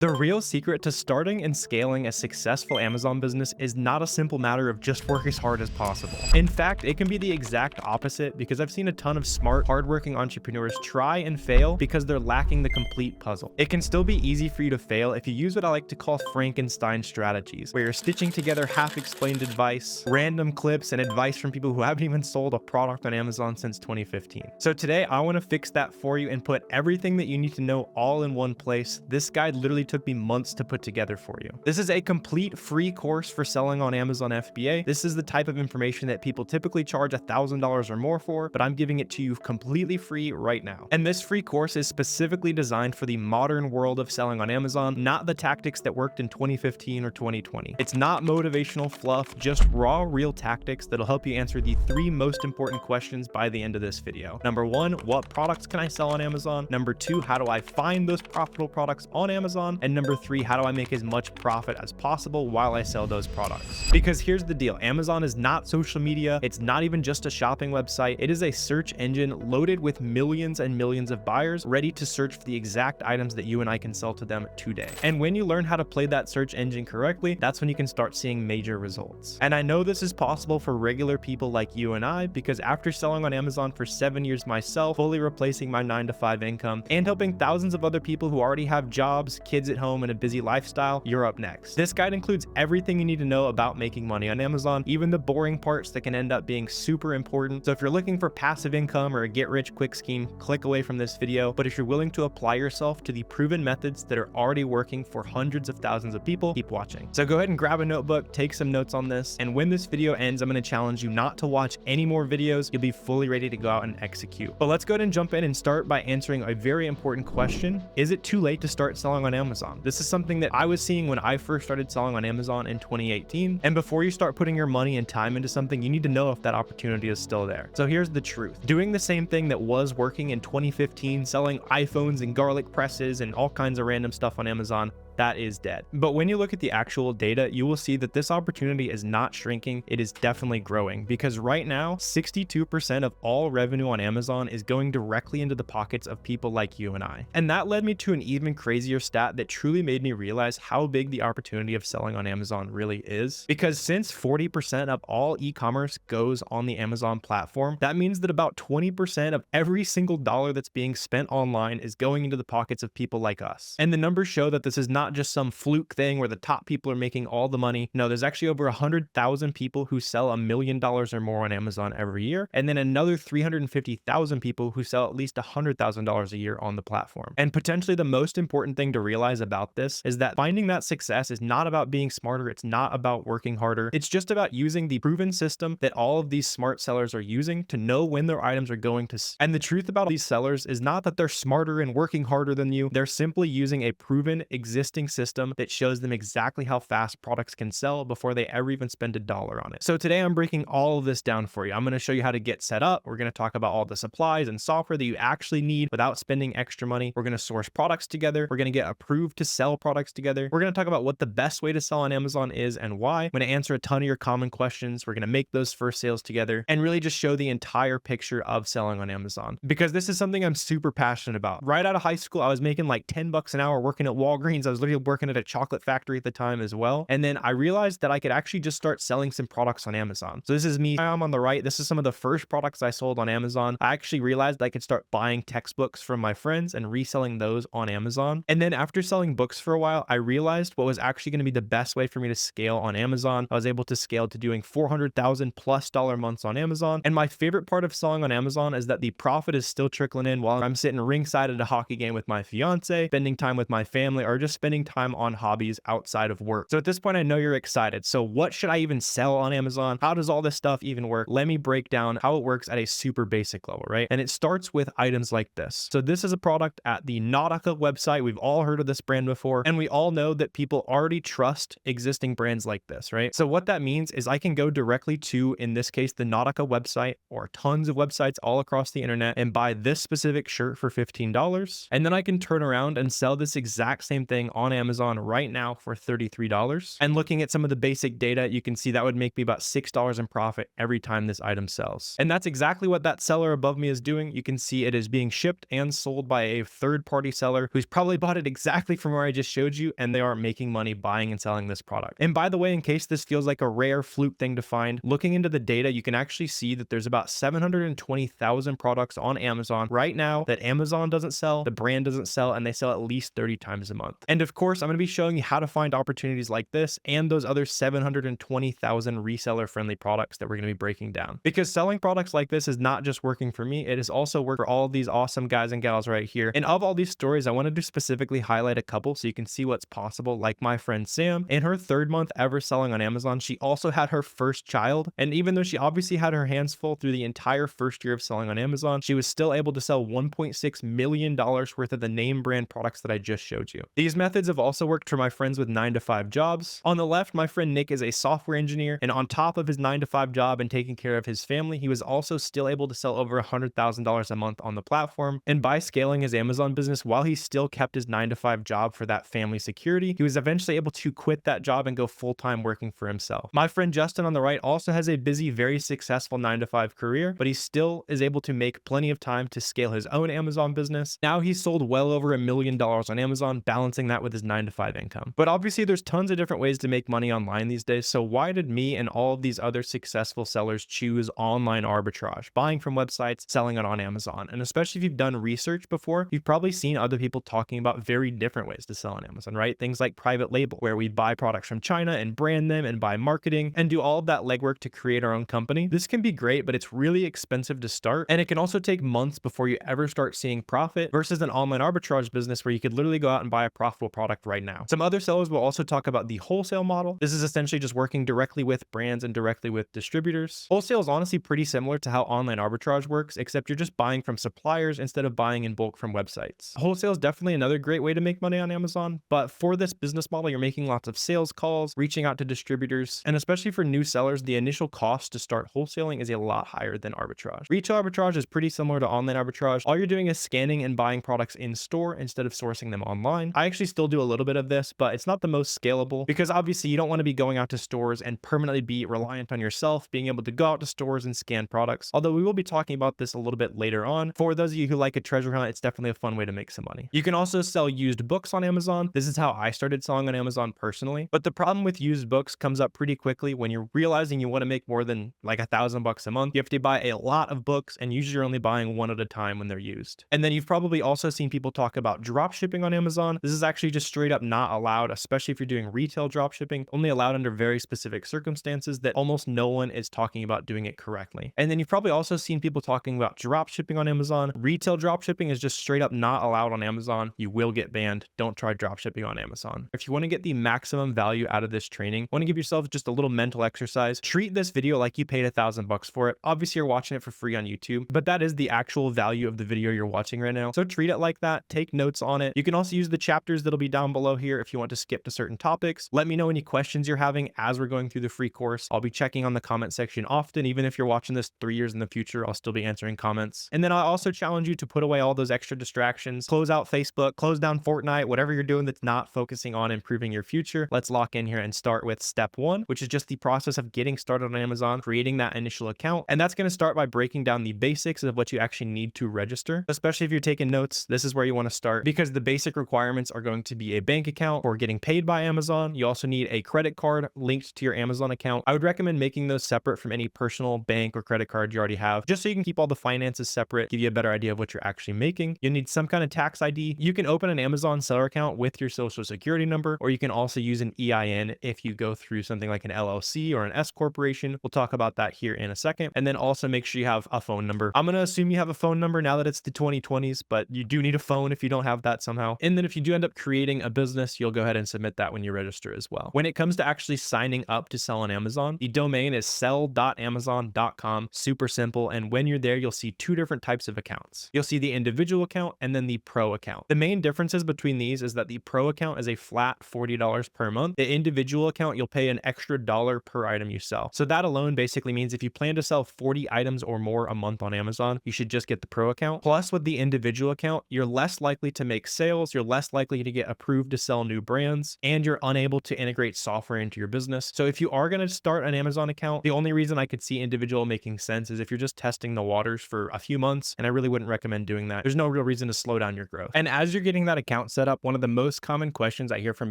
The real secret to starting and scaling a successful Amazon business is not a simple matter of just work as hard as possible. In fact, it can be the exact opposite, because I've seen a ton of smart, hardworking entrepreneurs try and fail because they're lacking the complete puzzle. It can still be easy for you to fail if you use what I like to call Frankenstein strategies, where you're stitching together half-explained advice, random clips, and advice from people who haven't even sold a product on Amazon since 2015. So today, I want to fix that for you and put everything that you need to know all in one place. This guide literally took me months to put together for you. This is a complete free course for selling on Amazon FBA. This is the type of information that people typically charge $1,000 or more for, but I'm giving it to you completely free right now. And this free course is specifically designed for the modern world of selling on Amazon, not the tactics that worked in 2015 or 2020. It's not motivational fluff, just raw, real tactics that'll help you answer the 3 most important questions by the end of this video. Number 1, what products can I sell on Amazon? Number 2, how do I find those profitable products on Amazon? And number 3, how do I make as much profit as possible while I sell those products? Because here's the deal, Amazon is not social media, it's not even just a shopping website, it is a search engine loaded with millions and millions of buyers ready to search for the exact items that you and I can sell to them today. And when you learn how to play that search engine correctly, that's when you can start seeing major results. And I know this is possible for regular people like you and I, because after selling on Amazon for 7 years myself, fully replacing my 9-to-5 income, and helping thousands of other people who already have jobs, kids at home, and a busy lifestyle, you're up next. This guide includes everything you need to know about making money on Amazon, even the boring parts that can end up being super important. So if you're looking for passive income or a get-rich-quick scheme, click away from this video. But if you're willing to apply yourself to the proven methods that are already working for hundreds of thousands of people, keep watching. So go ahead and grab a notebook, take some notes on this, and when this video ends, I'm going to challenge you not to watch any more videos. You'll be fully ready to go out and execute. But let's go ahead and jump in and start by answering a very important question. Is it too late to start selling on Amazon? This is something that I was seeing when I first started selling on Amazon in 2018. And before you start putting your money and time into something, you need to know if that opportunity is still there. So here's the truth. Doing the same thing that was working in 2015, selling iPhones and garlic presses and all kinds of random stuff on Amazon, that is dead. But when you look at the actual data, you will see that this opportunity is not shrinking, it is definitely growing, because right now 62% of all revenue on Amazon is going directly into the pockets of people like you and I. And that led me to an even crazier stat that truly made me realize how big the opportunity of selling on Amazon really is. Because since 40% of all e-commerce goes on the Amazon platform, that means that about 20% of every single dollar that's being spent online is going into the pockets of people like us. And the numbers show that this is not just some fluke thing where the top people are making all the money. No, there's actually over 100,000 people who sell $1 million or more on Amazon every year, and then another 350,000 people who sell at least $100,000 a year on the platform. And potentially the most important thing to realize about this is that finding that success is not about being smarter, it's not about working harder, it's just about using the proven system that all of these smart sellers are using to know when their items are going to sell. And the truth about these sellers is not that they're smarter and working harder than you, they're simply using a proven existing system that shows them exactly how fast products can sell before they ever even spend $1 on it. So today I'm breaking all of this down for you. I'm going to show you how to get set up. We're going to talk about all the supplies and software that you actually need without spending extra money. We're going to source products together. We're going to get approved to sell products together. We're going to talk about what the best way to sell on Amazon is and why. I'm going to answer a ton of your common questions. We're going to make those first sales together and really just show the entire picture of selling on Amazon, because this is something I'm super passionate about. Right out of high school, I was making like $10 an hour working at Walgreens. I was literally working at a chocolate factory at the time as well. And then I realized that I could actually just start selling some products on Amazon. So this is me. I'm on the right. This is some of the first products I sold on Amazon. I actually realized I could start buying textbooks from my friends and reselling those on Amazon. And then after selling books for a while, I realized what was actually going to be the best way for me to scale on Amazon. I was able to scale to doing $400,000+ months on Amazon. And my favorite part of selling on Amazon is that the profit is still trickling in while I'm sitting ringside at a hockey game with my fiance, spending time with my family, or just spending time on hobbies outside of work. So at this point, I know you're excited. So what should I even sell on Amazon? How does all this stuff even work? Let me break down how it works at a super basic level, right? And it starts with items like this. So this is a product at the Nautica website. We've all heard of this brand before, and we all know that people already trust existing brands like this, right? So what that means is I can go directly to, in this case, the Nautica website or tons of websites all across the internet and buy this specific shirt for $15. And then I can turn around and sell this exact same thing on Amazon right now for $33. And looking at some of the basic data, you can see that would make me about $6 in profit every time this item sells. And that's exactly what that seller above me is doing. You can see it is being shipped and sold by a third-party seller who's probably bought it exactly from where I just showed you, and they are making money buying and selling this product. And by the way, in case this feels like a rare fluke thing to find, looking into the data, you can actually see that there's about 720,000 products on Amazon right now that Amazon doesn't sell, the brand doesn't sell, and they sell at least 30 times a month. And of course, I'm going to be showing you how to find opportunities like this and those other 720,000 reseller-friendly products that we're going to be breaking down. Because selling products like this is not just working for me, it is also work for all of these awesome guys and gals right here. And of all these stories, I wanted to specifically highlight a couple so you can see what's possible, like my friend Sam. In her third month ever selling on Amazon, she also had her first child. And even though she obviously had her hands full through the entire first year of selling on Amazon, she was still able to sell $1.6 million worth of the name brand products that I just showed you. These methods have also worked for my friends with 9-to-5 jobs. On the left, my friend Nick is a software engineer, and on top of his 9-to-5 job and taking care of his family, he was also still able to sell over $100,000 a month on the platform. And by scaling his Amazon business while he still kept his 9-to-5 job for that family security, he was eventually able to quit that job and go full-time working for himself. My friend Justin on the right also has a busy, very successful 9-to-5 career, but he still is able to make plenty of time to scale his own Amazon business. Now he's sold well over $1 million on Amazon, balancing that with his 9-to-5 income. But obviously there's tons of different ways to make money online these days, so why did me and all of these other successful sellers choose online arbitrage, buying from websites, selling it on Amazon? And especially if you've done research before, you've probably seen other people talking about very different ways to sell on Amazon, right? Things like private label, where we buy products from China and brand them and buy marketing and do all of that legwork to create our own company. This can be great, but it's really expensive to start, and it can also take months before you ever start seeing profit, versus an online arbitrage business where you could literally go out and buy a profitable product right now. Some other sellers will also talk about the wholesale model. This is essentially just working directly with brands and directly with distributors. Wholesale is honestly pretty similar to how online arbitrage works, except you're just buying from suppliers instead of buying in bulk from websites. Wholesale is definitely another great way to make money on Amazon, but for this business model, you're making lots of sales calls, reaching out to distributors, and especially for new sellers, the initial cost to start wholesaling is a lot higher than arbitrage. Retail arbitrage is pretty similar to online arbitrage. All you're doing is scanning and buying products in store instead of sourcing them online. I actually still do a little bit of this, but it's not the most scalable because obviously you don't want to be going out to stores and permanently be reliant on yourself being able to go out to stores and scan products. Although we will be talking about this a little bit later on. For those of you who like a treasure hunt, it's definitely a fun way to make some money. You can also sell used books on Amazon. This is how I started selling on Amazon personally. But the problem with used books comes up pretty quickly when you're realizing you want to make more than like $1,000 a month. You have to buy a lot of books, and usually you're only buying one at a time when they're used. And then you've probably also seen people talk about drop shipping on Amazon. This is actually just straight up not allowed, especially if you're doing retail drop shipping, only allowed under very specific circumstances that almost no one is talking about doing it correctly. And then you've probably also seen people talking about drop shipping on Amazon. Retail drop shipping is just straight up not allowed on Amazon. You will get banned. Don't try drop shipping on Amazon. If you want to get the maximum value out of this training, want to give yourself just a little mental exercise, treat this video like you paid $1,000 for it. Obviously you're watching it for free on YouTube, but that is the actual value of the video you're watching right now. So treat it like that, take notes on it. You can also use the chapters that'll be down below here if you want to skip to certain topics. Let me know any questions you're having as we're going through the free course. I'll be checking on the comment section often. Even if you're watching this 3 years in the future, I'll still be answering comments. And then I also challenge you to put away all those extra distractions, close out Facebook, close down Fortnite, whatever you're doing that's not focusing on improving your future. Let's lock in here and start with step 1, which is just the process of getting started on Amazon, creating that initial account. And that's going to start by breaking down the basics of what you actually need to register. Especially if you're taking notes, this is where you want to start, because the basic requirements are going to be a bank account for getting paid by Amazon. You also need a credit card linked to your Amazon account. I would recommend making those separate from any personal bank or credit card you already have, just so you can keep all the finances separate, give you a better idea of what you're actually making. You'll need some kind of tax ID. You can open an Amazon seller account with your social security number, or you can also use an EIN if you go through something like an LLC or an S corporation. We'll talk about that here in a second. And then also make sure you have a phone number. I'm going to assume you have a phone number now that it's the 2020s, but you do need a phone if you don't have that somehow. And then if you do end up creating a business, you'll go ahead and submit that when you register as well. When it comes to actually signing up to sell on Amazon, the domain is sell.amazon.com. Super simple. And when you're there, you'll see two different types of accounts. You'll see the individual account and then the pro account. The main differences between these is that the pro account is a flat $40 per month. The individual account, you'll pay an extra $1 per item you sell. So that alone basically means if you plan to sell 40 items or more a month on Amazon, you should just get the pro account. Plus with the individual account, you're less likely to make sales. You're less likely to get approved to sell new brands, and you're unable to integrate software into your business. So if you are going to start an Amazon account, the only reason I could see individual making sense is if you're just testing the waters for a few months, and I really wouldn't recommend doing that. There's no real reason to slow down your growth. And as you're getting that account set up, one of the most common questions I hear from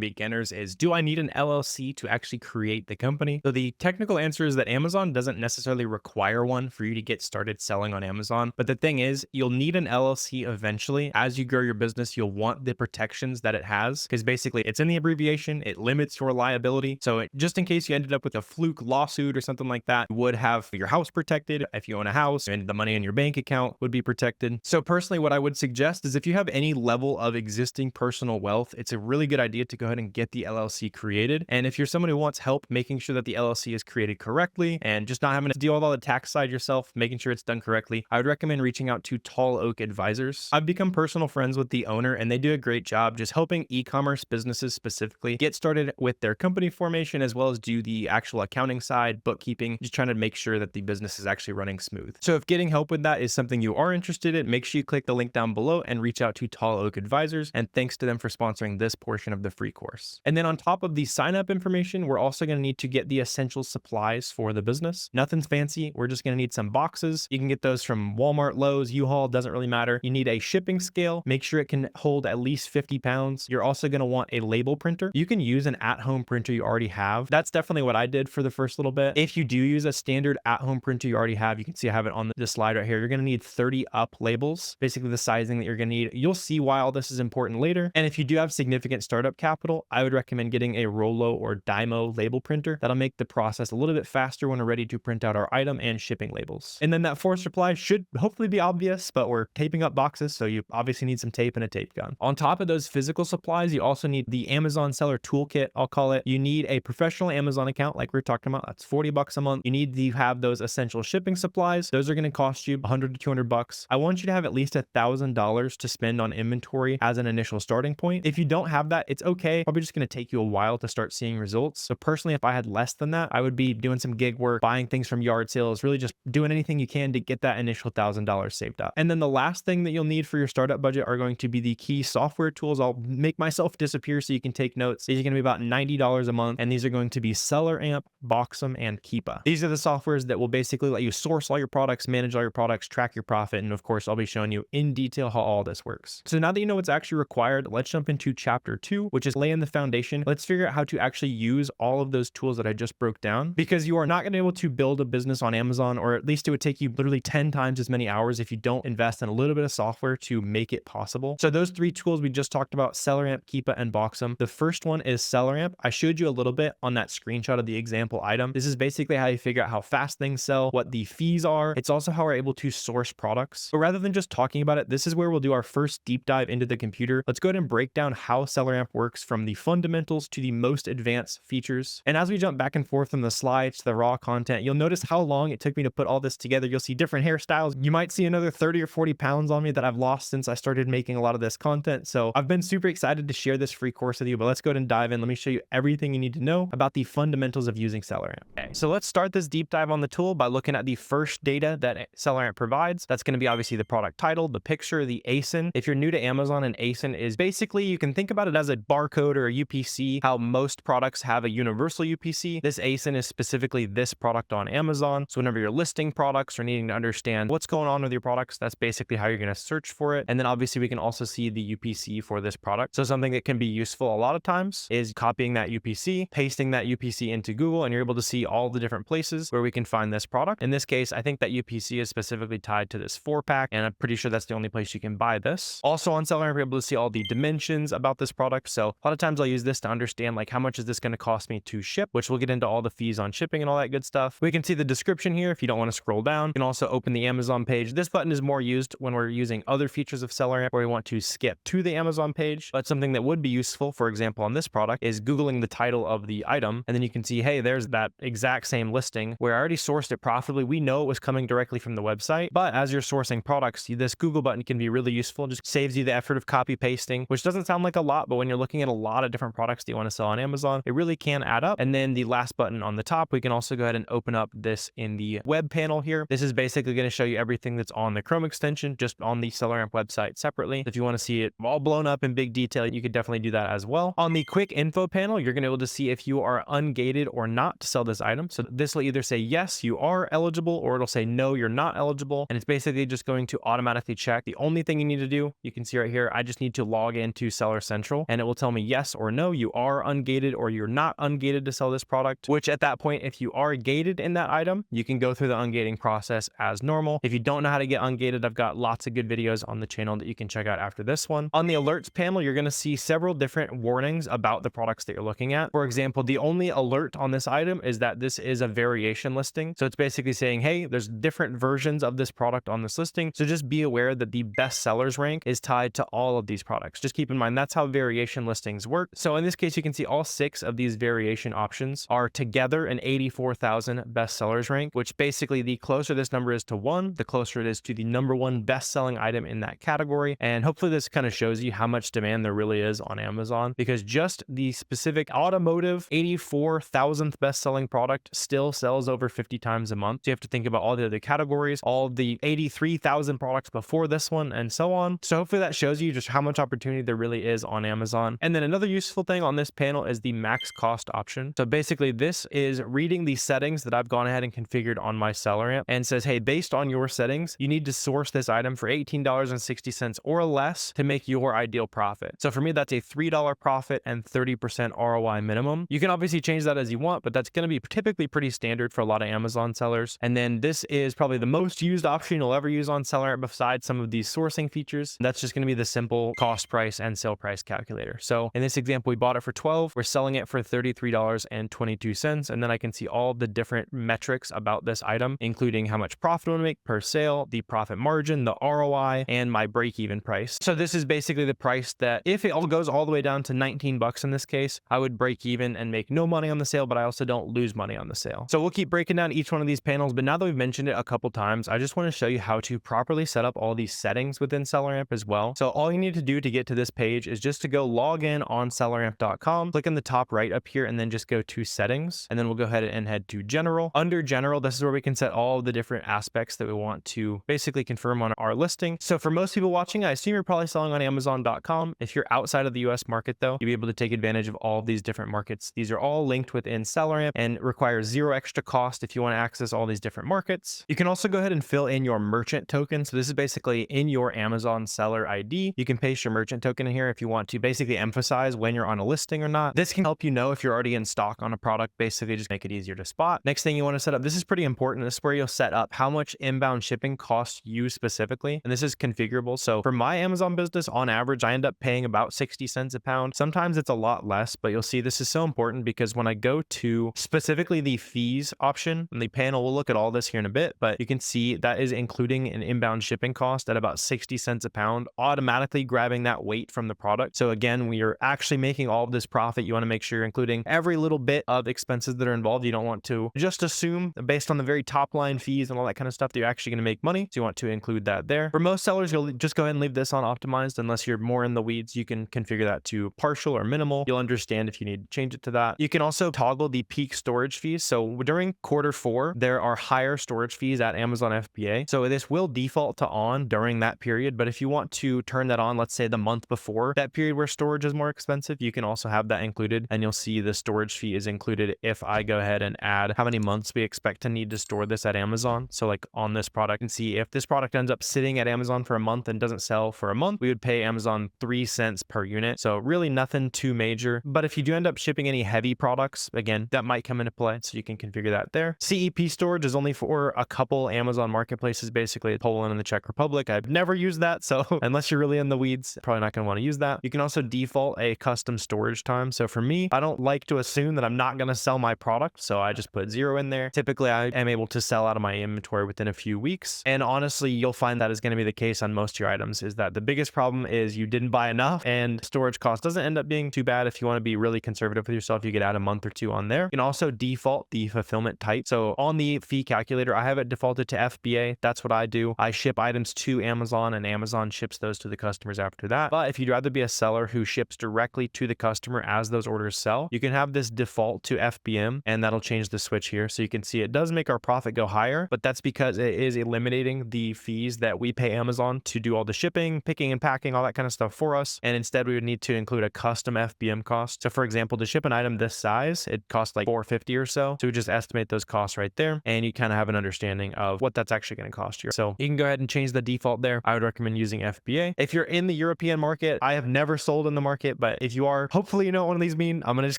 beginners is, do I need an LLC to actually create the company? So the technical answer is that Amazon doesn't necessarily require one for you to get started selling on Amazon. But the thing is, you'll need an LLC eventually. As you grow your business, you'll want the protections that it has, because basically it's in the abbreviation, it limits your liability. So just in case you ended up with a fluke lawsuit or something like that, you would have your house protected. If you own a house, and the money in your bank account would be protected. So personally, what I would suggest is if you have any level of existing personal wealth, it's a really good idea to go ahead and get the LLC created. And if you're someone who wants help making sure that the LLC is created correctly and just not having to deal with all the tax side yourself, making sure it's done correctly, I would recommend reaching out to Tall Oak Advisors. I've become personal friends with the owner, and they do a great job just helping e-commerce businesses specifically get started with their company formation, as well as do the actual accounting side, bookkeeping, just trying to make sure that the business is actually running smooth. So if getting help with that is something you are interested in, make sure you click the link down below and reach out to Tall Oak Advisors. And thanks to them for sponsoring this portion of the free course. And then on top of the sign up information, we're also going to need to get the essential supplies for the business. Nothing's fancy. We're just going to need some boxes. You can get those from Walmart, Lowe's, U-Haul, doesn't really matter. You need a shipping scale. Make sure it can hold at least 50 pounds. You're also going to want a label printer. You can use an at-home printer you already have. That's definitely what I did for the first little bit. If you do use a standard at-home printer you already have, you can see I have it on this slide right here. You're going to need 30 up labels, basically the sizing that you're going to need. You'll see why all this is important later. And if you do have significant startup capital, I would recommend getting a Rollo or Dymo label printer. That'll make the process a little bit faster when we're ready to print out our item and shipping labels. And then that fourth supply should hopefully be obvious, but we're taping up boxes, so you obviously need some tape and a tape gun. On top of those physical supplies, you also need the Amazon Seller Toolkit, I'll call it. You need a professional Amazon account like we're talking about. That's $40 a month. You need to have those essential shipping supplies. Those are going to cost you $100 to $200. I want you to have at least $1,000 to spend on inventory as an initial starting point. If you don't have that, it's okay. Probably just going to take you a while to start seeing results. So personally, if I had less than that, I would be doing some gig work, buying things from yard sales, really just doing anything you can to get that initial $1,000 saved up. And then the last thing that you'll need for your startup budget are going to be the key software tools. I'll make myself disappear so you can take notes. These are going to be about $90 a month, and these are going to be SellerAmp, Boxem, and Keepa. These are the softwares that will basically let you source all your products, manage all your products, track your profit, and of course, I'll be showing you in detail how all this works. So now that you know what's actually required, let's jump into chapter 2, which is laying the foundation. Let's figure out how to actually use all of those tools that I just broke down, because you are not going to be able to build a business on Amazon, or at least it would take you literally 10 times as many hours if you don't invest in a little bit of software to make it possible. So those three tools we just talked about, SellerAmp, Keepa, and Boxem. The first one is SellerAmp. I showed you a little bit on that screenshot of the example item. This is basically how you figure out how fast things sell, what the fees are. It's also how we're able to source products. But rather than just talking about it, this is where we'll do our first deep dive into the computer. Let's go ahead and break down how SellerAmp works from the fundamentals to the most advanced features. And as we jump back and forth from the slides to the raw content, you'll notice how long it took me to put all this together. You'll see different hairstyles. You might see another 30 or 40 pounds on me that I've lost since I started making a lot of this content. So I've been super excited to share this free course with you, but let's go ahead and dive in. Let me show you everything you need to know about the fundamentals of using SellerAmp. Okay, so let's start this deep dive on the tool by looking at the first data that SellerAmp provides. That's going to be obviously the product title, the picture, the ASIN. If you're new to Amazon, an ASIN is basically, you can think about it as a barcode or a UPC, how most products have a universal UPC. This ASIN is specifically this product on Amazon. So whenever you're listing products or needing to understand what's going on with your products, that's basically how you're going to search for it. And then obviously we can also see the UPC for this product. So something that can be useful a lot of times is copying that UPC, pasting that UPC into Google, and you're able to see all the different places where we can find this product. In this case, I think that UPC is specifically tied to this 4-pack, and I'm pretty sure that's the only place you can buy this. Also on SellerAmp, you're able to see all the dimensions about this product. So a lot of times I'll use this to understand like how much is this going to cost me to ship, which we'll get into all the fees on shipping and all that good stuff. We can see the description here if you don't want to scroll down. You can also open the Amazon page. This button is more used when we're using other features of SellerAmp where we want to skip to the Amazon page. But something that would be useful, for example, on this product is Googling the title of the item. And then you can see, hey, there's that exact same listing where I already sourced it profitably. We know it was coming directly from the website, but as you're sourcing products, this Google button can be really useful. It just saves you the effort of copy pasting, which doesn't sound like a lot, but when you're looking at a lot of different products that you want to sell on Amazon, it really can add up. And then the last button on the top, we can also go ahead and open up this in the web panel here. This is basically going to show you everything that's on the Chrome extension, just on the SellerAmp website separately. If you want to see it all blown up in big detail, detail, you could definitely do that as well. On the quick info panel, you're going to be able to see if you are ungated or not to sell this item. So this will either say yes, you are eligible, or it'll say no, you're not eligible. And it's basically just going to automatically check. The only thing you need to do, you can see right here, I just need to log into Seller Central and it will tell me yes or no, you are ungated or you're not ungated to sell this product, which at that point, if you are gated in that item, you can go through the ungating process as normal. If you don't know how to get ungated, I've got lots of good videos on the channel that you can check out after this one. On the alerts panel, you're going to see several different warnings about the products that you're looking at. For example, the only alert on this item is that this is a variation listing. So it's basically saying, hey, there's different versions of this product on this listing. So just be aware that the best sellers rank is tied to all of these products. Just keep in mind, that's how variation listings work. So in this case, you can see all 6 of these variation options are together an 84,000 best sellers rank, which basically the closer this number is to 1, the closer it is to the number 1 best selling item in that category. And hopefully this kind of shows you how much demand there really is on Amazon, because just the specific automotive 84,000th best selling product still sells over 50 times a month. So you have to think about all the other categories, all of the 83,000 products before this one, and so on. So hopefully that shows you just how much opportunity there really is on Amazon. And then another useful thing on this panel is the max cost option. So basically this is reading the settings that I've gone ahead and configured on my SellerAmp and says, hey, based on your settings, you need to source this item for $18.60 or less to make your ideal profit. So for me, that's a $3 profit and 30% ROI minimum. You can obviously change that as you want, but that's going to be typically pretty standard for a lot of Amazon sellers. And then this is probably the most used option you'll ever use on SellerAmp besides some of these sourcing features. That's just going to be the simple cost price and sale price calculator. So in this example, we bought it for $12. We're selling it for $33.22. And then I can see all the different metrics about this item, including how much profit I want to make per sale, the profit margin, the ROI, and my break-even price. So this is basically the price that if it all goes all the way down to 19 bucks in this case, I would break even and make no money on the sale, but I also don't lose money on the sale. So we'll keep breaking down each one of these panels, but now that we've mentioned it a couple times, I just want to show you how to properly set up all these settings within SellerAmp as well. So all you need to do to get to this page is just to go log in on selleramp.com, click in the top right up here, and then just go to settings. And then we'll go ahead and head to general. Under general, this is where we can set all of the different aspects that we want to basically confirm on our listing. So for most people watching, I assume you're probably selling on Amazon.com. If you're outside of the US market though, you'll be able to take advantage of all of these different markets. These are all linked within SellerAmp and require zero extra cost if you want to access all these different markets. You can also go ahead and fill in your merchant token. So this is basically in your Amazon seller ID. You can paste your merchant token in here if you want to basically emphasize when you're on a listing or not. This can help you know if you're already in stock on a product, basically just make it easier to spot. Next thing you want to set up, this is pretty important. This is where you'll set up how much inbound shipping costs you specifically. And this is configurable. So for my Amazon business, on average, I end up paying about 60 cents a pound. Sometimes it's a lot less, but you'll see this is so important because when I go to specifically the fees option in the panel, we'll look at all this here in a bit, but you can see that is including an inbound shipping cost at about 60 cents a pound, automatically grabbing that weight from the product. So again, when you're actually making all of this profit, you want to make sure you're including every little bit of expenses that are involved. You don't want to just assume based on the very top line fees and all that kind of stuff that you're actually going to make money. So you want to include that there. For most sellers, you'll just go ahead and leave this on optimized. Unless you're more in the weeds, you can configure that to partial or minimal. You'll understand if you need to change it to that. You can also toggle the peak storage fees. So during Q4, there are higher storage fees at Amazon FBA. So this will default to on during that period. But if you want to turn that on, let's say the month before that period where storage is more expensive, you can also have that included. And you'll see the storage fee is included if I go ahead and add how many months we expect to need to store this at Amazon. So like on this product, and see if this product ends up sitting at Amazon for a month and doesn't sell for a month, we would pay Amazon 3 cents per unit. So really nothing too major. But if you do end up shipping any heavy products, again, that might come into play. So you can configure that there. CEP storage is only for a couple Amazon marketplaces, basically Poland and the Czech Republic. I've never used that. So unless you're really in the weeds, probably not going to want to use that. You can also default a custom storage time. So for me, I don't like to assume that I'm not going to sell my product. So I just put 0 in there. Typically, I am able to sell out of my inventory within a few weeks. And honestly, you'll find that is going to be the case on most of your items, is that the biggest problem is you didn't buy enough, and storage cost doesn't end up being too bad. If you want to be really conservative with yourself, you could add a month or 2 on there. You can also default the fulfillment type. So on the fee calculator, I have it defaulted to FBA. That's what I do. I ship items to Amazon and Amazon ships those to the customers after that. But if you'd rather be a seller who ships directly to the customer as those orders sell, you can have this default to FBM, and that'll change the switch here. So you can see it does make our profit go higher, but that's because it is eliminating the fees that we pay Amazon to do all the shipping, picking and packing, all that kind of stuff for us. And instead we would need to include a custom FBM cost. So for example, to ship an item this size, it costs like $450 or so. So we just estimate those costs right there, and you kind of have an understanding of what that's actually going to cost you. So you can go ahead and change the default there. I would recommend using FBA. If you're in the European market, I have never sold in the market, but if you are, hopefully you know what one of these mean. I'm going to just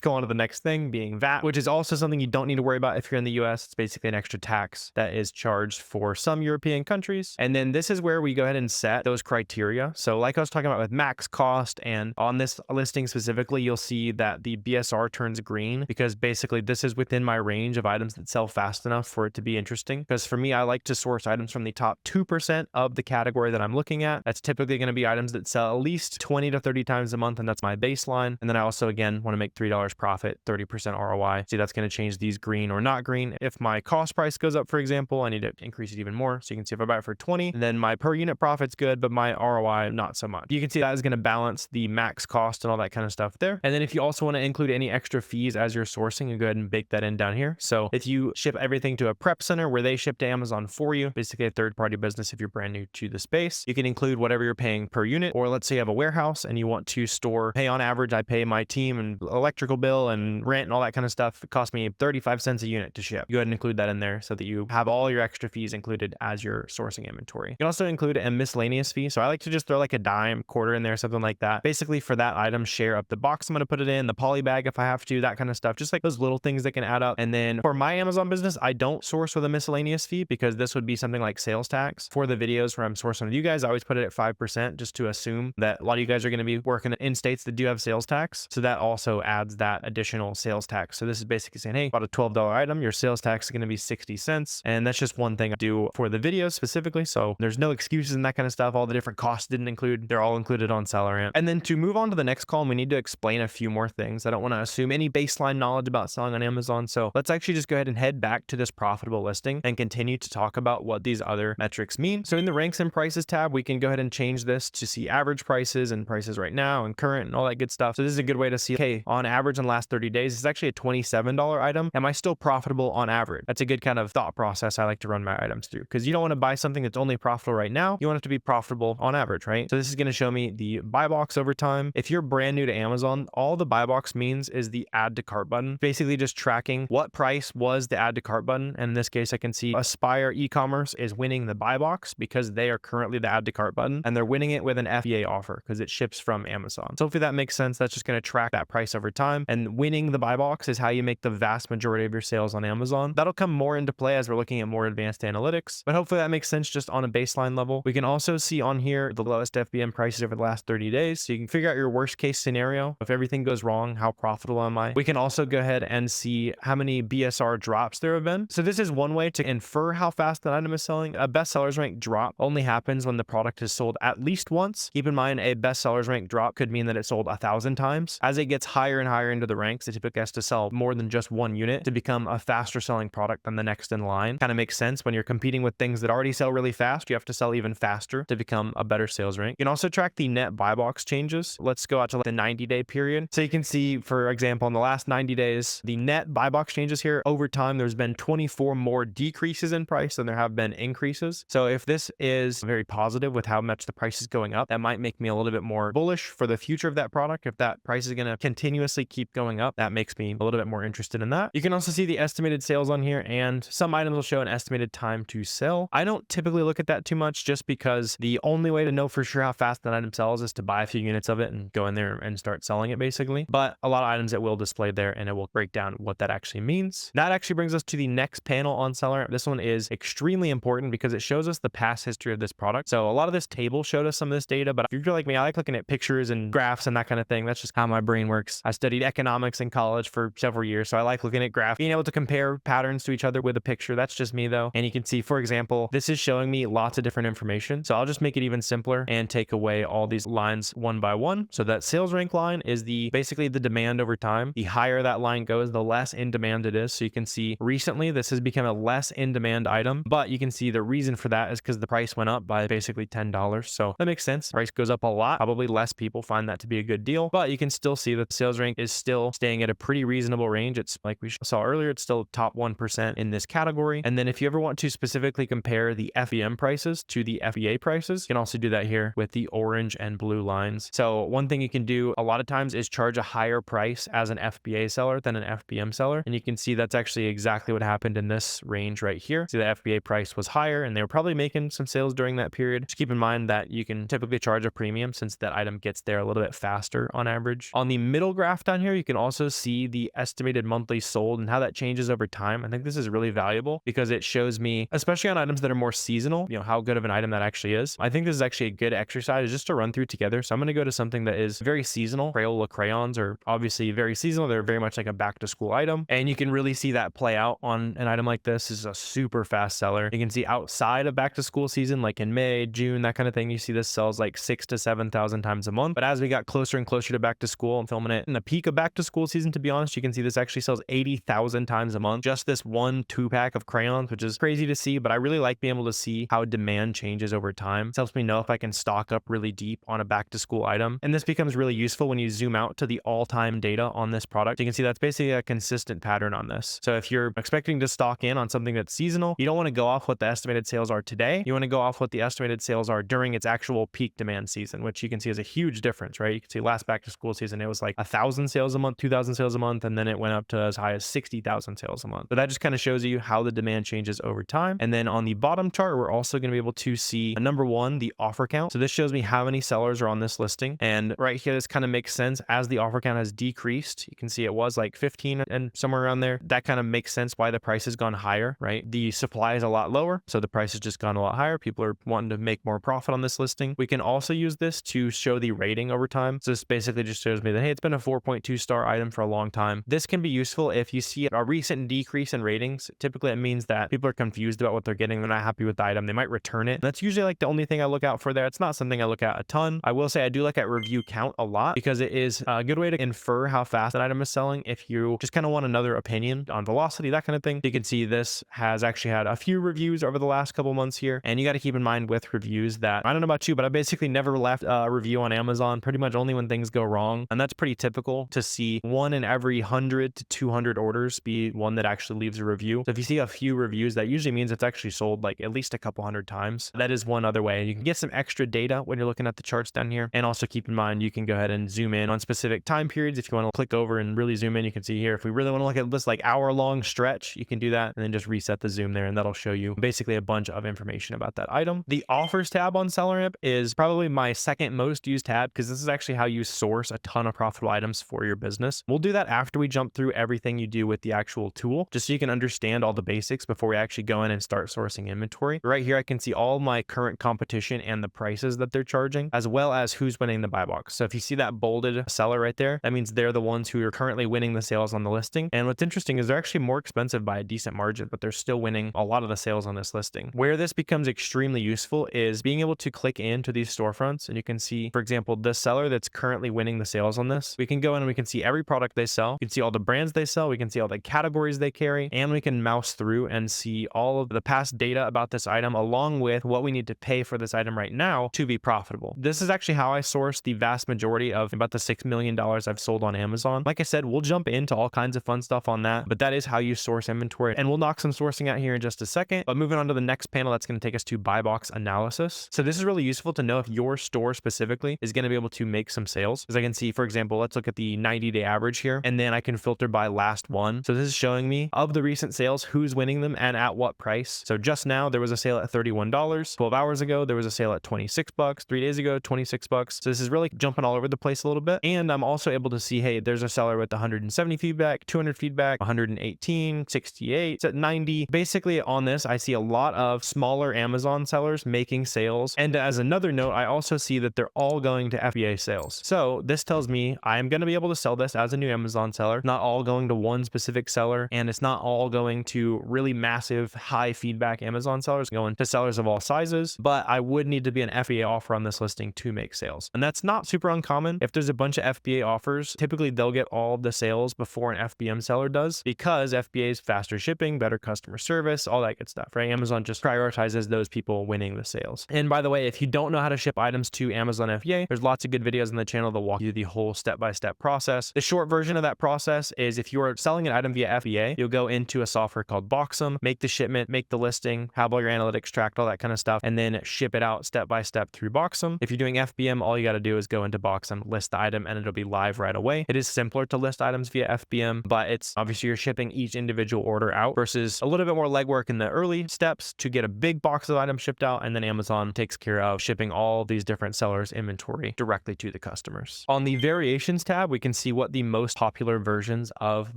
go on to the next thing, being VAT, which is also something you don't need to worry about if you're in the US. It's basically an extra tax that is charged for some European countries. And then this is where we go ahead and set those criteria. So like I was talking about with max cost, and on this listing specifically, you'll see that the BSR turns green because basically this is within my range of items that sell fast enough for it to be interesting. Because for me, I like to source items from the top 2% of the category that I'm looking at. That's typically going to be items that sell at least 20 to 30 times a month, and that's my baseline. And then I also, again, want to make $3 profit, 30% ROI. See, that's going to change these green or not green. If my cost price goes up, for example, I need to increase it even more. So you can see if I buy it for 20, then my per unit profit's good, but my ROI, not so much. You can see that is going to balance the max cost and all that kind of stuff there. And then if you also want to include any extra fees as you're sourcing, you go ahead and bake that in down here. So if you ship everything to a prep center where they ship to Amazon for you, basically a third-party business if you're brand new to the space, you can include whatever you're paying per unit. Or let's say you have a warehouse and you want to store, hey, on average, I pay my team and electrical bill and rent and all that kind of stuff. It costs me 35 cents a unit to ship. Go ahead and include that in there so that you have all your extra fees included as you're sourcing inventory. You can also include a miscellaneous fee. So I like to just throw like a dime, quarter in there, something like that. Basically for that item, share up the box I'm going to put it in, the poly bag if I have to, that kind of stuff. Just like those little things that can add up. And then for my Amazon business, I don't source with a miscellaneous fee because this would be something like sales tax. For the videos where I'm sourcing with you guys, I always put it at 5% just to assume that a lot of you guys are going to be working in states that do have sales tax. So that also adds that additional sales tax. So this is basically saying, hey, about a $12 item, your sales tax is going to be 60 cents. And that's just one thing I do for the videos specifically. So there's no excuses and that kind of stuff. All the different costs didn't include, they're all included on SellerAmp. And then to move on to the next column, we need to explain a few more things. I don't want to assume any baseline knowledge about selling on Amazon. So let's actually just go ahead and head back to this profitable listing and continue to talk about what these other metrics mean. So in the ranks and prices tab, we can go ahead and change this to see average prices and prices right now and current and all that good stuff. So this is a good way to see, okay, on average in the last 30 days, it's actually a $27 item. Am I still profitable on average? That's a good kind of thought process I like to run my items through, because you don't want to buy something that's only profitable right now. You want it to be profitable on average, right? So this is going to show me the buy box over time. If you're brand new to Amazon, all the buy box means is the add to cart button, basically just tracking what price was the add to cart button. And in this case, I can see Aspire e-commerce is winning the buy box because they are currently the add to cart button, and they're winning it with an FBA offer because it ships from Amazon. So hopefully that makes sense. That's just going to track that price over time, and winning the buy box is how you make the vast majority of your sales on Amazon. That'll come more into play as we're looking at more advanced analytics, but hopefully that makes sense just on a baseline level. We can also see on here the lowest FBM prices over the last 30 days. So you can figure out your worst case scenario. If everything goes wrong, how profitable am I? We can also go ahead and see how many BSR drops there have been. So this is one way to infer how fast an item is selling. A best sellers rank drop only happens when the product is sold at least once. Keep in mind, a best sellers rank drop could mean that it sold 1,000 times. As it gets higher and higher into the ranks, it typically has to sell more than just one unit to become a faster selling product than the next in line. Kind of makes sense when you're competing with things that already sell really fast. You have to sell even faster to become a better sales rank. You can also track the net buy box changes. Let's go out to the 90-day period. So you can see, for example, in the last 90 days, the net buy box changes here over time, there's been 24 more decreases in price than there have been increases. So if this is very positive with how much the price is going up, that might make me a little bit more bullish for the future of that product. If that price is going to continuously keep going up, that makes me a little bit more interested in that. You can also see the estimated sales on here, and some items will show an estimated time to sell. I don't typically look at that too much just because the only way to know for sure how fast an item sells is to buy a few units of it and go in there and start selling it basically. But a lot of items it will display there, and it will break down what that actually means. That actually brings us to the next panel on SellerAmp. This one is extremely important because it shows us the past history of this product. So a lot of this table showed us some of this data, but if you're like me, I like looking at pictures and graphs and that kind of thing. That's just how my brain works. I studied economics in college for several years, so I like looking at graphs, being able to compare patterns to each other with a picture. That's just me though. And you can see, for example, this is showing me lots of different information. So I'll just make it even simpler and take away all these lines one by one. So that sales rank line is basically the demand over time. The higher that line goes, the less in demand it is. So you can see recently this has become a less in demand item, but you can see the reason for that is because the price went up by basically $10. So that makes sense. Price goes up a lot. Probably less people find that to be a good deal, but you can still see that the sales rank is still staying at a pretty reasonable range. It's like we saw earlier, it's still top 1% in this category. And then if you ever want to specifically compare the FBM prices to the FBA prices, you can also do that here with the orange and blue blue lines. So one thing you can do a lot of times is charge a higher price as an FBA seller than an FBM seller. And you can see that's actually exactly what happened in this range right here. See, the FBA price was higher and they were probably making some sales during that period. Just keep in mind that you can typically charge a premium since that item gets there a little bit faster on average. On the middle graph down here, you can also see the estimated monthly sold and how that changes over time. I think this is really valuable because it shows me, especially on items that are more seasonal, how good of an item that actually is. I think this is actually a good exercise just to run through together. So I'm going to go to something that is very seasonal. Crayola crayons are obviously very seasonal. They're very much like a back to school item. And you can really see that play out on an item like this. This is a super fast seller. You can see outside of back to school season, like in May, June, that kind of thing, you see this sells like 6,000 to 7,000 times a month. But as we got closer and closer to back to school, I'm filming it in the peak of back to school season, to be honest, you can see this actually sells 80,000 times a month. Just this 1-2-pack of crayons, which is crazy to see, but I really like being able to see how demand changes over time. It helps me know if I can stock up really deep on a back to school item. And this becomes really useful when you zoom out to the all-time data on this product. You can see that's basically a consistent pattern on this. So if you're expecting to stock in on something that's seasonal, you don't want to go off what the estimated sales are today. You want to go off what the estimated sales are during its actual peak demand season, which you can see is a huge difference, right? You can see last back to school season, it was like 1,000 sales a month, 2,000 sales a month, and then it went up to as high as 60,000 sales a month. But that just kind of shows you how the demand changes over time. And then on the bottom chart, we're also going to be able to see number one, the offer count. So this shows me how many sellers are on this listing. And right here, this kind of makes sense. As the offer count has decreased, you can see it was like 15 and somewhere around there. That kind of makes sense why the price has gone higher, right? The supply is a lot lower, so the price has just gone a lot higher. People are wanting to make more profit on this listing. We can also use this to show the rating over time. So this basically just shows me that, hey, it's been a 4.2 star item for a long time. This can be useful if you see a recent decrease in ratings. Typically, it means that people are confused about what they're getting. They're not happy with the item. They might return it. And that's usually like the only thing I look out for there. It's not something I look at a ton. I will say I do look at review count a lot because it is a good way to infer how fast an item is selling. If you just kind of want another opinion on velocity, that kind of thing, you can see this has actually had a few reviews over the last couple months here. And you got to keep in mind with reviews that, I don't know about you, but I basically never left a review on Amazon, pretty much only when things go wrong. And that's pretty typical to see 1 in every 100 to 200 orders be one that actually leaves a review. So if you see a few reviews, that usually means it's actually sold like at least a couple hundred times. That is one other way. You can get some extra data when you're looking at the charts down here. And also keep in mind, you can go ahead and zoom in on specific time periods. If you want to click over and really zoom in, you can see here, if we really want to look at this like hour-long stretch, you can do that and then just reset the zoom there, and that'll show you basically a bunch of information about that item. The offers tab on SellerAmp is probably my second most used tab because this is actually how you source a ton of profitable items for your business. We'll do that after we jump through everything you do with the actual tool, just so you can understand all the basics before we actually go in and start sourcing inventory. Right here, I can see all my current competition and the prices that they're charging, as well as who's winning the buy box. So if you see that bolded seller right there, that means they're the ones who are currently winning the sales on the listing. And what's interesting is they're actually more expensive by a decent margin, but they're still winning a lot of the sales on this listing. Where this becomes extremely useful is being able to click into these storefronts, and you can see, for example, the seller that's currently winning the sales on this. We can go in and we can see every product they sell. You can see all the brands they sell. We can see all the categories they carry, and we can mouse through and see all of the past data about this item, along with what we need to pay for this item right now to be profitable. This is actually how I source the vast majority of about the $6 million I've sold on Amazon. Like I said, we'll jump into all kinds of fun stuff on that, but that is how you source inventory, and we'll knock some sourcing out here in just a second. But moving on to the next panel, that's going to take us to buy box analysis. So this is really useful to know if your store specifically is going to be able to make some sales. As I can see, for example, let's look at the 90-day average here, and then I can filter by last one. So this is showing me of the recent sales, who's winning them and at what price. So just now there was a sale at $31. 12 hours ago, there was a sale at $26. 3 days ago, $26. So this is really jumping all over the place a little bit. And I'm also able to see, hey, there's a seller with 170 feedback, 200 feedback, 118, 68, it's at 90. Basically on this, I see a lot of smaller Amazon sellers making sales. And as another note, I also see that they're all going to FBA sales. So this tells me I'm going to be able to sell this as a new Amazon seller, not all going to one specific seller. And it's not all going to really massive high feedback Amazon sellers, going to sellers of all sizes, but I would need to be an FBA offer on this listing to make sales. And that's not super uncommon. If there's a bunch of FBA offers, typically they'll get all the sales before an FBM seller does, because FBA is faster shipping, better customer service, all that good stuff, right? Amazon just prioritizes those people winning the sales. And by the way, if you don't know how to ship items to Amazon FBA, there's lots of good videos on the channel that walk you through the whole step-by-step process. The short version of that process is if you are selling an item via FBA, you'll go into a software called Boxem, make the shipment, make the listing, have all your analytics tracked, all that kind of stuff, and then ship it out step by step through Boxem. If you're doing FBA FBM, all you got to do is go into Boxem, list the item, and it'll be live right away. It is simpler to list items via FBM, but it's obviously you're shipping each individual order out versus a little bit more legwork in the early steps to get a big box of items shipped out, and then Amazon takes care of shipping all these different sellers' inventory directly to the customers. On the variations tab, we can see what the most popular versions of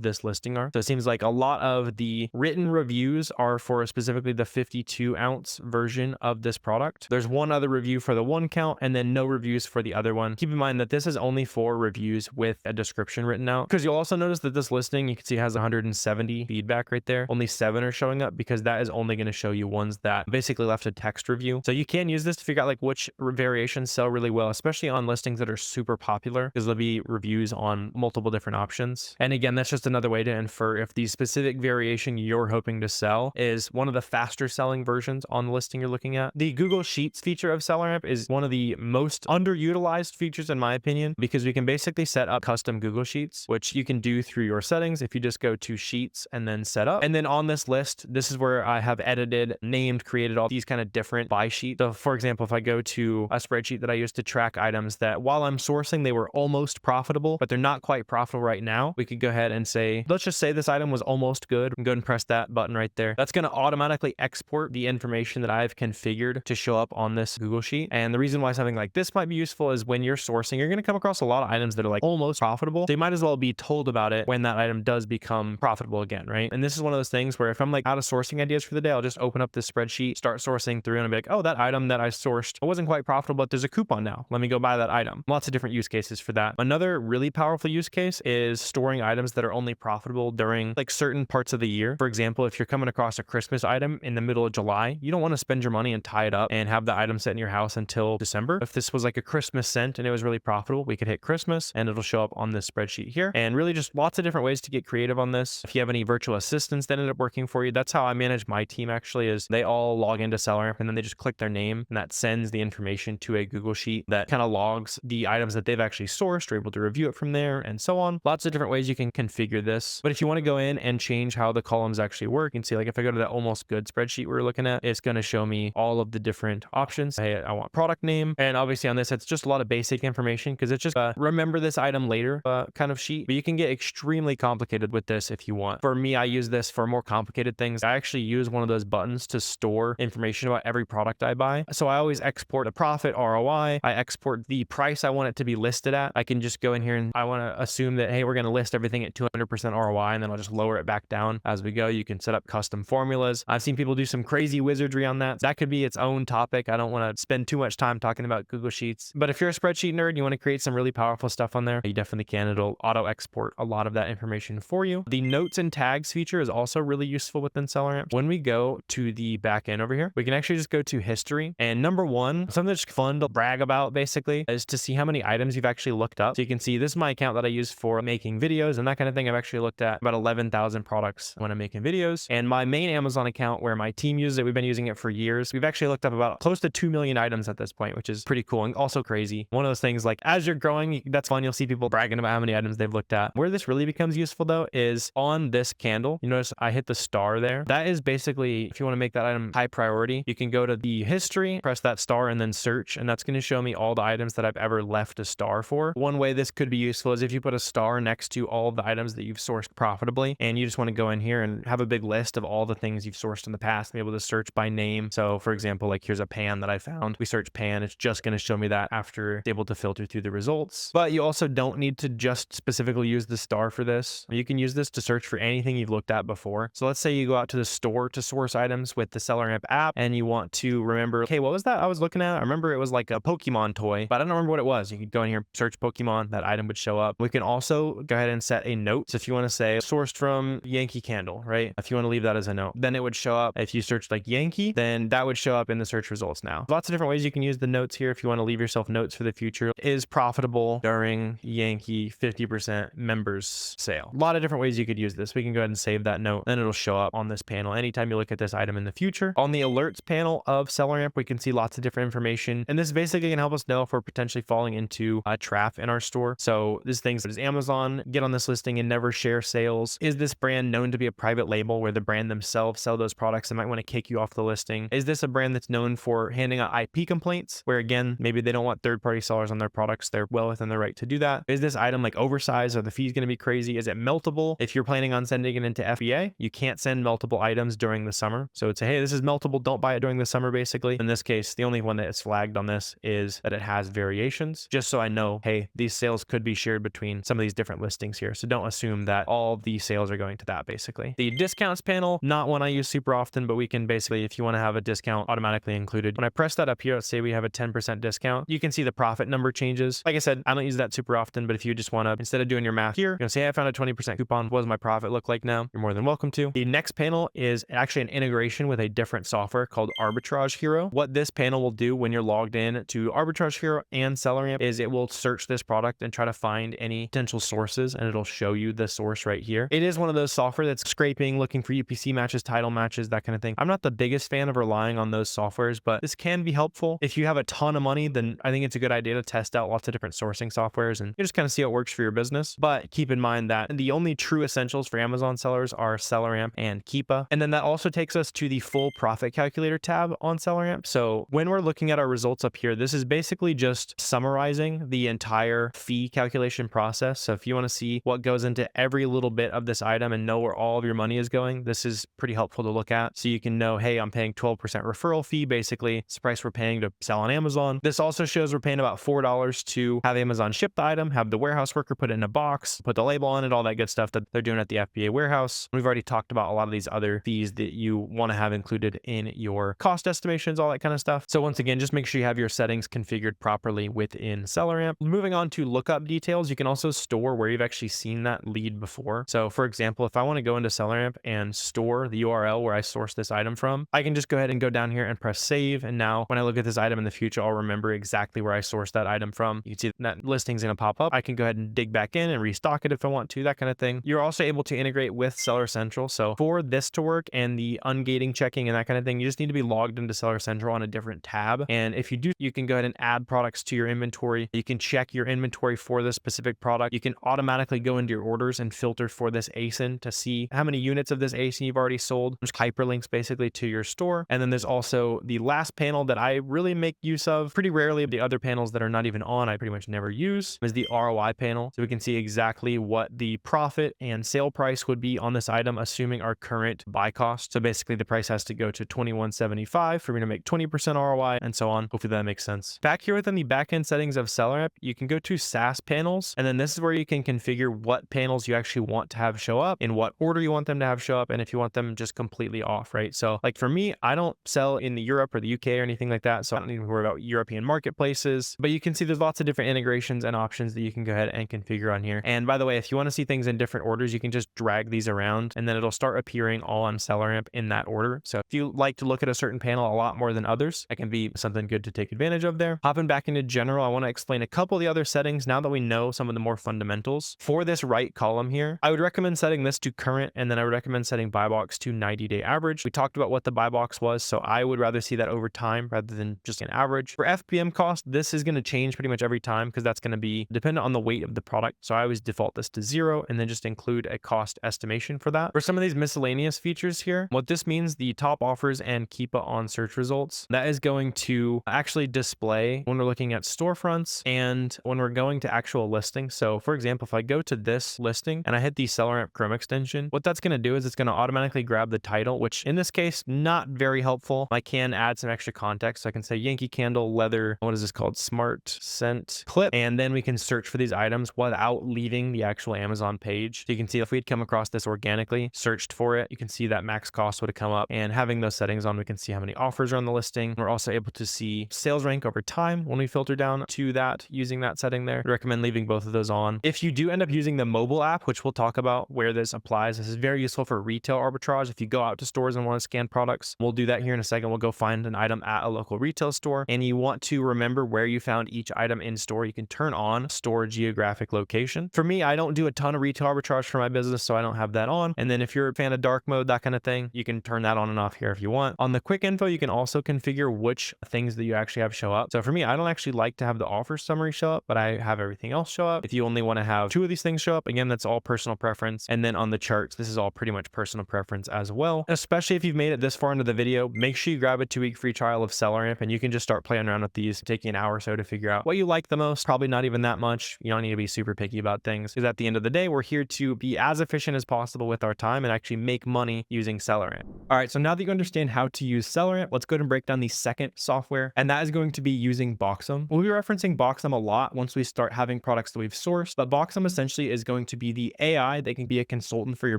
this listing are. So it seems like a lot of the written reviews are for specifically the 52-ounce version of this product. There's one other review for the 1 count and then no reviews for the other one. Keep in mind that this is only for reviews with a description written out, because you'll also notice that this listing, you can see, has 170 feedback right there. Only 7 are showing up because that is only going to show you ones that basically left a text review. So you can use this to figure out like which variations sell really well, especially on listings that are super popular, because there'll be reviews on multiple different options. And again, that's just another way to infer if the specific variation you're hoping to sell is one of the faster selling versions on the listing you're looking at. The Google Sheets feature of SellerAmp is one of the most underutilized features in my opinion, because we can basically set up custom Google Sheets, which you can do through your settings if you just go to Sheets and then set up. And then on this list, this is where I have edited, named, created all these kind of different buy sheets. So for example, if I go to a spreadsheet that I use to track items that while I'm sourcing, they were almost profitable, but they're not quite profitable right now, we could go ahead and say, let's just say this item was almost good. Go ahead and press that button right there. That's going to automatically export the information that I've configured to show up on this Google Sheet. And the reason why something like this might be useful is when you're sourcing, you're going to come across a lot of items that are like almost profitable. So you might as well be told about it when that item does become profitable again, right? And this is one of those things where if I'm like out of sourcing ideas for the day, I'll just open up this spreadsheet, start sourcing through, and I'll be like, oh, that item that I sourced wasn't quite profitable, but there's a coupon now. Let me go buy that item. Lots of different use cases for that. Another really powerful use case is storing items that are only profitable during like certain parts of the year. For example, if you're coming across a Christmas item in the middle of July, you don't want to spend your money and tie it up and have the item set in your house until December. If this was like a Christmas scent and it was really profitable, we could hit Christmas and it'll show up on this spreadsheet here. And really just lots of different ways to get creative on this. If you have any virtual assistants that end up working for you, that's how I manage my team actually, is they all log into SellerAmp and then they just click their name and that sends the information to a Google Sheet that kind of logs the items that they've actually sourced. We're able to review it from there and so on. Lots of different ways you can configure this. But if you want to go in and change how the columns actually work, you can see like if I go to that almost good spreadsheet we were looking at, it's going to show me all of the different options. Hey, I want product name. And obviously on this, it's just a lot of basic information because it's just remember this item later kind of sheet. But you can get extremely complicated with this if you want. For me, I use this for more complicated things. I actually use one of those buttons to store information about every product I buy. So I always export a profit ROI. I export the price I want it to be listed at. I can just go in here and I want to assume that, hey, we're going to list everything at 200% ROI, and then I'll just lower it back down as we go. You can set up custom formulas. I've seen people do some crazy wizardry on that. That could be its own topic. I don't want to spend too much time talking about Google Sheets. But if you're a spreadsheet nerd, you want to create some really powerful stuff on there, you definitely can. It'll auto export a lot of that information for you. The notes and tags feature is also really useful within SellerAmp. When we go to the back end over here, we can actually just go to history. And number one, something that's fun to brag about basically is to see how many items you've actually looked up. So you can see this is my account that I use for making videos and that kind of thing. I've actually looked at about 11,000 products when I'm making videos. And my main Amazon account where my team uses it, we've been using it for years. We've actually looked up about close to 2 million items at this point, which is pretty cool and also crazy. One of those things like as you're growing, that's fun. You'll see people bragging about how many items they've looked at. Where this really becomes useful though is on this candle. You notice I hit the star there. That is basically, if you want to make that item high priority, you can go to the history, press that star and then search, and that's going to show me all the items that I've ever left a star for. One way this could be useful is if you put a star next to all of the items that you've sourced profitably, and you just want to go in here and have a big list of all the things you've sourced in the past and be able to search by name. So for example, like here's a pan that I found. We search pan, it's just going to show me that after it's able to filter through the results. But you also don't need to just specifically use the star for this. You can use this to search for anything you've looked at before. So let's say you go out to the store to source items with the SellerAmp app and you want to remember, okay, what was that I was looking at? I remember it was like a Pokemon toy, but I don't remember what it was. You could go in here, search Pokemon, that item would show up. We can also go ahead and set a note. So if you want to say sourced from Yankee Candle, right? If you want to leave that as a note, then it would show up. If you search like Yankee, then that would show up in the search results now. Lots of different ways you can use the notes here if you want to leave yourself notes for the future. Is profitable during Yankee 50% members sale. A lot of different ways you could use this. We can go ahead and save that note. Then it'll show up on this panel anytime you look at this item in the future. On the alerts panel of SellerAmp, we can see lots of different information. And this basically can help us know if we're potentially falling into a trap in our store. So these things such as Amazon, get on this listing and never share sales. Is this brand known to be a private label where the brand themselves sell those products and might want to kick you off the listing? Is this a brand that's known for handing out IP complaints where again, Maybe they don't want third-party sellers on their products. They're well within their right to do that. Is this item like oversized? Are the fees going to be crazy? Is it meltable? If you're planning on sending it into FBA, you can't send multiple items during the summer. So it's a, hey, this is meltable. Don't buy it during the summer, basically. In this case, the only one that is flagged on this is that it has variations, just so I know, hey, these sales could be shared between some of these different listings here. So don't assume that all the sales are going to that, basically. The discounts panel, not one I use super often, but we can basically, if you want to have a discount automatically included, when I press that up here, let's say we have a 10% discount, you can see the profit number changes. Like I said, I don't use that super often, but if you just want to, instead of doing your math here, you're gonna say, hey, I found a 20% coupon. What does my profit look like now? You're more than welcome to. The next panel is actually an integration with a different software called Arbitrage Hero. What this panel will do when you're logged in to Arbitrage Hero and SellerAmp is it will search this product and try to find any potential sources, and it'll show you the source right here. It is one of those software that's scraping, looking for UPC matches, title matches, that kind of thing. I'm not the biggest fan of relying on those softwares, but this can be helpful. If you have a ton of money, then I think it's a good idea to test out lots of different sourcing softwares and you just kind of see how it works for your business. But keep in mind that the only true essentials for Amazon sellers are SellerAmp and Keepa. And then that also takes us to the full profit calculator tab on SellerAmp. So when we're looking at our results up here, this is basically just summarizing the entire fee calculation process. So if you want to see what goes into every little bit of this item and know where all of your money is going, this is pretty helpful to look at. So you can know, hey, I'm paying 12% referral fee. Basically, it's the price we're paying to sell on Amazon. This also shows we're paying about $4 to have Amazon ship the item, have the warehouse worker put it in a box, put the label on it, all that good stuff that they're doing at the FBA warehouse. We've already talked about a lot of these other fees that you want to have included in your cost estimations, all that kind of stuff. So once again, just make sure you have your settings configured properly within SellerAmp. Moving on to lookup details, you can also store where you've actually seen that lead before. So for example, if I want to go into SellerAmp and store the URL where I sourced this item from, I can just go ahead and go down here and press save. And now when I look at this item in the future, I'll remember exactly where I sourced that item from. You can see that listing's going to pop up. I can go ahead and dig back in and restock it if I want to, that kind of thing. You're also able to integrate with Seller Central. So for this to work and the ungating checking and that kind of thing, you just need to be logged into Seller Central on a different tab. And if you do, you can go ahead and add products to your inventory. You can check your inventory for this specific product. You can automatically go into your orders and filter for this ASIN to see how many units of this ASIN you've already sold. There's hyperlinks basically to your store. And then there's also the last panel that I really make use of pretty rarely. The other panels that are not even on, I pretty much never use, is the ROI panel. So we can see exactly what the profit and sale price would be on this item, assuming our current buy cost. So basically the price has to go to $21.75 for me to make 20% ROI and so on. Hopefully that makes sense. Back here within the backend settings of SellerAmp, you can go to SaaS panels. And then this is where you can configure what panels you actually want to have show up, in what order you want them to have show up, and if you want them just completely off, right? So like for me, I don't sell in the Europe or the UK or anything like that. So I don't need to worry about European marketplaces, but you can see there's lots of different integrations and options that you can go ahead and configure on here. And by the way, if you want to see things in different orders, you can just drag these around and then it'll start appearing all on SellerAmp in that order. So if you like to look at a certain panel a lot more than others, that can be something good to take advantage of there. Hopping back into general, I want to explain a couple of the other settings now that we know some of the more fundamentals. For this right column here, I would recommend setting this to current, and then I would recommend setting buy box to 90-day average. We talked about what the buy box was, so I would rather see that over time rather than just an average. For FBM cost, this is going to change pretty much every time because that's going to be dependent on the weight of the product. So I always default this to 0 and then just include a cost estimation for that. For some of these miscellaneous features here, what this means, the top offers and Keepa on search results, that is going to actually display when we're looking at storefronts and when we're going to actual listings. So for example, if I go to this listing and I hit the SellerAmp Chrome extension, what that's going to do is it's going to automatically grab the title, which in this case, not very helpful. I can add some extra context. So I can say Yankee Candle leather, what is this called? Smart scent clip. And then we can search for these items without leaving the actual Amazon page. So you can see if we'd come across this organically, searched for it, you can see that max cost would have come up, and having those settings on, we can see how many offers are on the listing. We're also able to see sales rank over time when we filter down to that using that setting there. I recommend leaving both of those on. If you do end up using the mobile app, which we'll talk about where this applies, this is very useful for retail arbitrage. If you go out to stores and want to scan products, we'll do that here in a second. We'll go find an item at a local retail store, and you want to remember where you found each item in store. You can turn on store geographic location. For me, I don't do a ton of retail arbitrage for my business, so I don't have that on. And then if you're a fan of dark mode, that kind of thing, you can turn that on and off here if you want. On the quick info, you can also configure which things that you actually have show up. So for me, I don't actually like to have the offer summary show up, but I have everything else show up. If you only want to have 2 of these things show up, again, that's all personal preference. And then on the charts, this is all pretty much personal preference as well. Especially if you've made it this far into the video, make sure you grab a 2-week free trial of SellerAmp and you can just start playing around with these, taking an hour or so to figure out what you like the most. Probably not even that much. You don't need to be super picky about things, because at the end of the day, we're here to be as efficient as possible with our time and actually make money using SellerAmp. All right, so now that you understand how to use SellerAmp, let's go ahead and break down the second software, and that is going to be using Boxem. We'll be referencing Boxem a lot once we start having products that we've sourced, but Boxem essentially is going to be the AI that can be a consultant for your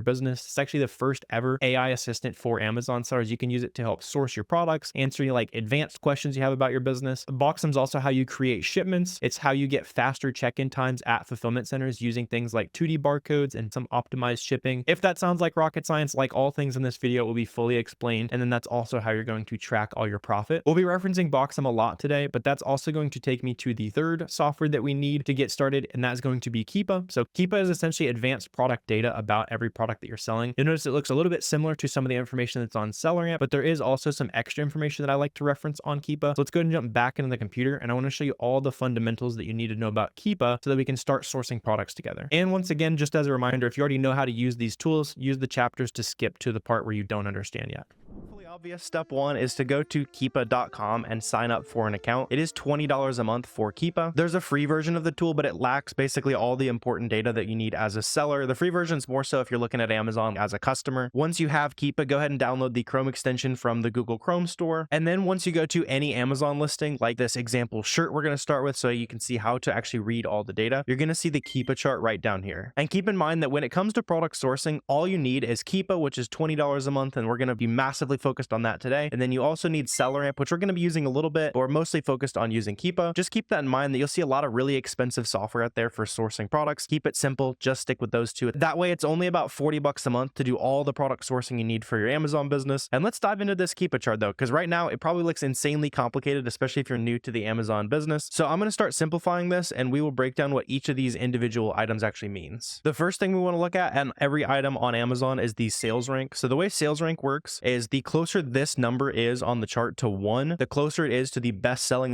business. It's actually the first ever AI assistant for Amazon sellers. You can use it to help source your products, answer like advanced questions you have about your business. Boxem is also how you create shipments. It's how you get faster check-in times at fulfillment centers using things like 2D barcodes and some optimized shipping. If that sounds like rocket science, like all things in this video, it will be fully explained. And then that's also how you're going to track all your profit. We'll be referencing Boxem a lot today, but that's also going to take me to the third software that we need to get started, and that's going to be Keepa. So Keepa is essentially advanced product data about every product that you're selling. You'll notice it looks a little bit similar to some of the information that's on SellerAmp, but there is also some extra information that I like to reference on Keepa. So let's go ahead and jump back into the computer, and I want to show you all the fundamentals that you need to know about Keepa so that we can start sourcing products together. And once again, just as a reminder, if you already know how to use these tools, use the chapters to skip to the part where you don't understand yet. Obvious step one is to go to keepa.com and sign up for an account. It is $20 a month for Keepa. There's a free version of the tool, but it lacks basically all the important data that you need as a seller. The free version is more so if you're looking at Amazon as a customer. Once you have Keepa, go ahead and download the Chrome extension from the Google Chrome store. And then once you go to any Amazon listing, like this example shirt we're going to start with, so you can see how to actually read all the data, you're going to see the Keepa chart right down here. And keep in mind that when it comes to product sourcing, all you need is Keepa, which is $20 a month, and we're going to be massively focused on that today. And then you also need SellerAmp, which we're going to be using a little bit, but we're mostly focused on using Keepa. Just keep that in mind that you'll see a lot of really expensive software out there for sourcing products. Keep it simple. Just stick with those two. That way, it's only about $40 a month to do all the product sourcing you need for your Amazon business. And let's dive into this Keepa chart though, because right now it probably looks insanely complicated, especially if you're new to the Amazon business. So I'm going to start simplifying this, and we will break down what each of these individual items actually means. The first thing we want to look at on every item on Amazon is the sales rank. So the way sales rank works is the closer this number is on the chart to 1, the closer it is to the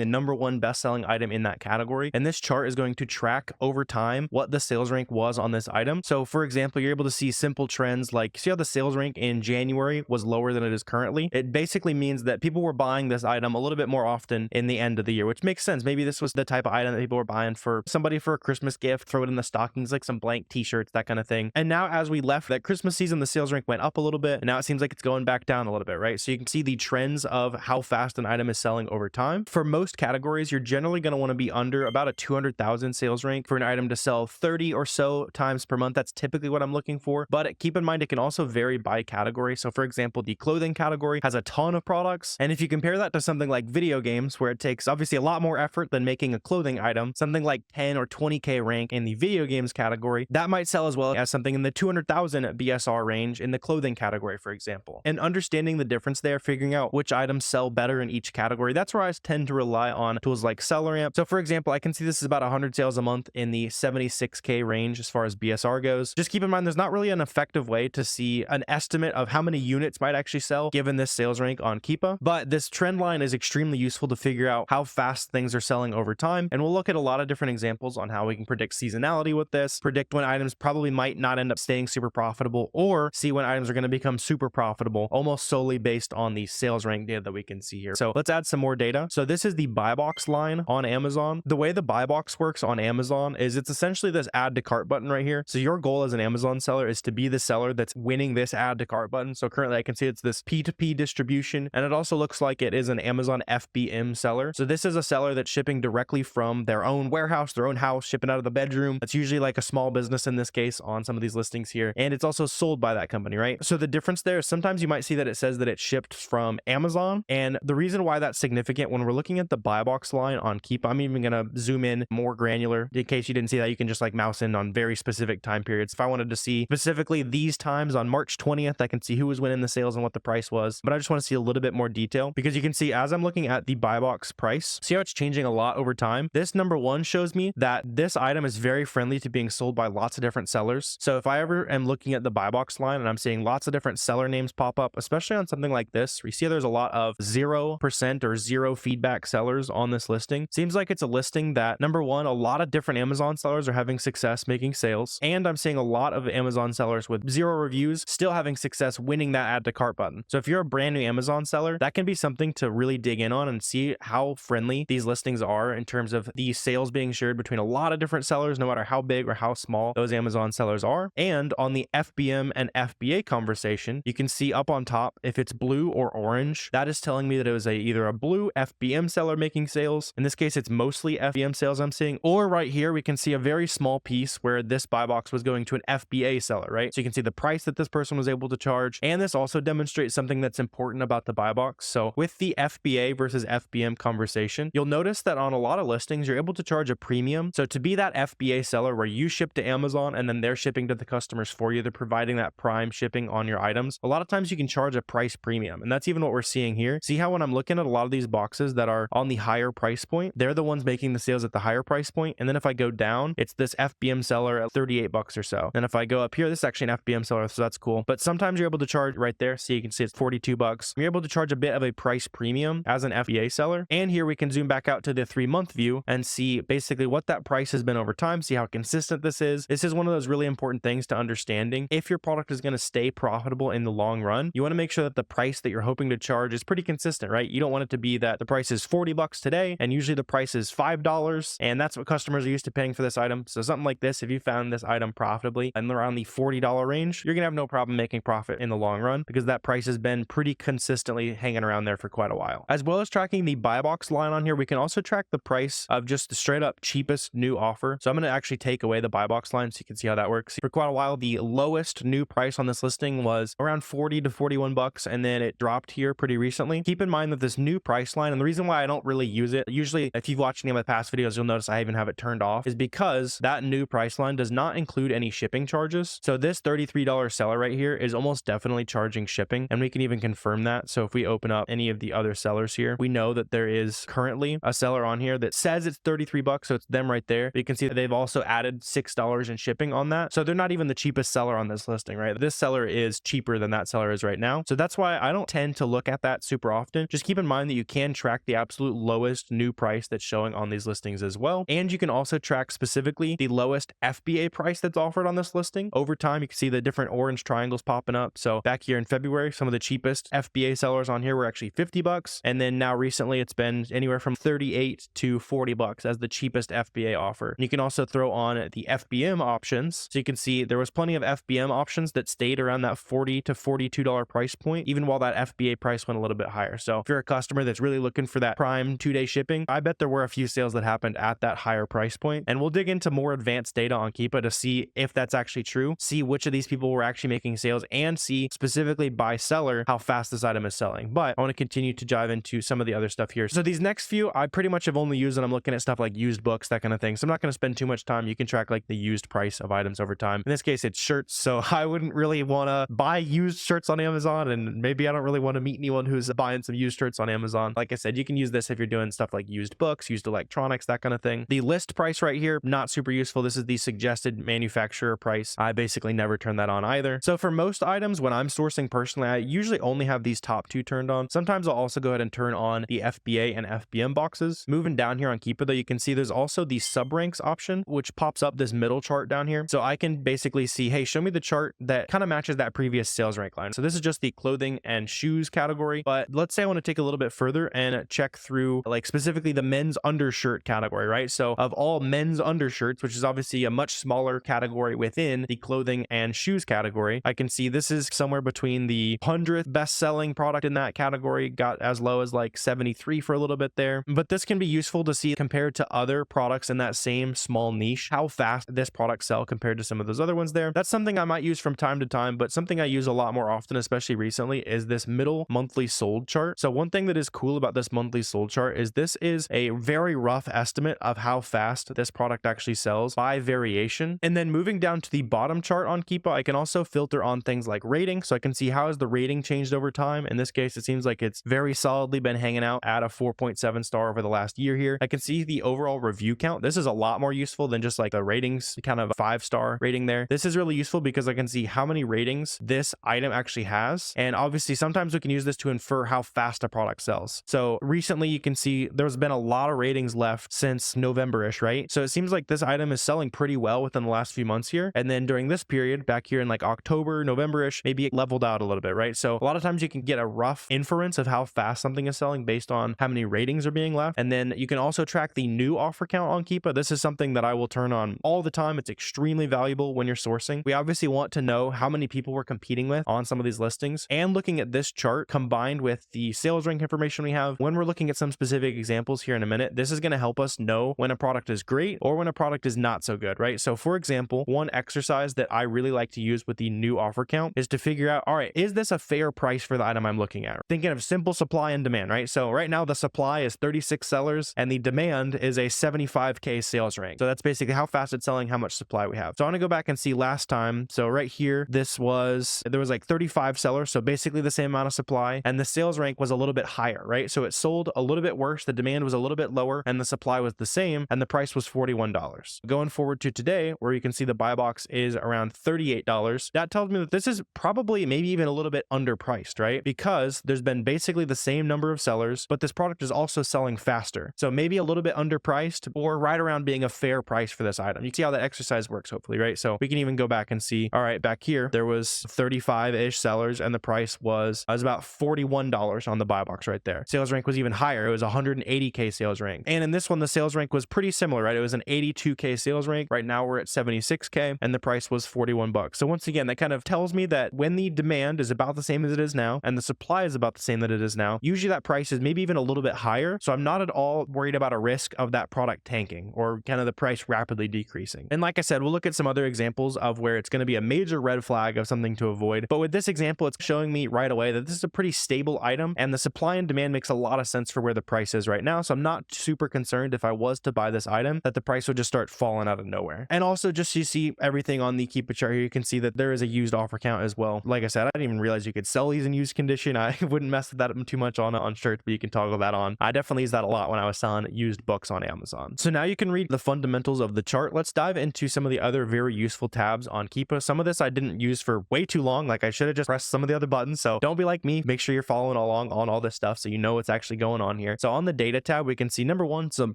number one best-selling item in that category. And this chart is going to track over time what the sales rank was on this item. So for example, you're able to see simple trends like, see how the sales rank in January was lower than it is currently? It basically means that people were buying this item a little bit more often in the end of the year, which makes sense. Maybe this was the type of item that people were buying for somebody for a Christmas gift, throw it in the stockings, like some blank t-shirts, that kind of thing. And now as we left that Christmas season, the sales rank went up a little bit, and now it seems like it's going back down a little bit, right? So you can see the trends of how fast an item is selling over time. For most categories, you're generally going to want to be under about a 200,000 sales rank for an item to sell 30 or so times per month. That's typically what I'm looking for, but keep in mind it can also vary by category. So for example, the clothing category has a ton of products, and if you compare that to something like video games, where it takes obviously a lot more effort than making a clothing item, something like 10 or 20k rank in the video games category, that might sell as well as something in the 200,000 BSR range in the clothing category, for example. And understanding the difference there, figuring out which items sell better in each category, that's where I tend to rely on tools like SellerAmp. So for example, I can see this is about 100 sales a month in the 76k range as far as BSR goes. Just keep in mind there's not really an effective way to see an estimate of how many units might actually sell given this sales rank on Keepa, but this trend line is extremely useful to figure out how fast things are selling over time. And we'll look at a lot of different examples on how we can predict seasonality with this, predict when items probably might not end up staying super profitable, or see when items are going to become super profitable almost solely based on the sales rank data that we can see here. So let's add some more data. So this is the buy box line on Amazon. The way the buy box works on Amazon is it's essentially this add to cart button right here. So your goal as an Amazon seller is to be the seller that's winning this add to cart button. So currently I can see it's this P2P distribution, and it also looks like it is an Amazon FBM seller. So this is a seller that's shipping directly from their own warehouse, their own house, shipping out of the bedroom. That's usually like a small business in this case on some of these listings here. And it's also sold by that company, right? So the difference there is sometimes you might see that it says that it shipped from Amazon. And the reason why that's significant when we're looking at the buy box line on Keepa, I'm even going to zoom in more granular. In case you didn't see that, you can just like mouse in on very specific time periods. If I wanted to see specifically these times on March 20th, I can see who was winning the sales and what the price was. But I just want to see a little bit more detail, because you can see as I'm looking at the buy box price, see how it's changing a lot over time. This number one shows me that this item is very friendly to being sold by lots of different sellers. So if I ever am looking at the buy box line and I'm seeing lots of different seller names pop up, especially on something something like this, we see there's a lot of 0% or zero feedback sellers on this listing. Seems like it's a listing that, number one, a lot of different Amazon sellers are having success making sales, and I'm seeing a lot of Amazon sellers with 0 reviews still having success winning that add to cart button. So if you're a brand new Amazon seller, that can be something to really dig in on and see how friendly these listings are in terms of the sales being shared between a lot of different sellers, no matter how big or how small those Amazon sellers are. And on the FBM and FBA conversation, you can see up on top, if it's blue or orange, that is telling me that it was either a blue FBM seller making sales. In this case, it's mostly FBM sales I'm seeing, or right here, we can see a very small piece where this buy box was going to an FBA seller, right? So you can see the price that this person was able to charge. And this also demonstrates something that's important about the buy box. So with the FBA versus FBM conversation, you'll notice that on a lot of listings, you're able to charge a premium. So to be that FBA seller where you ship to Amazon and then they're shipping to the customers for you, they're providing that prime shipping on your items. A lot of times you can charge a price premium. And that's even what we're seeing here. See how when I'm looking at a lot of these boxes that are on the higher price point, they're the ones making the sales at the higher price point. And then if I go down, it's this FBM seller at 38 bucks or so. And if I go up here, this is actually an FBM seller, so that's cool. But sometimes you're able to charge right there. So you can see it's 42 bucks. You're able to charge a bit of a price premium as an FBA seller. And here we can zoom back out to the 3-month view and see basically what that price has been over time, see how consistent this is. This is one of those really important things to understanding. If your product is going to stay profitable in the long run, you want to make sure that the price that you're hoping to charge is pretty consistent, right? You don't want it to be that the price is 40 bucks today and usually the price is $5 and that's what customers are used to paying for this item. So something like this, if you found this item profitably and around the $40 range, you're gonna have no problem making profit in the long run because that price has been pretty consistently hanging around there for quite a while. As well as tracking the buy box line on here, we can also track the price of just the straight up cheapest new offer. So I'm gonna actually take away the buy box line so you can see how that works. For quite a while, the lowest new price on this listing was around 40 to 41 bucks, and then it dropped here pretty recently. Keep in mind that this new price line, and the reason why I don't really use it, usually if you've watched any of my past videos, you'll notice I even have it turned off, is because that new price line does not include any shipping charges. So this $33 seller right here is almost definitely charging shipping, and we can even confirm that. So if we open up any of the other sellers here, we know that there is currently a seller on here that says it's 33 bucks, so it's them right there. But you can see that they've also added $6 in shipping on that. So they're not even the cheapest seller on this listing, right? This seller is cheaper than that seller is right now. So that's why I don't tend to look at that super often. Just keep in mind that you can track the absolute lowest new price that's showing on these listings as well. And you can also track specifically the lowest FBA price that's offered on this listing. Over time, you can see the different orange triangles popping up. So back here in February, some of the cheapest FBA sellers on here were actually 50 bucks. And then now recently it's been anywhere from 38 to 40 bucks as the cheapest FBA offer. And you can also throw on the FBM options. So you can see there was plenty of FBM options that stayed around that $40 to $42 price point, even while that FBA price went a little bit higher. So if you're a customer that's really looking for that prime 2-day shipping, I bet there were a few sales that happened at that higher price point. And we'll dig into more advanced data on Keepa to see if that's actually true, see which of these people were actually making sales, and see specifically by seller how fast this item is selling. But I want to continue to dive into some of the other stuff here. So these next few, I pretty much have only used when I'm looking at stuff like used books, that kind of thing. So I'm not going to spend too much time. You can track like the used price of items over time. In this case, it's shirts. So I wouldn't really want to buy used shirts on Amazon, and maybe I don't really want to meet anyone who's buying some used shirts on Amazon. Like I said, you can use this if you're doing stuff like used books, used electronics, that kind of thing. The list price right here, not super useful. This is the suggested manufacturer price. I basically never turn that on either. So for most items, when I'm sourcing personally, I usually only have these top two turned on. Sometimes I'll also go ahead and turn on the FBA and FBM boxes. Moving down here on Keepa though, you can see there's also the subranks option, which pops up this middle chart down here. So I can basically see, hey, show me the chart that kind of matches that previous sales rank line. So this is just the clothing and shoes category. But let's say I want to take a little bit further and check through like specifically the men's undershirt category, right? So of all men's undershirts, which is obviously a much smaller category within the clothing and shoes category, I can see this is somewhere between the 100th best selling product in that category, got as low as like 73 for a little bit there. But this can be useful to see compared to other products in that same small niche, how fast this product sell compared to some of those other ones there. That's something I might use from time to time, but something I use a lot more often, especially recently, is this middle monthly sold chart. So one thing that is cool about this monthly sold chart is this is a very rough estimate of how fast this product actually sells by variation. And then moving down to the bottom chart on Keepa, I can also filter on things like rating. So I can see how has the rating changed over time. In this case, it seems like it's very solidly been hanging out at a 4.7 star over the last year here. I can see the overall review count. This is a lot more useful than just like the ratings, kind of a 5-star rating there. This is really useful because I can see how many ratings this item actually has. And obviously sometimes we can use this to infer how fast a product sells. So recently you can see there's been a lot of ratings left since November-ish, right? So it seems like this item is selling pretty well within the last few months here. And then during this period back here in like October, November-ish, maybe it leveled out a little bit, right? So a lot of times you can get a rough inference of how fast something is selling based on how many ratings are being left. And then you can also track the new offer count on Keepa. This is something that I will turn on all the time. It's extremely valuable when you're sourcing. We obviously want to know how many people we're competing with on some of these listings, and looking at this chart combined with the sales rank information we have when we're looking at some specific examples here in a minute, this is going to help us know when a product is great or when a product is not so good, right? So for example, one exercise that I really like to use with the new offer count is to figure out, all right, is this a fair price for the item I'm looking at? Thinking of simple supply and demand, right? So right now the supply is 36 sellers and the demand is a 75K sales rank. So that's basically how fast it's selling, how much supply we have. So I want to go back and see last time. So right here, there was like 35 sellers. So basically the same amount of supply, and the sales rank was a little bit higher, right? So it sold a little bit worse. The demand was a little bit lower and the supply was the same, and the price was $41. Going forward to today, where you can see the buy box is around $38, that tells me that this is probably maybe even a little bit underpriced, right? Because there's been basically the same number of sellers, but this product is also selling faster. So maybe a little bit underpriced or right around being a fair price for this item. You can see how that exercise works, hopefully, right? So we can even go back and see, all right, back here, there was 35-ish sellers and the price was about $41 on the buy box right there. Sales rank was even higher. It was 180K sales rank. And in this one, the sales rank was pretty similar, right? It was an 82K sales rank. Right now we're at 76K and the price was $41. So once again, that kind of tells me that when the demand is about the same as it is now and the supply is about the same that it is now, usually that price is maybe even a little bit higher. So I'm not at all worried about a risk of that product tanking or kind of the price rapidly decreasing. And like I said, we'll look at some other examples of where it's going to be a major red flag of something to avoid. But with this example, it's showing me right away that this is a pretty stable item and the supply and demand makes a lot of sense for where the price is right now. So I'm not super concerned if I was to buy this item that the price would just start falling out of nowhere. And also just so you see everything on the Keepa chart here, you can see that there is a used offer count as well. Like I said, I didn't even realize you could sell these in used condition. I wouldn't mess with that too much on shirts, but you can toggle that on. I definitely use that a lot when I was selling used books on Amazon. So now you can read the fundamentals of the chart. Let's dive into some of the other very useful tabs on Keepa. Some of this I didn't use for way too long. Like I should have just pressed some of the other buttons. So don't be like me. Make sure you're following along on all this stuff so you know what's actually going on here. So on the data tab, we can see number one, some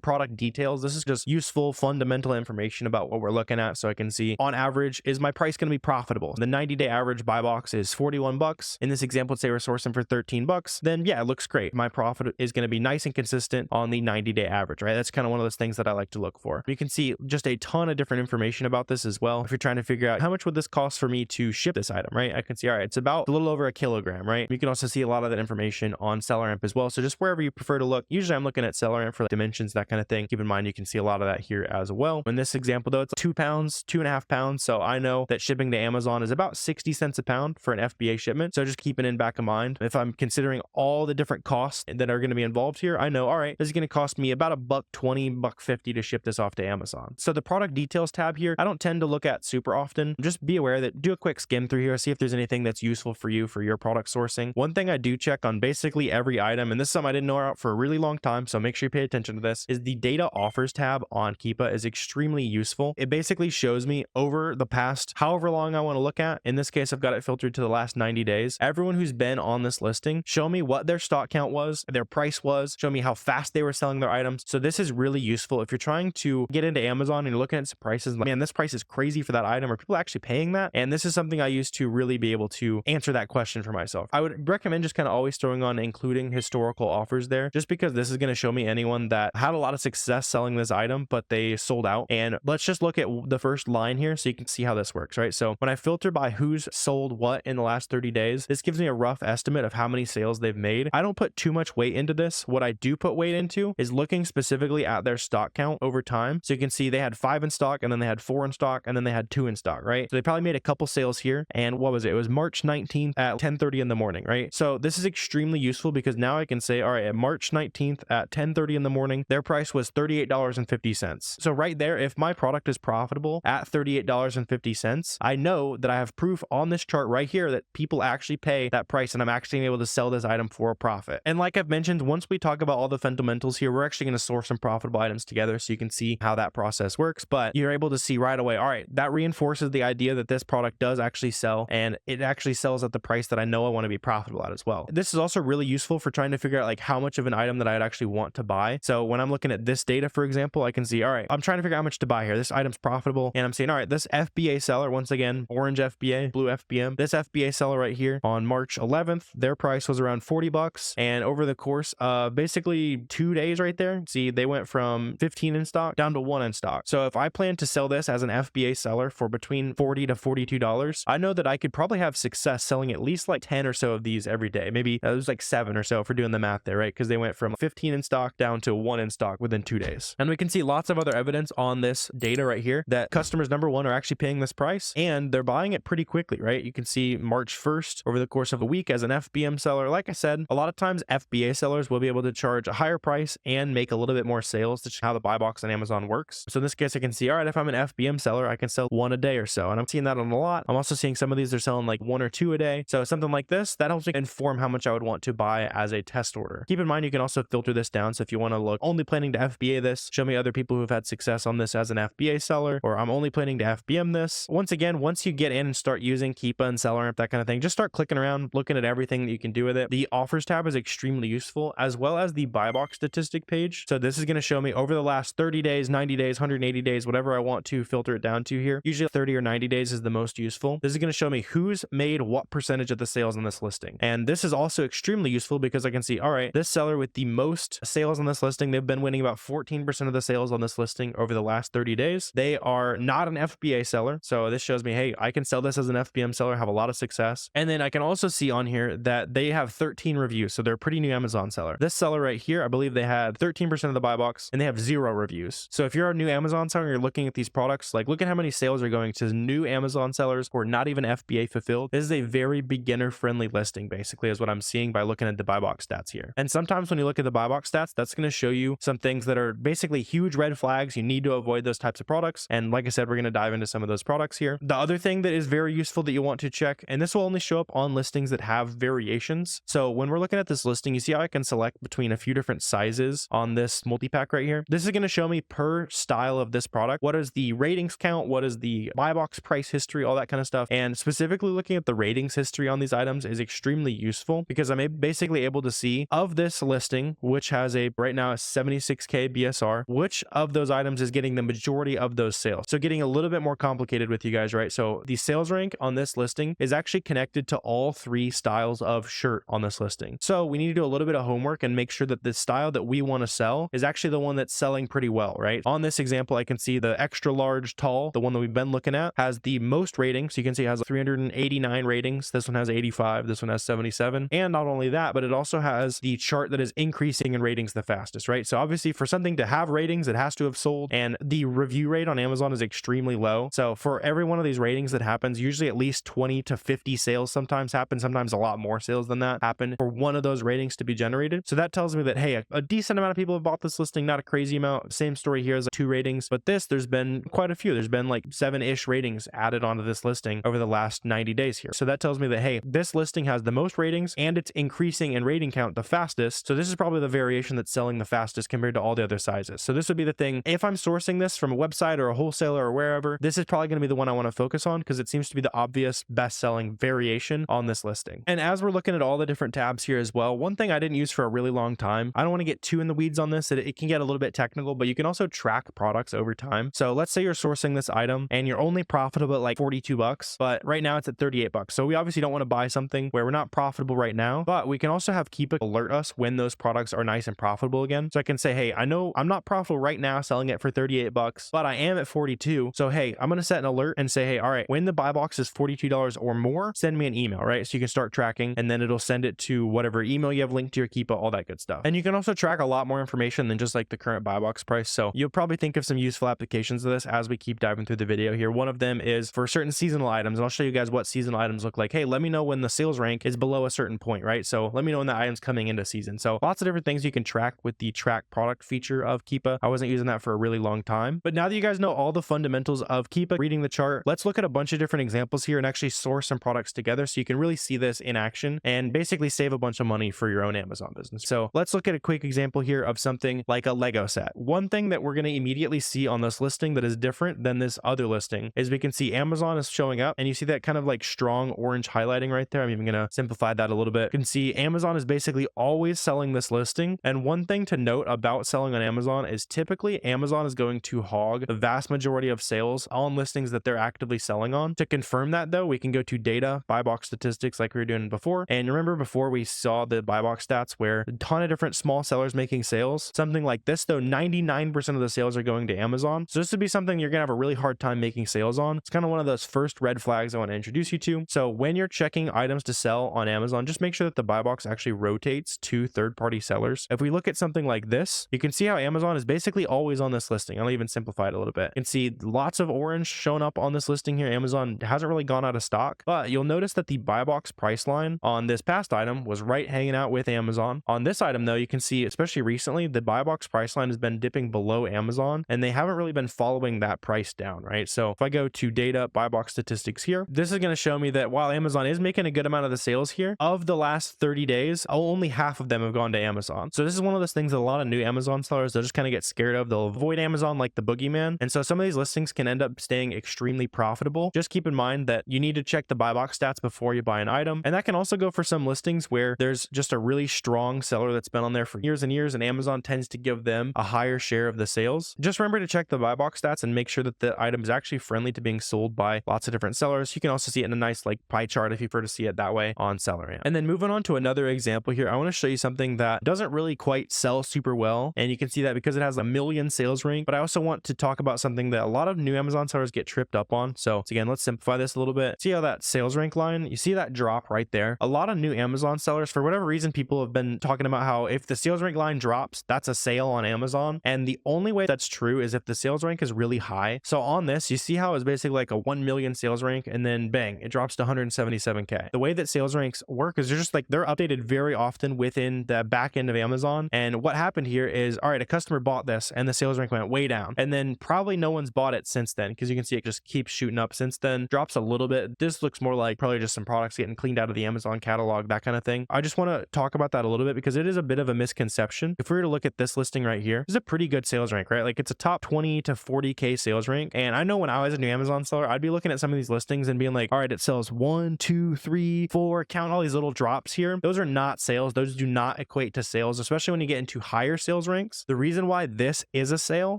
product details. This is just useful fundamental information about what we're looking at. So I can see on average, is my price going to be profitable? The 90-day average buy box is $41. In this example, let's say we're sourcing for $13. Then yeah, it looks great. My profit is going to be nice and consistent on the 90-day average, right? That's kind of one of those things that I like to look for. You can see just a ton of different information about this as well. If you're trying to figure out how much would this cost for me to ship this item, right? I can see, all right, it's about a little over a kilogram, right? You can also see a lot of that information on SellerAmp as well. So just wherever you prefer to look, usually I'm looking at SellerAmp for like dimensions, that kind of thing. Keep in mind, you can see a lot of that here as well. In this example though, it's 2 pounds, 2.5 pounds. So I know that shipping to Amazon is about 60 cents a pound for an FBA shipment. So just keeping in back of mind, if I'm considering all the different costs that are going to be involved here, I know, all right, this is going to cost me about $1.20, $1.50 to ship this off to Amazon. So the product details tab here, I don't tend to look at super often. Just be aware that do a quick skim through here, see if there's anything that's useful for you for your product sourcing. One thing I do check on basically every item, and this is something I didn't know about for a really long time, so make sure you pay attention to this, is the data offers tab on Keepa is extremely useful. It basically shows me over the past however long I want to look at. In this case, I've got it filtered to the last 90 days. Everyone who's been on this listing, show me what their stock count was, their price was, show me how fast they were selling their items. So this is really useful if you're trying to get into Amazon and you're looking at some prices, like, man, this price is crazy for that item. Are people actually paying that? And this is something I use to really be able to answer that question for myself. I would recommend just kind of always throwing on including historical offers there, just because this is going to show me anyone that had a lot of success selling this item, but they sold out. And let's just look at the first line here so you can see how this works, right? So when I filter by who's sold what in the last 30 days, this gives me a rough estimate of how many sales they've made. I don't put too much weight into this. What I do put weight into is looking specifically at their stock count over time. So you can see they had 5 in stock, and then they had 4 in stock, and then they had 2 in stock, right? So they probably made a couple sales here. And what was it? It was March 19th at 10:30 in the morning, right? So this is extremely useful because now I can say, all right, at March 19th at 10:30 in the morning, their price was $38.50. So right there, if my product is profitable at $38.50, I know that I have proof on this chart right here that people actually pay that price and I'm actually able to sell this item for a profit. And like I've mentioned, once we talk about all the fundamentals here, we're actually going to source some profitable items together so you can see how that process works. But you're able to see right away, all right, that reinforces the idea that this product does actually sell and it actually sells at the price that I know I want to be profitable at as well. This is also really useful for trying to figure out like how much of an item that I'd actually want to buy. So when I'm looking at this data, for example, I can see, all right, I'm trying to figure out how much to buy here. This item's profitable. And I'm saying, all right, this FBA seller, once again, orange FBA, blue FBM, this FBA seller right here on March 11th, their price was around 40 bucks. And over the course of basically 2 days right there, see, they went from 15 in stock down to 1 in stock. So if I plan to sell this as an FBA seller for between $40 to $42, I know that I could probably have success selling at least like 10 or so of these every day. Maybe it was like 7 or so if we're doing the math there, right? Because they went from 15 in stock down to 1 in stock within 2 days. And we can see lots of other evidence on this data right here that customers, number one, are actually paying this price and they're buying it pretty quickly, right? You can see March 1st over the course of a week as an FBM seller. Like I said, a lot of times FBA sellers will be able to charge a higher price and make a little bit more sales. That's how the buy box on Amazon works. So in this case, I can see, all right, if I'm an FBM seller, I can sell 1 a day or so. And I'm seeing that on a lot. I'm also seeing some of these are selling like 1 or 2 a day. So something like this, that helps me inform how much I would want to buy as a test order. Keep in mind, you can also filter this down. So if you want to look only planning to FBA this, show me other people who've had success on this as an FBA seller, or I'm only planning to FBM this. Once again, once you get in and start using Keepa and SellerAmp, that kind of thing, just start clicking around, looking at everything that you can do with it. The offers tab is extremely useful, as well as the buy box statistic page. So this is going to show me over the last 30 days, 90 days, 180 days, whatever I want to filter it down to here. Usually 30 or 90 days is the most useful. This is going to show me who's made what percentage of the sales on this listing. And this is also extremely useful because I can see, all right, this seller with the most sales on this listing, they've been winning about 14% of the sales on this listing over the last 30 days. They are not an FBA seller. So this shows me, hey, I can sell this as an FBM seller, have a lot of success. And then I can also see on here that they have 13 reviews. So they're a pretty new Amazon seller. This seller right here, I believe they had 13% of the buy box and they have 0 reviews. So if you're a new Amazon seller, you're looking at these products, like look at how many sales are going to new Amazon sellers who are not even FBA fulfilled. This is a very beginner friendly listing, basically, is what I'm seeing by looking at the buy box stats here. And sometimes when you look at the buy box stats, that's going to show you some things that are basically huge red flags. You need to avoid those types of products. And like I said, we're going to dive into some of those products here. The other thing that is very useful that you want to check, and this will only show up on listings that have variations. So when we're looking at this listing, you see how I can select between a few different sizes on this multi-pack right here. This is going to show me per style of this product, what is the ratings count, what is the buy box price history, all that kind of stuff. And specifically looking at the ratings history on these items is extremely useful because I'm basically able to see of this listing, which has a right now a 76K BSR, which of those items is getting the majority of those sales. So getting a little bit more complicated with you guys, right? So the sales rank on this listing is actually connected to all 3 styles of shirt on this listing. So we need to do a little bit of homework and make sure that the style that we want to sell is actually the one that's selling pretty well, right? On this example, I can see the extra large tall, the one that we've been looking at, has the most ratings. So you can see it has 389 ratings. This one has 85. This one has 77. And not only that, but it also has the chart that is increasing in ratings the fastest, right? So obviously for something to have ratings, it has to have sold, and the review rate on Amazon is extremely low. So for every one of these ratings that happens, usually at least 20 to 50 sales sometimes happen, sometimes a lot more sales than that happen for one of those ratings to be generated. So that tells me that, hey, a decent amount of people have bought this listing, not a crazy amount. Same story here as 2 ratings, but there's been quite a few. There's been like 7-ish ratings added onto this listing over the last 90 days here. So that tells me that, hey, this listing has the most ratings and it's increasing in rating count the fastest. So this is probably the variation that's selling the fastest compared to all the other sizes. So this would be the thing. If I'm sourcing this from a website or a wholesaler or wherever, this is probably going to be the one I want to focus on because it seems to be the obvious best-selling variation on this listing. And as we're looking at all the different tabs here as well, one thing I didn't use for a really long time, I don't want to get too in the weeds on this. It can get a little bit technical, but you can also track products over time. So let's say you're sourcing this item and you're only profitable at like 42 bucks, but right now it's at 38 bucks. So we obviously don't want to buy something where we're not profitable right now, but we can also have Keepa alert us when those products are nice and profitable again. So I can say, hey, I know I'm not profitable right now selling it for 38 bucks, but I am at 42. So hey, I'm going to set an alert and say, hey, all right, when the buy box is $42 or more, send me an email, right? So you can start tracking and then it'll send it to whatever email you have linked to your Keepa, all that good stuff. And you can also track a lot more information than just like the current buy box price. So you'll probably think of some useful applications of this as we keep diving through the video here. One of them is for certain seasonal items, and I'll show you guys what seasonal items look like. Hey, let me know when the sales rank is below a certain point, right? So let me know when the item's coming into season. So lots of different things you can track with the track product feature of Keepa. I wasn't using that for a really long time, but now that you guys know all the fundamentals of Keepa, reading the chart, let's look at a bunch of different examples here and actually source some products together so you can really see this in action and basically save a bunch of money for your own Amazon business. So let's look at a quick example here of something like a Lego set. One thing that we're going to immediately see on this listing that is different than this other listing is we can see Amazon is showing up and you see that kind of like strong orange highlighting listing right there. I'm even going to simplify that a little bit. You can see Amazon is basically always selling this listing. And one thing to note about selling on Amazon is typically Amazon is going to hog the vast majority of sales on listings that they're actively selling on. To confirm that though, we can go to data, buy box statistics like we were doing before. And remember before we saw the buy box stats where a ton of different small sellers making sales, something like this though, 99% of the sales are going to Amazon. So this would be something you're gonna have a really hard time making sales on. It's kind of one of those first red flags I want to introduce you to. So when you're checking items to sell on Amazon, just make sure that the buy box actually rotates to third-party sellers. If we look at something like this, you can see how Amazon is basically always on this listing. I'll even simplify it a little bit. You can see lots of orange showing up on this listing here. Amazon hasn't really gone out of stock, but you'll notice that the buy box price line on this past item was right hanging out with Amazon. On this item though, you can see, especially recently, the buy box price line has been dipping below Amazon and they haven't really been following that price down, right? So if I go to data, buy box statistics here, this is going to show me that while Amazon is making a good amount of the sales here, of the last 30 days, only half of them have gone to Amazon. So this is one of those things that a lot of new Amazon sellers, they'll just kind of get scared of. They'll avoid Amazon like the boogeyman. And so some of these listings can end up staying extremely profitable. Just keep in mind that you need to check the buy box stats before you buy an item. And that can also go for some listings where there's just a really strong seller that's been on there for years and years, and Amazon tends to give them a higher share of the sales. Just remember to check the buy box stats and make sure that the item is actually friendly to being sold by lots of different sellers. You can also see it in a nice like pie chart if you prefer to see it that way on SellerAmp. And then moving on to another example here, I want to show you something that doesn't really quite sell super well. And you can see that because it has a million sales rank, but I also want to talk about something that a lot of new Amazon sellers get tripped up on. So again, let's simplify this a little bit. See how that sales rank line, you see that drop right there? A lot of new Amazon sellers, for whatever reason, people have been talking about how if the sales rank line drops, that's a sale on Amazon. And the only way that's true is if the sales rank is really high. So on this, you see how it's basically like a 1 million sales rank and then bang, it drops to 177K. The way that sales ranks work is they're updated very often within the back end of Amazon. And what happened here is, all right, a customer bought this and the sales rank went way down. And then probably no one's bought it since then, because you can see it just keeps shooting up since then, drops a little bit. This looks more like probably just some products getting cleaned out of the Amazon catalog, that kind of thing. I just want to talk about that a little bit because it is a bit of a misconception. If we were to look at this listing right here, this is a pretty good sales rank, right? Like it's a top 20 to 40K sales rank. And I know when I was a new Amazon seller, I'd be looking at some of these listings and being like, all right, it sells 1, 2, 3, 4, count all these little drops here. Those are not sales. Those do not equate to sales, especially when you get into higher sales ranks. The reason why this is a sale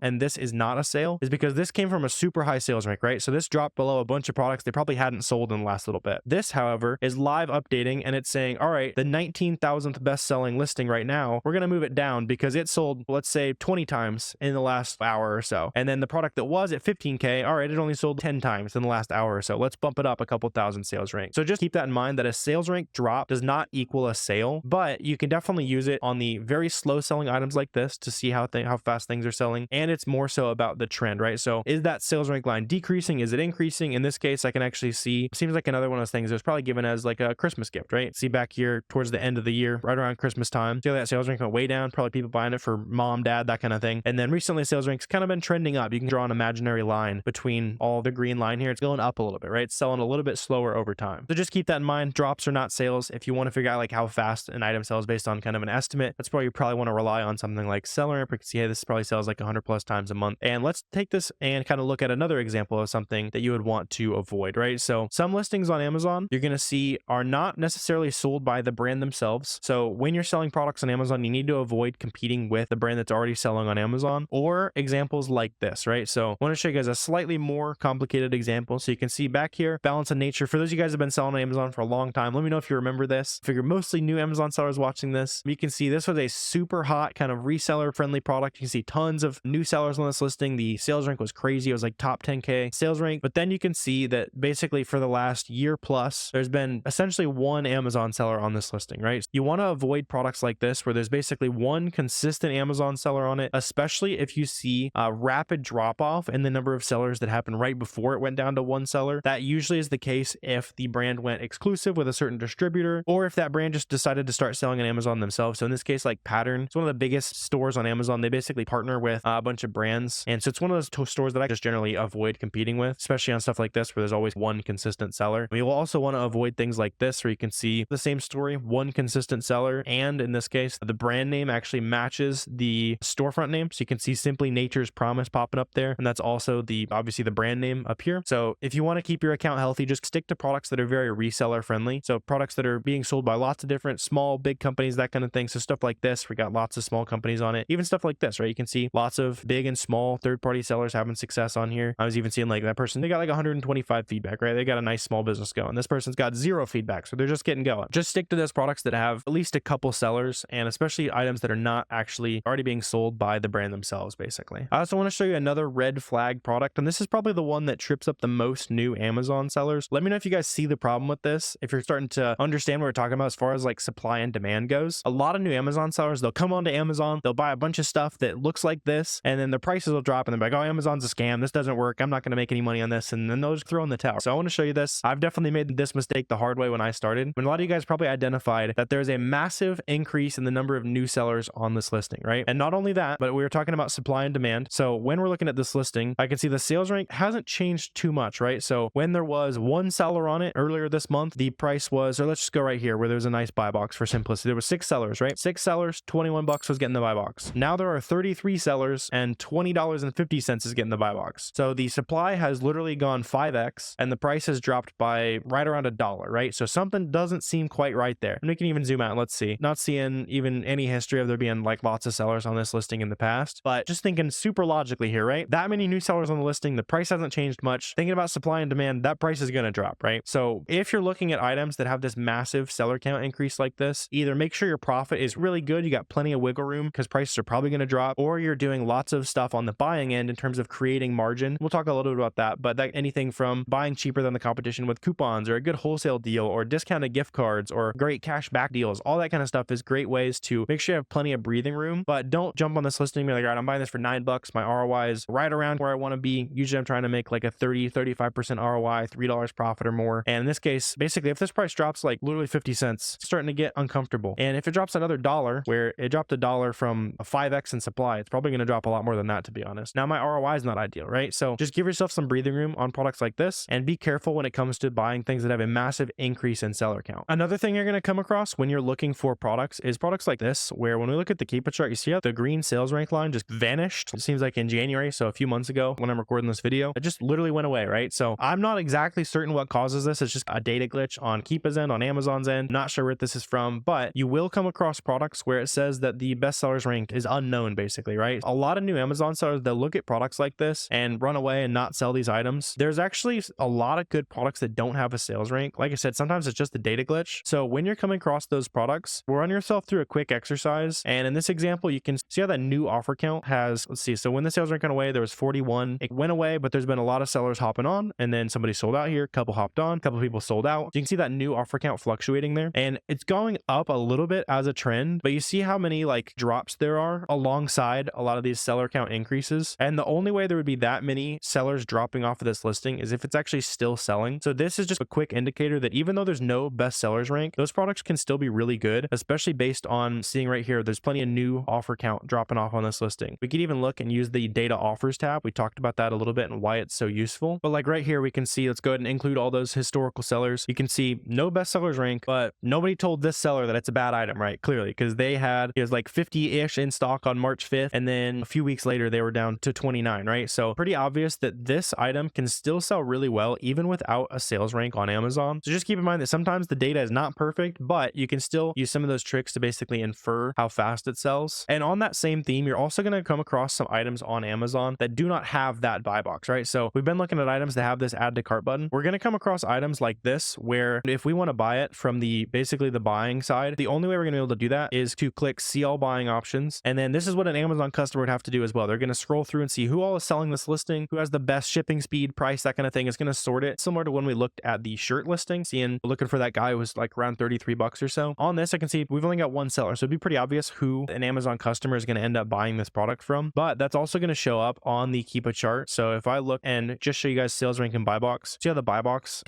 and this is not a sale is because this came from a super high sales rank, right? So this dropped below a bunch of products they probably hadn't sold in the last little bit. This, however, is live updating and it's saying, all right, the 19,000th best selling listing right now, we're going to move it down because it sold, let's say 20 times in the last hour or so. And then the product that was at 15K, all right, it only sold 10 times in the last hour or so. Let's bump it up a couple thousand sales rank. So just keep that in mind that a sales rank drop does not equal a sale, but you can definitely use it on the very slow selling items like this to see how fast things are selling. And it's more so about the trend, right? So is that sales rank line decreasing? Is it increasing? In this case, I can actually see, seems like another one of those things that was probably given as like a Christmas gift, right? See back here towards the end of the year, right around Christmas time, see how that sales rank went way down, probably people buying it for mom, dad, that kind of thing. And then recently sales rank's kind of been trending up. You can draw an imaginary line between all the green line here. It's going up a little bit, right? It's selling a little bit slower over time. So just keep that in mind. Drops are not sales. If you want to figure out like how fast an item sells based on kind of an estimate, that's probably you probably want to rely on something like SellerAmp. You can see, hey, this probably sells like 100 plus times a month. And let's take this and kind of look at another example of something that you would want to avoid, right? So some listings on Amazon you're going to see are not necessarily sold by the brand themselves. So when you're selling products on Amazon, you need to avoid competing with the brand that's already selling on Amazon, or examples like this, right? So I want to show you guys a slightly more complicated example. So you can see back here, Balance of Nature. For those of you guys who have been selling on Amazon for a long time, let me know if you remember this. I figure mostly new Amazon sellers watching this, you can see this was a super hot kind of reseller friendly product. You can see tons of new sellers on this listing. The sales rank was crazy. It was like top 10K sales rank. But then you can see that basically for the last year plus, there's been essentially one Amazon seller on this listing, right? You want to avoid products like this where there's basically one consistent Amazon seller on it, especially if you see a rapid drop off in the number of sellers that happened right before it went down to one seller. That usually is the case if the brand went exclusive with a certain distributor, or if that brand just decided to start selling on Amazon themselves. So in this case, like Pattern, it's one of the biggest stores on Amazon. They basically partner with a bunch of brands. And so it's one of those stores that I just generally avoid competing with, especially on stuff like this where there's always one consistent seller. We will also want to avoid things like this where you can see the same story, one consistent seller. And in this case, the brand name actually matches the storefront name. So you can see Simply Nature's Promise popping up there. And that's also obviously the brand name up here. So if you want to keep your account healthy, just stick to products that are very reseller friendly. So products that are being sold by lots of different small, big companies, that kind of thing. So stuff like this, we got lots of small companies on it. Even stuff like this, right? You can see lots of big and small third-party sellers having success on here. I was even seeing like that person, they got like 125 feedback, right? They got a nice small business going. This person's got 0 feedback, so they're just getting going. Just stick to those products that have at least a couple sellers, and especially items that are not actually already being sold by the brand themselves, basically. I also want to show you another red flag product, and this is probably the one that trips up the most new Amazon sellers. Let me know if you guys see the problem with this, if you're starting to understand what we're talking about as far as like supply and demand goes. A lot of new Amazon sellers, they'll come onto Amazon, they'll buy a bunch of stuff that looks like this, and then the prices will drop, and they're like, oh, Amazon's a scam, this doesn't work, I'm not going to make any money on this, and then they'll just throw in the towel. So I want to show you this. I've definitely made this mistake the hard way when I started. When a lot of you guys probably identified that there's a massive increase in the number of new sellers on this listing, right? And not only that, but we were talking about supply and demand. So when we're looking at this listing, I can see the sales rank hasn't changed too much, right? So when there was one seller on it earlier this month, the price was, or let's just go right here where there's a nice buy box for simplicity. There was 6 sellers, right? 6 sellers, 21 bucks was getting the buy box. Now there are 33 sellers and $20.50 is getting the buy box. So the supply has literally gone 5x and the price has dropped by right around $1, right? So something doesn't seem quite right there. And we can even zoom out. Let's see. Not seeing even any history of there being like lots of sellers on this listing in the past, but just thinking super logically here, right? That many new sellers on the listing, the price hasn't changed much. Thinking about supply and demand, that price is going to drop, right? So if you're looking at items that have this massive seller count increase like this, either make sure your profit is really good, you got plenty of wiggle room because prices are probably going to drop, or you're doing lots of stuff on the buying end in terms of creating margin. We'll talk a little bit about that, but that anything from buying cheaper than the competition with coupons or a good wholesale deal or discounted gift cards or great cash back deals, all that kind of stuff is great ways to make sure you have plenty of breathing room. But don't jump on this listing and be like, all right, I'm buying this for $9. My ROI is right around where I want to be. Usually I'm trying to make like a 30-35% ROI, $3 profit or more. And in this case, basically if this price drops like literally 50 cents, it's starting to get uncomfortable. And if it drops another $1, where it dropped $1 from a 5x in supply, it's probably going to drop a lot more than that, to be honest. Now my ROI is not ideal, right? So just give yourself some breathing room on products like this and be careful when it comes to buying things that have a massive increase in seller count. Another thing you're going to come across when you're looking for products is products like this, where when we look at the Keepa chart, you see how the green sales rank line just vanished. It seems like in January, so a few months ago when I'm recording this video, it just literally went away, right? So I'm not exactly certain what causes this. It's just a data glitch on Keepa's end, on Amazon's end. Not sure where this is from, but you will come across products where it says that the best sellers rank is unknown, basically, right? A lot of new Amazon sellers, they'll look at products like this and run away and not sell these items. There's actually a lot of good products that don't have a sales rank. Like I said, sometimes it's just a data glitch. So when you're coming across those products, run yourself through a quick exercise. And in this example, you can see how that new offer count has, let's see. So when the sales rank went away, there was 41. It went away, but there's been a lot of sellers hopping on, and then somebody sold out here, a couple hopped on, a couple people sold out. So you can see that new offer count fluctuating there, and it's going up a little bit as a trend, but you see how many like drops there are alongside a lot of these seller count increases. And the only way there would be that many sellers dropping off of this listing is if it's actually still selling. So this is just a quick indicator that even though there's no best sellers rank, those products can still be really good, especially based on seeing right here, there's plenty of new offer count dropping off on this listing. We could even look and use the data offers tab. We talked about that a little bit and why it's so useful. But like right here, we can see, let's go ahead and include all those historical sellers. You can see no best sellers rank, but nobody told this seller that it's a bad item, right? Clearly, because it was like 50-ish in stock on March 5th. And then a few weeks later, they were down to 29, right? So pretty obvious that this item can still sell really well, even without a sales rank on Amazon. So just keep in mind that sometimes the data is not perfect, but you can still use some of those tricks to basically infer how fast it sells. And on that same theme, you're also going to come across some items on Amazon that do not have that buy box, right? So we've been looking at items that have this add to cart button. We're going to come across items like this, where if we want to buy it from basically the buying side, the only way we're going to be able to do that is to click see all buying options. And then this is what an Amazon customer would have to do as well. They're going to scroll through and see who all is selling this listing, who has the best shipping speed, price, that kind of thing. It's going to sort it similar to when we looked at the shirt listing, looking for that guy who was like around 33 bucks or so. On this, I can see we've only got one seller. So it'd be pretty obvious who an Amazon customer is going to end up buying this product from, but that's also going to show up on the Keepa chart. So if I look and just show you guys sales rank and buy box, see how the buy box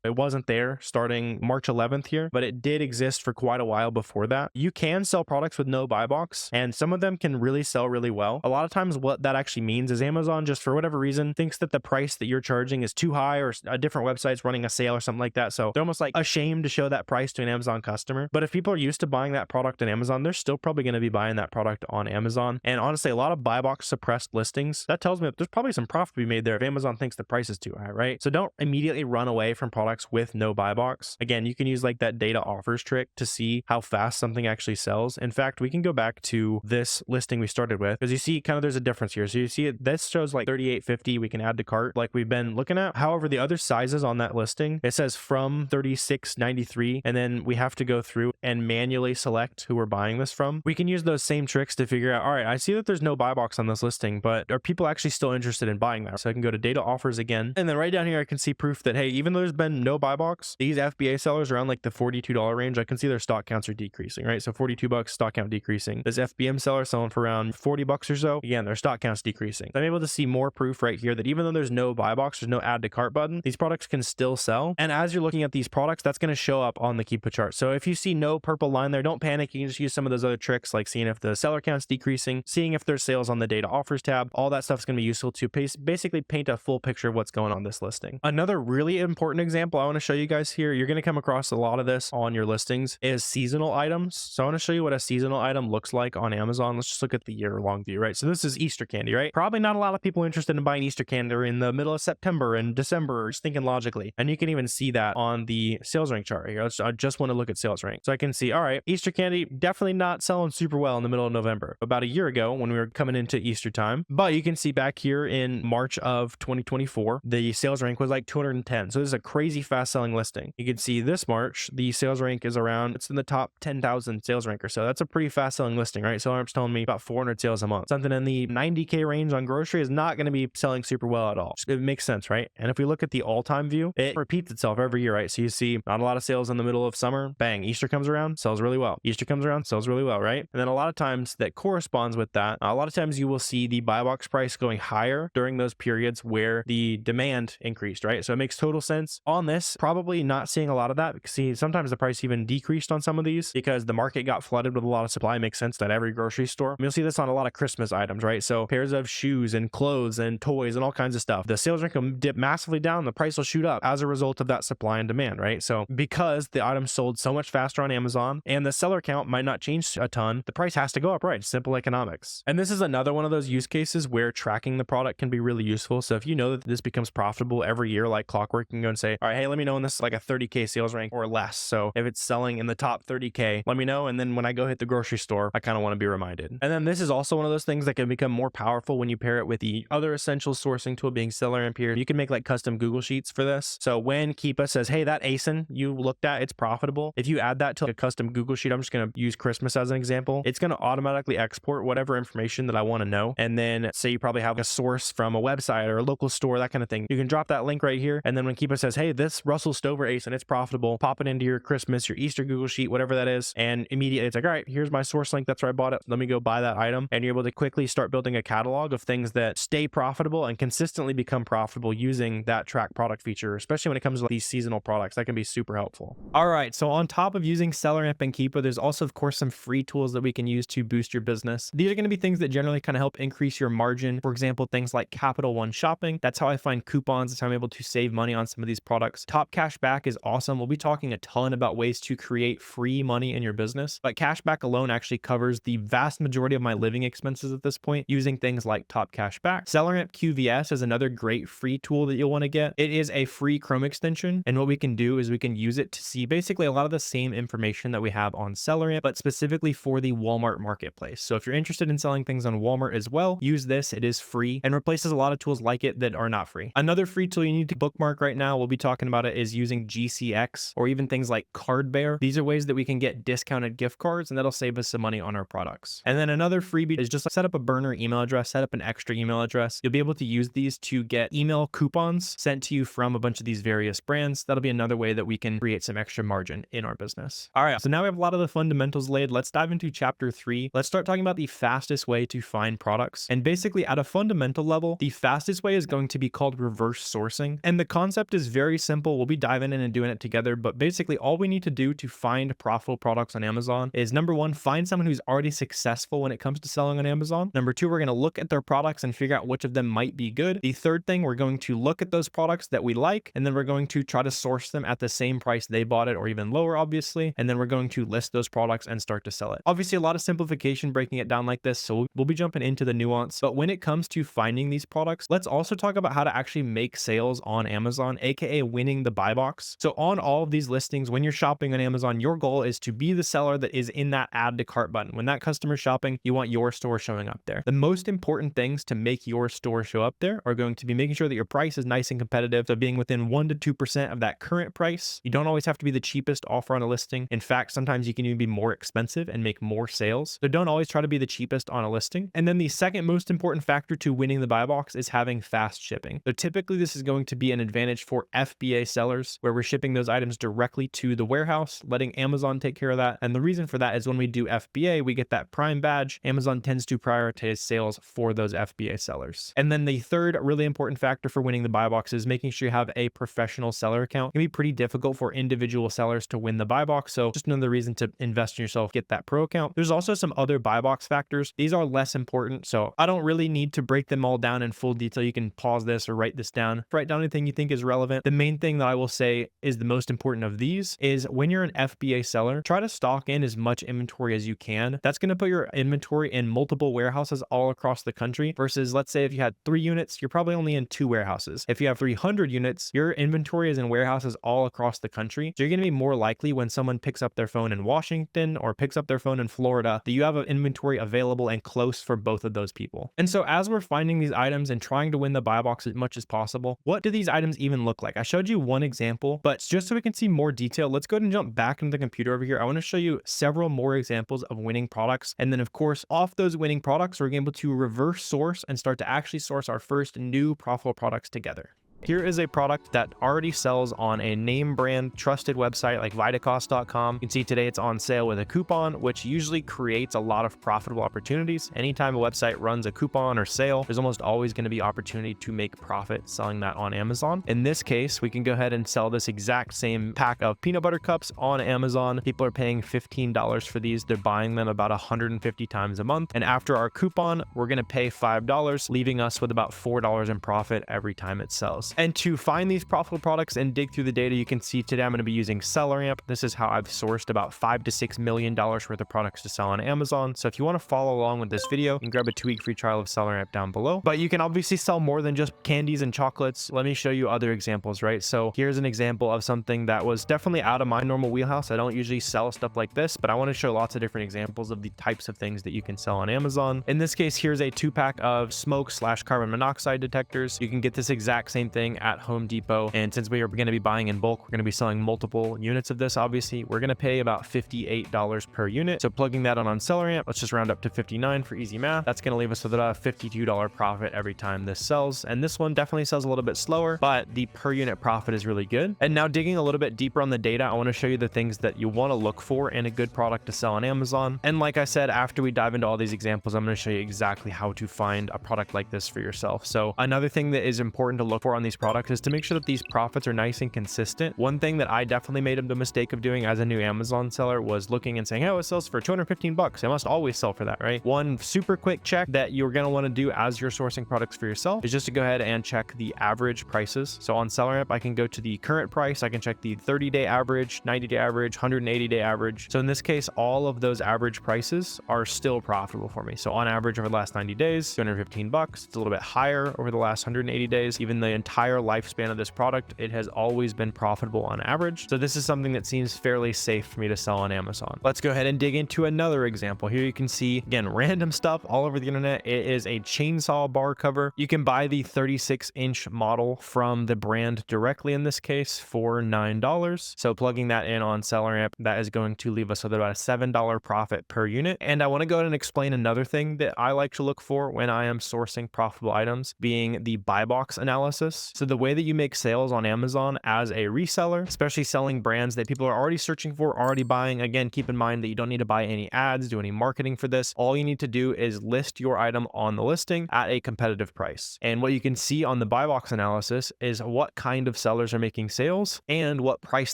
it wasn't there starting March 11th here, but it did exist for quite a while before that. You can sell products with no buy box, and some of them can really sell really well. A lot of times what that actually means is Amazon, just for whatever reason, thinks that the price that you're charging is too high, or a different website's running a sale or something like that. So they're almost like ashamed to show that price to an Amazon customer. But if people are used to buying that product on Amazon, they're still probably going to be buying that product on Amazon. And honestly, a lot of buy box suppressed listings, that tells me that there's probably some profit to be made there if Amazon thinks the price is too high, right? So don't immediately run away from products with no buy box. Again, you can use like that data offers trick to see how fast something actually sells. In fact, we can go back to this listing we started with, because you see kind of there's a difference here. So you see it, this shows like 38.50 we can add to cart like we've been looking at. However, the other sizes on that listing, it says from 36.93, and then we have to go through and manually select who we're buying this from. We can use those same tricks to figure out, all right, I see that there's no buy box on this listing, but are people actually still interested in buying that? So I can go to data offers again, and then right down here I can see proof that, hey, even though there's been no buy box, these FBA sellers around like the $42 range, I can see their stock counts are decreasing, right? So $42 stock count decreasing. This FBM seller selling for around $40 or so, again, their stock count's decreasing. So I'm able to see more proof right here that even though there's no buy box, there's no add to cart button, these products can still sell. And as you're looking at these products, that's going to show up on the Keepa chart. So if you see no purple line there, don't panic. You can just use some of those other tricks, like seeing if the seller count's decreasing, seeing if there's sales on the data offers tab. All that stuff is going to be useful to basically paint a full picture of what's going on this listing. Another really important example I want to show you guys here, you're going to come across a lot of this on your listings, is seasonal items. So I want to show you what a seasonal item looks like on Amazon. Let's just look at the year-long view, right? So this is Easter candy, right? Probably not a lot of people interested in buying Easter candy in the middle of September and December, just thinking logically. And you can even see that on the sales rank chart here. I just want to look at sales rank. So I can see, all right, Easter candy definitely not selling super well in the middle of November. About a year ago when we were coming into Easter time, but you can see back here in March of 2024, the sales rank was like 210. So this is a crazy fast selling listing. You can see this March, the sales rank is around, it's in the top 10,000 sales rank or so. That's a pretty fast selling listing, right? SellerAmp's telling me about 400 sales a month. Something in the 90K range on grocery is not going to be selling super well at all. It makes sense, right? And if we look at the all-time view, it repeats itself every year, right? So you see not a lot of sales in the middle of summer, bang, Easter comes around, sells really well. Easter comes around, sells really well, right? And then a lot of times that corresponds with that, a lot of times you will see the buy box price going higher during those periods where the demand increased, right? So it makes total sense. On this, probably not seeing a lot of that, because see, sometimes the price even decreased on some of these because the market got flooded with a lot of supply. It makes sense that every grocery store, you'll see this on a lot of Christmas items, right? So pairs of shoes and clothes and toys and all kinds of stuff. The sales rank will dip massively down, the price will shoot up as a result of that supply and demand, right? So because the item sold so much faster on Amazon and the seller count might not change a ton, the price has to go up, right? Simple economics. And this is another one of those use cases where tracking the product can be really useful. So if you know that this becomes profitable every year, like clockwork, you can go and say, all right, hey, let me know when this is like a 30K sales rank or less. So if it's selling in the top 30K, let me know. And then when I go hit the grocery store, I kind of want to be reminded. And then this is also one of those things that can become more powerful when you pair it with the other essential sourcing tool being SellerAmp here. You can make like custom Google Sheets for this. So when Keepa says, hey, that ASIN you looked at, it's profitable. If you add that to a custom Google Sheet, I'm just going to use Christmas as an example. It's going to automatically export whatever information that I want to know. And then say you probably have a source from a website or a local store, that kind of thing. You can drop that link right here. And then when Keepa says, hey, this Russell Stover ASIN, it's profitable, pop it into your Christmas, your Easter Google Sheet, whatever that is. And immediately it's like, all right, here's my source link. That's where I bought it. Let me go buy that item. And you're able to quickly start building a catalog of things that stay profitable and consistently become profitable using that track product feature, especially when it comes to these seasonal products. That can be super helpful. All right. So on top of using SellerAmp and Keepa, there's also, of course, some free tools that we can use to boost your business. These are going to be things that generally kind of help increase your margin. For example, things like Capital One Shopping. That's how I find coupons. That's how I'm able to save money on some of these products. Top Cashback is awesome. We'll be talking a ton about ways to create free money in your business, but cashback alone actually covers the vast majority of my living expenses at this point using things like Top Cashback. SellerAmp QVS is another great free tool that you'll want to get. It is a free Chrome extension, and what we can do is we can use it to see basically a lot of the same information that we have on SellerAmp, but specifically for the Walmart marketplace. So if you're interested in selling things on Walmart as well, use this. It is free and replaces a lot of tools like it that are not free. Another free tool you need to bookmark right now, we'll be talking about it, is using GCX or even things like CardBear. These are ways that we can get discounted gift cards, and that'll save us some money on our products. And then another freebie is just set up a burner email address, set up an extra email address. You'll be able to use these to get email coupons sent to you from a bunch of these various brands. That'll be another way that we can create some extra margin in our business. All right, so now we have a lot of the fundamentals laid. Let's dive into chapter 3. Let's start talking about the fastest way to find products. And basically at a fundamental level, the fastest way is going to be called reverse sourcing. And the concept is very simple. We'll be diving in and doing it together, but basically all we need to do to find profitable products on Amazon is, number one, find someone who's already successful when it comes to selling on Amazon. Number two, we're going to look at their products and figure out which of them might be good. The third thing, we're going to look at those products that we like, and then we're going to try to source them at the same price they bought it or even lower, obviously. And then we're going to list those products and start to sell it. Obviously, a lot of simplification breaking it down like this, so we'll be jumping into the nuance. But when it comes to finding these products, let's also talk about how to actually make sales on Amazon, aka winning the buy box. So on all of these listings, when you're shopping on Amazon, your goal is to be the seller that is in that add to cart button. When that customer's shopping, you want your store showing up there. The most important things to make your store show up there are going to be making sure that your price is nice and competitive. So being within 1 to 2% of that current price. You don't always have to be the cheapest offer on a listing. In fact, sometimes you can even be more expensive and make more sales. So don't always try to be the cheapest on a listing. And then the second most important factor to winning the buy box is having fast shipping. So typically this is going to be an advantage for FBA sellers where we're shipping those items directly to the warehouse, letting Amazon take care of that. And the reason for that is when we do FBA, we get that Prime badge. Amazon tends to prioritize sales for those FBA sellers. And then the third really important factor for winning the buy box is making sure you have a professional seller account. It can be pretty difficult for individual sellers to win the buy box. So just another reason to invest in yourself, get that pro account. There's also some other buy box factors. These are less important. So I don't really need to break them all down in full detail. You can pause this or write this down. Write down anything you think is relevant. The main thing that I will say is the most important of these is when you're an FBA seller, try to stock in as much inventory as you can. That's going to put your inventory in multiple warehouses all across the country versus let's say if you had 3 units, you're probably only in 2 warehouses. If you have 300 units, your inventory is in warehouses all across the country. So you're going to be more likely when someone picks up their phone in Washington or picks up their phone in Florida that you have an inventory available and close for both of those people. And so as we're finding these items and trying to win the buy box as much as possible, what do these items even look like? I showed you one example, but just so we can see more detail, let's go ahead and jump back into the computer over here. I want to show you several more examples of winning products. And then of course, off those winning products, we're able to reverse source and start to actually source our first new profitable products together. Here is a product that already sells on a name brand trusted website like Vitacost.com. You can see today it's on sale with a coupon, which usually creates a lot of profitable opportunities. Anytime a website runs a coupon or sale, there's almost always going to be opportunity to make profit selling that on Amazon. In this case, we can go ahead and sell this exact same pack of peanut butter cups on Amazon. People are paying $15 for these. They're buying them about 150 times a month. And after our coupon, we're going to pay $5, leaving us with about $4 in profit every time it sells. And to find these profitable products and dig through the data, you can see today I'm going to be using SellerAmp. This is how I've sourced about $5 to $6 million worth of products to sell on Amazon. So if you want to follow along with this video, you can grab a 2-week free trial of SellerAmp down below. But you can obviously sell more than just candies and chocolates. Let me show you other examples, right? So here's an example of something that was definitely out of my normal wheelhouse. I don't usually sell stuff like this, but I want to show lots of different examples of the types of things that you can sell on Amazon. In this case, here's a 2-pack of smoke/carbon monoxide detectors. You can get this exact same thing at Home Depot. And since we are going to be buying in bulk, we're going to be selling multiple units of this. Obviously, we're going to pay about $58 per unit. So plugging that on SellerAmp, let's just round up to 59 for easy math. That's going to leave us with about a $52 profit every time this sells. And this one definitely sells a little bit slower, but the per unit profit is really good. And now digging a little bit deeper on the data, I want to show you the things that you want to look for in a good product to sell on Amazon. And like I said, after we dive into all these examples, I'm going to show you exactly how to find a product like this for yourself. So another thing that is important to look for on these products is to make sure that these profits are nice and consistent. One thing that I definitely made the mistake of doing as a new Amazon seller was looking and saying, oh, it sells for 215 bucks. It must always sell for that, right? One super quick check that you're going to want to do as you're sourcing products for yourself is just to go ahead and check the average prices. So on SellerAmp, I can go to the current price. I can check the 30-day average, 90-day average, 180-day average. So in this case, all of those average prices are still profitable for me. So on average over the last 90 days, 215 bucks. It's a little bit higher over the last 180 days. Even the entire lifespan of this product, it has always been profitable on average. So this is something that seems fairly safe for me to sell on Amazon. Let's go ahead and dig into another example. Here you can see, again, random stuff all over the internet. It is a chainsaw bar cover. You can buy the 36-inch model from the brand directly in this case for $9. So plugging that in on SellerAmp, that is going to leave us with about a $7 profit per unit. And I want to go ahead and explain another thing that I like to look for when I am sourcing profitable items, being the buy box analysis. So the way that you make sales on Amazon as a reseller, especially selling brands that people are already searching for, already buying. Again, keep in mind that you don't need to buy any ads, do any marketing for this. All you need to do is list your item on the listing at a competitive price. And what you can see on the buy box analysis is what kind of sellers are making sales and what price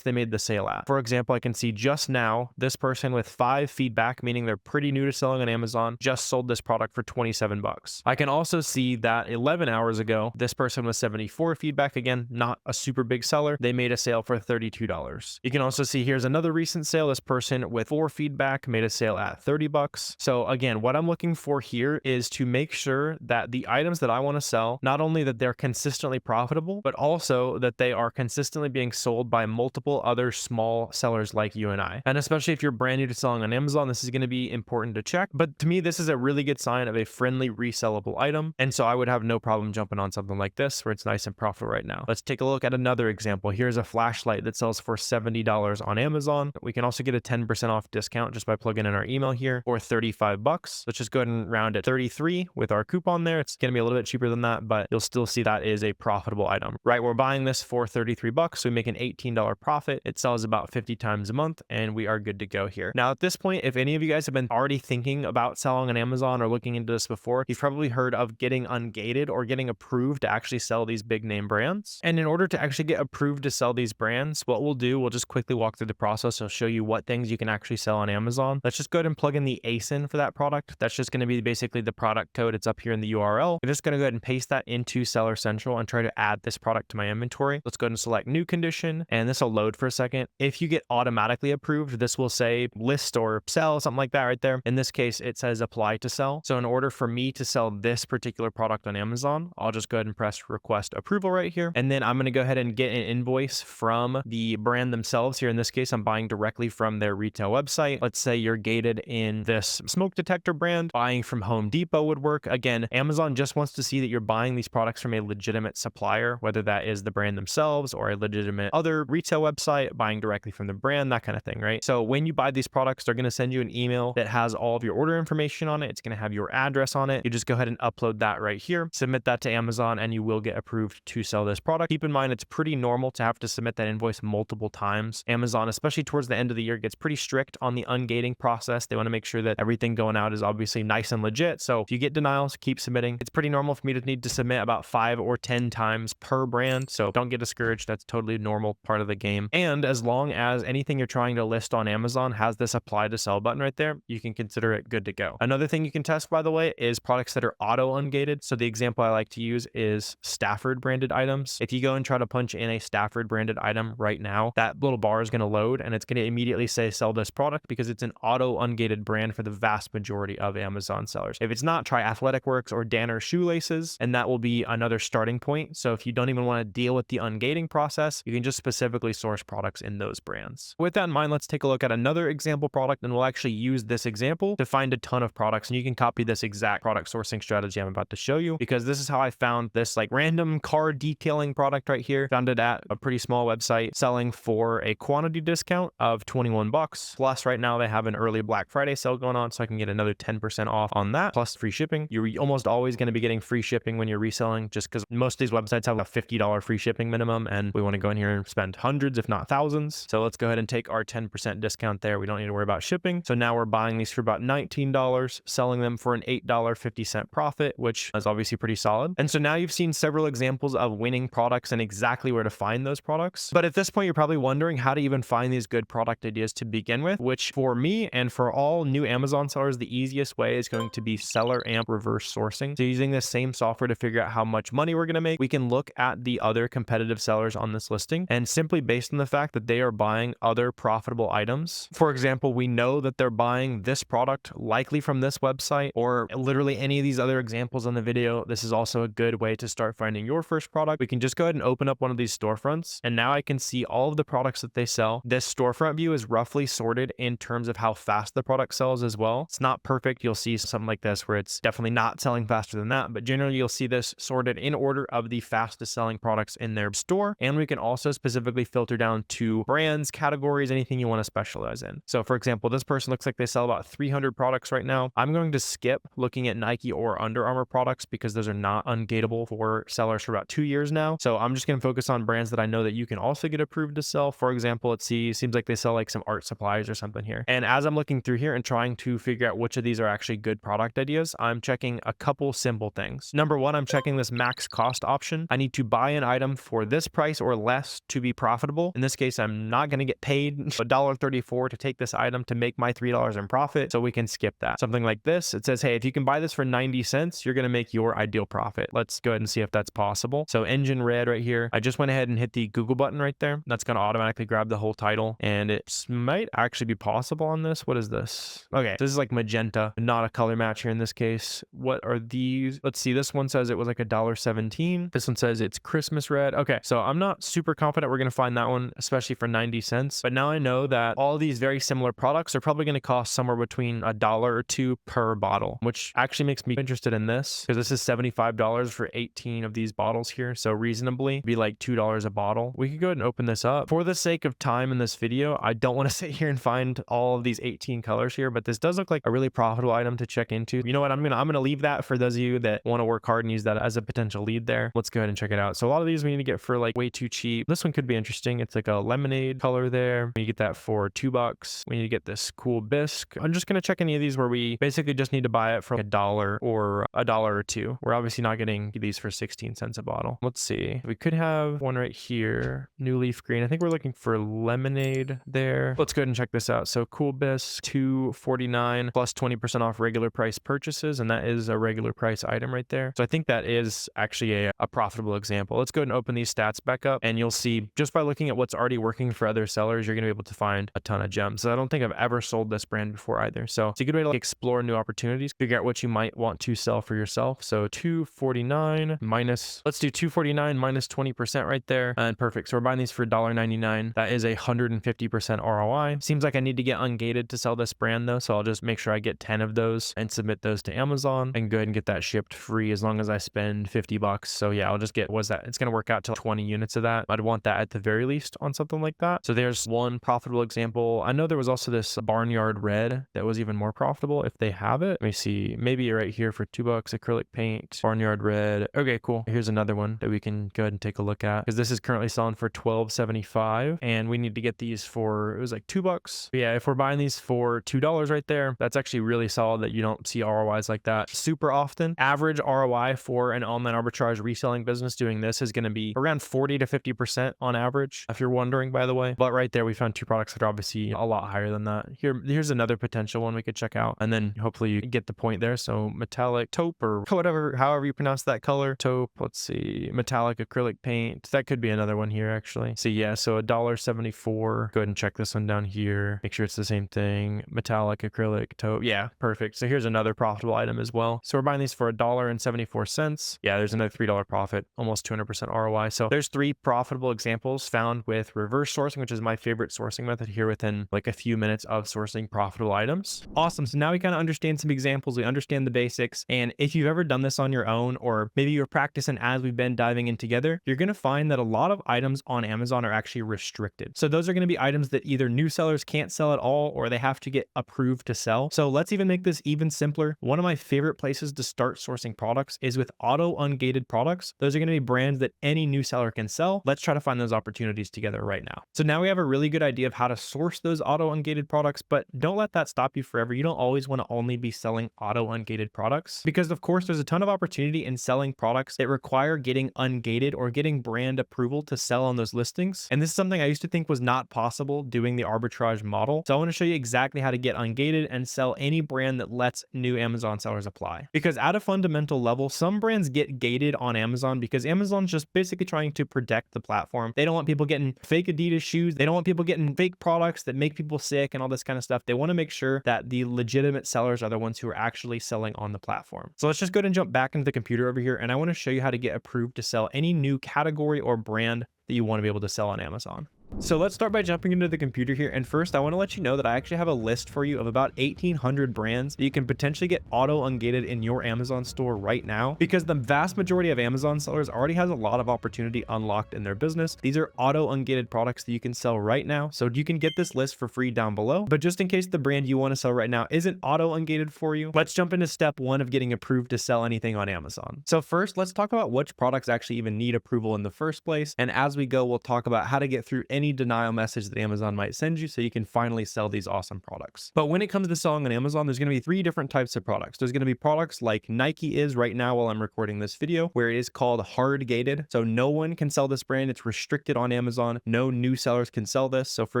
they made the sale at. For example, I can see just now this person with 5 feedback, meaning they're pretty new to selling on Amazon, just sold this product for 27 bucks. I can also see that 11 hours ago, this person with 74 for feedback, again, not a super big seller, they made a sale for $32. You can also see here's another recent sale. This person with for feedback made a sale at 30 bucks. So again, what I'm looking for here is to make sure that the items that I want to sell, not only that they're consistently profitable, but also that they are consistently being sold by multiple other small sellers like you and I. And especially if you're brand new to selling on Amazon, this is going to be important to check. But to me, this is a really good sign of a friendly resellable item. And so I would have no problem jumping on something like this where it's nice and profitable right now. Let's take a look at another example. Here's a flashlight that sells for $70 on Amazon. We can also get a 10% off discount just by plugging in our email here, or 35 bucks. Let's just go ahead and round it 33 with our coupon there. It's going to be a little bit cheaper than that, but you'll still see that is a profitable item, right? We're buying this for 33 bucks. So we make an $18 profit. It sells about 50 times a month and we are good to go here. Now at this point, if any of you guys have been already thinking about selling on Amazon or looking into this before, you've probably heard of getting ungated or getting approved to actually sell these big name brands. And in order to actually get approved to sell these brands, what we'll do, we'll just quickly walk through the process. I'll show you what things you can actually sell on Amazon. Let's just go ahead and plug in the ASIN for that product. That's just going to be basically the product code. It's up here in the URL. I'm just going to go ahead and paste that into Seller Central and try to add this product to my inventory. Let's go ahead and select new condition, and this will load for a second. If you get automatically approved, this will say list or sell, something like that right there. In this case, it says apply to sell. So in order for me to sell this particular product on Amazon, I'll just go ahead and press request approval right here. And then I'm going to go ahead and get an invoice from the brand themselves. Here in this case, I'm buying directly from their retail website. Let's say you're gated in this smoke detector brand. Buying from Home Depot would work. Again, Amazon just wants to see that you're buying these products from a legitimate supplier, whether that is the brand themselves or a legitimate other retail website, buying directly from the brand, that kind of thing, right? So when you buy these products, they're going to send you an email that has all of your order information on it. It's going to have your address on it. You just go ahead and upload that right here, submit that to Amazon, and you will get approved to sell this product. Keep in mind, it's pretty normal to have to submit that invoice multiple times. Amazon, especially towards the end of the year, gets pretty strict on the ungating process. They want to make sure that everything going out is obviously nice and legit. So if you get denials, keep submitting. It's pretty normal for me to need to submit about 5 or 10 times per brand. So don't get discouraged. That's totally normal part of the game. And as long as anything you're trying to list on Amazon has this apply to sell button right there, you can consider it good to go. Another thing you can test, by the way, is products that are auto ungated. So the example I like to use is Stafford branded items. If you go and try to punch in a Stafford branded item right now, that little bar is going to load and it's going to immediately say sell this product because it's an auto ungated brand for the vast majority of Amazon sellers. If it's not, try Athletic Works or Danner shoelaces, and that will be another starting point. So if you don't even want to deal with the ungating process, you can just specifically source products in those brands. With that in mind, let's take a look at another example product, and we'll actually use this example to find a ton of products. And you can copy this exact product sourcing strategy I'm about to show you, because this is how I found this like random car detailing product right here. Found it at a pretty small website selling for a quantity discount of 21 bucks. Plus right now they have an early Black Friday sale going on, so I can get another 10% off on that, plus free shipping. You're almost always going to be getting free shipping when you're reselling, just because most of these websites have a $50 free shipping minimum, and we want to go in here and spend hundreds, if not thousands. So let's go ahead and take our 10% discount there. We don't need to worry about shipping. So now we're buying these for about $19, selling them for an $8.50 profit, which is obviously pretty solid. And so now you've seen several examples of winning products and exactly where to find those products. But at this point, you're probably wondering how to even find these good product ideas to begin with, which for me and for all new Amazon sellers, the easiest way is going to be SellerAmp reverse sourcing. So using this same software to figure out how much money we're going to make, we can look at the other competitive sellers on this listing, and simply based on the fact that they are buying other profitable items. For example, we know that they're buying this product likely from this website, or literally any of these other examples on the video. This is also a good way to start finding your first product. We can just go ahead and open up one of these storefronts, and now I can see all of the products that they sell. This storefront view is roughly sorted in terms of how fast the product sells as well. It's not perfect. You'll see something like this where it's definitely not selling faster than that, but generally you'll see this sorted in order of the fastest selling products in their store. And we can also specifically filter down to brands, categories, anything you want to specialize in. So for example, this person looks like they sell about 300 products right now. I'm going to skip looking at Nike or Under Armour products because those are not ungateable for sellers for about 2 years now. So I'm just going to focus on brands that I know that you can also get approved to sell. For example, let's see, seems like they sell like some art supplies or something here. And as I'm looking through here and trying to figure out which of these are actually good product ideas, I'm checking a couple simple things. Number one, I'm checking this max cost option. I need to buy an item for this price or less to be profitable. In this case, I'm not going to get paid $1.34 to take this item to make my $3 in profit, so we can skip that. Something like this, it says, hey, if you can buy this for 90 cents, you're going to make your ideal profit. Let's go ahead and see if that's possible. possible. So engine red right here, I just went ahead and hit the Google button right there. That's going to automatically grab the whole title, and it might actually be possible on this. What is this? Okay, so this is like magenta, not a color match here in this case. What are these? Let's see. This one says it was like $1.17. This one says it's Christmas red. Okay, so I'm not super confident we're going to find that one, especially for 90 cents. But now I know that all these very similar products are probably going to cost somewhere between $1 or $2 per bottle, which actually makes me interested in this because this is $75 for 18 of these bottles here. So reasonably be like $2 a bottle. We could go ahead and open this up. For the sake of time in this video, I don't want to sit here and find all of these 18 colors here, but this does look like a really profitable item to check into. You know what? I'm gonna leave that for those of you that want to work hard and use that as a potential lead there. Let's go ahead and check it out. So a lot of these we need to get for like way too cheap. This one could be interesting. It's like a lemonade color there. You get that for $2. We need to get this cool bisque. I'm just gonna check any of these where we basically just need to buy it for $1 or $1 or $2. We're obviously not getting these for 16 cents a bottle. Let's see. We could have one right here. New leaf green. I think we're looking for lemonade there. Let's go ahead and check this out. So cool bisque, $2.49 plus 20% off regular price purchases, and that is a regular price item right there. So I think that is actually a profitable example. Let's go ahead and open these stats back up, and you'll see just by looking at what's already working for other sellers, you're going to be able to find a ton of gems. So I don't think I've ever sold this brand before either. So it's a good way to like explore new opportunities, figure out what you might want to sell for yourself. So $2.49 minus, let's do $2.49 minus 20% right there, and perfect. So we're buying these for $1.99. That is 150% ROI. Seems like I need to get Ungated to sell this brand though, so I'll just make sure I get 10 of those and submit those to Amazon and go ahead and get that shipped free as long as I spend $50. So yeah, I'll just get, what's that? It's going to work out to 20 units of that. I'd want that at the very least on something like that. So there's one profitable example. I know there was also this Barnyard Red that was even more profitable if they have it. Let me see, maybe right here for $2, acrylic paint, Barnyard Red. Okay, cool. Here's another one that we can go ahead and take a look at because this is currently selling for $12.75 and we need to get these for, it was like $2. But yeah, if we're buying these for $2 right there, that's actually really solid that you don't see ROIs like that super often. Average ROI for an online arbitrage reselling business doing this is going to be around 40 to 50% on average, if you're wondering, by the way. But right there, we found two products that are obviously a lot higher than that. Here's another potential one we could check out, and then hopefully you get the point there. So metallic taupe, or whatever, however you pronounce that color, taupe. Let's see, metallic acrylic paint. That could be another one here actually. So yeah, so $1.74. Go ahead and check this one down here. Make sure it's the same thing. Metallic acrylic taupe. Yeah, perfect. So here's another profitable item as well. So we're buying these for $1.74. Yeah, there's another $3 profit, almost 200% ROI. So there's three profitable examples found with reverse sourcing, which is my favorite sourcing method here within like a few minutes of sourcing profitable items. Awesome. So now we kind of understand some examples. We understand the basics. And if you've ever done this on your own, or maybe you're practicing as we've been diving in together, you're going to find that a lot of items on Amazon are actually restricted. So those are going to be items that either new sellers can't sell at all, or they have to get approved to sell. So let's even make this even simpler. One of my favorite places to start sourcing products is with auto ungated products. Those are going to be brands that any new seller can sell. Let's try to find those opportunities together right now. So now we have a really good idea of how to source those auto ungated products, but don't let that stop you forever. You don't always want to only be selling auto ungated products, because of course there's a ton of opportunity in selling products that require getting ungated or getting brand approval to sell on those listings. And this is something I used to think was not possible doing the arbitrage model. So I want to show you exactly how to get ungated and sell any brand that lets new Amazon sellers apply. Because at a fundamental level, some brands get gated on Amazon because Amazon's just basically trying to protect the platform. They don't want people getting fake Adidas shoes. They don't want people getting fake products that make people sick and all this kind of stuff. They want to make sure that the legitimate sellers are the ones who are actually selling on the platform. So let's just go ahead and jump back into the computer over here, and I want to show you how to get approved to sell any new category or brand that you want to be able to sell on Amazon. So let's start by jumping into the computer here. And first, I want to let you know that I actually have a list for you of about 1,800 brands that you can potentially get auto ungated in your Amazon store right now, because the vast majority of Amazon sellers already has a lot of opportunity unlocked in their business. These are auto ungated products that you can sell right now. So you can get this list for free down below. But just in case the brand you want to sell right now isn't auto ungated for you, let's jump into step one of getting approved to sell anything on Amazon. So first, let's talk about which products actually even need approval in the first place. And as we go, we'll talk about how to get through any denial message that Amazon might send you so you can finally sell these awesome products. But when it comes to selling on Amazon, there's going to be 3 different types of products. There's going to be products like Nike is right now while I'm recording this video, where it is called hard gated. So no one can sell this brand. It's restricted on Amazon. No new sellers can sell this. So for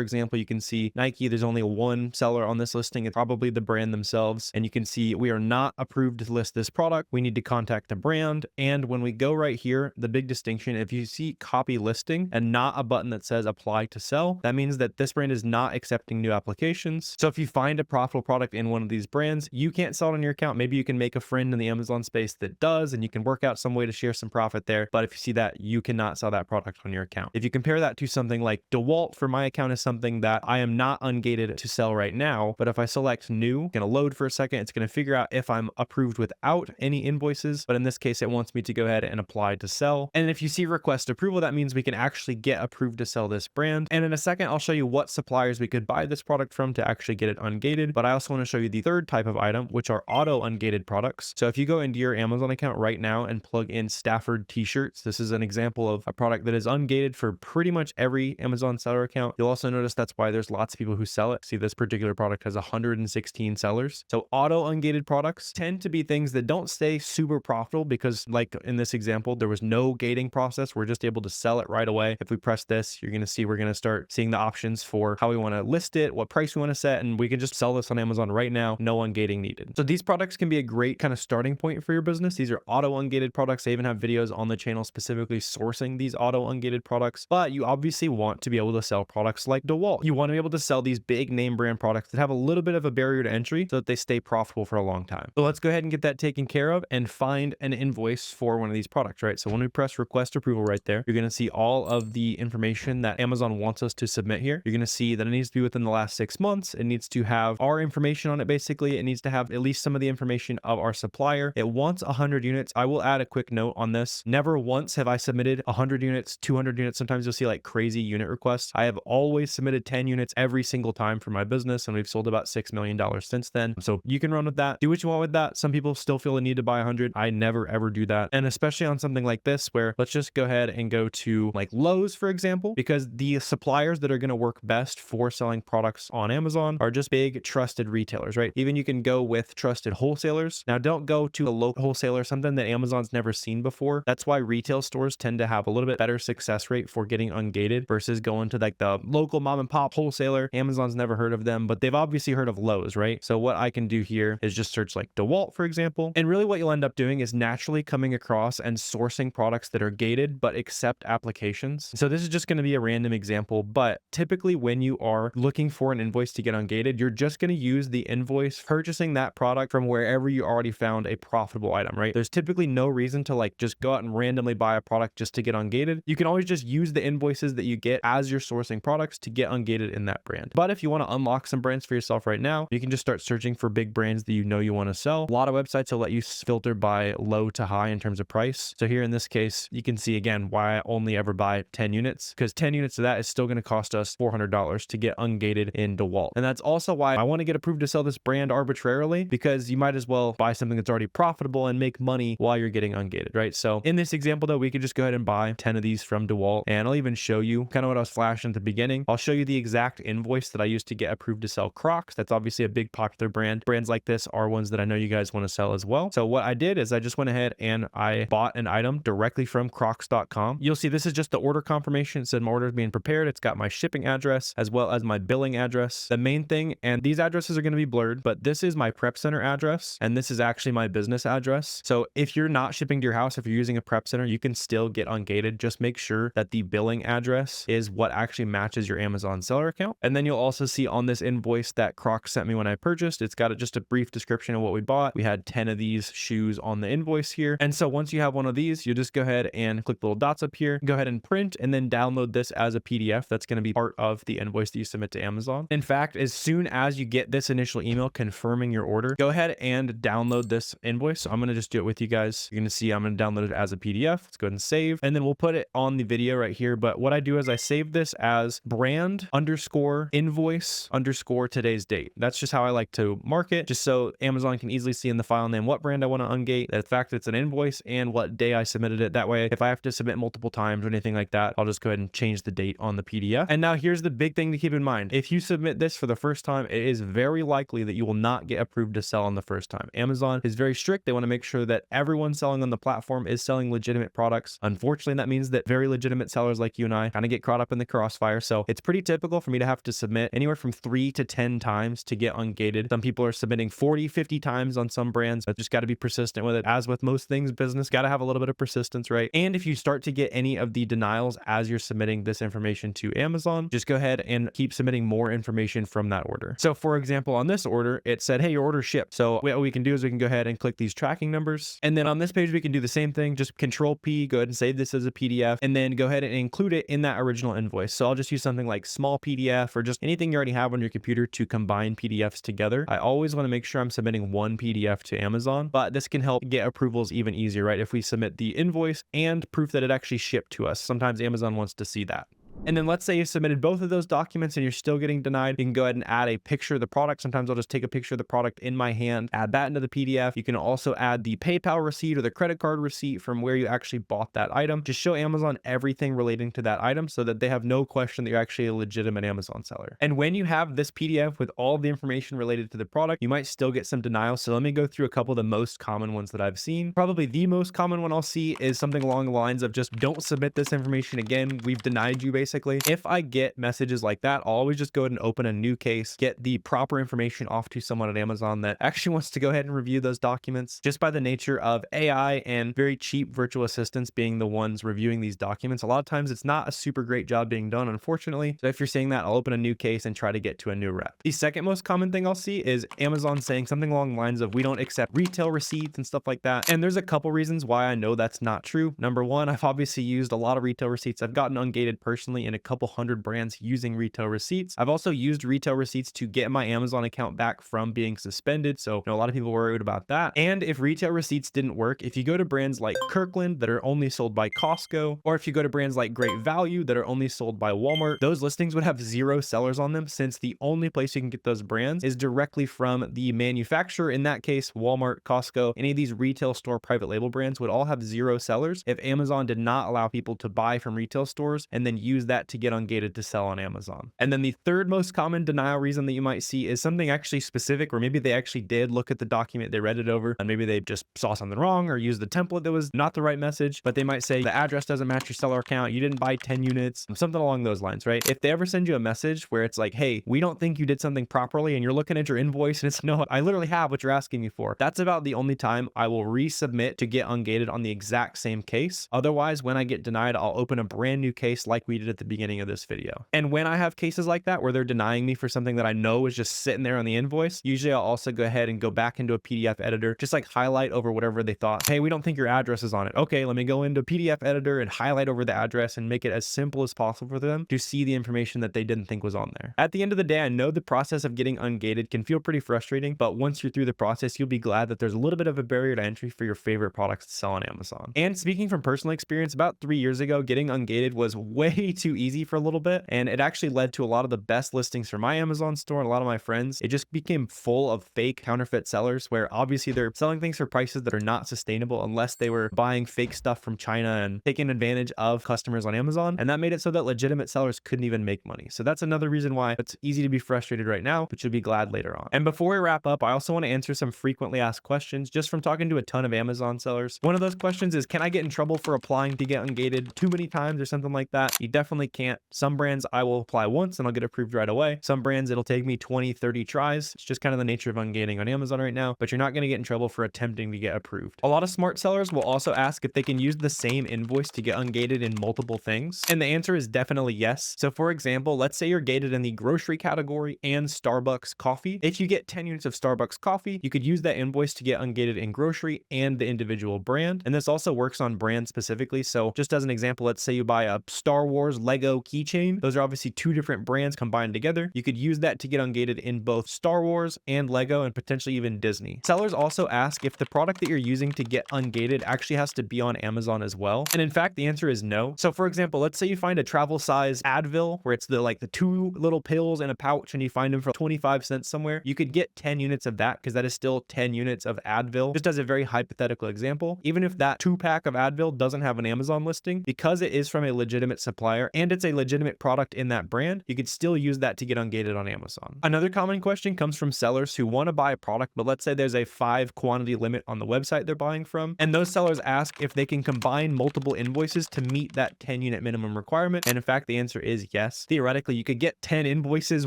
example, you can see Nike, there's only one seller on this listing. It's probably the brand themselves. And you can see we are not approved to list this product. We need to contact the brand. And when we go right here, the big distinction, if you see copy listing and not a button that says apply to sell, that means that this brand is not accepting new applications. So if you find a profitable product in one of these brands, you can't sell it on your account. Maybe you can make a friend in the Amazon space that does, and you can work out some way to share some profit there. But if you see that, you cannot sell that product on your account. If you compare that to something like DeWalt, for my account, is something that I am not ungated to sell right now. But if I select new, going to load for a second, it's going to figure out if I'm approved without any invoices. But in this case, it wants me to go ahead and apply to sell. And if you see request approval, that means we can actually get approved to sell this brand. And in a second, I'll show you what suppliers we could buy this product from to actually get it ungated. But I also want to show you the third type of item, which are auto ungated products. So if you go into your Amazon account right now and plug in Stafford t-shirts, this is an example of a product that is ungated for pretty much every Amazon seller account. You'll also notice that's why there's lots of people who sell it. See, this particular product has 116 sellers. So auto ungated products tend to be things that don't stay super profitable because, like in this example, there was no gating process. We're just able to sell it right away. If we press this, you're going to see we're going to start seeing the options for how we want to list it, what price we want to set, and we can just sell this on Amazon right now. No ungating needed. So these products can be a great kind of starting point for your business. These are auto ungated products. I even have videos on the channel specifically sourcing these auto ungated products, but you obviously want to be able to sell products like DeWalt. You want to be able to sell these big name brand products that have a little bit of a barrier to entry so that they stay profitable for a long time. So let's go ahead and get that taken care of and find an invoice for one of these products, right? So when we press request approval right there, you're going to see all of the information that Amazon wants us to submit here. You're going to see that it needs to be within the last 6 months. It needs to have our information on it. Basically, it needs to have at least some of the information of our supplier. It wants 100 units. I will add a quick note on this. Never once have I submitted 100 units, 200 units. Sometimes you'll see like crazy unit requests. I have always submitted 10 units every single time for my business, and we've sold about $6 million since then. So you can run with that. Do what you want with that. Some people still feel the need to buy 100. I never ever do that. And especially on something like this, where let's just go ahead and go to like Lowe's, for example, because the suppliers that are going to work best for selling products on Amazon are just big trusted retailers, right? Even you can go with trusted wholesalers. Now, don't go to a local wholesaler, something that Amazon's never seen before. That's why retail stores tend to have a little bit better success rate for getting ungated versus going to like the local mom and pop wholesaler. Amazon's never heard of them, but they've obviously heard of Lowe's, right? So what I can do here is just search like DeWalt, for example. And really what you'll end up doing is naturally coming across and sourcing products that are gated but accept applications. So this is just going to be a random example, but typically when you are looking for an invoice to get ungated, you're just going to use the invoice purchasing that product from wherever you already found a profitable item, right? There's typically no reason to like just go out and randomly buy a product just to get ungated. You can always just use the invoices that you get as you're sourcing products to get ungated in that brand. But if you want to unlock some brands for yourself right now, you can just start searching for big brands that you know you want to sell. A lot of websites will let you filter by low to high in terms of price. So here in this case, you can see again why I only ever buy 10 units, because 10 units of that is still going to cost us $400 to get ungated in DeWalt. And that's also why I want to get approved to sell this brand arbitrarily, because you might as well buy something that's already profitable and make money while you're getting ungated, right? So in this example though, we could just go ahead and buy 10 of these from DeWalt, and I'll even show you kind of what I was flashing at the beginning. I'll show you the exact invoice that I used to get approved to sell Crocs. That's obviously a big popular brand. Brands like this are ones that I know you guys want to sell as well. So what I did is I just went ahead and I bought an item directly from crocs.com. You'll see this is just the order confirmation. It said my order is being prepared. It's got my shipping address as well as my billing address. The main thing, and these addresses are going to be blurred, but this is my prep center address and this is actually my business address. So if you're not shipping to your house, if you're using a prep center, you can still get ungated. Just make sure that the billing address is what actually matches your Amazon seller account. And then you'll also see on this invoice that Crocs sent me when I purchased, it's got just a brief description of what we bought. We had 10 of these shoes on the invoice here. And so once you have one of these, you just go ahead and click the little dots up here, go ahead and print, and then download this as a PDF. That's going to be part of the invoice that you submit to Amazon. In fact, as soon as you get this initial email confirming your order, go ahead and download this invoice. So I'm going to just do it with you guys. You're going to see I'm going to download it as a PDF. Let's go ahead and save, and then we'll put it on the video right here. But what I do is I save this as brand underscore invoice underscore today's date. That's just how I like to mark it, just so Amazon can easily see in the file name what brand I want to ungate, the fact that it's an invoice, and what day I submitted it. That way, if I have to submit multiple times or anything like that, I'll just go ahead and change the date date on the PDF. And now here's the big thing to keep in mind. If you submit this for the first time, it is very likely that you will not get approved to sell on the first time. Amazon is very strict. They want to make sure that everyone selling on the platform is selling legitimate products. Unfortunately, that means that very legitimate sellers like you and I kind of get caught up in the crossfire. So it's pretty typical for me to have to submit anywhere from 3 to 10 times to get ungated. Some people are submitting 40, 50 times on some brands, but just got to be persistent with it. As with most things business, got to have a little bit of persistence, right? And if you start to get any of the denials as you're submitting this information to Amazon, just go ahead and keep submitting more information from that order. So for example, on this order, it said, hey, your order shipped. So what we can do is we can go ahead and click these tracking numbers. And then on this page, we can do the same thing. Just Control P, go ahead and save this as a PDF, and then go ahead and include it in that original invoice. So I'll just use something like small PDF or just anything you already have on your computer to combine PDFs together. I always want to make sure I'm submitting one PDF to Amazon, but this can help get approvals even easier, right? If we submit the invoice and proof that it actually shipped to us, sometimes Amazon wants to see that. And then let's say you submitted both of those documents and you're still getting denied. You can go ahead and add a picture of the product. Sometimes I'll just take a picture of the product in my hand, add that into the PDF. You can also add the PayPal receipt or the credit card receipt from where you actually bought that item. Just show Amazon everything relating to that item so that they have no question that you're actually a legitimate Amazon seller. And when you have this PDF with all the information related to the product, you might still get some denials. So let me go through a couple of the most common ones that I've seen. Probably the most common one I'll see is something along the lines of just don't submit this information again. We've denied you basically. If I get messages like that, I'll always just go ahead and open a new case, get the proper information off to someone at Amazon that actually wants to go ahead and review those documents. Just by the nature of AI and very cheap virtual assistants being the ones reviewing these documents, a lot of times it's not a super great job being done, unfortunately. So if you're seeing that, I'll open a new case and try to get to a new rep. The second most common thing I'll see is Amazon saying something along the lines of, we don't accept retail receipts and stuff like that. And there's a couple reasons why I know that's not true. Number one, I've obviously used a lot of retail receipts. I've gotten ungated personally in a couple hundred brands using retail receipts. I've also used retail receipts to get my Amazon account back from being suspended. So a lot of people worried about that. And if retail receipts didn't work, if you go to brands like Kirkland that are only sold by Costco, or if you go to brands like Great Value that are only sold by Walmart, those listings would have 0 sellers on them, since the only place you can get those brands is directly from the manufacturer. In that case, Walmart, Costco, any of these retail store private label brands would all have 0 sellers if Amazon did not allow people to buy from retail stores and then use that to get ungated to sell on Amazon. And then the third most common denial reason that you might see is something actually specific, where maybe they actually did look at the document, they read it over, and maybe they just saw something wrong or used the template that was not the right message, but they might say the address doesn't match your seller account, you didn't buy 10 units, something along those lines, right? If they ever send you a message where it's like, hey, we don't think you did something properly, and you're looking at your invoice and it's, no, I literally have what you're asking me for, that's about the only time I will resubmit to get ungated on the exact same case. Otherwise, when I get denied, I'll open a brand new case like we did at the beginning of this video. And when I have cases like that where they're denying me for something that I know is just sitting there on the invoice, usually I'll also go ahead and go back into a PDF editor, just like highlight over whatever they thought, hey, we don't think your address is on it. Okay, let me go into PDF editor and highlight over the address and make it as simple as possible for them to see the information that they didn't think was on there. At the end of the day, I know the process of getting ungated can feel pretty frustrating, but once you're through the process, you'll be glad that there's a little bit of a barrier to entry for your favorite products to sell on Amazon. And speaking from personal experience, about 3 years ago, getting ungated was way too easy for a little bit, and it actually led to a lot of the best listings for my Amazon store and a lot of my friends. It just became full of fake counterfeit sellers, where obviously they're selling things for prices that are not sustainable unless they were buying fake stuff from China and taking advantage of customers on Amazon. And that made it so that legitimate sellers couldn't even make money. So that's another reason why it's easy to be frustrated right now, but you'll be glad later on. And before we wrap up, I also want to answer some frequently asked questions just from talking to a ton of Amazon sellers. One of those questions is, can I get in trouble for applying to get ungated too many times or something like that? You definitely can't. Some brands I will apply once and I'll get approved right away. Some brands it'll take me 20, 30 tries. It's just kind of the nature of ungating on Amazon right now, but you're not going to get in trouble for attempting to get approved. A lot of smart sellers will also ask if they can use the same invoice to get ungated in multiple things. And the answer is definitely yes. So for example, let's say you're gated in the grocery category and Starbucks coffee. If you get 10 units of Starbucks coffee, you could use that invoice to get ungated in grocery and the individual brand. And this also works on brand specifically. So just as an example, let's say you buy a Star Wars Lego keychain. Those are obviously two different brands combined together. You could use that to get ungated in both Star Wars and Lego and potentially even Disney. Sellers also ask if the product that you're using to get ungated actually has to be on Amazon as well. And in fact, the answer is no. So for example, let's say you find a travel size Advil where it's the 2 little pills in a pouch and you find them for 25 cents somewhere. You could get 10 units of that because that is still 10 units of Advil. Just as a very hypothetical example, even if that 2-pack of Advil doesn't have an Amazon listing, because it is from a legitimate supplier, and it's a legitimate product in that brand, you could still use that to get ungated on Amazon. Another common question comes from sellers who want to buy a product, but let's say there's a 5 quantity limit on the website they're buying from, and those sellers ask if they can combine multiple invoices to meet that 10 unit minimum requirement. And in fact, the answer is yes. Theoretically, you could get 10 invoices,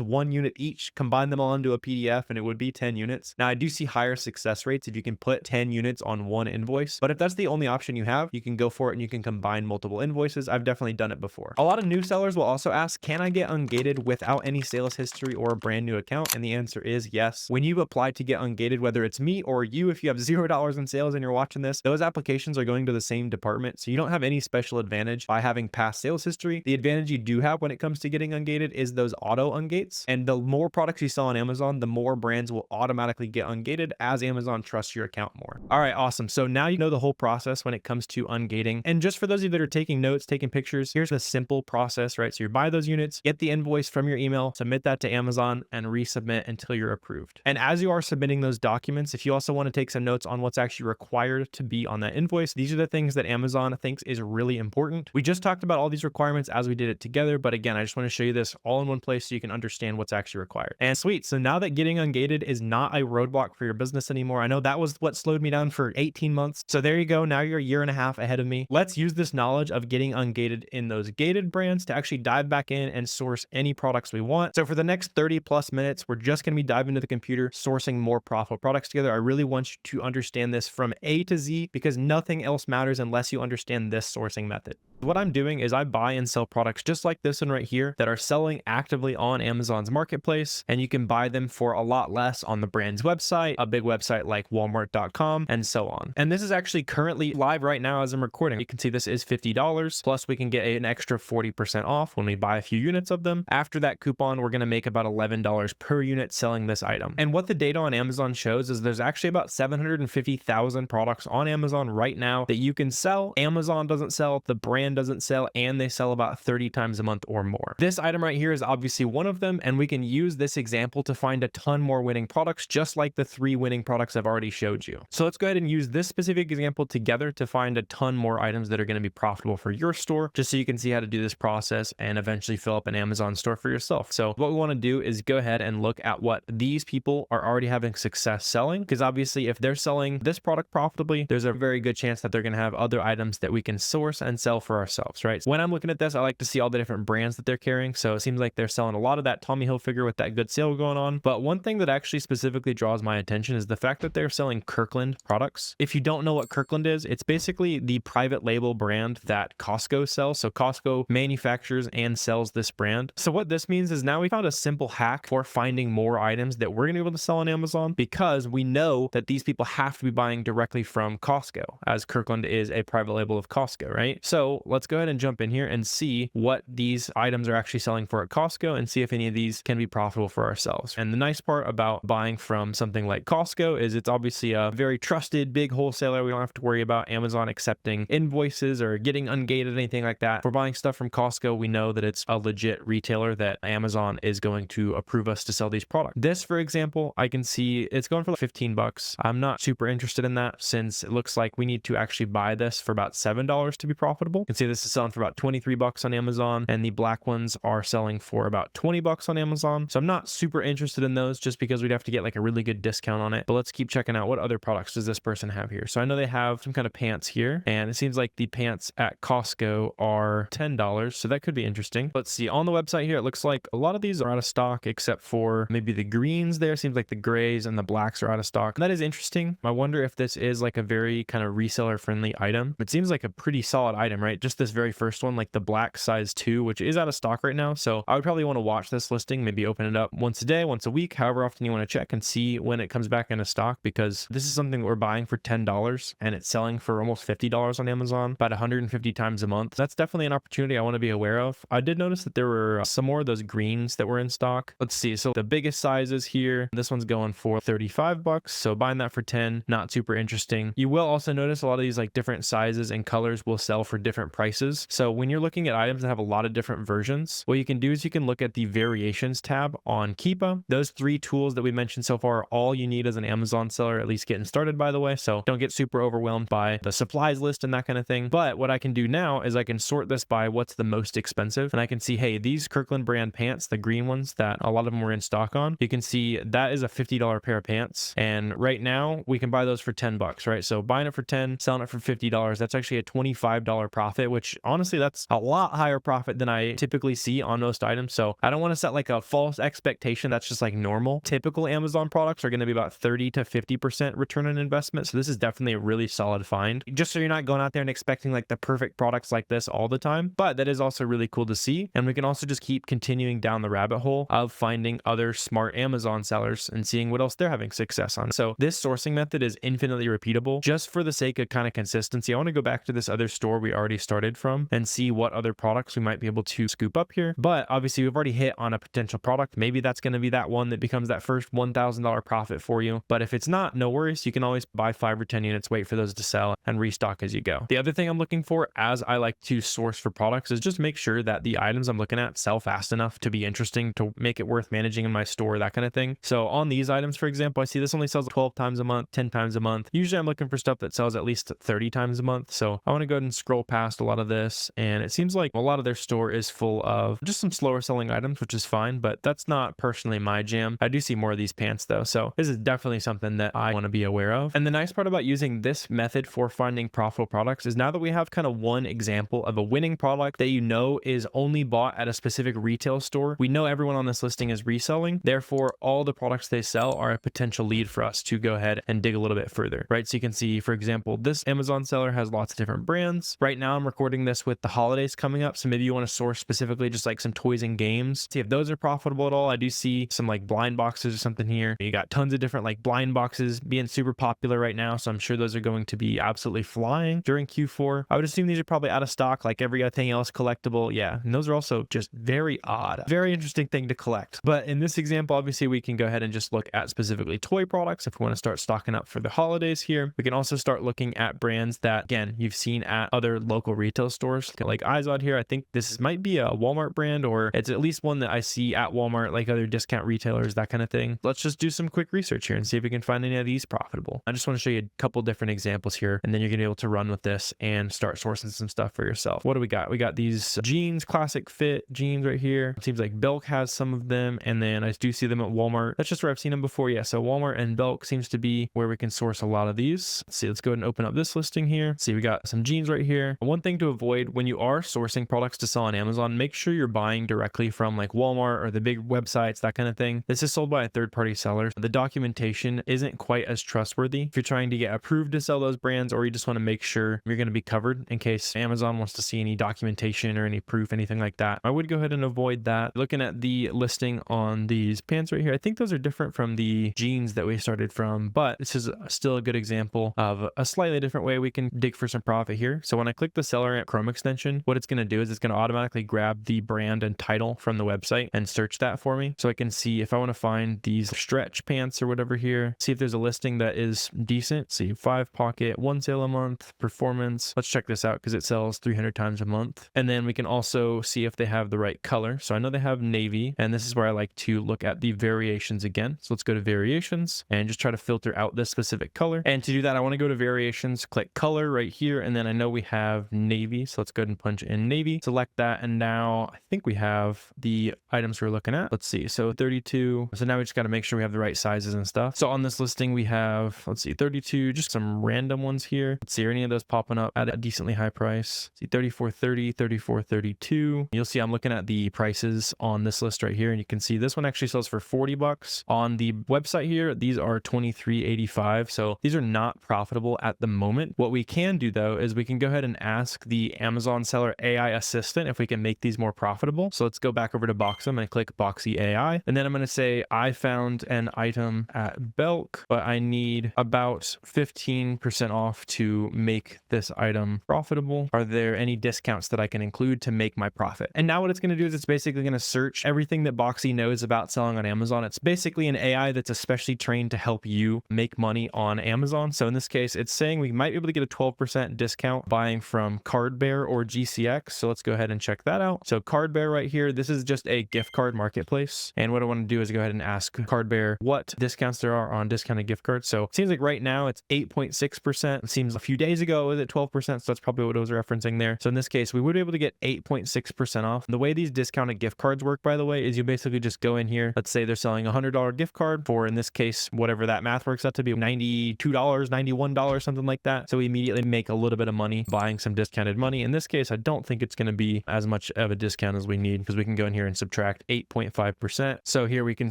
1 unit each, combine them all into a PDF, and it would be 10 units. Now, I do see higher success rates if you can put 10 units on one invoice, but if that's the only option you have, you can go for it and you can combine multiple invoices. I've definitely done it before. A lot of new sellers will also ask, can I get ungated without any sales history or a brand new account? And the answer is yes. When you apply to get ungated, whether it's me or you, if you have $0 in sales and you're watching this, those applications are going to the same department. So you don't have any special advantage by having past sales history. The advantage you do have when it comes to getting ungated is those auto ungates. And the more products you sell on Amazon, the more brands will automatically get ungated as Amazon trusts your account more. All right, awesome. So now you know the whole process when it comes to ungating. And just for those of you that are taking notes, taking pictures, here's the simple process, right? So you buy those units, get the invoice from your email, submit that to Amazon, and resubmit until you're approved. And as you are submitting those documents, if you also want to take some notes on what's actually required to be on that invoice, these are the things that Amazon thinks is really important. We just talked about all these requirements as we did it together, but again, I just want to show you this all in one place so you can understand what's actually required. And sweet, so now that getting ungated is not a roadblock for your business anymore. I know that was what slowed me down for 18 months. So there you go. Now you're a year and a half ahead of me. Let's use this knowledge of getting ungated in those gated brands to actually dive back in and source any products we want. So for the next 30 plus minutes, we're just going to be diving into the computer, sourcing more profitable products together. I really want you to understand this from A to Z because nothing else matters unless you understand this sourcing method. What I'm doing is I buy and sell products just like this one right here that are selling actively on Amazon's marketplace, and you can buy them for a lot less on the brand's website, a big website like Walmart.com, and so on. And this is actually currently live right now as I'm recording. You can see this is $50, plus we can get an extra 40% off when we buy a few units of them. After that coupon, we're going to make about $11 per unit selling this item. And what the data on Amazon shows is there's actually about 750,000 products on Amazon right now that you can sell. Amazon doesn't sell, the brand doesn't sell, and they sell about 30 times a month or more. This item right here is obviously one of them, and we can use this example to find a ton more winning products, just like the 3 winning products I've already showed you. So let's go ahead and use this specific example together to find a ton more items that are going to be profitable for your store, just so you can see how to do this process and eventually fill up an Amazon store for yourself. So what we want to do is go ahead and look at what these people are already having success selling, because obviously if they're selling this product profitably, there's a very good chance that they're going to have other items that we can source and sell for ourselves, right? When I'm looking at this, I like to see all the different brands that they're carrying. So it seems like they're selling a lot of that Tommy Hilfiger with that good sale going on. But one thing that actually specifically draws my attention is the fact that they're selling Kirkland products. If you don't know what Kirkland is, it's basically the private label brand that Costco sells. So Costco manufactures and sells this brand. So what this means is now we found a simple hack for finding more items that we're going to be able to sell on Amazon, because we know that these people have to be buying directly from Costco, as Kirkland is a private label of Costco, right? So let's go ahead and jump in here and see what these items are actually selling for at Costco and see if any of these can be profitable for ourselves. And the nice part about buying from something like Costco is it's obviously a very trusted big wholesaler. We don't have to worry about Amazon accepting invoices or getting ungated, anything like that. If we're buying stuff from Costco, we know that it's a legit retailer that Amazon is going to approve us to sell these products. This, for example, I can see it's going for like $15. I'm not super interested in that since it looks like we need to actually buy this for about $7 to be profitable. You can see this is selling for about $23 on Amazon, and the black ones are selling for about $20 on Amazon. So I'm not super interested in those just because we'd have to get like a really good discount on it. But let's keep checking out what other products does this person have here. So I know they have some kind of pants here, and it seems like the pants at Costco are $10. So that could be interesting. Let's see, on the website here, it looks like a lot of these are out of stock except for maybe the greens there. Seems like the grays and the blacks are out of stock. And that is interesting. I wonder if this is like a very kind of reseller friendly item. It seems like a pretty solid item, right? Just this very first one, like the black size 2, which is out of stock right now. So I would probably want to watch this listing, maybe open it up once a day, once a week, however often you want to check and see when it comes back into stock, because this is something that we're buying for $10 and it's selling for almost $50 on Amazon, about 150 times a month. That's definitely an opportunity I want to be aware of. I did notice that there were some more of those greens that were in stock. Let's see. So the biggest sizes here, this one's going for $35. So buying that for 10, not super interesting. You will also notice a lot of these like different sizes and colors will sell for different prices. So when you're looking at items that have a lot of different versions, what you can do is you can look at the variations tab on Keepa. Those 3 tools that we mentioned so far are all you need as an Amazon seller, at least getting started, by the way. So don't get super overwhelmed by the supplies list and that kind of thing. But what I can do now is I can sort this by what's the most expensive, and I can see, hey, these Kirkland brand pants, the green ones that a lot of them were in stock on, you can see that is a $50 pair of pants, and right now we can buy those for $10, right? So buying it for 10, selling it for $50, that's actually a $25 profit, which honestly, that's a lot higher profit than I typically see on most items. So I don't want to set like a false expectation. That's just like normal. Typical Amazon products are going to be about 30 to 50% return on investment. So this is definitely a really solid find, just so you're not going out there and expecting like the perfect products like this all the time. But that is also really cool to see. And we can also just keep continuing down the rabbit hole of finding other smart Amazon sellers and seeing what else they're having success on. So this sourcing method is infinitely repeatable. Just for the sake of kind of consistency, I want to go back to this other store we already started from and see what other products we might be able to scoop up here. But obviously we've already hit on a potential product. Maybe that's going to be that one that becomes that first $1,000 profit for you. But if it's not, no worries. You can always buy 5 or 10 units, wait for those to sell, and restock as you go. The other thing I'm looking for as I like to source for products is just make sure that the items I'm looking at sell fast enough to be interesting, to make it worth managing in my store, that kind of thing. So on these items, for example, I see this only sells 12 times a month, 10 times a month. Usually I'm looking for stuff that sells at least 30 times a month. So I want to go ahead and scroll past a lot of this, and it seems like a lot of their store is full of just some slower selling items, which is fine, but that's not personally my jam. I do see more of these pants though, so this is definitely something that I want to be aware of. And the nice part about using this method for finding profitable products is now that we have kind of one example of a winning product that you know is only bought at a specific retail store, we know everyone on this listing is reselling. Therefore, all the products they sell are a potential lead for us to go ahead and dig a little bit further, right? So you can see, for example, this Amazon seller has lots of different brands. Right now, I'm recording this with the holidays coming up, so maybe you want to source specifically just like some toys and games, see if those are profitable at all. I do see some like blind boxes or something here. You got tons of different like blind boxes being super popular right now, so I'm sure those are going to be absolutely flying during Q4. I would assume these are probably out of stock like everything else collectible. Yeah, and those are also just very odd. Very interesting thing to collect. But in this example, obviously we can go ahead and just look at specifically toy products if we want to start stocking up for the holidays here. We can also start looking at brands that, again, you've seen at other local retail stores like Izod here. I think this might be a Walmart brand, or it's at least one that I see at Walmart, like other discount retailers, that kind of thing. Let's just do some quick research here and see if we can find any of these profitable. I just want to show you a couple different examples here, and then you're going to be able to run with this and start sourcing some stuff for yourself. What do we got? We got these jeans, classic fit jeans right here. It seems like Belk has some of them, and then I do see them at Walmart. That's just where I've seen them before. Yeah, so Walmart and Belk seems to be where we can source a lot of these. Let's see, let's go ahead and open up this listing here. See, we got some jeans right here. One thing to avoid when you are sourcing products to sell on Amazon, make sure you're buying directly from like Walmart or the big websites, that kind of thing. This is sold by a third-party seller. The documentation isn't quite as trustworthy if you're trying to get approved to sell those brands, or you just want to make sure you're going to be covered in case Amazon wants to see any documentation or any proof, anything like that. I would go ahead and avoid that. Looking at the listing on these pants right here, I think those are different from the jeans that we started from, but this is still a good example of a slightly different way we can dig for some profit here. So when I click the SellerAmp Chrome extension, what it's going to do is it's going to automatically grab the brand and title from the website and search that for me. So I can see if I want to find these stretch pants or whatever here, see if there's a listing that is decent. See, 5 pocket, 1 sale a month, performance. Let's check this out because it sells 300 times a month. And then we can also see if they have the right color. So I know they have navy, and this is where I like to look at the variations again. So let's go to variations and just try to filter out this specific color. And to do that, I want to go to variations, click color right here. And then I know we have navy. So let's go ahead and punch in navy, select that. And now I think we have the items we're looking at. Let's see. So 32. So now we just got to make sure we have the right sizes and stuff. So on this listing, we have, let's see, 32, just some random ones here. Let's see, are any of those popping up at a decently high price? See, 34.30, 34.32. You'll see I'm looking at the prices on this list right here, and you can see this one actually sells for $40 on the website here. These are $23.85. So these are not profitable at the moment. What we can do though is we can go ahead and ask the Amazon Seller AI assistant if we can make these more profitable. So let's go back over to Boxem and click Boxy AI. And then I'm going to say, I found an item at Belk, but I need about 15% off to make this item profitable. Are there any discounts that I can include to make my profit? And now what it's going to do is it's basically going to search everything that Boxy knows about selling on Amazon. It's basically an AI that's especially trained to help you make money on Amazon. So in this case, it's saying we might be able to get a 12% discount buying from from Card Bear or GCX. So let's go ahead and check that out. So Card Bear right here, this is just a gift card marketplace. And what I want to do is go ahead and ask Card Bear what discounts there are on discounted gift cards. So it seems like right now it's 8.6%. It seems a few days ago it was at 12%. So that's probably what I was referencing there. So in this case, we would be able to get 8.6% off. The way these discounted gift cards work, by the way, is you basically just go in here. Let's say they're selling a $100 gift card for, in this case, whatever that math works out to be, $92, $91, something like that. So we immediately make a little bit of money buying some discounted money. In this case, I don't think it's going to be as much of a discount as we need, because we can go in here and subtract 8.5%. So here we can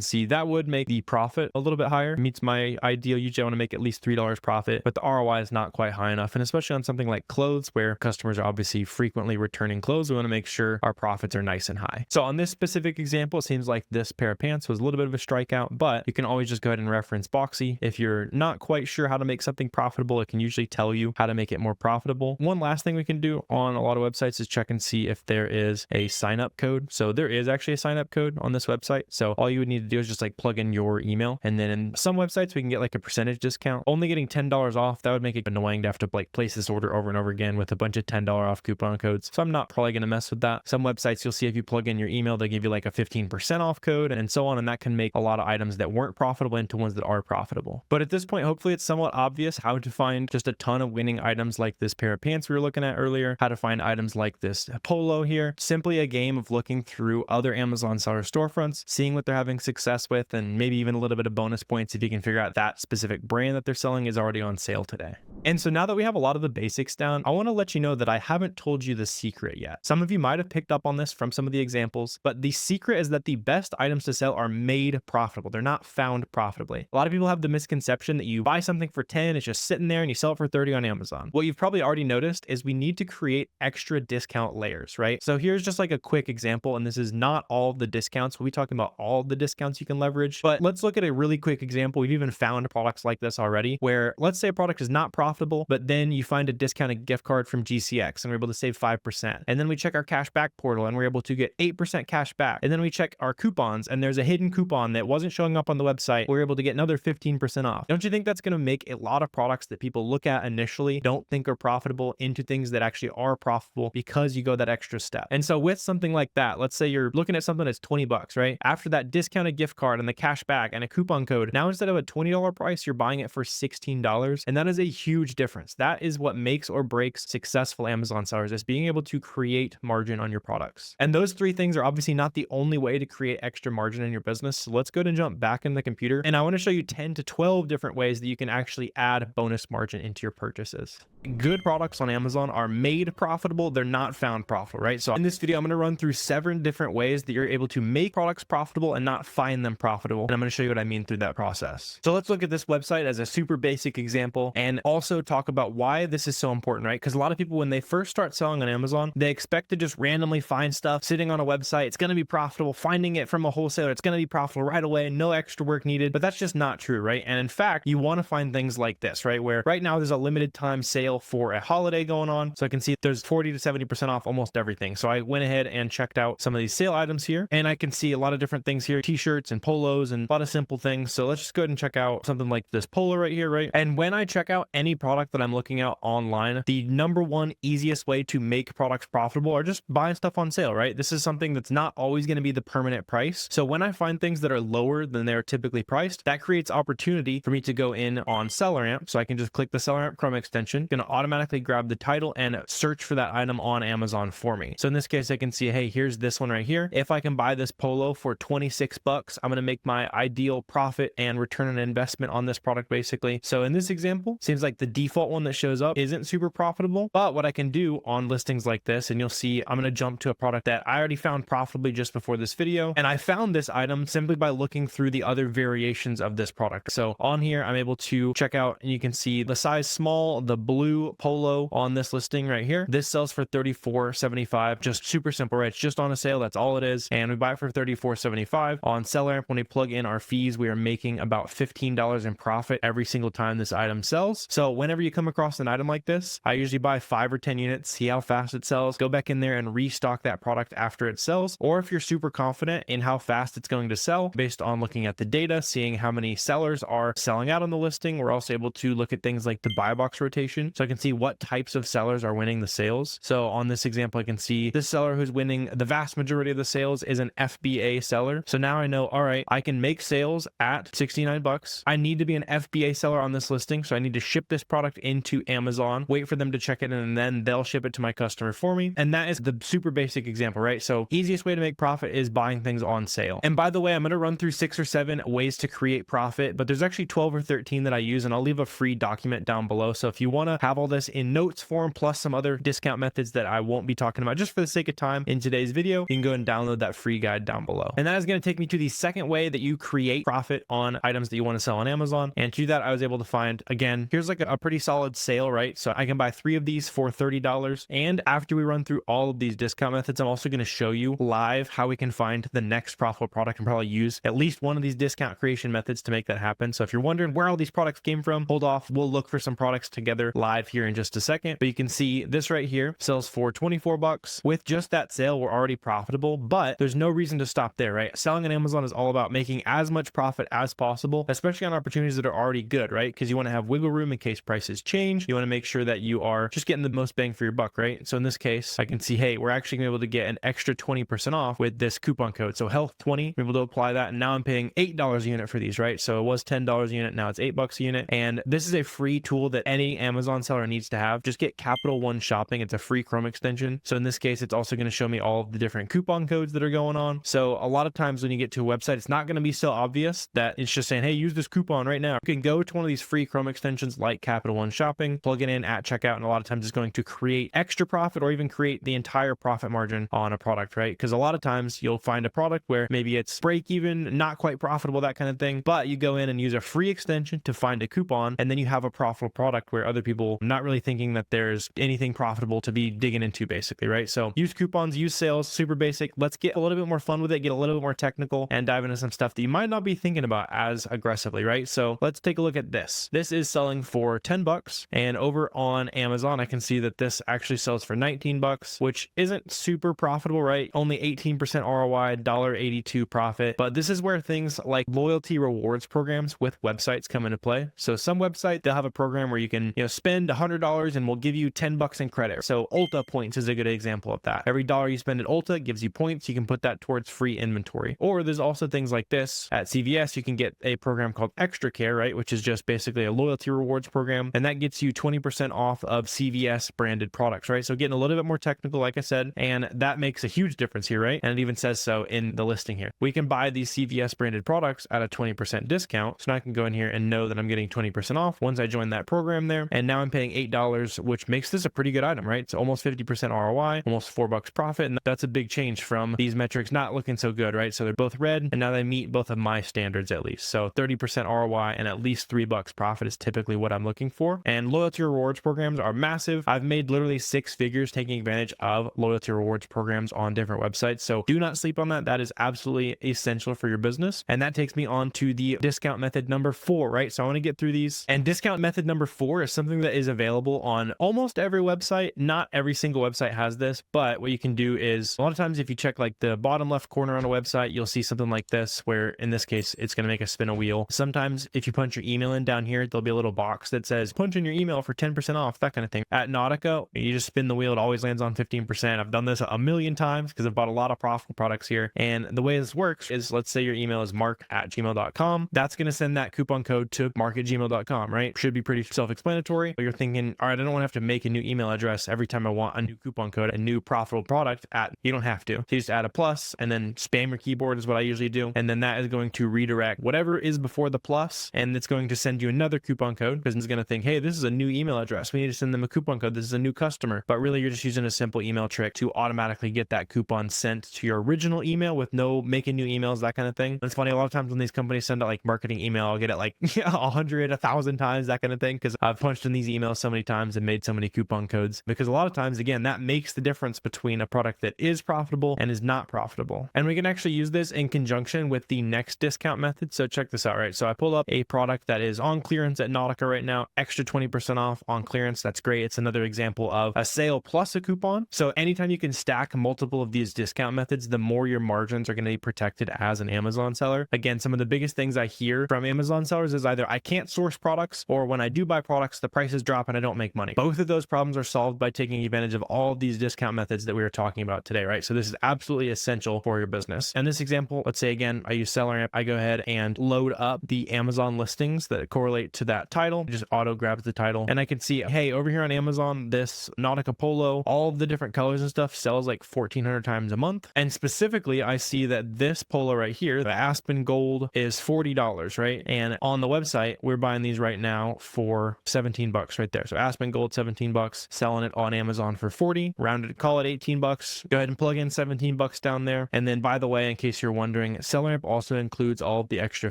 see that would make the profit a little bit higher. Meets my ideal. Usually I want to make at least $3 profit, but the ROI is not quite high enough. And especially on something like clothes, where customers are obviously frequently returning clothes, we want to make sure our profits are nice and high. So on this specific example, it seems like this pair of pants was a little bit of a strikeout, but you can always just go ahead and reference Boxy. If you're not quite sure how to make something profitable, it can usually tell you how to make it more profitable. One last thing we can do on a lot of websites is check and see if there is a sign up code. So there is actually a sign up code on this website. So all you would need to do is just like plug in your email. And then in some websites, we can get like a percentage discount. Only getting $10 off, that would make it annoying to have to like place this order over and over again with a bunch of $10 off coupon codes. So I'm not probably going to mess with that. Some websites you'll see if you plug in your email, they give you like a 15% off code and so on. And that can make a lot of items that weren't profitable into ones that are profitable. But at this point, hopefully it's somewhat obvious how to find just a ton of winning items like this pair of pants we were looking at earlier, how to find items like this polo here. Simply a game of looking through other Amazon seller storefronts, seeing what they're having success with, and maybe even a little bit of bonus points if you can figure out that specific brand that they're selling is already on sale today. And so now that we have a lot of the basics down, I want to let you know that I haven't told you the secret yet. Some of you might have picked up on this from some of the examples, but the secret is that the best items to sell are made profitable. They're not found profitably. A lot of people have the misconception that you buy something for 10, it's just sitting there and you sell it for 30 on Amazon. What you've probably already noticed is we need to create extra discount layers, right? So here's just like a quick example, and this is not all of the discounts. We'll be talking about all of the discounts you can leverage, but let's look at a really quick example. We've even found products like this already, where let's say a product is not profitable, but then you find a discounted gift card from GCX and we're able to save 5%. And then we check our cash back portal and we're able to get 8% cash back. And then we check our coupons and there's a hidden coupon that wasn't showing up on the website. We're able to get another 15% off. Don't you think that's going to make a lot of products that people look at initially, don't think are profitable, into things that actually are profitable because you go that extra step? And so with something like that, let's say you're looking at something that's $20, right? After that discounted gift card and the cash back and a coupon code, now instead of a $20 price, you're buying it for $16. And that is a huge difference. That is what makes or breaks successful Amazon sellers, is being able to create margin on your products. And those three things are obviously not the only way to create extra margin in your business. So let's go ahead and jump back in the computer. And I want to show you 10 to 12 different ways that you can actually add bonus margin into your purchases. Good products on Amazon are made profitable. They're not found profitable, right? So in this video, I'm going to run through 7 different ways that you're able to make products profitable and not find them profitable. And I'm going to show you what I mean through that process. So let's look at this website as a super basic example and also talk about why this is so important, right? Because a lot of people, when they first start selling on Amazon, they expect to just randomly find stuff sitting on a website. It's going to be profitable. Finding it from a wholesaler, it's going to be profitable right away. No extra work needed. But that's just not true, right? And in fact, you want to find things like this, right? Where right now there's a limited time sale for a holiday going on. So I can see there's 40 to 70% off almost everything. So I went ahead and checked out some of these sale items here, and I can see a lot of different things here, t-shirts and polos and a lot of simple things. So let's just go ahead and check out something like this polo right here, right? And when I check out any product that I'm looking at online, the number one easiest way to make products profitable are just buying stuff on sale, right? This is something that's not always going to be the permanent price. So when I find things that are lower than they're typically priced, that creates opportunity for me to go in on SellerAmp. So I can just click the SellerAmp Chrome extension, going to automatically grab the title and search for that item on Amazon for me. So in this case, I can see, hey, here's this one right here. If I can buy this polo for 26 bucks, I'm going to make my ideal profit and return on investment on this product basically. So in this example, seems like the default one that shows up isn't super profitable, but what I can do on listings like this, and you'll see I'm going to jump to a product that I already found profitably just before this video. And I found this item simply by looking through the other variations of this product. So on here, I'm able to check out, and you can see the size small, the blue polo on this listing right here. This sells for $34.75. Just super simple, right? It's just on a sale. That's all it is. And we buy it for $34.75 on SellerAmp. When we plug in our fees, we are making about $15 in profit every single time this item sells. So whenever you come across an item like this, I usually buy 5 or 10 units, see how fast it sells, go back in there and restock that product after it sells. Or if you're super confident in how fast it's going to sell based on looking at the data, seeing how many sellers are selling out on the listing, we're also able to look at things like the buy box rotation. so I can see what types of sellers are winning the sales. So on this example, I can see this seller who's winning the vast majority of the sales is an FBA seller. So now I know, all right, I can make sales at 69 bucks. I need to be an FBA seller on this listing. So I need to ship this product into Amazon, wait for them to check it in, and then they'll ship it to my customer for me. And that is the super basic example, right? So easiest way to make profit is buying things on sale. And by the way, I'm going to run through 6 or 7 ways to create profit, but there's actually 12 or 13 that I use, and I'll leave a free document down below. So if you want to have all this in notes form, plus some other discount methods that I won't be talking about just for the sake of time in today's video, you can go and download that free guide down below. And that is going to take me to the second way that you create profit on items that you want to sell on Amazon. And to do that, I was able to find, again, here's like a pretty solid sale, right? So I can buy 3 of these for $30. And after we run through all of these discount methods, I'm also going to show you live how we can find the next profitable product and probably use at least one of these discount creation methods to make that happen. So if you're wondering where all these products came from, hold off. We'll look for some products together live here in just a second. But you can see this right here sells for 24 bucks. With just that sale, we're already profitable, but there's no reason to stop there, right? Selling on Amazon is all about making as much profit as possible, especially on opportunities that are already good, right? Because you want to have wiggle room in case prices change. You want to make sure that you are just getting the most bang for your buck, right? So in this case, I can see, hey, we're actually gonna be able to get an extra 20% off with this coupon code. So health20, we're able to apply that. And now I'm paying $8 a unit for these, right? So it was $10 a unit. Now it's $8 a unit. And this is a free tool that any Amazon seller needs to have. Just get Capital One Shopping. It's a free Chrome extension. So in this case, it's also going to show me all of the different coupon codes that are going on. So a lot of times when you get to a website, it's not going to be so obvious that it's just saying, hey, use this coupon right now. You can go to one of these free Chrome extensions like Capital One Shopping, plug it in at checkout, and a lot of times it's going to create extra profit or even create the entire profit margin on a product, right? Because a lot of times you'll find a product where maybe it's break even, not quite profitable, that kind of thing, but you go in and use a free extension to find a coupon, and then you have a profitable product where other people not really thinking that there's anything profitable to be digging into, basically, right? So use coupons, use sales, super basic. Let's get a little bit more fun with it, get a little bit more technical, and dive into some stuff that you might not be thinking about as aggressively, right? So let's take a look at this. This is selling for 10 bucks, and over on Amazon, I can see that this actually sells for 19 bucks, which isn't super profitable, right? Only 18% ROI, $1.82 profit. But this is where things like loyalty rewards programs with websites come into play. So some website, they'll have a program where you can, spend $100 and we'll give you 10 bucks in credit. So Ulta points is a good example of that. Every dollar you spend at Ulta gives you points. You can put that towards free inventory. Or there's also things like this at CVS. You can get a program called Extra Care, right? Which is just basically a loyalty rewards program. And that gets you 20% off of CVS branded products, right? So getting a little bit more technical, like I said, and that makes a huge difference here, right? And it even says so in the listing here. We can buy these CVS branded products at a 20% discount. So now I can go in here and know that I'm getting 20% off once I join that program there. And now I'm paying $8, which makes this a pretty good item, right? It's almost 50% ROI, almost $4 profit. And that's a big change from these metrics not looking so good, right? So they're both red, and now they meet both of my standards at least. So 30% ROI and at least $3 profit is typically what I'm looking for. And loyalty rewards programs are massive. I've made literally 6 figures taking advantage of loyalty rewards programs on different websites. So do not sleep on that. That is absolutely essential for your business. And that takes me on to the discount method number 4, right? So I want to get through these. And discount method number 4 is something that is available on almost every website. Not every single website has this, but what you can do is a lot of times if you check like the bottom left corner on a website, you'll see something like this, where in this case, it's going to make us spin a wheel. Sometimes if you punch your email in down here, there'll be a little box that says punch in your email for 10% off, that kind of thing. At Nautica, you just spin the wheel. It always lands on 15%. I've done this a million times because I've bought a lot of profitable products here. And the way this works is, let's say your email is mark@gmail.com. That's going to send that coupon code to mark@gmail.com, right? Should be pretty self-explanatory. But you're thinking, all right, I don't want to have to make a new email address every time I want a new coupon code, a new profitable product. You don't have to. So you just add a plus and then spam your keyboard is what I usually do. And then that is going to redirect whatever is before the plus, and it's going to send you another coupon code because it's going to think, hey, this is a new email address. We need to send them a coupon code. This is a new customer. But really, you're just using a simple email trick to automatically get that coupon sent to your original email with no making new emails, that kind of thing. It's funny, a lot of times when these companies send out like marketing email, I'll get it like 100, 1,000 times, that kind of thing, because I've punched in these emails so many times and made so many coupon codes. Because a lot of times, again, that makes the difference between a product that is profitable and is not profitable. And we can actually use this in conjunction with the next discount method. So check this out, right? So I pulled up a product that is on clearance at Nautica right now, extra 20% off on clearance. That's great. It's another example of a sale plus a coupon. So anytime you can stack multiple of these discount methods, the more your margins are going to be protected as an Amazon seller. Again, some of the biggest things I hear from Amazon sellers is either I can't source products, or when I do buy products, the prices drop and I don't make money. Both of those problems are solved by taking advantage of all of these discount methods that we were talking about today, right? So this is absolutely essential for your business. And this example, let's say again, I use SellerAmp. I go ahead and load up the Amazon listings that correlate to that title. It just auto grabs the title, and I can see, hey, over here on Amazon, this Nautica polo, all of the different colors and stuff sells like 1,400 times a month. And specifically, I see that this polo right here, the Aspen Gold, is $40, right? And on the website, we're buying these right now for 17 bucks right there. So Aspen Gold, 17 bucks, selling it on Amazon for 40, rounded, call it 18 bucks. Go ahead and plug in 17 bucks down there. And then by the way, in case you're wondering, SellerAmp also includes all of the extra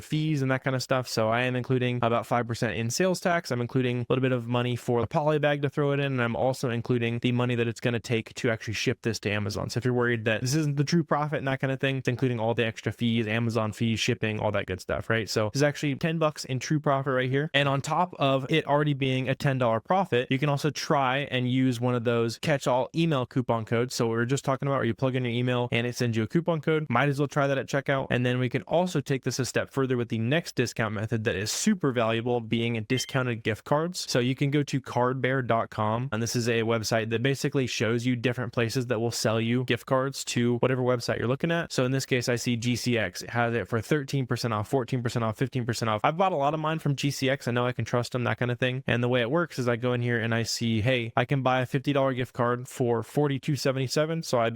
fees and that kind of stuff. So I am including about 5% in sales tax. I'm including a little bit of money for the poly bag to throw it in. And I'm also including the money that it's going to take to actually ship this to Amazon. So if you're worried that this isn't the true profit and that kind of thing, it's including all the extra fees, Amazon fees, shipping, all that good stuff, right? So this is actually 10 bucks in true profit right here. And on top of it already being a $10 profit, you can also try and use one of those catch-all email coupon codes. So we were just talking about where you plug in your email and it sends you a coupon code. Might as well try that at checkout. And then we can also take this a step further with the next discount method that is super valuable, being discounted gift cards. So you can go to cardbear.com, and this is a website that basically shows you different places that will sell you gift cards to whatever website you're looking at. So in this case, I see GCX. It has it for 13% off, 14% off, 15% off. I've bought a lot of mine from GCX. I know I can trust them, that kind of thing. And the way it works is I go in here and I see, hey, I can buy a $50 gift card for $42.77. So I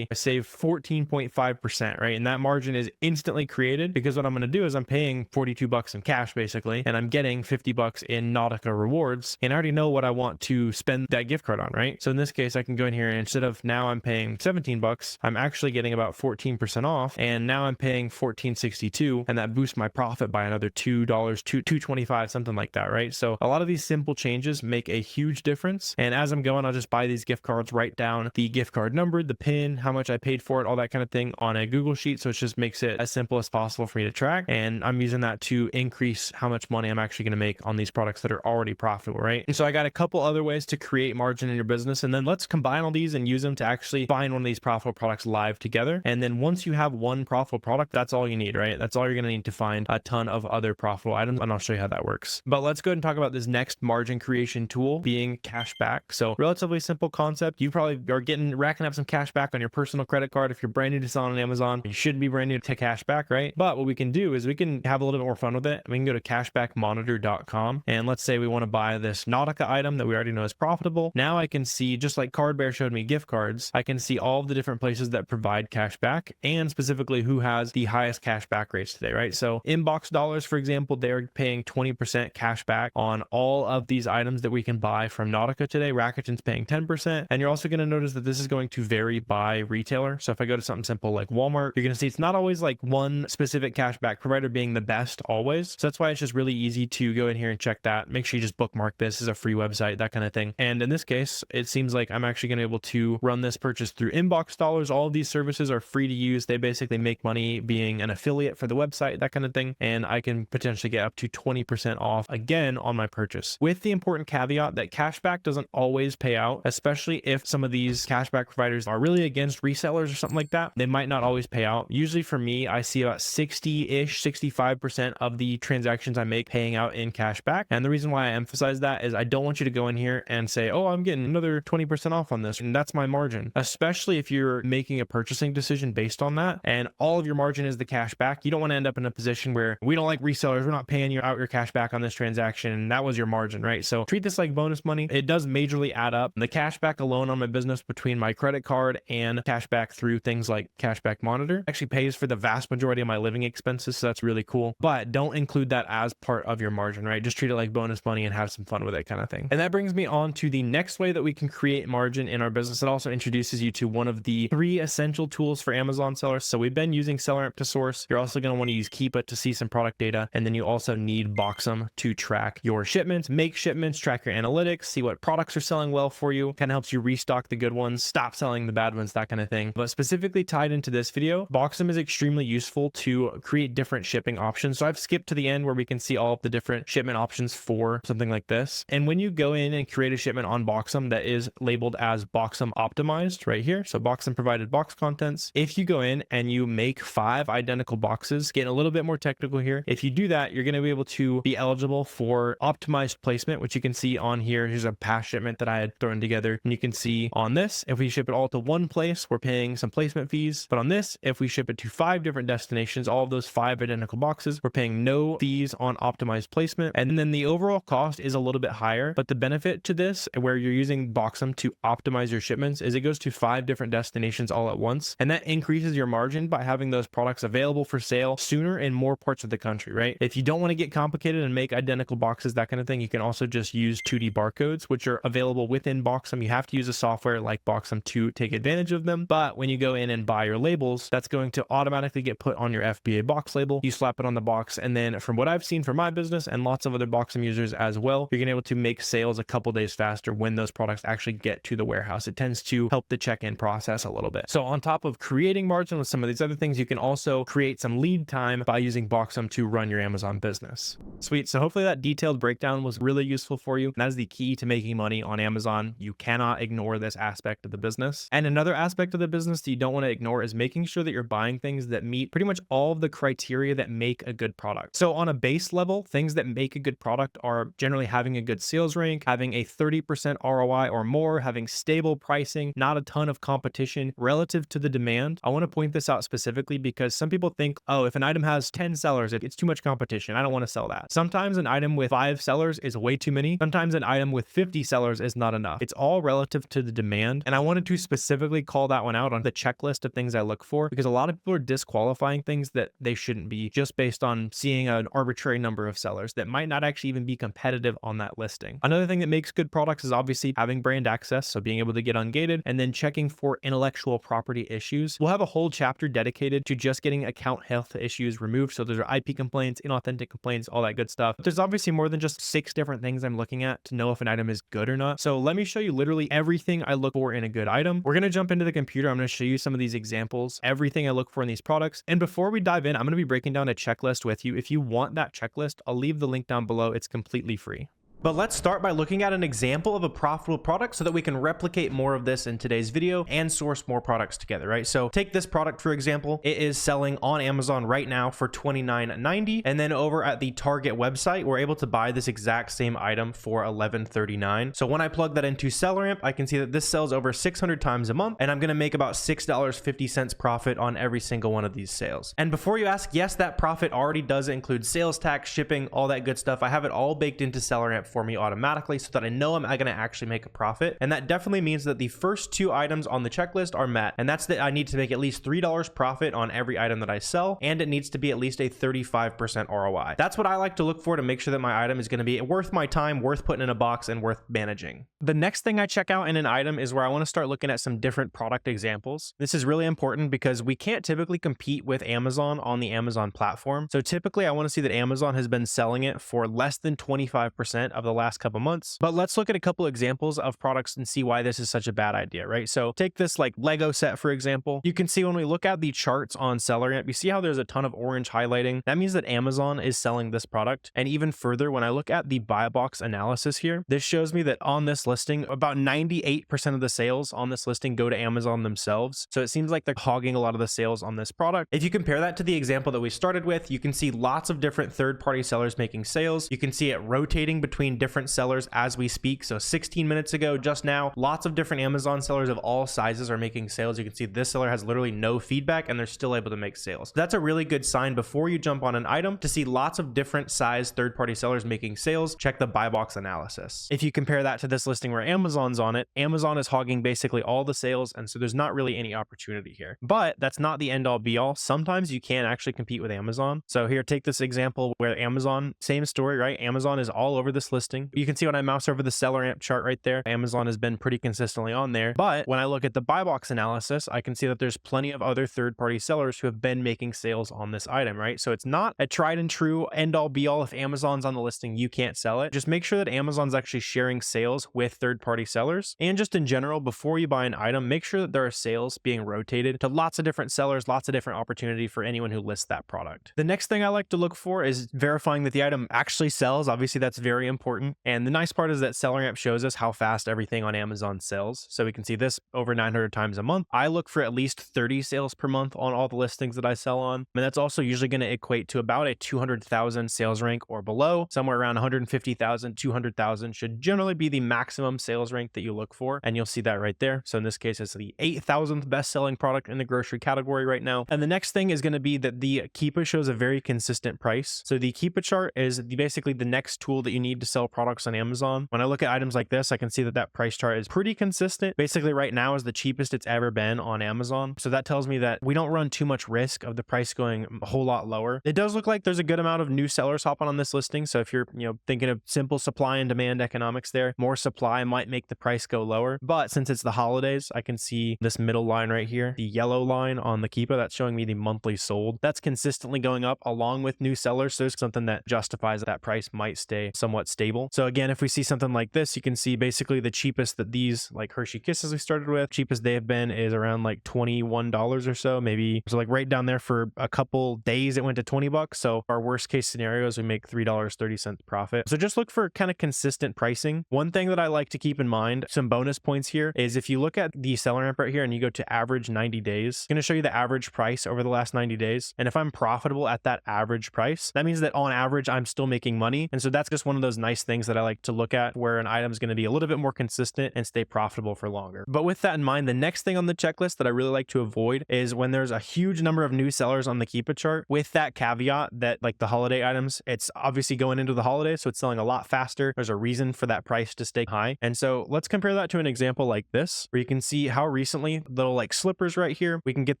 save 14.5%, right? And that margin is instantly created because what I'm going to do is I'm paying 42 bucks in cash basically, and I'm getting 50 bucks in Nautica rewards. And I already know what I want to spend that gift card on, right? So in this case, I can go in here and instead of now I'm paying 17 bucks, I'm actually getting about 14% off. And now I'm paying $14.62, and that boosts my profit by another $2, $2.25, something like that, right? So a lot of these simple changes make a huge difference. And as I'm going, I'll just buy these gift cards, write down the gift card number, the PIN, how much I paid for it, all that kind of thing on a Google Sheet. So it just makes it as simple as possible for me to track. And I'm using that to increase how much money I'm actually going to make on these products that are already profitable, right? And so I got a couple other ways to create margin in your business. And then let's combine all these and use them to actually find one of these profitable products live together. And then once you have one profitable product, that's all you need, right? That's all you're going to need to find a ton of other profitable items. And I'll show you how that works. But let's go ahead and talk about this next margin creation tool, being cash back. So relatively simple concept. You probably are racking up some cash back on your personal credit card. If you're brand new to selling on Amazon, you shouldn't be brand new to cash back, right? But what we can do is we can have a little bit more fun with it. We can go to cashbackmonitor.com, and let's say we want to buy this Nautica item that we already know is profitable. Now I can see, just like Cardbear showed me gift cards, I can see all of the different places that provide cash back and specifically who has the highest cash back rates today, right? So Inbox Dollars, for example, they're paying 20% cash back on all of these items that we can buy from Nautica today. Rakuten's paying 10%. And you're also going to notice that this is going to vary by retailer. So if I go to something simple like Walmart, you're going to see it's not always like one specific cashback provider being the best always. So that's why it's just really easy to go in here and check that. Make sure you just bookmark this as a free website, that kind of thing. And in this case, it seems like I'm actually going to be able to run this purchase through Inbox Dollars. All of these services are free to use. They basically make money being an affiliate for the website, that kind of thing. And I can potentially get up to 20% off again on my purchase, with the important caveat that cashback doesn't always pay out, especially if some of these cashback providers are really against resellers or something like that. They might not always pay out. Usually for me, I see about 60-ish, 65% of the transactions I make paying out in cashback. And the reason why I emphasize that is I don't want you to go in here and say, oh, I'm getting another 20% off on this, and that's my margin. Especially if you're making a purchasing decision based on that, and all of your margin is the cashback. You don't want to end up in a position where we don't like resellers, we're not paying you out your cash back on this transaction, and that was your margin, right? So treat this like bonus money. It does majorly add up. The cashback alone on my business between my credit card and cashback through things like Cashback Monitor actually pays for the vast majority of my living expenses, so that's really cool. But don't include that as part of your margin, right? Just treat it like bonus money and have some fun with it, kind of thing. And that brings me on to the next way that we can create margin in our business. It also introduces you to one of the 3 essential tools for Amazon sellers. So we've been using SellerAmp to source. You're also going to want to use Keepa to see some product data. And then you also need Boxem to track your shipments, make shipments, track your analytics, see what products are selling well for you. Kind of helps you restock the good ones, stop selling the bad ones, that kind of thing. But specifically tied into this video, Boxem is extremely useful to create different shipping options. So I've skipped to the end where we can see all of the different shipment options for something like this. And when you go in and create a shipment on Boxem that is labeled as Boxem optimized right here, so Boxem provided box contents, if you go in and you make 5 identical boxes, getting a little bit more technical here, if you do that, you're going to be able to be eligible for optimized placement, which which you can see on here. Here's a past shipment that I had thrown together. And you can see on this, if we ship it all to one place, we're paying some placement fees. But on this, if we ship it to 5 different destinations, all of those 5 identical boxes, we're paying no fees on optimized placement. And then the overall cost is a little bit higher. But the benefit to this, where you're using Boxem to optimize your shipments, is it goes to 5 different destinations all at once. And that increases your margin by having those products available for sale sooner in more parts of the country, right? If you don't want to get complicated and make identical boxes, that kind of thing, you can also just use 2D barcodes, which are available within Boxem. You have to use a software like Boxem to take advantage of them. But when you go in and buy your labels, that's going to automatically get put on your FBA box label. You slap it on the box. And then from what I've seen for my business and lots of other Boxem users as well, you're going to be able to make sales a couple days faster when those products actually get to the warehouse. It tends to help the check-in process a little bit. So on top of creating margin with some of these other things, you can also create some lead time by using Boxem to run your Amazon business. Sweet. So hopefully that detailed breakdown was really useful for you. That is the key to making money on Amazon. You cannot ignore this aspect of the business. And another aspect of the business that you don't want to ignore is making sure that you're buying things that meet pretty much all of the criteria that make a good product. So on a base level, things that make a good product are generally having a good sales rank, having a 30% ROI or more, having stable pricing, not a ton of competition relative to the demand. I want to point this out specifically because some people think, oh, if an item has 10 sellers, it's too much competition, I don't want to sell that. Sometimes an item with 5 sellers is way too many. Sometimes an item with 50 sellers is not enough. It's all relative to the demand. And I wanted to specifically call that one out on the checklist of things I look for, because a lot of people are disqualifying things that they shouldn't be just based on seeing an arbitrary number of sellers that might not actually even be competitive on that listing. Another thing that makes good products is obviously having brand access, so being able to get ungated, and then checking for intellectual property issues. We'll have a whole chapter dedicated to just getting account health issues removed. So those are IP complaints, inauthentic complaints, all that good stuff. But there's obviously more than just 6 different things I'm looking at to know if an item is good or not. So let me show you literally everything I look for in a good item. We're going to jump into the computer. I'm going to show you some of these examples, everything I look for in these products. And before we dive in, I'm going to be breaking down a checklist with you. If you want that checklist, I'll leave the link down below. It's completely free. But let's start by looking at an example of a profitable product so that we can replicate more of this in today's video and source more products together, right? So take this product, for example. It is selling on Amazon right now for $29.90. And then over at the Target website, we're able to buy this exact same item for $11.39. So when I plug that into SellerAmp, I can see that this sells over 600 times a month, and I'm going to make about $6.50 profit on every single one of these sales. And before you ask, yes, that profit already does include sales tax, shipping, all that good stuff. I have it all baked into SellerAmp for me automatically so that I know I'm going to actually make a profit. And that definitely means that the first 2 items on the checklist are met. And that's that I need to make at least $3 profit on every item that I sell. And it needs to be at least a 35% ROI. That's what I like to look for to make sure that my item is going to be worth my time, worth putting in a box, and worth managing. The next thing I check out in an item is where I want to start looking at some different product examples. This is really important because we can't typically compete with Amazon on the Amazon platform. So typically I want to see that Amazon has been selling it for less than 25% of the last couple months. But let's look at a couple examples of products and see why this is such a bad idea, right? So take this like Lego set, for example. You can see when we look at the charts on SellerAmp, you see how there's a ton of orange highlighting. That means that Amazon is selling this product. And even further, when I look at the buy box analysis here, this shows me that on this listing, about 98% of the sales on this listing go to Amazon themselves. So it seems like they're hogging a lot of the sales on this product. If you compare that to the example that we started with, you can see lots of different third-party sellers making sales. You can see it rotating between different sellers as we speak. So 16 minutes ago, just now, lots of different Amazon sellers of all sizes are making sales. You can see this seller has literally no feedback and they're still able to make sales. That's a really good sign before you jump on an item to see lots of different size third-party sellers making sales. Check the buy box analysis. If you compare that to this listing where Amazon's on it, Amazon is hogging basically all the sales, and so there's not really any opportunity here. But that's not the end all be all. Sometimes you can actually compete with Amazon. So here, take this example where Amazon, same story, right? Amazon is all over this listing. You can see when I mouse over the SellerAmp chart right there, Amazon has been pretty consistently on there. But when I look at the buy box analysis, I can see that there's plenty of other third-party sellers who have been making sales on this item, right? So it's not a tried and true end all be all. If Amazon's on the listing, you can't sell it. Just make sure that Amazon's actually sharing sales with third-party sellers. And just in general, before you buy an item, make sure that there are sales being rotated to lots of different sellers, lots of different opportunity for anyone who lists that product. The next thing I like to look for is verifying that the item actually sells. Obviously, that's very important. important. And the nice part is that SellerAmp shows us how fast everything on Amazon sells. So we can see this over 900 times a month. I look for at least 30 sales per month on all the listings that I sell on. And that's also usually going to equate to about a 200,000 sales rank or below. Somewhere around 150,000, 200,000 should generally be the maximum sales rank that you look for. And you'll see that right there. So in this case, it's the 8,000th best selling product in the grocery category right now. And the next thing is going to be that the Keepa shows a very consistent price. So the Keepa chart is basically the next tool that you need to sell products on Amazon. When I look at items like this, I can see that that price chart is pretty consistent. Basically right now is the cheapest it's ever been on Amazon. So that tells me that we don't run too much risk of the price going a whole lot lower. It does look like there's a good amount of new sellers hopping on this listing. So if you're, thinking of simple supply and demand economics there, more supply might make the price go lower. But since it's the holidays, I can see this middle line right here, the yellow line on the Keepa, that's showing me the monthly sold. That's consistently going up along with new sellers. So there's something that justifies that price might stay somewhat stable. So again, if we see something like this, you can see basically the cheapest that these like Hershey Kisses we started with, cheapest they have been is around like $21 or so, maybe. So like right down there for a couple days, it went to $20. So our worst case scenario is we make $3.30 profit. So just look for kind of consistent pricing. One thing that I like to keep in mind, some bonus points here, is if you look at the SellerAmp right here and you go to average 90 days, it's going to show you the average price over the last 90 days. And if I'm profitable at that average price, that means that on average, I'm still making money. And so that's just one of those nice things that I like to look at where an item is going to be a little bit more consistent and stay profitable for longer. But with that in mind, the next thing on the checklist that I really like to avoid is when there's a huge number of new sellers on the Keepa chart, with that caveat that like the holiday items, it's obviously going into the holidays, so it's selling a lot faster. There's a reason for that price to stay high. And so let's compare that to an example like this, where you can see how recently little like slippers right here, we can get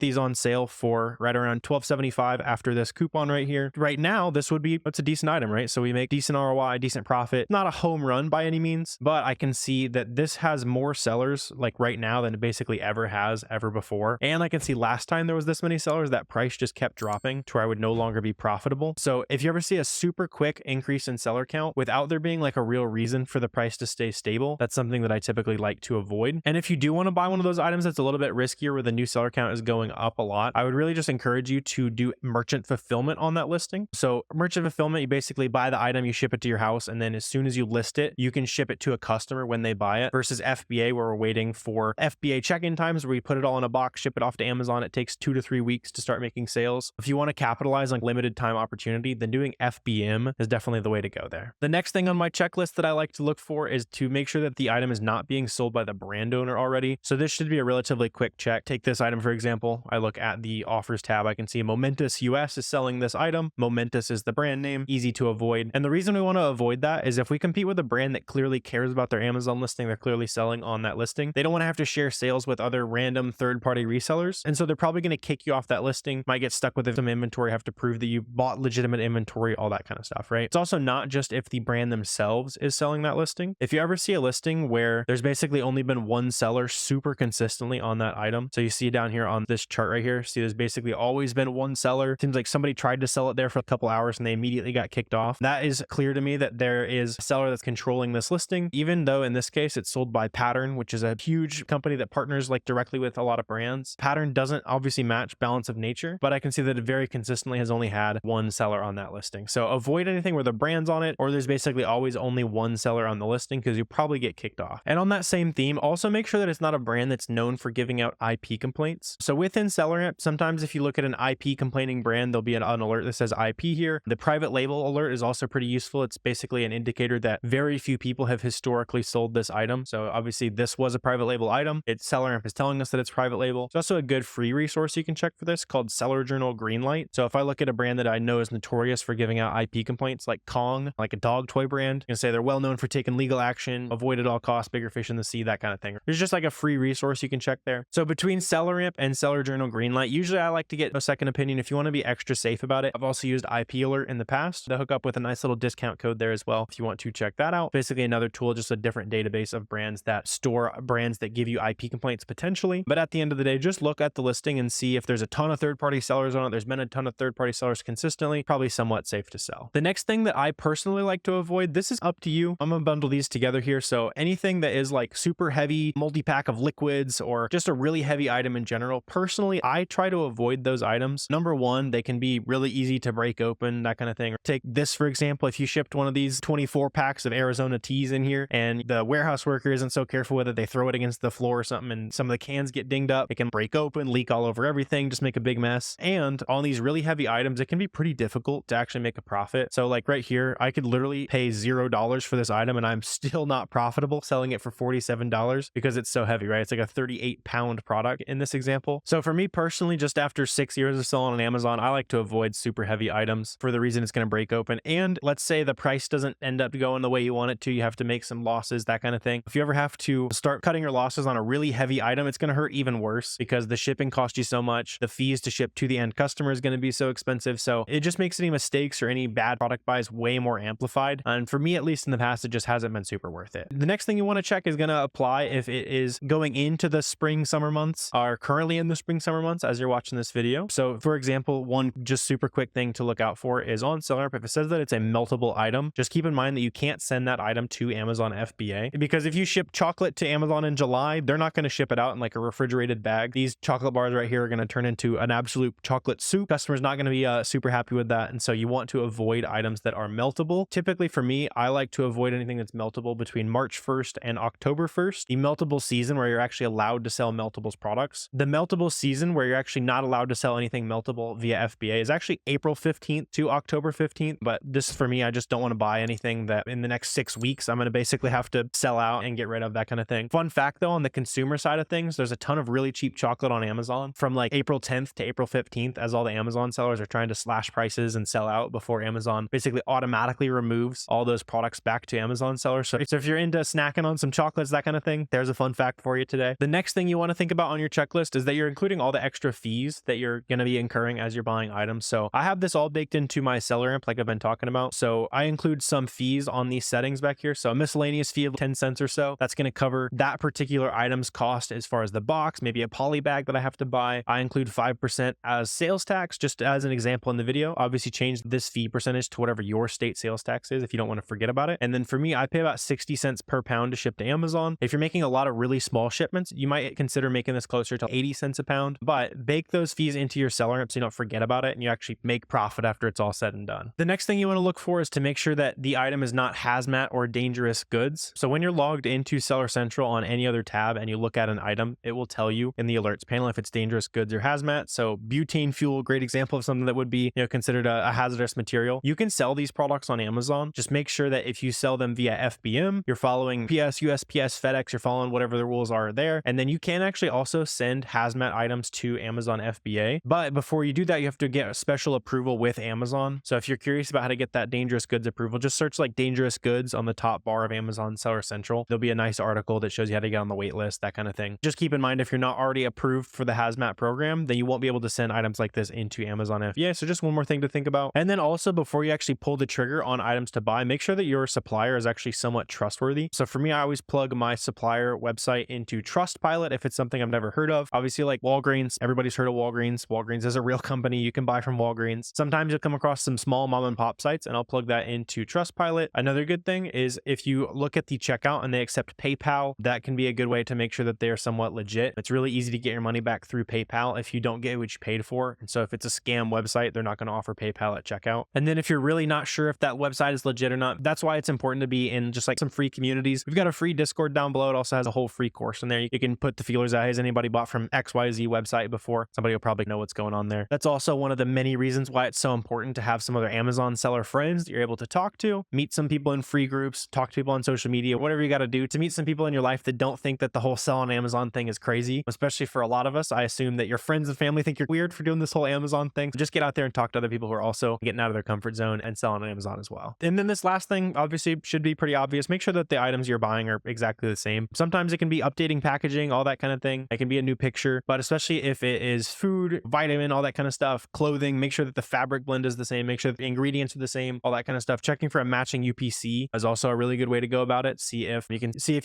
these on sale for right around $12.75 after this coupon right here. Right now, this would be, it's a decent item, right? So we make decent ROI, decent profit, not a home run by any means, but I can see that this has more sellers like right now than it basically ever has ever before. And I can see last time there was this many sellers, that price just kept dropping to where I would no longer be profitable. So if you ever see a super quick increase in seller count without there being like a real reason for the price to stay stable, that's something that I typically like to avoid. And if you do want to buy one of those items that's a little bit riskier where the new seller count is going up a lot, I would really just encourage you to do merchant fulfillment on that listing. So merchant fulfillment, you basically buy the item, you ship it to your house, and then as soon as you list it, you can ship it to a customer when they buy it, versus FBA where we're waiting for FBA check-in times where we put it all in a box, ship it off to Amazon. It takes 2 to 3 weeks to start making sales. If you want to capitalize on limited time opportunity, then doing FBM is definitely the way to go there. The next thing on my checklist that I like to look for is to make sure that the item is not being sold by the brand owner already. So this should be a relatively quick check. Take this item, for example. I look at the offers tab. I can see Momentous US is selling this item. Momentous is the brand name, easy to avoid. And the reason we want to avoid that is if we compete with a brand that clearly cares about their Amazon listing, they're clearly selling on that listing, they don't want to have to share sales with other random third-party resellers. And so they're probably going to kick you off that listing, might get stuck with some inventory, have to prove that you bought legitimate inventory, all that kind of stuff, right? It's also not just if the brand themselves is selling that listing. If you ever see a listing where there's basically only been one seller super consistently on that item, so you see down here on this chart right here, see there's basically always been one seller. Seems like somebody tried to sell it there for a couple hours and they immediately got kicked off. That is clear to me that there is a seller that's controlling this listing, even though in this case it's sold by Pattern, which is a huge company that partners like directly with a lot of brands. Pattern doesn't obviously match Balance of Nature, but I can see that it very consistently has only had one seller on that listing. So avoid anything where the brand's on it or there's basically always only one seller on the listing, because you probably get kicked off. And on that same theme, also make sure that it's not a brand that's known for giving out IP complaints. So within SellerAmp, sometimes if you look at an IP complaining brand, there'll be an alert that says IP here. The private label alert is also pretty useful. It's basically an indicator that very few people have historically sold this item. So obviously this was a private label item. SellerAmp is telling us that it's private label. There's also a good free resource you can check for this called Seller Journal Greenlight. So if I look at a brand that I know is notorious for giving out IP complaints like Kong, like a dog toy brand, you can say they're well known for taking legal action, avoid at all costs, bigger fish in the sea, that kind of thing. There's just like a free resource you can check there. So between SellerAmp and Seller Journal Greenlight, usually I like to get a second opinion if you want to be extra safe about it. I've also used IP Alert in the past to hook up with a nice little discount code there as well if you want to check that out. Basically another tool, just a different database of brands that store brands that give you IP complaints potentially. But at the end of the day, just look at the listing and see if there's a ton of third-party sellers on it. There's been a ton of third-party sellers consistently, probably somewhat safe to sell. The next thing that I personally like to avoid, this is up to you. I'm gonna bundle these together here. So anything that is like super heavy multi-pack of liquids or just a really heavy item in general, personally, I try to avoid those items. Number one, they can be really easy to break open, that kind of thing. Take this, for example, if you shipped one of these 20 24 packs of Arizona teas in here, and the warehouse worker isn't so careful with it, they throw it against the floor or something, and some of the cans get dinged up. It can break open, leak all over everything, just make a big mess. And on these really heavy items, it can be pretty difficult to actually make a profit. So like right here, I could literally pay $0 for this item and I'm still not profitable selling it for $47 because it's so heavy, right? It's like a 38-pound product in this example. So for me personally, just after 6 years of selling on Amazon, I like to avoid super heavy items for the reason it's going to break open. And let's say the price doesn't end up going the way you want it to, you have to make some losses, that kind of thing. If you ever have to start cutting your losses on a really heavy item, it's going to hurt even worse because the shipping costs you so much. The fees to ship to the end customer is going to be so expensive. So it just makes any mistakes or any bad product buys way more amplified. And for me, at least in the past, it just hasn't been super worth it. The next thing you want to check is going to apply if it is going into the spring summer months or currently in the spring summer months as you're watching this video. So for example, one just super quick thing to look out for is on SellerAmp, if it says that it's a meltable item, just keep in mind that you can't send that item to Amazon FBA, because if you ship chocolate to Amazon in July, they're not going to ship it out in like a refrigerated bag. These chocolate bars right here are going to turn into an absolute chocolate soup. Customer's not going to be super happy with that. And so you want to avoid items that are meltable. Typically for me, I like to avoid anything that's meltable between March 1st and October 1st, the meltable season where you're actually allowed to sell meltables products. The meltable season where you're actually not allowed to sell anything meltable via FBA is actually April 15th to October 15th. But this for me, I just don't want to buy anything that in the next 6 weeks, I'm going to basically have to sell out and get rid of, that kind of thing. Fun fact though, on the consumer side of things, there's a ton of really cheap chocolate on Amazon from like April 10th to April 15th, as all the Amazon sellers are trying to slash prices and sell out before Amazon basically automatically removes all those products back to Amazon sellers. So if you're into snacking on some chocolates, that kind of thing, there's a fun fact for you today. The next thing you want to think about on your checklist is that you're including all the extra fees that you're going to be incurring as you're buying items. So I have this all baked into my SellerAmp like I've been talking about. So I include some fees on these settings back here. So a miscellaneous fee of 10 cents or so, that's going to cover that particular item's cost as far as the box, maybe a poly bag that I have to buy. I include 5% as sales tax, just as an example in the video. Obviously change this fee percentage to whatever your state sales tax is if you don't want to forget about it. And then for me, I pay about 60 cents per pound to ship to Amazon. If you're making a lot of really small shipments, you might consider making this closer to 80 cents a pound, but bake those fees into your SellerAmp so you don't forget about it and you actually make profit after it's all said and done. The next thing you want to look for is to make sure that the item is not hazmat or dangerous goods. So when you're logged into Seller Central on any other tab and you look at an item, it will tell you in the alerts panel if it's dangerous goods or hazmat. So butane fuel, great example of something that would be, considered a hazardous material. You can sell these products on Amazon. Just make sure that if you sell them via FBM, you're following PS, USPS, FedEx, you're following whatever the rules are there. And then you can actually also send hazmat items to Amazon FBA. But before you do that, you have to get a special approval with Amazon. So if you're curious about how to get that dangerous goods approval, just search like dangerous goods on the top bar of Amazon Seller Central. There'll be a nice article that shows you how to get on the wait list, that kind of thing. Just keep in mind, if you're not already approved for the hazmat program, then you won't be able to send items like this into Amazon FBA. So just one more thing to think about. And then also, before you actually pull the trigger on items to buy, make sure that your supplier is actually somewhat trustworthy. So for me, I always plug my supplier website into Trustpilot if it's something I've never heard of. Obviously, like Walgreens, everybody's heard of Walgreens. Walgreens is a real company. You can buy from Walgreens. Sometimes you'll come across some small mom and pop sites, and I'll plug that into Trustpilot. Another good thing is if you look at the checkout and they accept PayPal, that can be a good way to make sure that they are somewhat legit. It's really easy to get your money back through PayPal if you don't get what you paid for. And so if it's a scam website, they're not going to offer PayPal at checkout. And then if you're really not sure if that website is legit or not, that's why it's important to be in just like some free communities. We've got a free Discord down below. It also has a whole free course in there. You can put the feelers out. Has anybody bought from XYZ website before? Somebody will probably know what's going on there. That's also one of the many reasons why it's so important to have some other Amazon seller friends that you're able to talk to, meet some people in free groups, talk to people on social media, whatever you got to do to meet some people in your life that don't think that the whole sell on Amazon thing is crazy. Especially for a lot of us, I assume that your friends and family think you're weird for doing this whole Amazon thing. So just get out there and talk to other people who are also getting out of their comfort zone and selling on Amazon as well. And then this last thing obviously should be pretty obvious. Make sure that the items you're buying are exactly the same. Sometimes it can be updating packaging, all that kind of thing. It can be a new picture, but especially if it is food, vitamin, all that kind of stuff, clothing, make sure that the fabric blend is the same. Make sure that the ingredients are the same, all that kind of stuff. Checking for a matching UPC is also a really good way to go about it. See if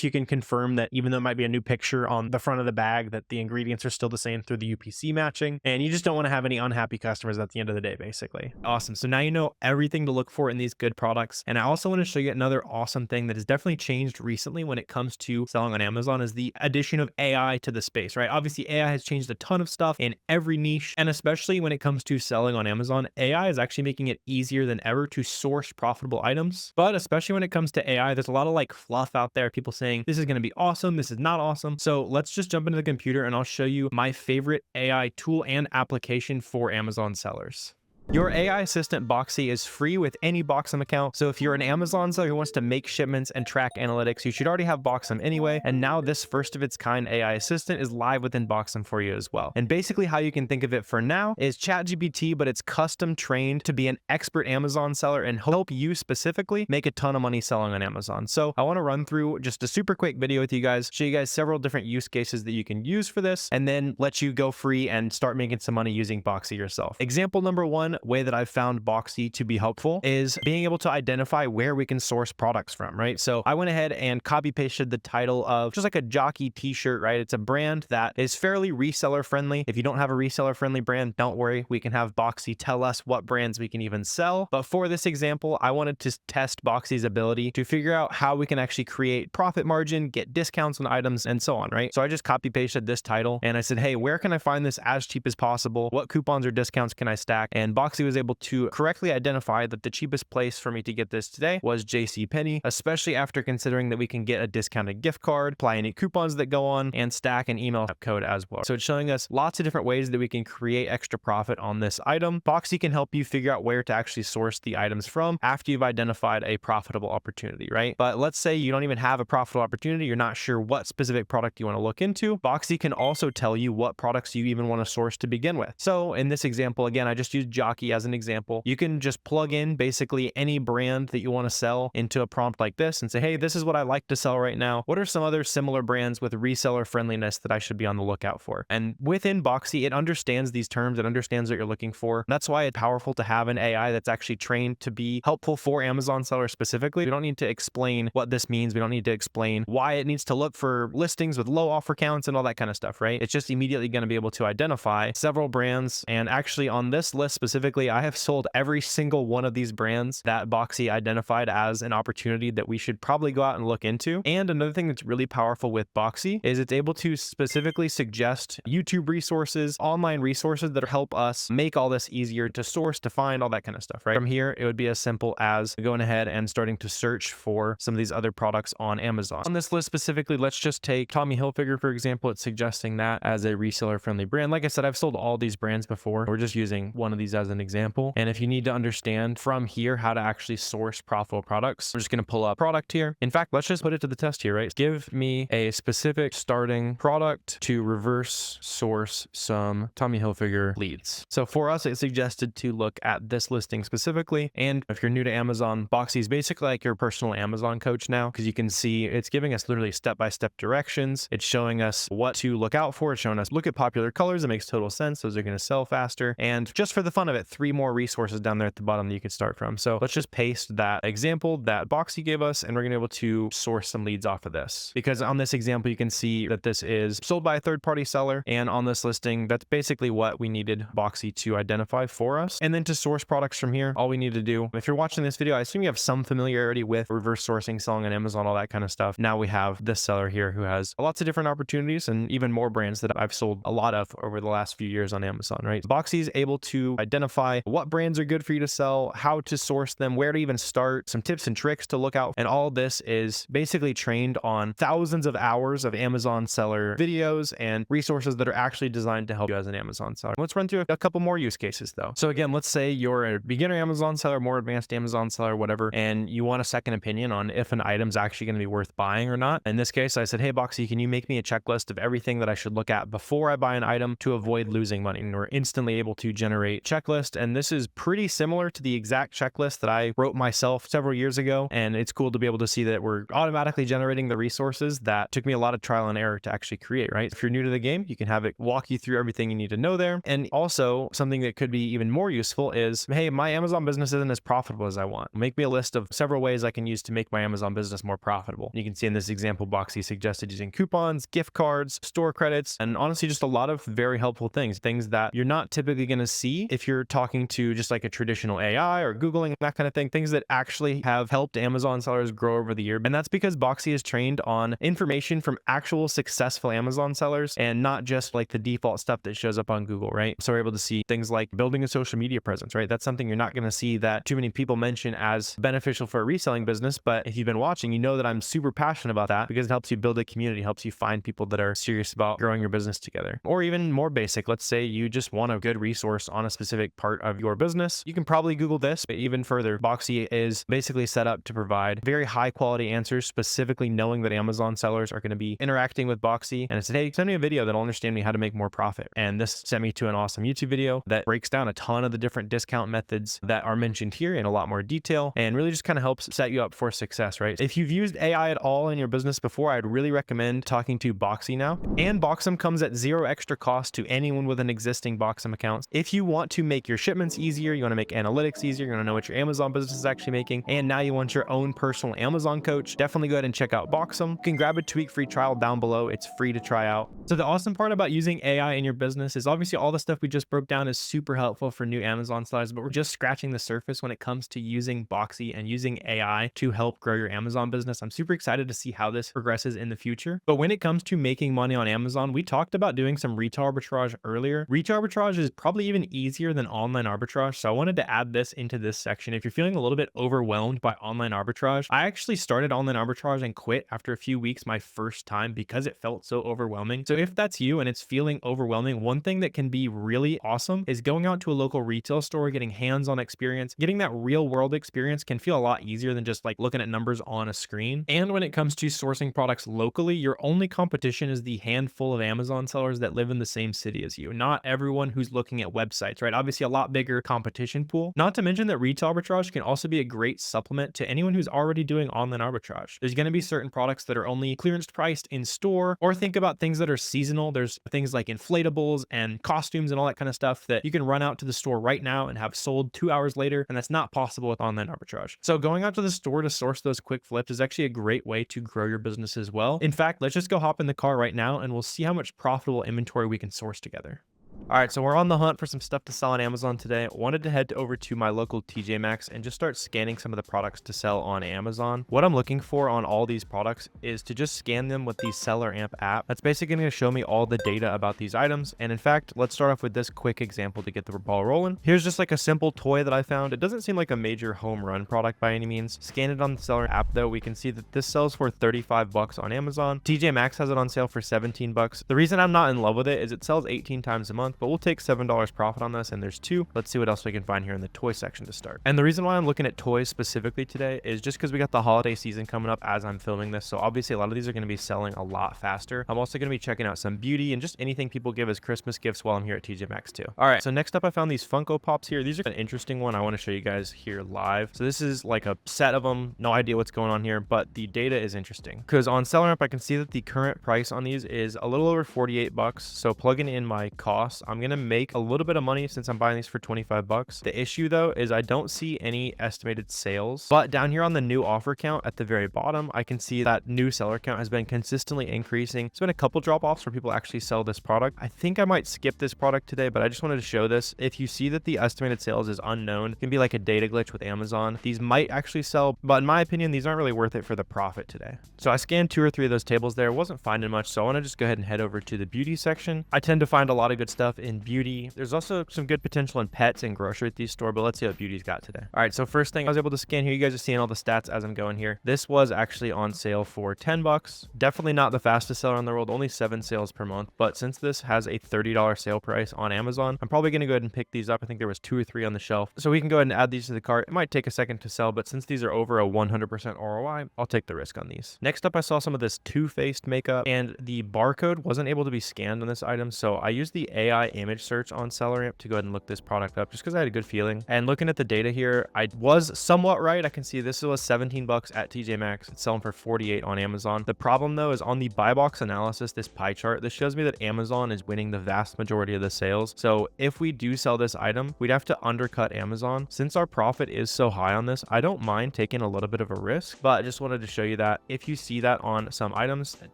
you can confirm that even though it might be a new picture on the front of the bag, that the ingredients are still the same through the UPC matching. And you just don't want to have any unhappy customers at the end of the day, basically. Awesome. So now you know everything to look for in these good products. And I also want to show you another awesome thing that has definitely changed recently when it comes to selling on Amazon is the addition of AI to the space, right? Obviously, AI has changed a ton of stuff in every niche. And especially when it comes to selling on Amazon, AI is actually making it easier than ever to source profitable items items. But especially when it comes to AI, there's a lot of like fluff out there. People saying this is going to be awesome, this is not awesome. So let's just jump into the computer and I'll show you my favorite AI tool and application for Amazon sellers. Your AI assistant Boxy is free with any Boxem account, so if you're an Amazon seller who wants to make shipments and track analytics, you should already have Boxem anyway, and now this first of its kind AI assistant is live within Boxem for you as well. And basically how you can think of it for now is ChatGPT, but it's custom trained to be an expert Amazon seller and help you specifically make a ton of money selling on Amazon. So I want to run through just a super quick video with you guys, show you guys several different use cases that you can use for this, and then let you go free and start making some money using Boxy yourself. Example number one, way that I've found Boxy to be helpful is being able to identify where we can source products from, right? So I went ahead and copy pasted the title of just like a jockey t-shirt, right? It's a brand that is fairly reseller friendly. If you don't have a reseller friendly brand, don't worry. We can have Boxy tell us what brands we can even sell. But for this example, I wanted to test Boxy's ability to figure out how we can actually create profit margin, get discounts on items, and so on, right? So I just copy pasted this title and I said, hey, where can I find this as cheap as possible? What coupons or discounts can I stack? And Boxy was able to correctly identify that the cheapest place for me to get this today was JCPenney, especially after considering that we can get a discounted gift card, apply any coupons that go on, and stack an email code as well. So it's showing us lots of different ways that we can create extra profit on this item. Boxy can help you figure out where to actually source the items from after you've identified a profitable opportunity, right? But let's say you don't even have a profitable opportunity, you're not sure what specific product you want to look into. Boxy can also tell you what products you even want to source to begin with. So in this example, again, I just used jockey as an example. You can just plug in basically any brand that you want to sell into a prompt like this and say, hey, this is what I like to sell right now. What are some other similar brands with reseller friendliness that I should be on the lookout for? And within Boxy, it understands these terms. It understands what you're looking for. That's why it's powerful to have an AI that's actually trained to be helpful for Amazon sellers specifically. We don't need to explain what this means. We don't need to explain why it needs to look for listings with low offer counts and all that kind of stuff, right? It's just immediately going to be able to identify several brands. And actually on this list specifically, I have sold every single one of these brands that Boxy identified as an opportunity that we should probably go out and look into. And another thing that's really powerful with Boxy is it's able to specifically suggest YouTube resources, online resources that help us make all this easier to source, to find, all that kind of stuff, right? From here, it would be as simple as going ahead and starting to search for some of these other products on Amazon. On this list specifically, let's just take Tommy Hilfiger, for example. It's suggesting that as a reseller friendly brand. Like I said, I've sold all these brands before. We're just using one of these as an example. And if you need to understand from here how to actually source profitable products, I'm just going to pull up product here. In fact, let's just put it to the test here, right? Give me a specific starting product to reverse source some Tommy Hilfiger leads. So for us, it suggested to look at this listing specifically. And if you're new to Amazon, Boxy is basically like your personal Amazon coach now, because you can see it's giving us literally step-by-step directions. It's showing us what to look out for. It's showing us look at popular colors. It makes total sense. Those are going to sell faster. And just for the fun of it, 3 more resources down there at the bottom that you can start from. So let's just paste that example that Boxy gave us, and we're going to be able to source some leads off of this. Because on this example, you can see that this is sold by a third-party seller. And on this listing, that's basically what we needed Boxy to identify for us. And then to source products from here, all we need to do, if you're watching this video, I assume you have some familiarity with reverse sourcing, selling on Amazon, all that kind of stuff. Now we have this seller here who has lots of different opportunities and even more brands that I've sold a lot of over the last few years on Amazon, right? Boxy is able to identify what brands are good for you to sell, how to source them, where to even start, some tips and tricks to look out. And all this is basically trained on thousands of hours of Amazon seller videos and resources that are actually designed to help you as an Amazon seller. Let's run through a couple more use cases though. So again, let's say you're a beginner Amazon seller, more advanced Amazon seller, whatever, and you want a second opinion on if an item's actually going to be worth buying or not. In this case, I said, hey, Boxy, can you make me a checklist of everything that I should look at before I buy an item to avoid losing money? And we're instantly able to generate checklist. And this is pretty similar to the exact checklist that I wrote myself several years ago. And it's cool to be able to see that we're automatically generating the resources that took me a lot of trial and error to actually create, right? If you're new to the game, you can have it walk you through everything you need to know there. And also something that could be even more useful is, hey, my Amazon business isn't as profitable as I want. Make me a list of several ways I can use to make my Amazon business more profitable. You can see in this example, Boxy suggested using coupons, gift cards, store credits, and honestly, just a lot of very helpful things that you're not typically going to see if you're talking to just like a traditional AI or Googling, that kind of thing, things that actually have helped Amazon sellers grow over the year. And that's because Boxy is trained on information from actual successful Amazon sellers and not just like the default stuff that shows up on Google, right? So we're able to see things like building a social media presence, right? That's something you're not going to see that too many people mention as beneficial for a reselling business. But if you've been watching, you know that I'm super passionate about that because it helps you build a community, helps you find people that are serious about growing your business together. Or even more basic, let's say you just want a good resource on a specific part of your business. You can probably Google this, but even further, Boxy is basically set up to provide very high quality answers, specifically knowing that Amazon sellers are going to be interacting with Boxy. And it said, hey, send me a video that'll understand me how to make more profit. And this sent me to an awesome YouTube video that breaks down a ton of the different discount methods that are mentioned here in a lot more detail and really just kind of helps set you up for success, right? If you've used AI at all in your business before, I'd really recommend talking to Boxy now. And Boxem comes at zero extra cost to anyone with an existing Boxem account. If you want to make your shipments easier, you want to make analytics easier, you want to know what your Amazon business is actually making, and now you want your own personal Amazon coach, definitely go ahead and check out Boxem. You can grab a 2-week free trial down below. It's free to try out. So the awesome part about using AI in your business is obviously all the stuff we just broke down is super helpful for new Amazon sellers, but we're just scratching the surface when it comes to using Boxy and using AI to help grow your Amazon business. I'm super excited to see how this progresses in the future. But when it comes to making money on Amazon, we talked about doing some retail arbitrage earlier. Retail arbitrage is probably even easier than online arbitrage. So I wanted to add this into this section. If you're feeling a little bit overwhelmed by online arbitrage, I actually started online arbitrage and quit after a few weeks my first time because it felt so overwhelming. So if that's you and it's feeling overwhelming, one thing that can be really awesome is going out to a local retail store, getting hands-on experience. Getting that real world experience can feel a lot easier than just like looking at numbers on a screen. And when it comes to sourcing products locally, your only competition is the handful of Amazon sellers that live in the same city as you. Not everyone who's looking at websites, right? Obviously a lot bigger competition pool. Not to mention that retail arbitrage can also be a great supplement to anyone who's already doing online arbitrage. There's going to be certain products that are only clearance priced in store, or think about things that are seasonal. There's things like inflatables and costumes and all that kind of stuff that you can run out to the store right now and have sold 2 hours later, and that's not possible with online arbitrage. So going out to the store to source those quick flips is actually a great way to grow your business as well. In fact, let's just go hop in the car right now and we'll see how much profitable inventory we can source together. All right, so we're on the hunt for some stuff to sell on Amazon today. Wanted to head over to my local TJ Maxx and just start scanning some of the products to sell on Amazon. What I'm looking for on all these products is to just scan them with the SellerAmp app. That's basically going to show me all the data about these items. And in fact, let's start off with this quick example to get the ball rolling. Here's just like a simple toy that I found. It doesn't seem like a major home run product by any means. Scan it on the Seller app though, we can see that this sells for 35 bucks on Amazon. TJ Maxx has it on sale for 17 bucks. The reason I'm not in love with it is it sells 18 times a month, but we'll take $7 profit on this, and there's 2. Let's see what else we can find here in the toy section to start. And the reason why I'm looking at toys specifically today is just because we got the holiday season coming up as I'm filming this. So obviously a lot of these are going to be selling a lot faster. I'm also going to be checking out some beauty and just anything people give as Christmas gifts while I'm here at TJ Maxx too. All right, so next up I found these Funko Pops here. These are an interesting one I want to show you guys here live. So this is like a set of them. No idea what's going on here, but the data is interesting because on SellerAmp I can see that the current price on these is a little over 48 bucks. So plugging in my costs, I'm going to make a little bit of money since I'm buying these for 25 bucks. The issue though is I don't see any estimated sales, but down here on the new offer count at the very bottom, I can see that new seller count has been consistently increasing. It's been a couple drop-offs where people actually sell this product. I think I might skip this product today, but I just wanted to show this. If you see that the estimated sales is unknown, it can be like a data glitch with Amazon. These might actually sell, but in my opinion, these aren't really worth it for the profit today. So I scanned 2 or 3 of those tables there. Wasn't finding much, so I want to just go ahead and head over to the beauty section. I tend to find a lot of good stuff in beauty. There's also some good potential in pets and grocery at these store, but let's see what beauty's got today. All right, so first thing I was able to scan here, you guys are seeing all the stats as I'm going here. This was actually on sale for 10 bucks. Definitely not the fastest seller in the world, only 7 sales per month, but since this has a $30 sale price on Amazon, I'm probably going to go ahead and pick these up. I think there was 2 or 3 on the shelf, so we can go ahead and add these to the cart. It might take a second to sell, but since these are over a 100% ROI, I'll take the risk on these. Next up, I saw some of this Too Faced makeup, and the barcode wasn't able to be scanned on this item, so I used the AI image search on SellerAmp to go ahead and look this product up just because I had a good feeling. And looking at the data here, I was somewhat right. I can see this was 17 bucks at TJ Maxx. It's selling for 48 on Amazon. The problem though is on the buy box analysis, this pie chart, this shows me that Amazon is winning the vast majority of the sales. So if we do sell this item, we'd have to undercut Amazon. Since our profit is so high on this, I don't mind taking a little bit of a risk, but I just wanted to show you that if you see that on some items, it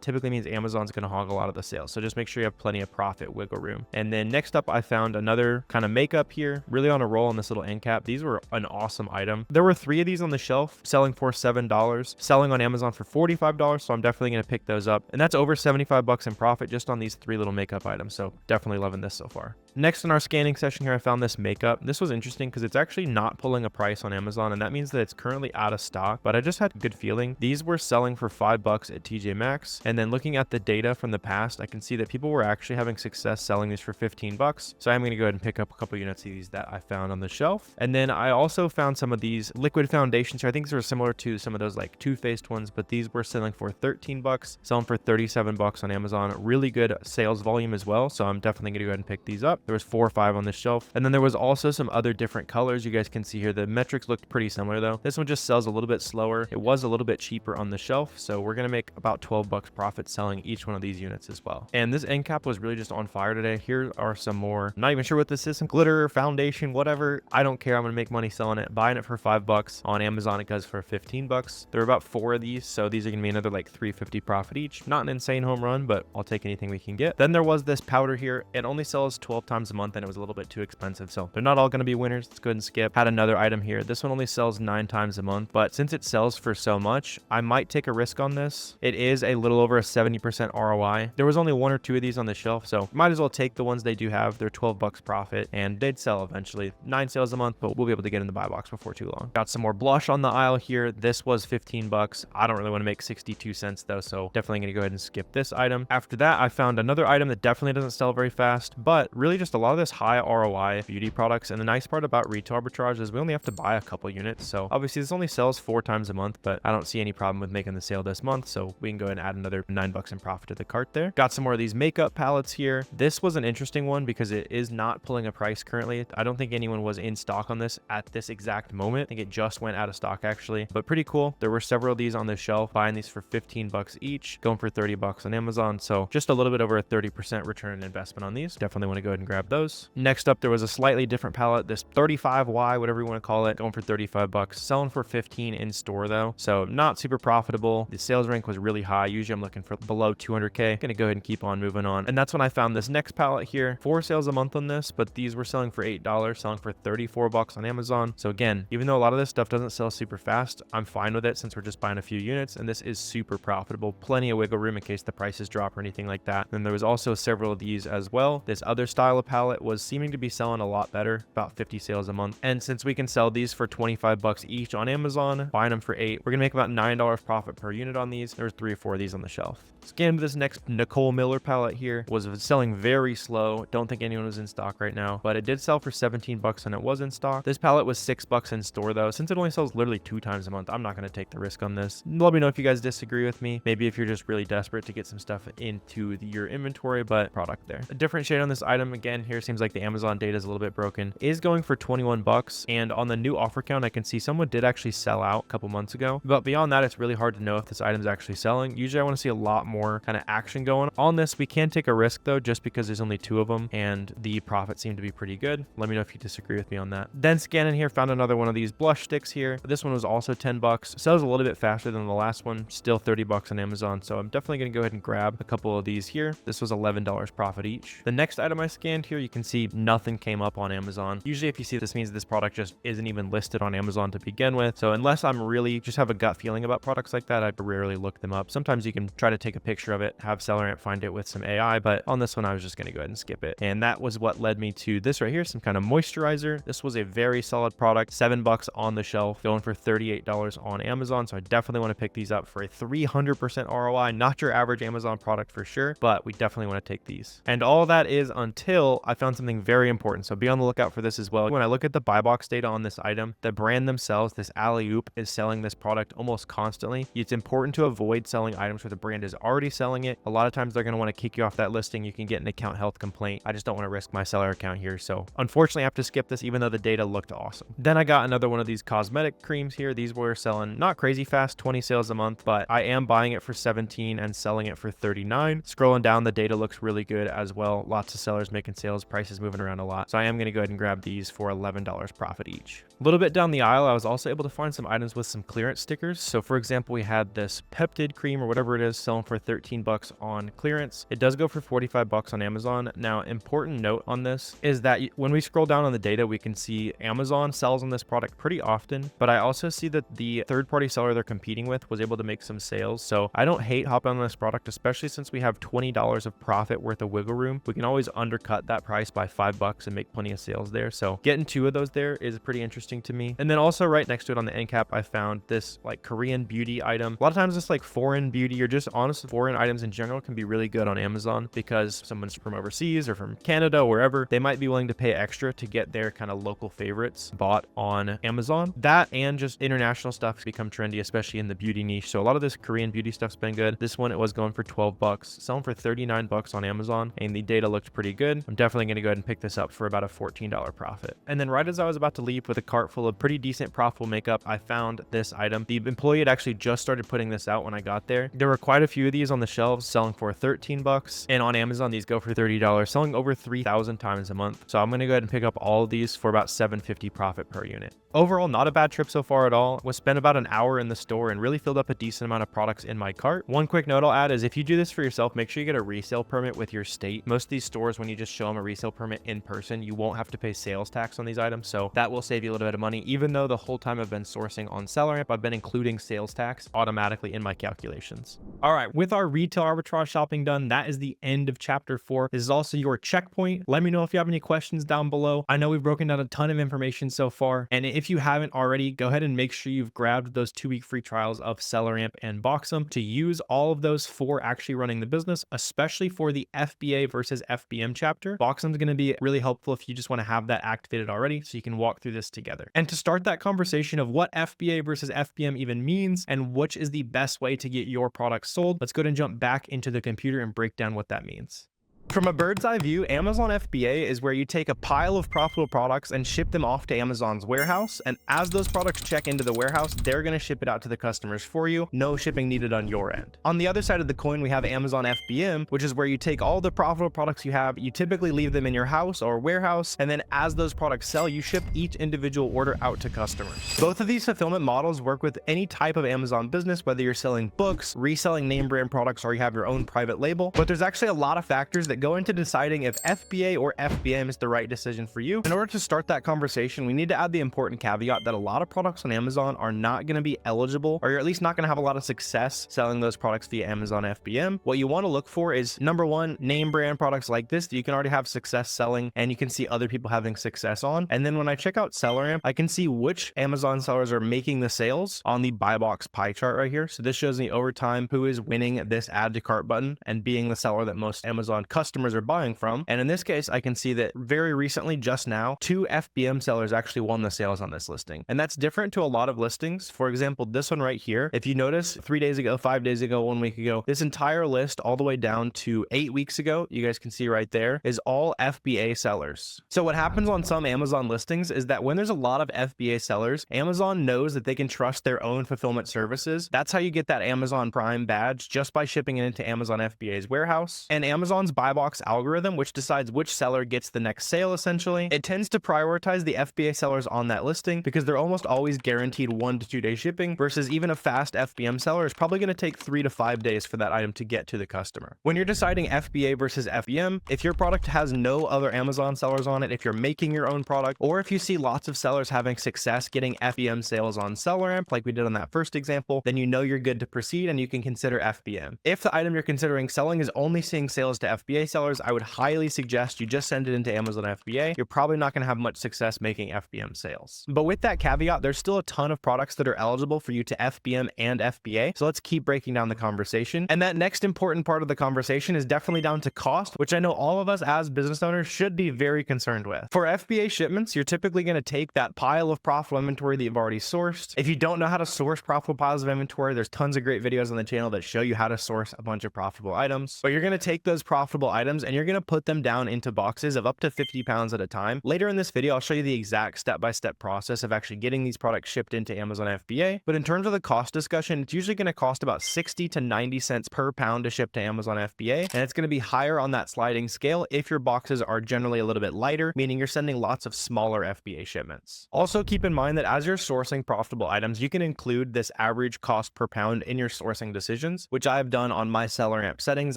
typically means Amazon's going to hog a lot of the sales. So just make sure you have plenty of profit wiggle room. And then then next up, I found another kind of makeup here, really on a roll on this little end cap. These were an awesome item. There were 3 of these on the shelf, selling for $7, selling on Amazon for $45. So I'm definitely going to pick those up. And that's over 75 bucks in profit just on these 3 little makeup items. So definitely loving this so far. Next in our scanning session here, I found this makeup. This was interesting because it's actually not pulling a price on Amazon, and that means that it's currently out of stock, but I just had a good feeling. These were selling for $5 at TJ Maxx, and then looking at the data from the past, I can see that people were actually having success selling these for 15 bucks. So I'm going to go ahead and pick up a couple units of these that I found on the shelf. And then I also found some of these liquid foundations here. I think these are similar to some of those like Too Faced ones, but these were selling for 13 bucks, selling for 37 bucks on Amazon. Really good sales volume as well. So I'm definitely going to go ahead and pick these up. There was 4 or 5 on the shelf. And then there was also some other different colors. You guys can see here, the metrics looked pretty similar though. This one just sells a little bit slower. It was a little bit cheaper on the shelf. So we're going to make about 12 bucks profit selling each one of these units as well. And this end cap was really just on fire today. Here are some more, I'm not even sure what this is, some glitter, foundation, whatever. I don't care. I'm going to make money selling it. Buying it for $5 on Amazon, it goes for 15 bucks. There are about 4 of these. So these are going to be another like $3.50 profit each. Not an insane home run, but I'll take anything we can get. Then there was this powder here. It only sells 12 times a month and it was a little bit too expensive. So they're not all going to be winners. Let's go ahead and skip. Had another item here. This one only sells 9 times a month, but since it sells for so much, I might take a risk on this. It is a little over a 70% ROI. There was only 1 or 2 of these on the shelf, so might as well take the ones they do have. They're 12 bucks profit and they'd sell eventually. 9 sales a month, but we'll be able to get in the buy box before too long. Got some more blush on the aisle here. This was 15 bucks. I don't really want to make 62 cents though, so definitely going to go ahead and skip this item. After that, I found another item that definitely doesn't sell very fast, but really just a lot of this high ROI beauty products. And the nice part about retail arbitrage is we only have to buy a couple units. So obviously this only sells 4 times a month, but I don't see any problem with making the sale this month. So we can go ahead and add another 9 bucks in profit to the cart there. Got some more of these makeup palettes here. This was an interesting one because it is not pulling a price currently. I don't think anyone was in stock on this at this exact moment. I think it just went out of stock actually, but pretty cool. There were several of these on the shelf, buying these for 15 bucks each, going for 30 bucks on Amazon. So just a little bit over a 30% return on investment on these. Definitely want to go ahead and grab those. Next up, there was a slightly different palette, this 35Y, whatever you want to call it, going for 35 bucks, selling for 15 in store though. So not super profitable. The sales rank was really high. Usually I'm looking for below 200K. Gonna go ahead and keep on moving on. And that's when I found this next palette here. 4 sales a month on this, but these were selling for $8, selling for 34 bucks on Amazon. So again, even though a lot of this stuff doesn't sell super fast, I'm fine with it since we're just buying a few units, and this is super profitable. Plenty of wiggle room in case the prices drop or anything like that. And there was also several of these as well. This other style of palette was seeming to be selling a lot better, about 50 sales a month. And since we can sell these for 25 bucks each on Amazon, buying them for 8, we're gonna make about $9 profit per unit on these. There's 3 or 4 of these on the shelf. Scanned this next Nicole Miller palette here. Was selling very slow. Don't think anyone was in stock right now, but it did sell for 17 bucks when it was in stock. This palette was 6 bucks in store though. Since it only sells literally 2 times a month, I'm not going to take the risk on this. Let me know if you guys disagree with me. Maybe if you're just really desperate to get some stuff into your inventory, but product there. A different shade on this item again here. Seems like the Amazon data is a little bit broken. Is going for 21 bucks, and on the new offer count, I can see someone did actually sell out a couple months ago. But beyond that, it's really hard to know if this item is actually selling. Usually I want to see a lot more kind of action going on this. We can take a risk though, just because there's only 2 of them and the profit seemed to be pretty good. Let me know if you disagree with me on that. Then scanning here, found another one of these blush sticks here. This one was also 10 bucks. Sells a little bit faster than the last one. Still 30 bucks on Amazon. So I'm definitely going to go ahead and grab a couple of these here. This was $11 profit each. The next item I scanned here, you can see nothing came up on Amazon. Usually if you see this means this product just isn't even listed on Amazon to begin with. So unless I'm really just have a gut feeling about products like that, I rarely look them up. Sometimes you can try to take a picture of it, have SellerAmp find it with some AI, but on this one, I was just going to go ahead and skip it. And that was what led me to this right here, some kind of moisturizer. This was a very solid product, 7 bucks on the shelf, going for $38 on Amazon. So I definitely want to pick these up for a 300% ROI, not your average Amazon product for sure, but we definitely want to take these. And all that is until I found something very important. So be on the lookout for this as well. When I look at the buy box data on this item, the brand themselves, this Alley Oop, is selling this product almost constantly. It's important to avoid selling items where the brand is already selling it. A lot of times they're going to want to kick you off that listing. You can get an account health complaint. I just don't want to risk my seller account here. So unfortunately I have to skip this even though the data looked awesome. Then I got another one of these cosmetic creams here. These were selling not crazy fast, 20 sales a month, but I am buying it for 17 and selling it for 39. Scrolling down, the data looks really good as well. Lots of sellers making sales, prices moving around a lot. So I am going to go ahead and grab these for $11 profit each. A little bit down the aisle, I was also able to find some items with some clearance stickers. So for example, we had this peptid cream or whatever it is selling for 13 bucks on clearance. It does go for 45 bucks on Amazon. Now, important note on this is that when we scroll down on the data, we can see Amazon sells on this product pretty often, but I also see that the third-party seller they're competing with was able to make some sales. So I don't hate hopping on this product, especially since we have $20 of profit worth of wiggle room. We can always undercut that price by $5 and make plenty of sales there. So getting 2 of those there is pretty interesting to me. And then also right next to it on the end cap, I found this like Korean beauty item. A lot of times it's like foreign beauty or just honestly foreign items in general can be really good on Amazon because someone's from overseas or from Canada or wherever, they might be willing to pay extra to get their kind of local favorites bought on Amazon. That and just international stuff has become trendy, especially in the beauty niche. So a lot of this Korean beauty stuff's been good. This one, it was going for $12, selling for $39 on Amazon, and the data looked pretty good. I'm definitely going to go ahead and pick this up for about a $14 profit. And then right as I was about to leave with a cart full of pretty decent profitable makeup, I found this item. The employee had actually just started putting this out when I got there. There were quite a few of these on the shelves selling for $13, and on Amazon these go for $30, selling over 3,000 times a month. So I'm going to go ahead and pick up all of these for about $7.50 profit per unit. Overall, not a bad trip so far at all. Was spent about an hour in the store and really filled up a decent amount of products in my cart. One quick note I'll add is if you do this for yourself, make sure you get a resale permit with your state. Most of these stores, when you just show them a resale permit in person, you won't have to pay sales tax on these items. So that will save you a little bit of money. Even though the whole time I've been sourcing on SellerAmp, I've been including sales tax automatically in my calculations. All right, with our retail arbitrage shopping done, that is the end of chapter 4. This is also your checkpoint. Let me know if you have any questions down below. I know we've broken down a ton of information so far, and if you haven't already, go ahead and make sure you've grabbed those 2-week free trials of SellerAmp and Boxem to use all of those for actually running the business, especially for the FBA versus FBM chapter. Boxem is going to be really helpful if you just want to have that activated already so you can walk through this together. And to start that conversation of what FBA versus FBM even means and which is the best way to get your product sold, let's go ahead and jump back into the computer and break down what that means. From a bird's eye view, Amazon FBA is where you take a pile of profitable products and ship them off to Amazon's warehouse. And as those products check into the warehouse, they're going to ship it out to the customers for you. No shipping needed on your end. On the other side of the coin, we have Amazon FBM, which is where you take all the profitable products you have, you typically leave them in your house or warehouse, and then as those products sell, you ship each individual order out to customers. Both of these fulfillment models work with any type of Amazon business, whether you're selling books, reselling name brand products, or you have your own private label. But there's actually a lot of factors that go into deciding if FBA or FBM is the right decision for you. In order to start that conversation, we need to add the important caveat that a lot of products on Amazon are not going to be eligible, or you're at least not going to have a lot of success selling those products via Amazon FBM. What you want to look for is, number one, name brand products like this that you can already have success selling and you can see other people having success on. And then when I check out SellerAmp, I can see which Amazon sellers are making the sales on the buy box pie chart right here. So this shows me over time who is winning this add to cart button and being the seller that most Amazon customers are buying from. And in this case, I can see that very recently, just now, 2 FBM sellers actually won the sales on this listing. And that's different to a lot of listings. For example, this one right here, if you notice 3 days ago, 5 days ago, 1 week ago, this entire list all the way down to 8 weeks ago, you guys can see right there, is all FBA sellers. So what happens on some Amazon listings is that when there's a lot of FBA sellers, Amazon knows that they can trust their own fulfillment services. That's how you get that Amazon Prime badge, just by shipping it into Amazon FBA's warehouse. And Amazon's buy box algorithm, which decides which seller gets the next sale, essentially, it tends to prioritize the FBA sellers on that listing because they're almost always guaranteed 1 to 2 day shipping, versus even a fast FBM seller is probably going to take 3 to 5 days for that item to get to the customer. When you're deciding FBA versus FBM, if your product has no other Amazon sellers on it, if you're making your own product, or if you see lots of sellers having success getting FBM sales on SellerAmp, like we did on that first example, then you know you're good to proceed and you can consider FBM. If the item you're considering selling is only seeing sales to FBA sellers, I would highly suggest you just send it into Amazon FBA. You're probably not going to have much success making FBM sales. But with that caveat, there's still a ton of products that are eligible for you to FBM and FBA. So let's keep breaking down the conversation. And that next important part of the conversation is definitely down to cost, which I know all of us as business owners should be very concerned with. For FBA shipments, you're typically going to take that pile of profitable inventory that you've already sourced. If you don't know how to source profitable piles of inventory, there's tons of great videos on the channel that show you how to source a bunch of profitable items. But you're going to take those profitable items and you're going to put them down into boxes of up to 50 pounds at a time. Later in this video, I'll show you the exact step-by-step process of actually getting these products shipped into Amazon FBA. But in terms of the cost discussion, it's usually going to cost about 60 to 90 cents per pound to ship to Amazon FBA. And it's going to be higher on that sliding scale if your boxes are generally a little bit lighter, meaning you're sending lots of smaller FBA shipments. Also keep in mind that as you're sourcing profitable items, you can include this average cost per pound in your sourcing decisions, which I've done on my SellerAmp settings.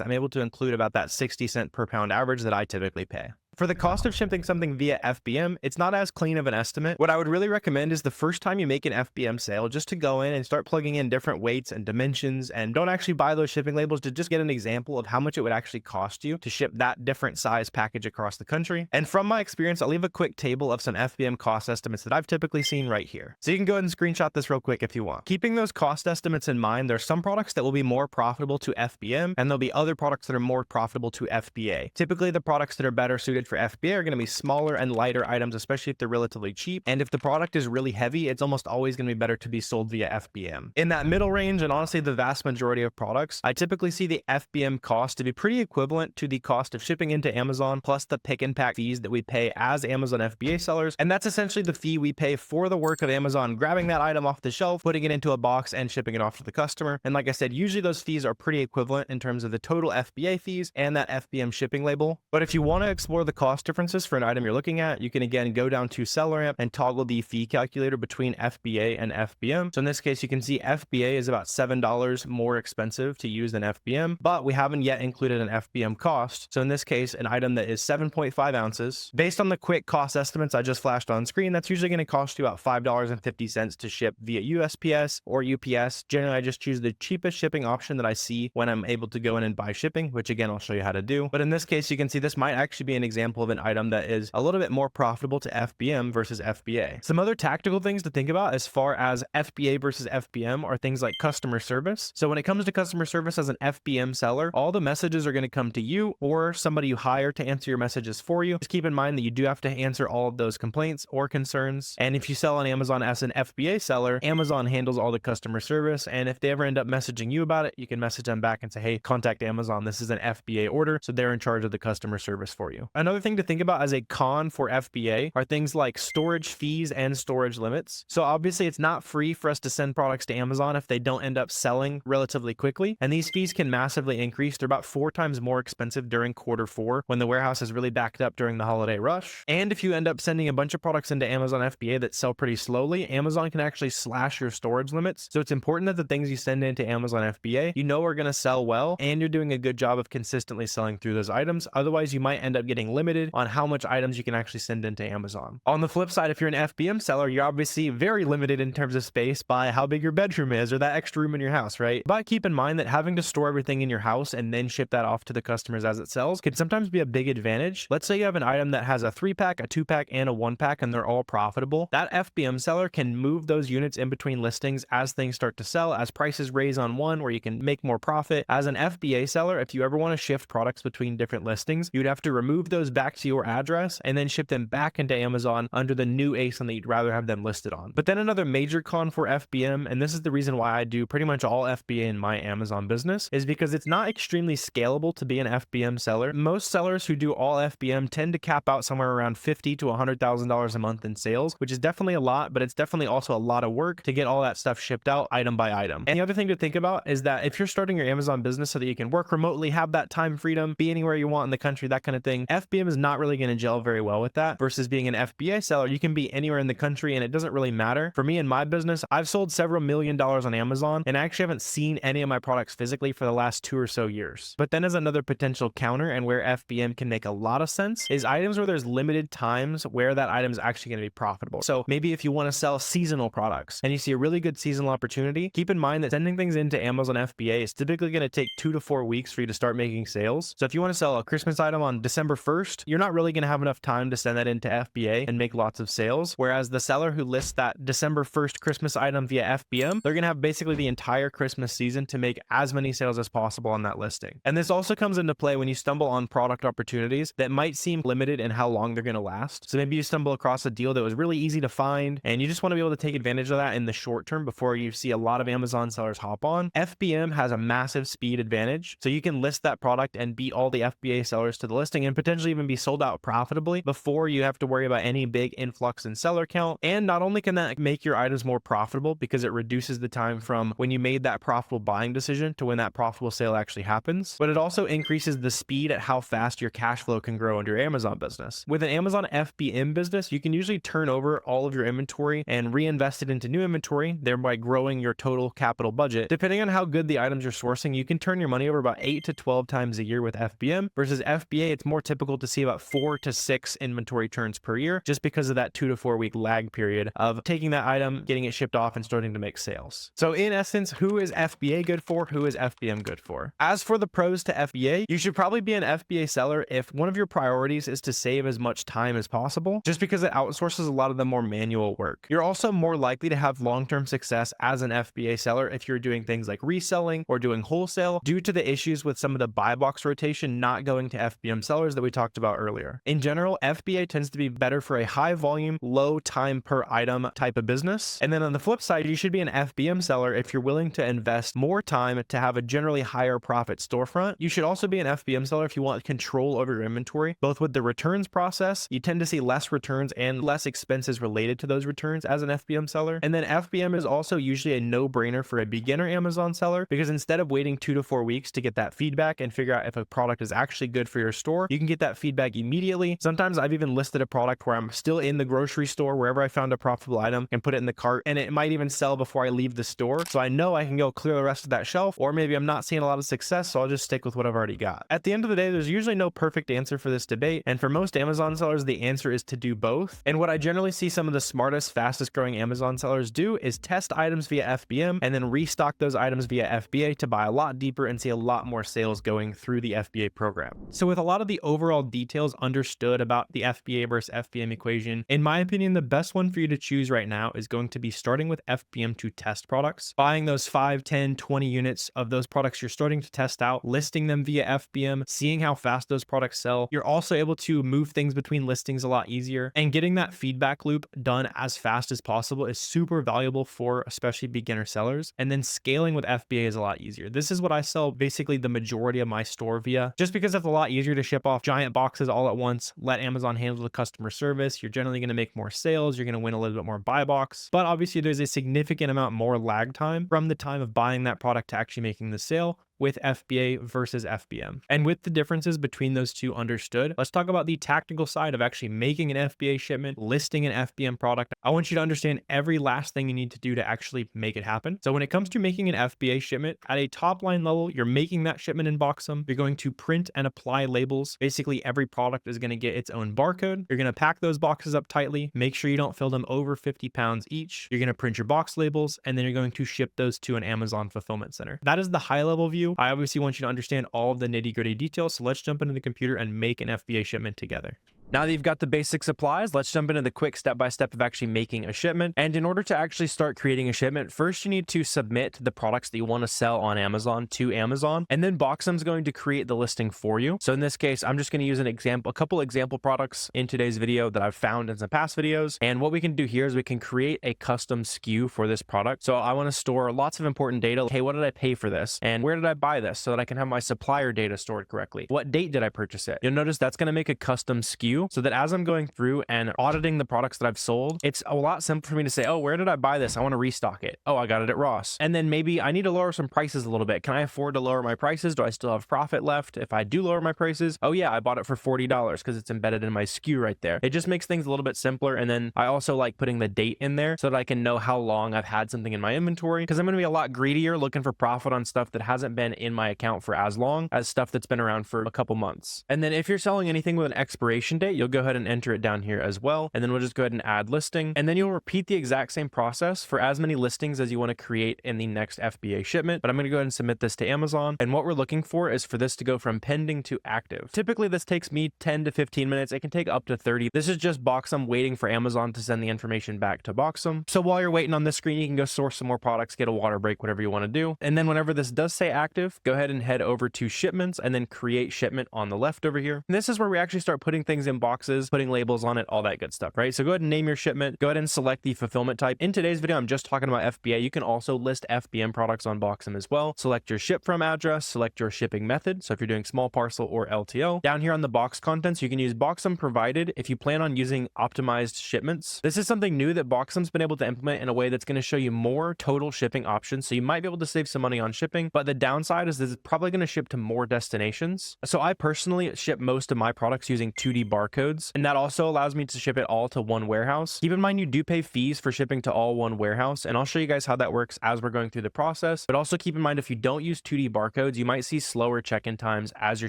I'm able to include about that 60 $0.50 per pound average that I typically pay. For the cost of shipping something via FBM, it's not as clean of an estimate. What I would really recommend is the first time you make an FBM sale, just to go in and start plugging in different weights and dimensions, and don't actually buy those shipping labels, to just get an example of how much it would actually cost you to ship that different size package across the country. And from my experience, I'll leave a quick table of some FBM cost estimates that I've typically seen right here. So you can go ahead and screenshot this real quick if you want. Keeping those cost estimates in mind, there's some products that will be more profitable to FBM, and there'll be other products that are more profitable to FBA. Typically, the products that are better suited for FBA are going to be smaller and lighter items, especially if they're relatively cheap. And if the product is really heavy, it's almost always going to be better to be sold via FBM. In that middle range, and honestly the vast majority of products, I typically see the FBM cost to be pretty equivalent to the cost of shipping into Amazon plus the pick and pack fees that we pay as Amazon FBA sellers. And that's essentially the fee we pay for the work of Amazon grabbing that item off the shelf, putting it into a box, and shipping it off to the customer. And like I said, usually those fees are pretty equivalent in terms of the total FBA fees and that FBM shipping label. But if you want to explore the cost differences for an item you're looking at, you can again go down to SellerAmp and toggle the fee calculator between FBA and FBM. So in this case, you can see FBA is about $7 more expensive to use than FBM, but we haven't yet included an FBM cost. So in this case, an item that is 7.5 ounces, based on the quick cost estimates I just flashed on screen, that's usually going to cost you about $5.50 to ship via USPS or UPS. Generally, I just choose the cheapest shipping option that I see when I'm able to go in and buy shipping, which again, I'll show you how to do. But in this case, you can see this might actually be an example of an item that is a little bit more profitable to FBM versus FBA. Some other tactical things to think about as far as FBA versus FBM are things like customer service. So when it comes to customer service as an FBM seller, all the messages are going to come to you or somebody you hire to answer your messages for you. Just keep in mind that you do have to answer all of those complaints or concerns. And if you sell on Amazon as an FBA seller, Amazon handles all the customer service. And if they ever end up messaging you about it, you can message them back and say, hey, contact Amazon. This is an FBA order. So they're in charge of the customer service for you. Another thing to think about as a con for FBA are things like storage fees and storage limits. So obviously it's not free for us to send products to Amazon if they don't end up selling relatively quickly. And these fees can massively increase. They're about 4 times more expensive during Q4 when the warehouse is really backed up during the holiday rush. And if you end up sending a bunch of products into Amazon FBA that sell pretty slowly, Amazon can actually slash your storage limits. So it's important that the things you send into Amazon FBA, you know, are going to sell well, and you're doing a good job of consistently selling through those items. Otherwise, you might end up getting limited on how much items you can actually send into Amazon. On the flip side, if you're an FBM seller, you're obviously very limited in terms of space by how big your bedroom is or that extra room in your house, right? But keep in mind that having to store everything in your house and then ship that off to the customers as it sells can sometimes be a big advantage. Let's say you have an item that has a 3-pack, a 2-pack, and a 1-pack, and they're all profitable. That FBM seller can move those units in between listings as things start to sell, as prices raise on one where you can make more profit. As an FBA seller, if you ever want to shift products between different listings, you'd have to remove those back to your address and then ship them back into Amazon under the new ASIN that you'd rather have them listed on. But then another major con for FBM, and this is the reason why I do pretty much all FBA in my Amazon business, is because it's not extremely scalable to be an FBM seller. Most sellers who do all FBM tend to cap out somewhere around $50,000 to $100,000 a month in sales, which is definitely a lot, but it's definitely also a lot of work to get all that stuff shipped out item by item. And the other thing to think about is that if you're starting your Amazon business so that you can work remotely, have that time freedom, be anywhere you want in the country, that kind of thing, FBM is not really going to gel very well with that. Versus being an FBA seller, you can be anywhere in the country and it doesn't really matter. For me in my business, I've sold several $million on Amazon, and I actually haven't seen any of my products physically for the last 2 or so years. But then as another potential counter, and where FBM can make a lot of sense, is items where there's limited times where that item is actually going to be profitable. So maybe if you want to sell seasonal products and you see a really good seasonal opportunity, keep in mind that sending things into Amazon FBA is typically going to take 2 to 4 weeks for you to start making sales. So if you want to sell a Christmas item on December 1st, you're not really going to have enough time to send that into FBA and make lots of sales. Whereas the seller who lists that December 1st Christmas item via FBM, they're going to have basically the entire Christmas season to make as many sales as possible on that listing. And this also comes into play when you stumble on product opportunities that might seem limited in how long they're going to last. So maybe you stumble across a deal that was really easy to find and you just want to be able to take advantage of that in the short term before you see a lot of Amazon sellers hop on. FBM has a massive speed advantage, so you can list that product and beat all the FBA sellers to the listing and potentially even be sold out profitably before you have to worry about any big influx in seller count. And not only can that make your items more profitable because it reduces the time from when you made that profitable buying decision to when that profitable sale actually happens, but it also increases the speed at how fast your cash flow can grow in your Amazon business. With an Amazon FBM business, you can usually turn over all of your inventory and reinvest it into new inventory, thereby growing your total capital budget. Depending on how good the items you're sourcing, you can turn your money over about 8 to 12 times a year with FBM, versus FBA, it's more typical to see about 4 to 6 inventory turns per year, just because of that 2 to 4 week lag period of taking that item, getting it shipped off, and starting to make sales. So in essence, who is FBA good for? Who is FBM good for? As for the pros to FBA, you should probably be an FBA seller if one of your priorities is to save as much time as possible, just because it outsources a lot of the more manual work. You're also more likely to have long-term success as an FBA seller if you're doing things like reselling or doing wholesale, due to the issues with some of the buy box rotation not going to FBM sellers that we talked about earlier. In general, FBA tends to be better for a high volume, low time per item type of business. And then on the flip side, you should be an FBM seller if you're willing to invest more time to have a generally higher profit storefront. You should also be an FBM seller if you want control over your inventory, both with the returns process. You tend to see less returns and less expenses related to those returns as an FBM seller. And then FBM is also usually a no-brainer for a beginner Amazon seller, because instead of waiting 2 to 4 weeks to get that feedback and figure out if a product is actually good for your store, you can get that feedback immediately. Sometimes I've even listed a product where I'm still in the grocery store, wherever I found a profitable item, and put it in the cart, and it might even sell before I leave the store. So I know I can go clear the rest of that shelf, or maybe I'm not seeing a lot of success, so I'll just stick with what I've already got. At the end of the day, there's usually no perfect answer for this debate, and for most Amazon sellers, the answer is to do both. And what I generally see some of the smartest, fastest growing Amazon sellers do is test items via FBM and then restock those items via FBA to buy a lot deeper and see a lot more sales going through the FBA program. So with a lot of the overall details understood about the FBA versus FBM equation, in my opinion, the best one for you to choose right now is going to be starting with FBM to test products, buying those 5, 10, 20 units of those products you're starting to test out, listing them via FBM, seeing how fast those products sell. You're also able to move things between listings a lot easier, and getting that feedback loop done as fast as possible is super valuable for especially beginner sellers. And then scaling with FBA is a lot easier. This is what I sell basically the majority of my store via, just because it's a lot easier to ship off giant boxes all at once, let Amazon handle the customer service. You're generally going to make more sales. You're going to win a little bit more buy box, but obviously there's a significant amount more lag time from the time of buying that product to actually making the sale with FBA versus FBM. And with the differences between those two understood, let's talk about the tactical side of actually making an FBA shipment, listing an FBM product. I want you to understand every last thing you need to do to actually make it happen. So when it comes to making an FBA shipment, at a top line level, you're making that shipment in Boxem. You're going to print and apply labels. Basically, every product is going to get its own barcode. You're going to pack those boxes up tightly. Make sure you don't fill them over 50 pounds each. You're going to print your box labels, and then you're going to ship those to an Amazon fulfillment center. That is the high level view. I obviously want you to understand all of the nitty-gritty details, so let's jump into the computer and make an FBA shipment together. Now that you've got the basic supplies, let's jump into the quick step-by-step of actually making a shipment. And in order to actually start creating a shipment, first you need to submit the products that you want to sell on Amazon to Amazon, and then Boxem's going to create the listing for you. So in this case, I'm just going to use a couple example products in today's video that I've found in some past videos. And what we can do here is we can create a custom SKU for this product. So I want to store lots of important data. Hey, what did I pay for this? And where did I buy this? So that I can have my supplier data stored correctly. What date did I purchase it? You'll notice that's going to make a custom SKU, so that as I'm going through and auditing the products that I've sold, it's a lot simpler for me to say, oh, where did I buy this? I want to restock it. Oh, I got it at Ross. And then maybe I need to lower some prices a little bit. Can I afford to lower my prices? Do I still have profit left? If I do lower my prices, oh yeah, I bought it for $40 because it's embedded in my SKU right there. It just makes things a little bit simpler. And then I also like putting the date in there so that I can know how long I've had something in my inventory, because I'm going to be a lot greedier looking for profit on stuff that hasn't been in my account for as long as stuff that's been around for a couple months. And then if you're selling anything with an expiration date, you'll go ahead and enter it down here as well. And then we'll just go ahead and add listing. And then you'll repeat the exact same process for as many listings as you want to create in the next FBA shipment. But I'm going to go ahead and submit this to Amazon. And what we're looking for is for this to go from pending to active. Typically, this takes me 10 to 15 minutes. It can take up to 30. This is just Boxem waiting for Amazon to send the information back to Boxem. So while you're waiting on this screen, you can go source some more products, get a water break, whatever you want to do. And then whenever this does say active, go ahead and head over to shipments and then create shipment on the left over here. And this is where we actually start putting things in premium boxes, putting labels on it, all that good stuff, right? So go ahead and name your shipment, go ahead and select the fulfillment type. In today's video, I'm just talking about FBA. You can also list FBM products on Boxem as well. Select your ship from address, select your shipping method. So if you're doing small parcel or LTL, down here on the box contents, you can use Boxem provided if you plan on using optimized shipments. This is something new that Boxem's been able to implement in a way that's going to show you more total shipping options. So you might be able to save some money on shipping, but the downside is this is probably going to ship to more destinations. So I personally ship most of my products using 2D barcodes, and that also allows me to ship it all to one warehouse. Keep in mind, you do pay fees for shipping to all one warehouse, and I'll show you guys how that works as we're going through the process. But also keep in mind, if you don't use 2D barcodes, you might see slower check-in times as you're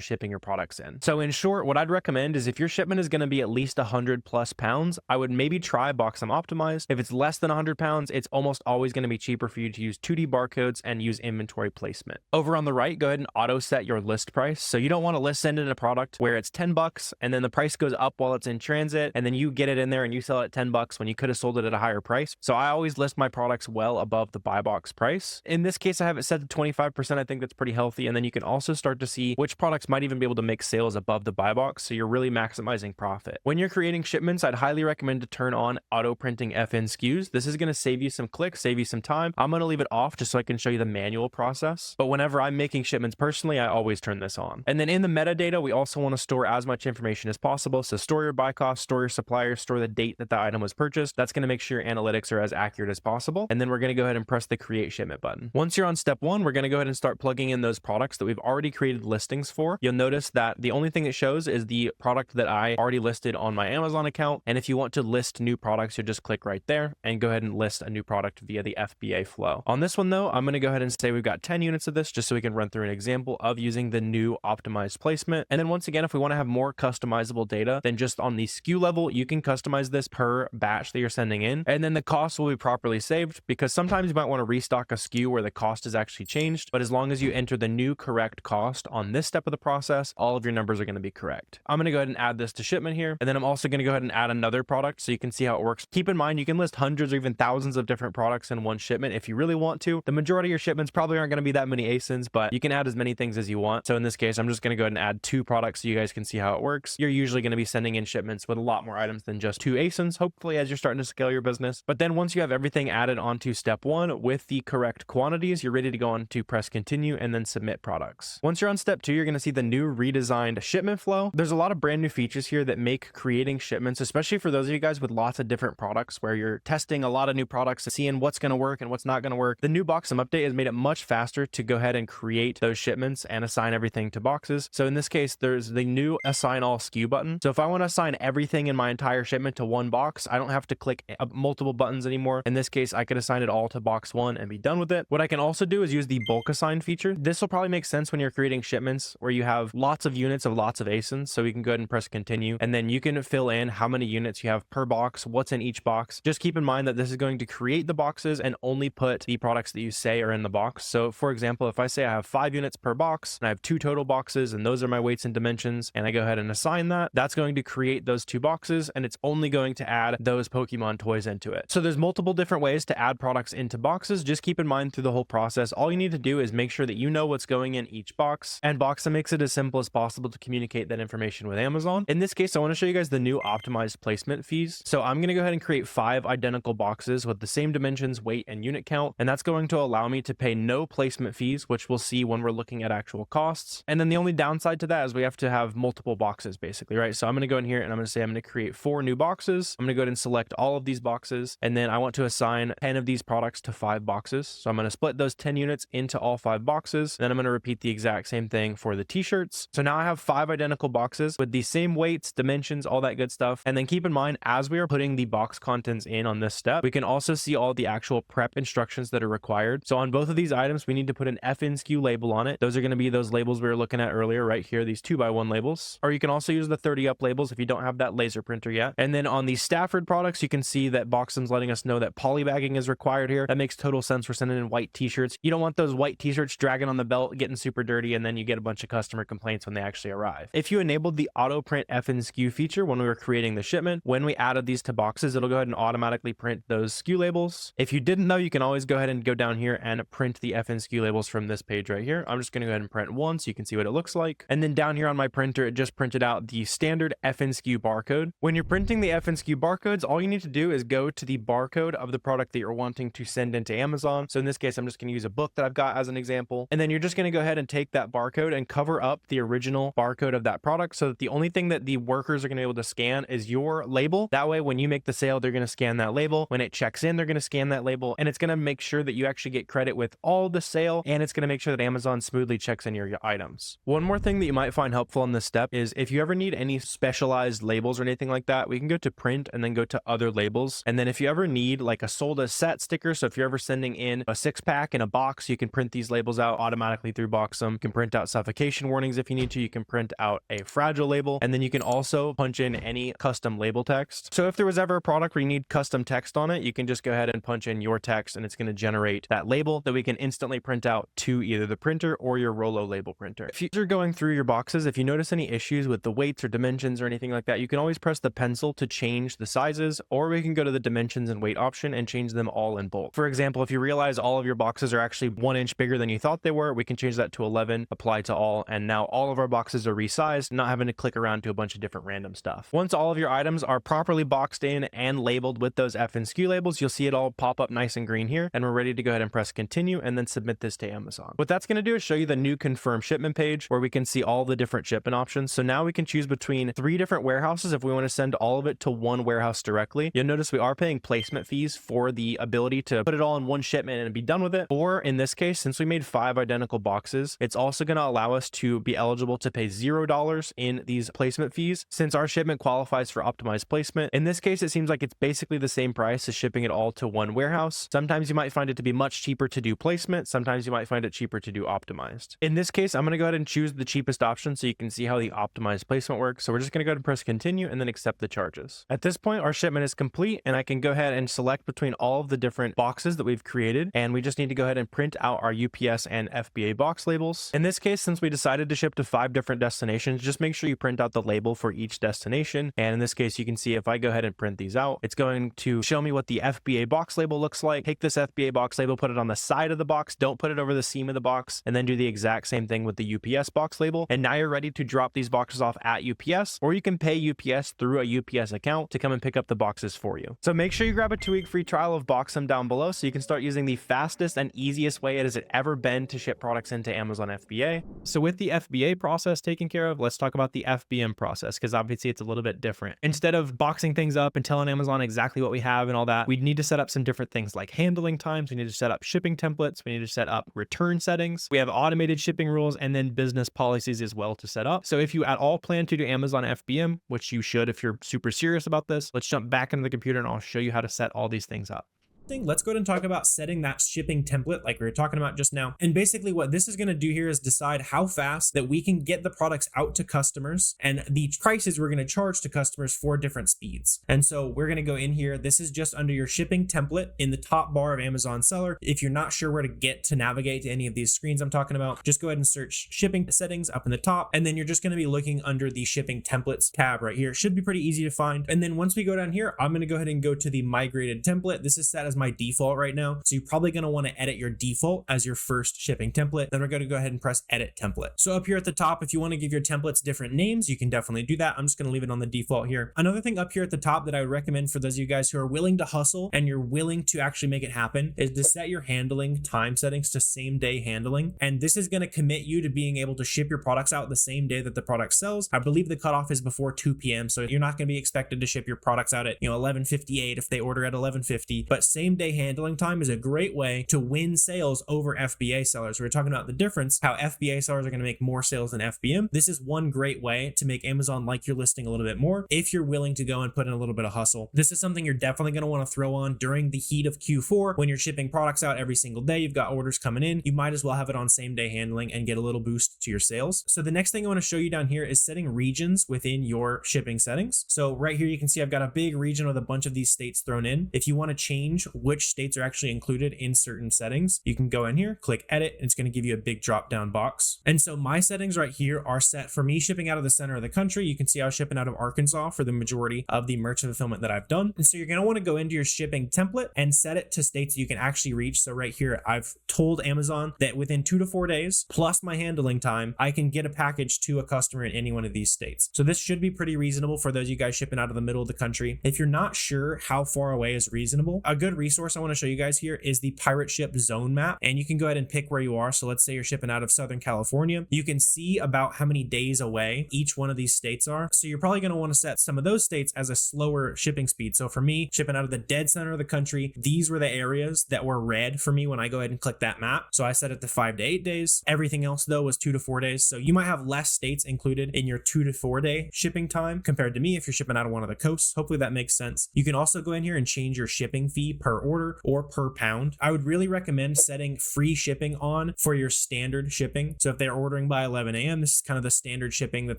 shipping your products in. So in short, what I'd recommend is if your shipment is going to be at least 100 plus pounds, I would maybe try Boxem Optimized. If it's less than 100 pounds, it's almost always going to be cheaper for you to use 2D barcodes and use inventory placement. Over on the right, go ahead and auto set your list price. So you don't want to send in a product where it's 10 bucks and then the price goes up while it's in transit, and then you get it in there and you sell it at 10 bucks when you could have sold it at a higher price. So I always list my products well above the buy box price. In this case, I have it set to 25%. I think that's pretty healthy. And then you can also start to see which products might even be able to make sales above the buy box. So you're really maximizing profit. When you're creating shipments, I'd highly recommend to turn on auto printing FN SKUs. This is going to save you some clicks, save you some time. I'm going to leave it off just so I can show you the manual process. But whenever I'm making shipments personally, I always turn this on. And then in the metadata, we also want to store as much information as possible. So store your buy cost, store your supplier, store the date that the item was purchased. That's going to make sure your analytics are as accurate as possible. And then we're going to go ahead and press the create shipment button. Once you're on step one, we're going to go ahead and start plugging in those products that we've already created listings for. You'll notice that the only thing it shows is the product that I already listed on my Amazon account. And if you want to list new products, you'll just click right there and go ahead and list a new product via the FBA flow. On this one though, I'm going to go ahead and say we've got 10 units of this just so we can run through an example of using the new optimized placement. And then once again, if we want to have more customizable data than just on the SKU level, you can customize this per batch that you're sending in. And then the cost will be properly saved, because sometimes you might want to restock a SKU where the cost is actually changed. But as long as you enter the new correct cost on this step of the process, all of your numbers are going to be correct. I'm going to go ahead and add this to shipment here. And then I'm also going to go ahead and add another product so you can see how it works. Keep in mind, you can list hundreds or even thousands of different products in one shipment if you really want to. The majority of your shipments probably aren't going to be that many ASINs, but you can add as many things as you want. So in this case, I'm just going to go ahead and add 2 products so you guys can see how it works. You're usually going to be sending in shipments with a lot more items than just 2 ASINs, hopefully, as you're starting to scale your business. But then once you have everything added onto step 1 with the correct quantities, you're ready to go on to press continue and then submit products. Once you're on step 2, you're going to see the new redesigned shipment flow. There's a lot of brand new features here that make creating shipments, especially for those of you guys with lots of different products where you're testing a lot of new products and seeing what's going to work and what's not going to work. The new Boxem update has made it much faster to go ahead and create those shipments and assign everything to boxes. So in this case, there's the new assign all SKU button. So if I want to assign everything in my entire shipment to one box, I don't have to click multiple buttons anymore. In this case, I could assign it all to box 1 and be done with it. What I can also do is use the bulk assign feature. This will probably make sense when you're creating shipments where you have lots of units of lots of ASINs. So we can go ahead and press continue, and then you can fill in how many units you have per box, what's in each box. Just keep in mind that this is going to create the boxes and only put the products that you say are in the box. So for example, if I say I have 5 units per box and I have 2 total boxes and those are my weights and dimensions, and I go ahead and assign that, that's going to create those 2 boxes, and it's only going to add those Pokemon toys into it. So there's multiple different ways to add products into boxes. Just keep in mind through the whole process, all you need to do is make sure that you know what's going in each box, and Boxem makes it as simple as possible to communicate that information with Amazon. In this case, I want to show you guys the new optimized placement fees. So I'm going to go ahead and create 5 identical boxes with the same dimensions, weight, and unit count, and that's going to allow me to pay no placement fees, which we'll see when we're looking at actual costs. And then the only downside to that is we have to have multiple boxes basically, right? So I'm going to go in here and I'm going to say I'm going to create 4 new boxes. I'm going to go ahead and select all of these boxes, and then I want to assign 10 of these products to 5 boxes. So I'm going to split those 10 units into all 5 boxes. Then I'm going to repeat the exact same thing for the t-shirts. So now I have 5 identical boxes with the same weights, dimensions, all that good stuff. And then keep in mind, as we are putting the box contents in on this step, we can also see all the actual prep instructions that are required. So on both of these items, we need to put an FN SKU label on it. Those are going to be those labels we were looking at earlier right here, these 2x1 labels. Or you can also use the 30 up labels if you don't have that laser printer yet. And then on the Stafford products, you can see that Boxem's letting us know that polybagging is required here. That makes total sense. We're sending in white t-shirts. You don't want those white t-shirts dragging on the belt, getting super dirty, and then you get a bunch of customer complaints when they actually arrive. If you enabled the auto print FN SKU feature when we were creating the shipment, when we added these to boxes, it'll go ahead and automatically print those SKU labels. If you didn't know, you can always go ahead and go down here and print the FN SKU labels from this page right here. I'm just going to go ahead and print one so you can see what it looks like. And then down here on my printer, it just printed out the standard standard FNSKU barcode. When you're printing the FNSKU barcodes, all you need to do is go to the barcode of the product that you're wanting to send into Amazon. So in this case, I'm just going to use a book that I've got as an example. And then you're just going to go ahead and take that barcode and cover up the original barcode of that product so that the only thing that the workers are going to be able to scan is your label. That way, when you make the sale, they're going to scan that label. When it checks in, they're going to scan that label, and it's going to make sure that you actually get credit with all the sale, and it's going to make sure that Amazon smoothly checks in your items. One more thing that you might find helpful in this step is if you ever need any specialized labels or anything like that, we can go to print and then go to other labels. And then if you ever need like a sold as set sticker, so if you're ever sending in a 6-pack in a box, you can print these labels out automatically through Boxem. You can print out suffocation warnings if you need to. You can print out a fragile label, and then you can also punch in any custom label text. So if there was ever a product where you need custom text on it, you can just go ahead and punch in your text, and it's going to generate that label that we can instantly print out to either the printer or your Rollo label printer. If you're going through your boxes, if you notice any issues with the weights or dimensions or anything like that, you can always press the pencil to change the sizes, or we can go to the dimensions and weight option and change them all in bulk. For example, if you realize all of your boxes are actually 1 inch bigger than you thought they were, we can change that to 11, apply to all, and now all of our boxes are resized, not having to click around to a bunch of different random stuff. Once all of your items are properly boxed in and labeled with those FNSKU labels, you'll see it all pop up nice and green here, and we're ready to go ahead and press continue and then submit this to Amazon. What that's going to do is show you the new confirm shipment page where we can see all the different shipment options. So now we can choose between 3 different warehouses if we want to send all of it to one warehouse directly. You'll notice we are paying placement fees for the ability to put it all in one shipment and be done with it. Or in this case, since we made 5 identical boxes, it's also going to allow us to be eligible to pay $0 in these placement fees since our shipment qualifies for optimized placement. In this case, it seems like it's basically the same price as shipping it all to one warehouse. Sometimes you might find it to be much cheaper to do placement. Sometimes you might find it cheaper to do optimized. In this case, I'm going to go ahead and choose the cheapest option so you can see how the optimized placement works. So we're just going to go ahead and press continue and then accept the charges. At this point, our shipment is complete, and I can go ahead and select between all of the different boxes that we've created. And we just need to go ahead and print out our UPS and FBA box labels. In this case, since we decided to ship to 5 different destinations, just make sure you print out the label for each destination. And in this case, you can see if I go ahead and print these out, it's going to show me what the FBA box label looks like. Take this FBA box label, put it on the side of the box, don't put it over the seam of the box, and then do the exact same thing with the UPS box label. And now you're ready to drop these boxes off at UPS, or you can pay UPS through a UPS account to come and pick up the boxes for you. So make sure you grab a 2-week free trial of Boxem down below so you can start using the fastest and easiest way it has ever been to ship products into Amazon FBA. So with the FBA process taken care of, let's talk about the FBM process, because obviously it's a little bit different. Instead of boxing things up and telling Amazon exactly what we have and all that, we need to set up some different things like handling times. We need to set up shipping templates. We need to set up return settings. We have automated shipping rules and then business policies as well to set up. So if you at all plan to do Amazon FBM, which you should if you're super serious about this, let's jump back into the computer and I'll show you how to set all these things up. Let's go ahead and talk about setting that shipping template like we were talking about just now. And basically what this is going to do here is decide how fast that we can get the products out to customers and the prices we're going to charge to customers for different speeds. And so we're going to go in here. This is just under your shipping template in the top bar of Amazon Seller. If you're not sure where to get to navigate to any of these screens I'm talking about, just go ahead and search shipping settings up in the top. And then you're just going to be looking under the shipping templates tab right here. It should be pretty easy to find. And then once we go down here, I'm going to go ahead and go to the migrated template. This is set as my default right now. So you're probably going to want to edit your default as your first shipping template. Then we're going to go ahead and press edit template. So up here at the top, if you want to give your templates different names, you can definitely do that. I'm just going to leave it on the default here. Another thing up here at the top that I would recommend for those of you guys who are willing to hustle and you're willing to actually make it happen is to set your handling time settings to same day handling. And this is going to commit you to being able to ship your products out the same day that the product sells. I believe the cutoff is before 2 p.m. So you're not going to be expected to ship your products out at 11:58 if they order at 11:50, but same day handling time is a great way to win sales over FBA sellers. We're talking about the difference, how FBA sellers are going to make more sales than FBM. This is one great way to make Amazon like your listing a little bit more if you're willing to go and put in a little bit of hustle. This is something you're definitely going to want to throw on during the heat of Q4 when you're shipping products out every single day. You've got orders coming in. You might as well have it on same day handling and get a little boost to your sales. So the next thing I want to show you down here is setting regions within your shipping settings. So right here, you can see I've got a big region with a bunch of these states thrown in. If you want to change which states are actually included in certain settings, you can go in here, click edit, and it's going to give you a big drop down box. And so my settings right here are set for me shipping out of the center of the country. You can see I was shipping out of Arkansas for the majority of the merchant fulfillment that I've done. And so you're going to want to go into your shipping template and set it to states that you can actually reach. So right here, I've told Amazon that within 2 to 4 days, plus my handling time, I can get a package to a customer in any one of these states. So this should be pretty reasonable for those of you guys shipping out of the middle of the country. If you're not sure how far away is reasonable, a good resource I want to show you guys here is the Pirate Ship zone map. And you can go ahead and pick where you are. So let's say you're shipping out of Southern California. You can see about how many days away each one of these states are. So you're probably going to want to set some of those states as a slower shipping speed. So for me, shipping out of the dead center of the country, these were the areas that were red for me when I go ahead and click that map. So I set it to 5 to 8 days. Everything else though was 2 to 4 days. So you might have less states included in your 2 to 4 day shipping time compared to me if you're shipping out of one of the coasts. Hopefully that makes sense. You can also go in here and change your shipping fee per order or per pound. I would really recommend setting free shipping on for your standard shipping. So if they're ordering by 11 a.m., this is kind of the standard shipping that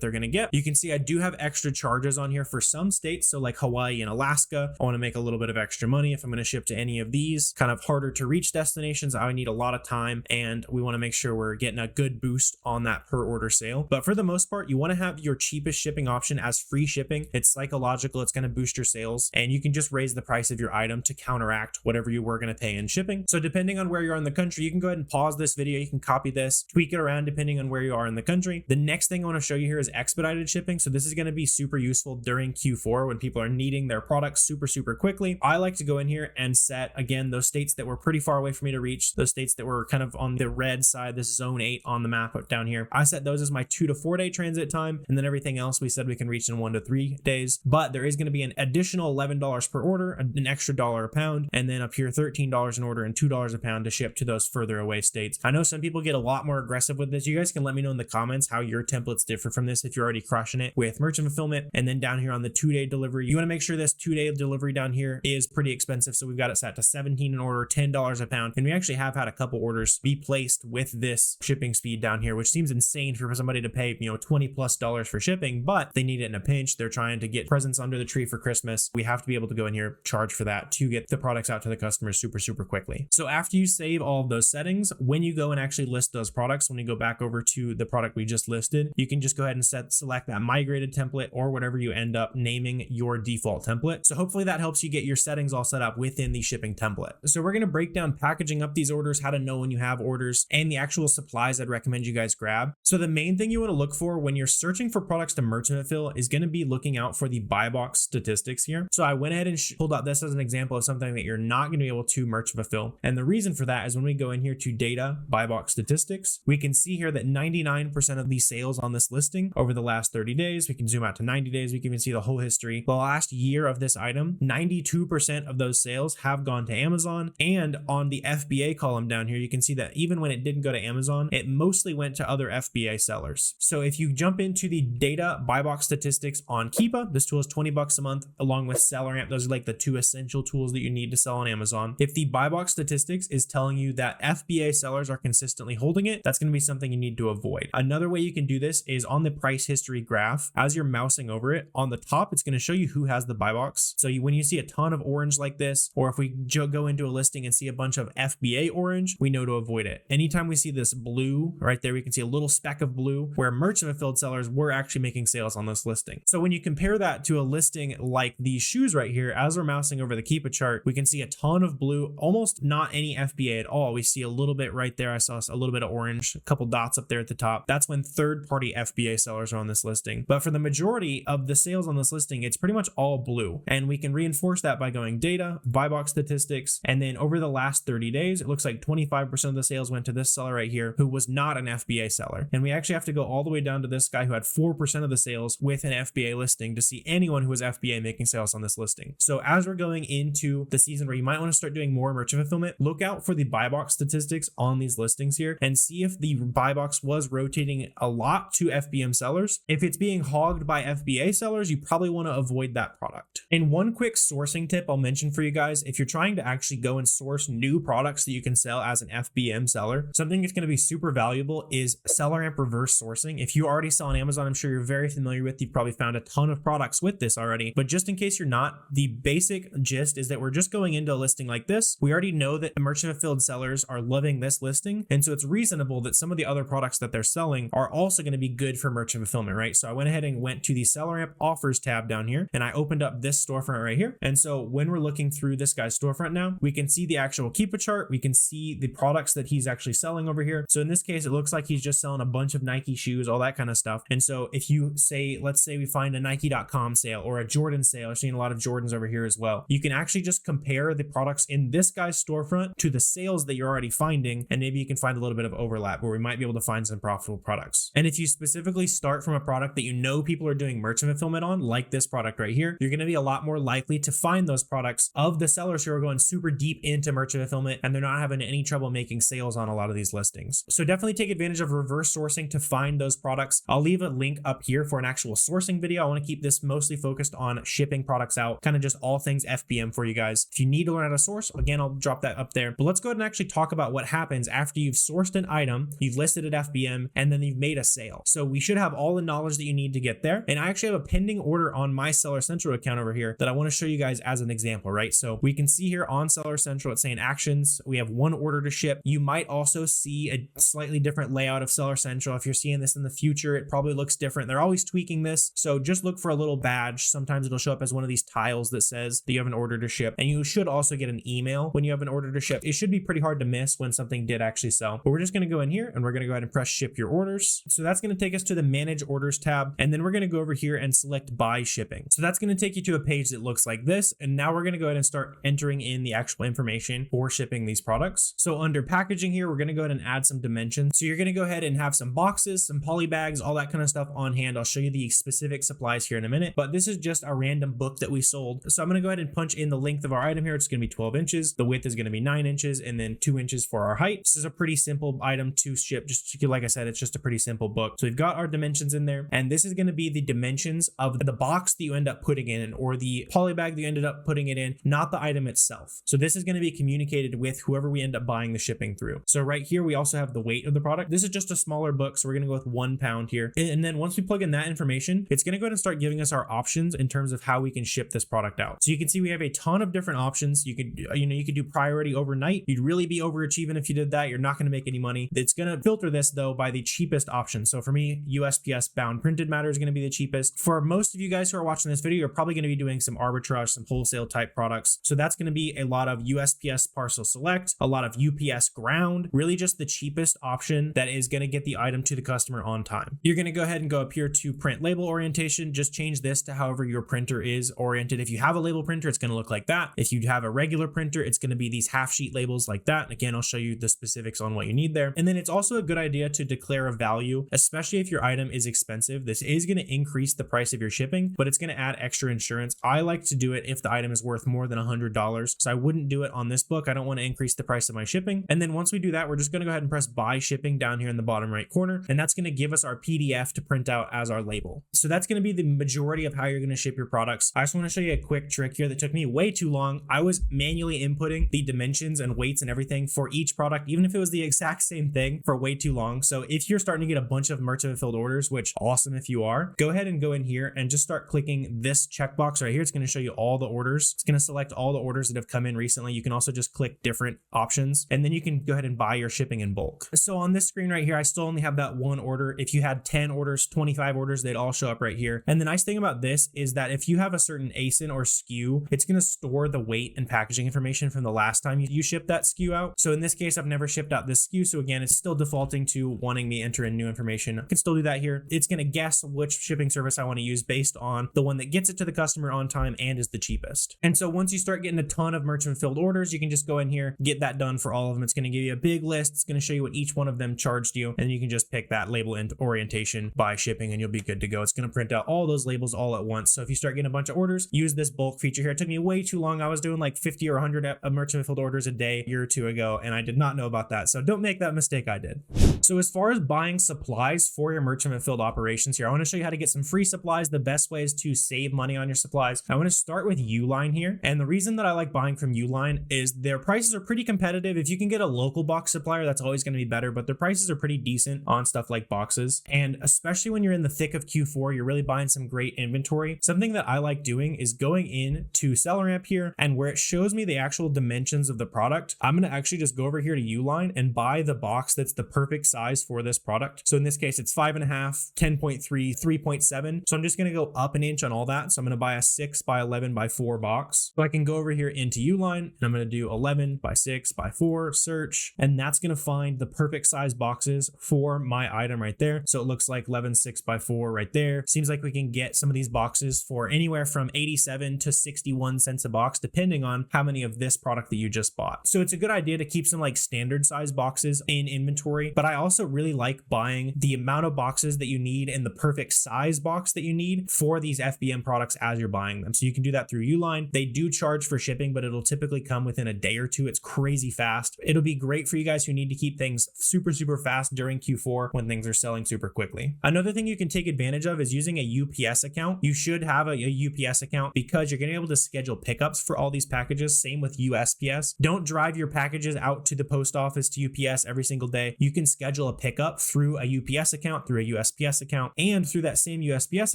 they're going to get. You can see I do have extra charges on here for some states. So like Hawaii and Alaska, I want to make a little bit of extra money. If I'm going to ship to any of these kind of harder to reach destinations, I need a lot of time and we want to make sure we're getting a good boost on that per order sale. But for the most part, you want to have your cheapest shipping option as free shipping. It's psychological. It's going to boost your sales and you can just raise the price of your item to counteract whatever you were going to pay in shipping. So depending on where you are in the country, you can go ahead and pause this video. You can copy this, tweak it around depending on where you are in the country. The next thing I want to show you here is expedited shipping. So this is going to be super useful during Q4 when people are needing their products super quickly. I like to go in here and set, again, those states that were pretty far away for me to reach, those states that were kind of on the red side, this zone 8 on the map down here. I set those as my 2 to 4 day transit time. And then everything else we said we can reach in 1 to 3 days. But there is going to be an additional $11 per order, an extra $1 a pound, and then up here $13 an order and $2 a pound to ship to those further away states. I know some people get a lot more aggressive with this. You guys can let me know in the comments how your templates differ from this if you're already crushing it with merchant fulfillment. And then down here on the 2-day delivery, you want to make sure this 2-day delivery down here is pretty expensive. So we've got it set to $17 an order, $10 a pound. And we actually have had a couple orders be placed with this shipping speed down here, which seems insane for somebody to pay, $20+ for shipping, but they need it in a pinch. They're trying to get presents under the tree for Christmas. We have to be able to go in here, charge for that to get the products out to the customers super quickly. So after you save all of those settings, when you go and actually list those products, when you go back over to the product we just listed, you can just go ahead and select that migrated template or whatever you end up naming your default template. So hopefully that helps you get your settings all set up within the shipping template. So we're going to break down packaging up these orders, how to know when you have orders, and the actual supplies I'd recommend you guys grab. So the main thing you want to look for when you're searching for products to merchant fulfill is going to be looking out for the buy box statistics here. So I went ahead and pulled out this as an example of something that you're not going to be able to merchant fulfill. And the reason for that is when we go in here to data, buy box statistics, we can see here that 99% of the sales on this listing over the last 30 days, we can zoom out to 90 days. We can even see the whole history. The last year of this item, 92% of those sales have gone to Amazon. And on the FBA column down here, you can see that even when it didn't go to Amazon, it mostly went to other FBA sellers. So if you jump into the data buy box statistics on Keepa, this tool is $20 a month, along with SellerAmp. Those are like the 2 essential tools that you need to sell on Amazon. If the buy box statistics is telling you that FBA sellers are consistently holding it, that's going to be something you need to avoid. Another way you can do this is on the price history graph. As you're mousing over it, on the top, it's going to show you who has the buy box. So when you see a ton of orange like this, or if we go into a listing and see a bunch of FBA orange, we know to avoid it. Anytime we see this blue right there, we can see a little speck of blue where merchant fulfilled sellers were actually making sales on this listing. So when you compare that to a listing like these shoes right here, as we're mousing over the Keepa chart, we can see a ton of blue, almost not any FBA at all. We see a little bit right there. I saw a little bit of orange, a couple dots up there at the top. That's when third-party FBA sellers are on this listing. But for the majority of the sales on this listing, it's pretty much all blue. And we can reinforce that by going data, buy box statistics, and then over the last 30 days, it looks like 25% of the sales went to this seller right here who was not an FBA seller. And we actually have to go all the way down to this guy who had 4% of the sales with an FBA listing to see anyone who was FBA making sales on this listing. So as we're going into the season where you might want to start doing more merchant fulfillment, look out for the buy box statistics on these listings here and see if the buy box was rotating a lot to FBM sellers. If it's being hogged by FBA sellers, you probably want to avoid that product. And one quick sourcing tip I'll mention for you guys, if you're trying to actually go and source new products that you can sell as an FBM seller, something that's going to be super valuable is SellerAmp reverse sourcing. If you already sell on Amazon, I'm sure you're very familiar with, you've probably found a ton of products with this already, but just in case you're not, the basic gist is that we're just going going into a listing like this, we already know that the merchant fulfilled sellers are loving this listing. And so it's reasonable that some of the other products that they're selling are also going to be good for merchant fulfillment, right? So I went ahead and went to the SellerAmp offers tab down here, and I opened up this storefront right here. And so when we're looking through this guy's storefront now, we can see the actual keeper chart. We can see the products that he's actually selling over here. So in this case, it looks like he's just selling a bunch of Nike shoes, all that kind of stuff. And so if you say, let's say we find a Nike.com sale or a Jordan sale, I've seen a lot of Jordans over here as well. You can actually just compare the products in this guy's storefront to the sales that you're already finding. And maybe you can find a little bit of overlap where we might be able to find some profitable products. And if you specifically start from a product that you know people are doing merchant fulfillment on, like this product right here, you're going to be a lot more likely to find those products of the sellers who are going super deep into merchant fulfillment and they're not having any trouble making sales on a lot of these listings. So definitely take advantage of reverse sourcing to find those products. I'll leave a link up here for an actual sourcing video. I want to keep this mostly focused on shipping products out, kind of just all things FBM for you guys. If you need to learn how to source, again, I'll drop that up there. But let's go ahead and actually talk about what happens after you've sourced an item, you've listed it FBM, and then you've made a sale. So we should have all the knowledge that you need to get there. And I actually have a pending order on my Seller Central account over here that I want to show you guys as an example, right? So we can see here on Seller Central, it's saying actions. We have one order to ship. You might also see a slightly different layout of Seller Central. If you're seeing this in the future, it probably looks different. They're always tweaking this. So just look for a little badge. Sometimes it'll show up as one of these tiles that says that you have an order to ship. And you should also get an email when you have an order to ship. It should be pretty hard to miss when something did actually sell. But we're just going to go in here and we're going to go ahead and press ship your orders. So that's going to take us to the manage orders tab. And then we're going to go over here and select buy shipping. So that's going to take you to a page that looks like this. And now we're going to go ahead and start entering in the actual information for shipping these products. So under packaging here, we're going to go ahead and add some dimensions. So you're going to go ahead and have some boxes, some poly bags, all that kind of stuff on hand. I'll show you the specific supplies here in a minute, but this is just a random book that we sold. So I'm going to go ahead and punch in the length of our item here. It's going to be 12 inches. The width is going to be 9 inches and then 2 inches for our height. This is a pretty simple item to ship. Just like I said, it's just a pretty simple book. So we've got our dimensions in there, and this is going to be the dimensions of the box that you end up putting in or the poly bag that you ended up putting it in, not the item itself. So this is going to be communicated with whoever we end up buying the shipping through. So right here, we also have the weight of the product. This is just a smaller book. So we're going to go with 1 pound here. And then once we plug in that information, it's going to go ahead and start giving us our options in terms of how we can ship this product out. So you can see we have a ton of different options. You could do priority overnight. You'd really be overachieving if you did that. You're not going to make any money. It's going to filter this though by the cheapest option. So for me, USPS bound printed matter is going to be the cheapest. For most of you guys who are watching this video, you're probably going to be doing some arbitrage, some wholesale type products. So that's going to be a lot of USPS parcel select, a lot of UPS ground, really just the cheapest option that is going to get the item to the customer on time. You're going to go ahead and go up here to print label orientation. Just change this to however your printer is oriented. If you have a label printer, it's going to look like that. If you have a regular printer, it's going to be these half sheet labels like that. And again, I'll show you the specifics on what you need there. And then it's also a good idea to declare a value, especially if your item is expensive. This is going to increase the price of your shipping, but it's going to add extra insurance. I like to do it if the item is worth more than $100. So I wouldn't do it on this book. I don't want to increase the price of my shipping. And then once we do that, we're just going to go ahead and press buy shipping down here in the bottom right corner. And that's going to give us our PDF to print out as our label. So that's going to be the majority of how you're going to ship your products. I just want to show you a quick trick here that took me way too long. I was manually inputting the dimensions and weights and everything for each product, even if it was the exact same thing, for way too long. So if you're starting to get a bunch of merchant fulfilled orders, which awesome if you are, go ahead and go in here and just start clicking this checkbox right here. It's going to show you all the orders. It's going to select all the orders that have come in recently. You can also just click different options, and then you can go ahead and buy your shipping in bulk. So on this screen right here, I still only have that one order. If you had 10 orders, 25 orders, they'd all show up right here. And the nice thing about this is that if you have a certain ASIN or SKU, it's going to store the weight and packaging information from the last time you shipped that SKU out. So in this case, I've never shipped out this SKU. So again, it's still defaulting to wanting me to enter in new information. I can still do that here. It's going to guess which shipping service I want to use based on the one that gets it to the customer on time and is the cheapest. And so once you start getting a ton of merchant fulfilled orders, you can just go in here, get that done for all of them. It's going to give you a big list. It's going to show you what each one of them charged you. And you can just pick that label and orientation by shipping and you'll be good to go. It's going to print out all those labels all at once. So if you start getting a bunch of orders, use this bulk feature here. It took me way too long. I was doing like 50 or 100 merchant fulfilled orders a day a year or two ago, and I did not know about that. So don't make that mistake I did. So as far as buying supplies for your merchant fulfilled operations here, I want to show you how to get some free supplies. The best way is to save money on your supplies. I want to start with Uline here. And the reason that I like buying from Uline is their prices are pretty competitive. If you can get a local box supplier, that's always going to be better, but their prices are pretty decent on stuff like boxes. And especially when you're in the thick of Q4, you're really buying some great inventory. Something that I like doing is going in to SellerAmp here and and where it shows me the actual dimensions of the product, I'm going to actually just go over here to Uline and buy the box that's the perfect size for this product. So in this case, it's 5.5, 10.3, 3.7. So I'm just going to go up an inch on all that. So I'm going to buy a 6 by 11 by 4 box. So I can go over here into Uline and I'm going to do 11 by 6 by 4 search, and that's going to find the perfect size boxes for my item right there. So it looks like 11 6 by 4 right there. Seems like we can get some of these boxes for anywhere from 87 to 61 cents a box, depending on how many of this product that you just bought. So it's a good idea to keep some like standard size boxes in inventory, but I also really like buying the amount of boxes that you need and the perfect size box that you need for these FBM products as you're buying them. So you can do that through Uline. They do charge for shipping, but it'll typically come within a day or two. It's crazy fast. It'll be great for you guys who need to keep things super fast during Q4 when things are selling super quickly. Another thing you can take advantage of is using a UPS account. You should have a UPS account because you're going to be able to schedule pickups for all these packages. Same with USPS. Don't drive your packages out to the post office to UPS every single day. You can schedule a pickup through a UPS account, through a USPS account, and through that same USPS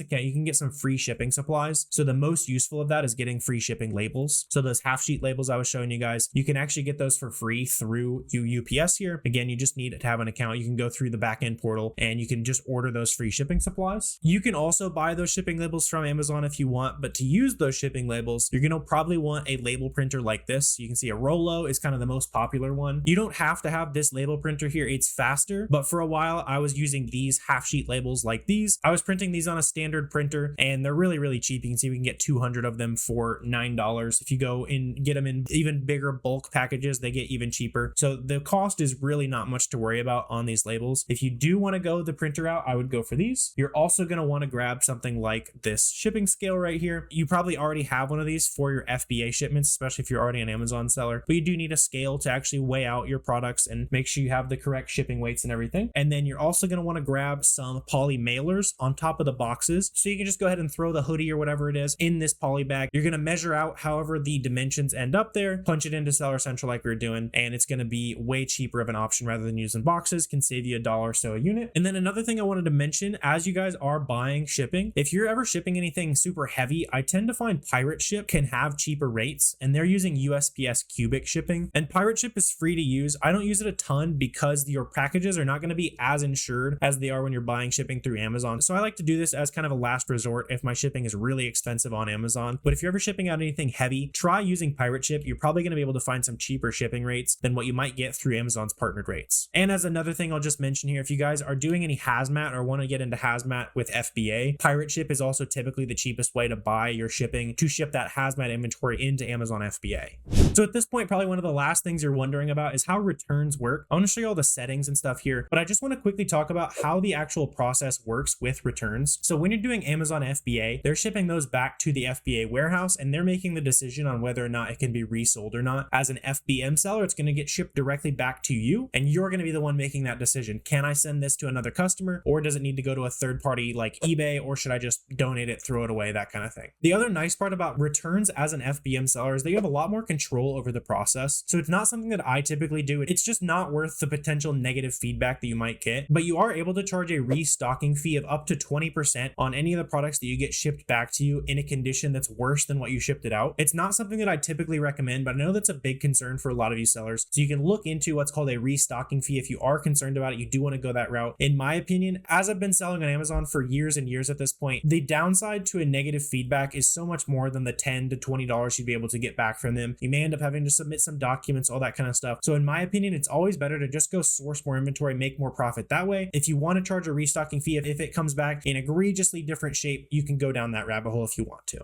account, you can get some free shipping supplies. So the most useful of that is getting free shipping labels. So those half sheet labels I was showing you guys, you can actually get those for free through UPS here. Again, you just need to have an account. You can go through the backend portal and you can just order those free shipping supplies. You can also buy those shipping labels from Amazon if you want, but to use those shipping labels, you're going to probably want a label printer like this. You can see a Rollo is kind of the most popular one. You don't have to have this label printer here. It's faster, but for a while I was using these half sheet labels like these. I was printing these on a standard printer and they're really cheap. You can see we can get 200 of them for $9. If you go and get them in even bigger bulk packages, they get even cheaper. So the cost is really not much to worry about on these labels. If you do want to go the printer route, I would go for these. You're also going to want to grab something like this shipping scale right here. You probably already have one of these for your FBA shipments, especially if you're already an Amazon seller, but you do need a scale to actually weigh out your products and make sure you have the correct shipping weights and everything. And then you're also going to want to grab some poly mailers on top of the boxes. So you can just go ahead and throw the hoodie or whatever it is in this poly bag. You're going to measure out however the dimensions end up there, punch it into Seller Central like we were doing, and it's going to be way cheaper of an option rather than using boxes. Can save you $1 or so a unit. And then another thing I wanted to mention, as you guys are buying shipping, if you're ever shipping anything super heavy, I tend to find Pirate Ship can have cheaper rates, and they're using USPS cubic shipping, and Pirate Ship is free to use. I don't use it a ton because your packages are not going to be as insured as they are when you're buying shipping through Amazon. So I like to do this as kind of a last resort if my shipping is really expensive on Amazon. But if you're ever shipping out anything heavy, try using Pirate Ship. You're probably going to be able to find some cheaper shipping rates than what you might get through Amazon's partnered rates. And as another thing I'll just mention here, if you guys are doing any hazmat or want to get into hazmat with FBA, Pirate Ship is also typically the cheapest way to buy your shipping to ship that hazmat inventory into Amazon FBA. So at this point, probably one of the last things you're wondering about is how returns work. I want to show you all the settings and stuff here, but I just want to quickly talk about how the actual process works with returns. So when you're doing Amazon FBA, they're shipping those back to the FBA warehouse and they're making the decision on whether or not it can be resold or not. As an FBM seller, it's going to get shipped directly back to you and you're going to be the one making that decision. Can I send this to another customer, or does it need to go to a third party like eBay, or should I just donate it, throw it away, that kind of thing. The other nice part about returns as an FBM seller is that you have a lot more control over the process. So it's not something that I typically do. It's just not worth the potential negative feedback that you might get, but you are able to charge a restocking fee of up to 20% on any of the products that you get shipped back to you in a condition that's worse than what you shipped it out. It's not something that I typically recommend, but I know that's a big concern for a lot of you sellers. So you can look into what's called a restocking fee if you are concerned about it. You do want to go that route. In my opinion, as I've been selling on Amazon for years and years at this point, the downside to a negative feedback is so much more than the $10 to $20 you'd be able to get back from them. You may end up having to submit some documents, all that kind of stuff. So in my opinion, it's always better to just go source more inventory, make more profit that way. If you want to charge a restocking fee, if it comes back in egregiously different shape, you can go down that rabbit hole if you want to.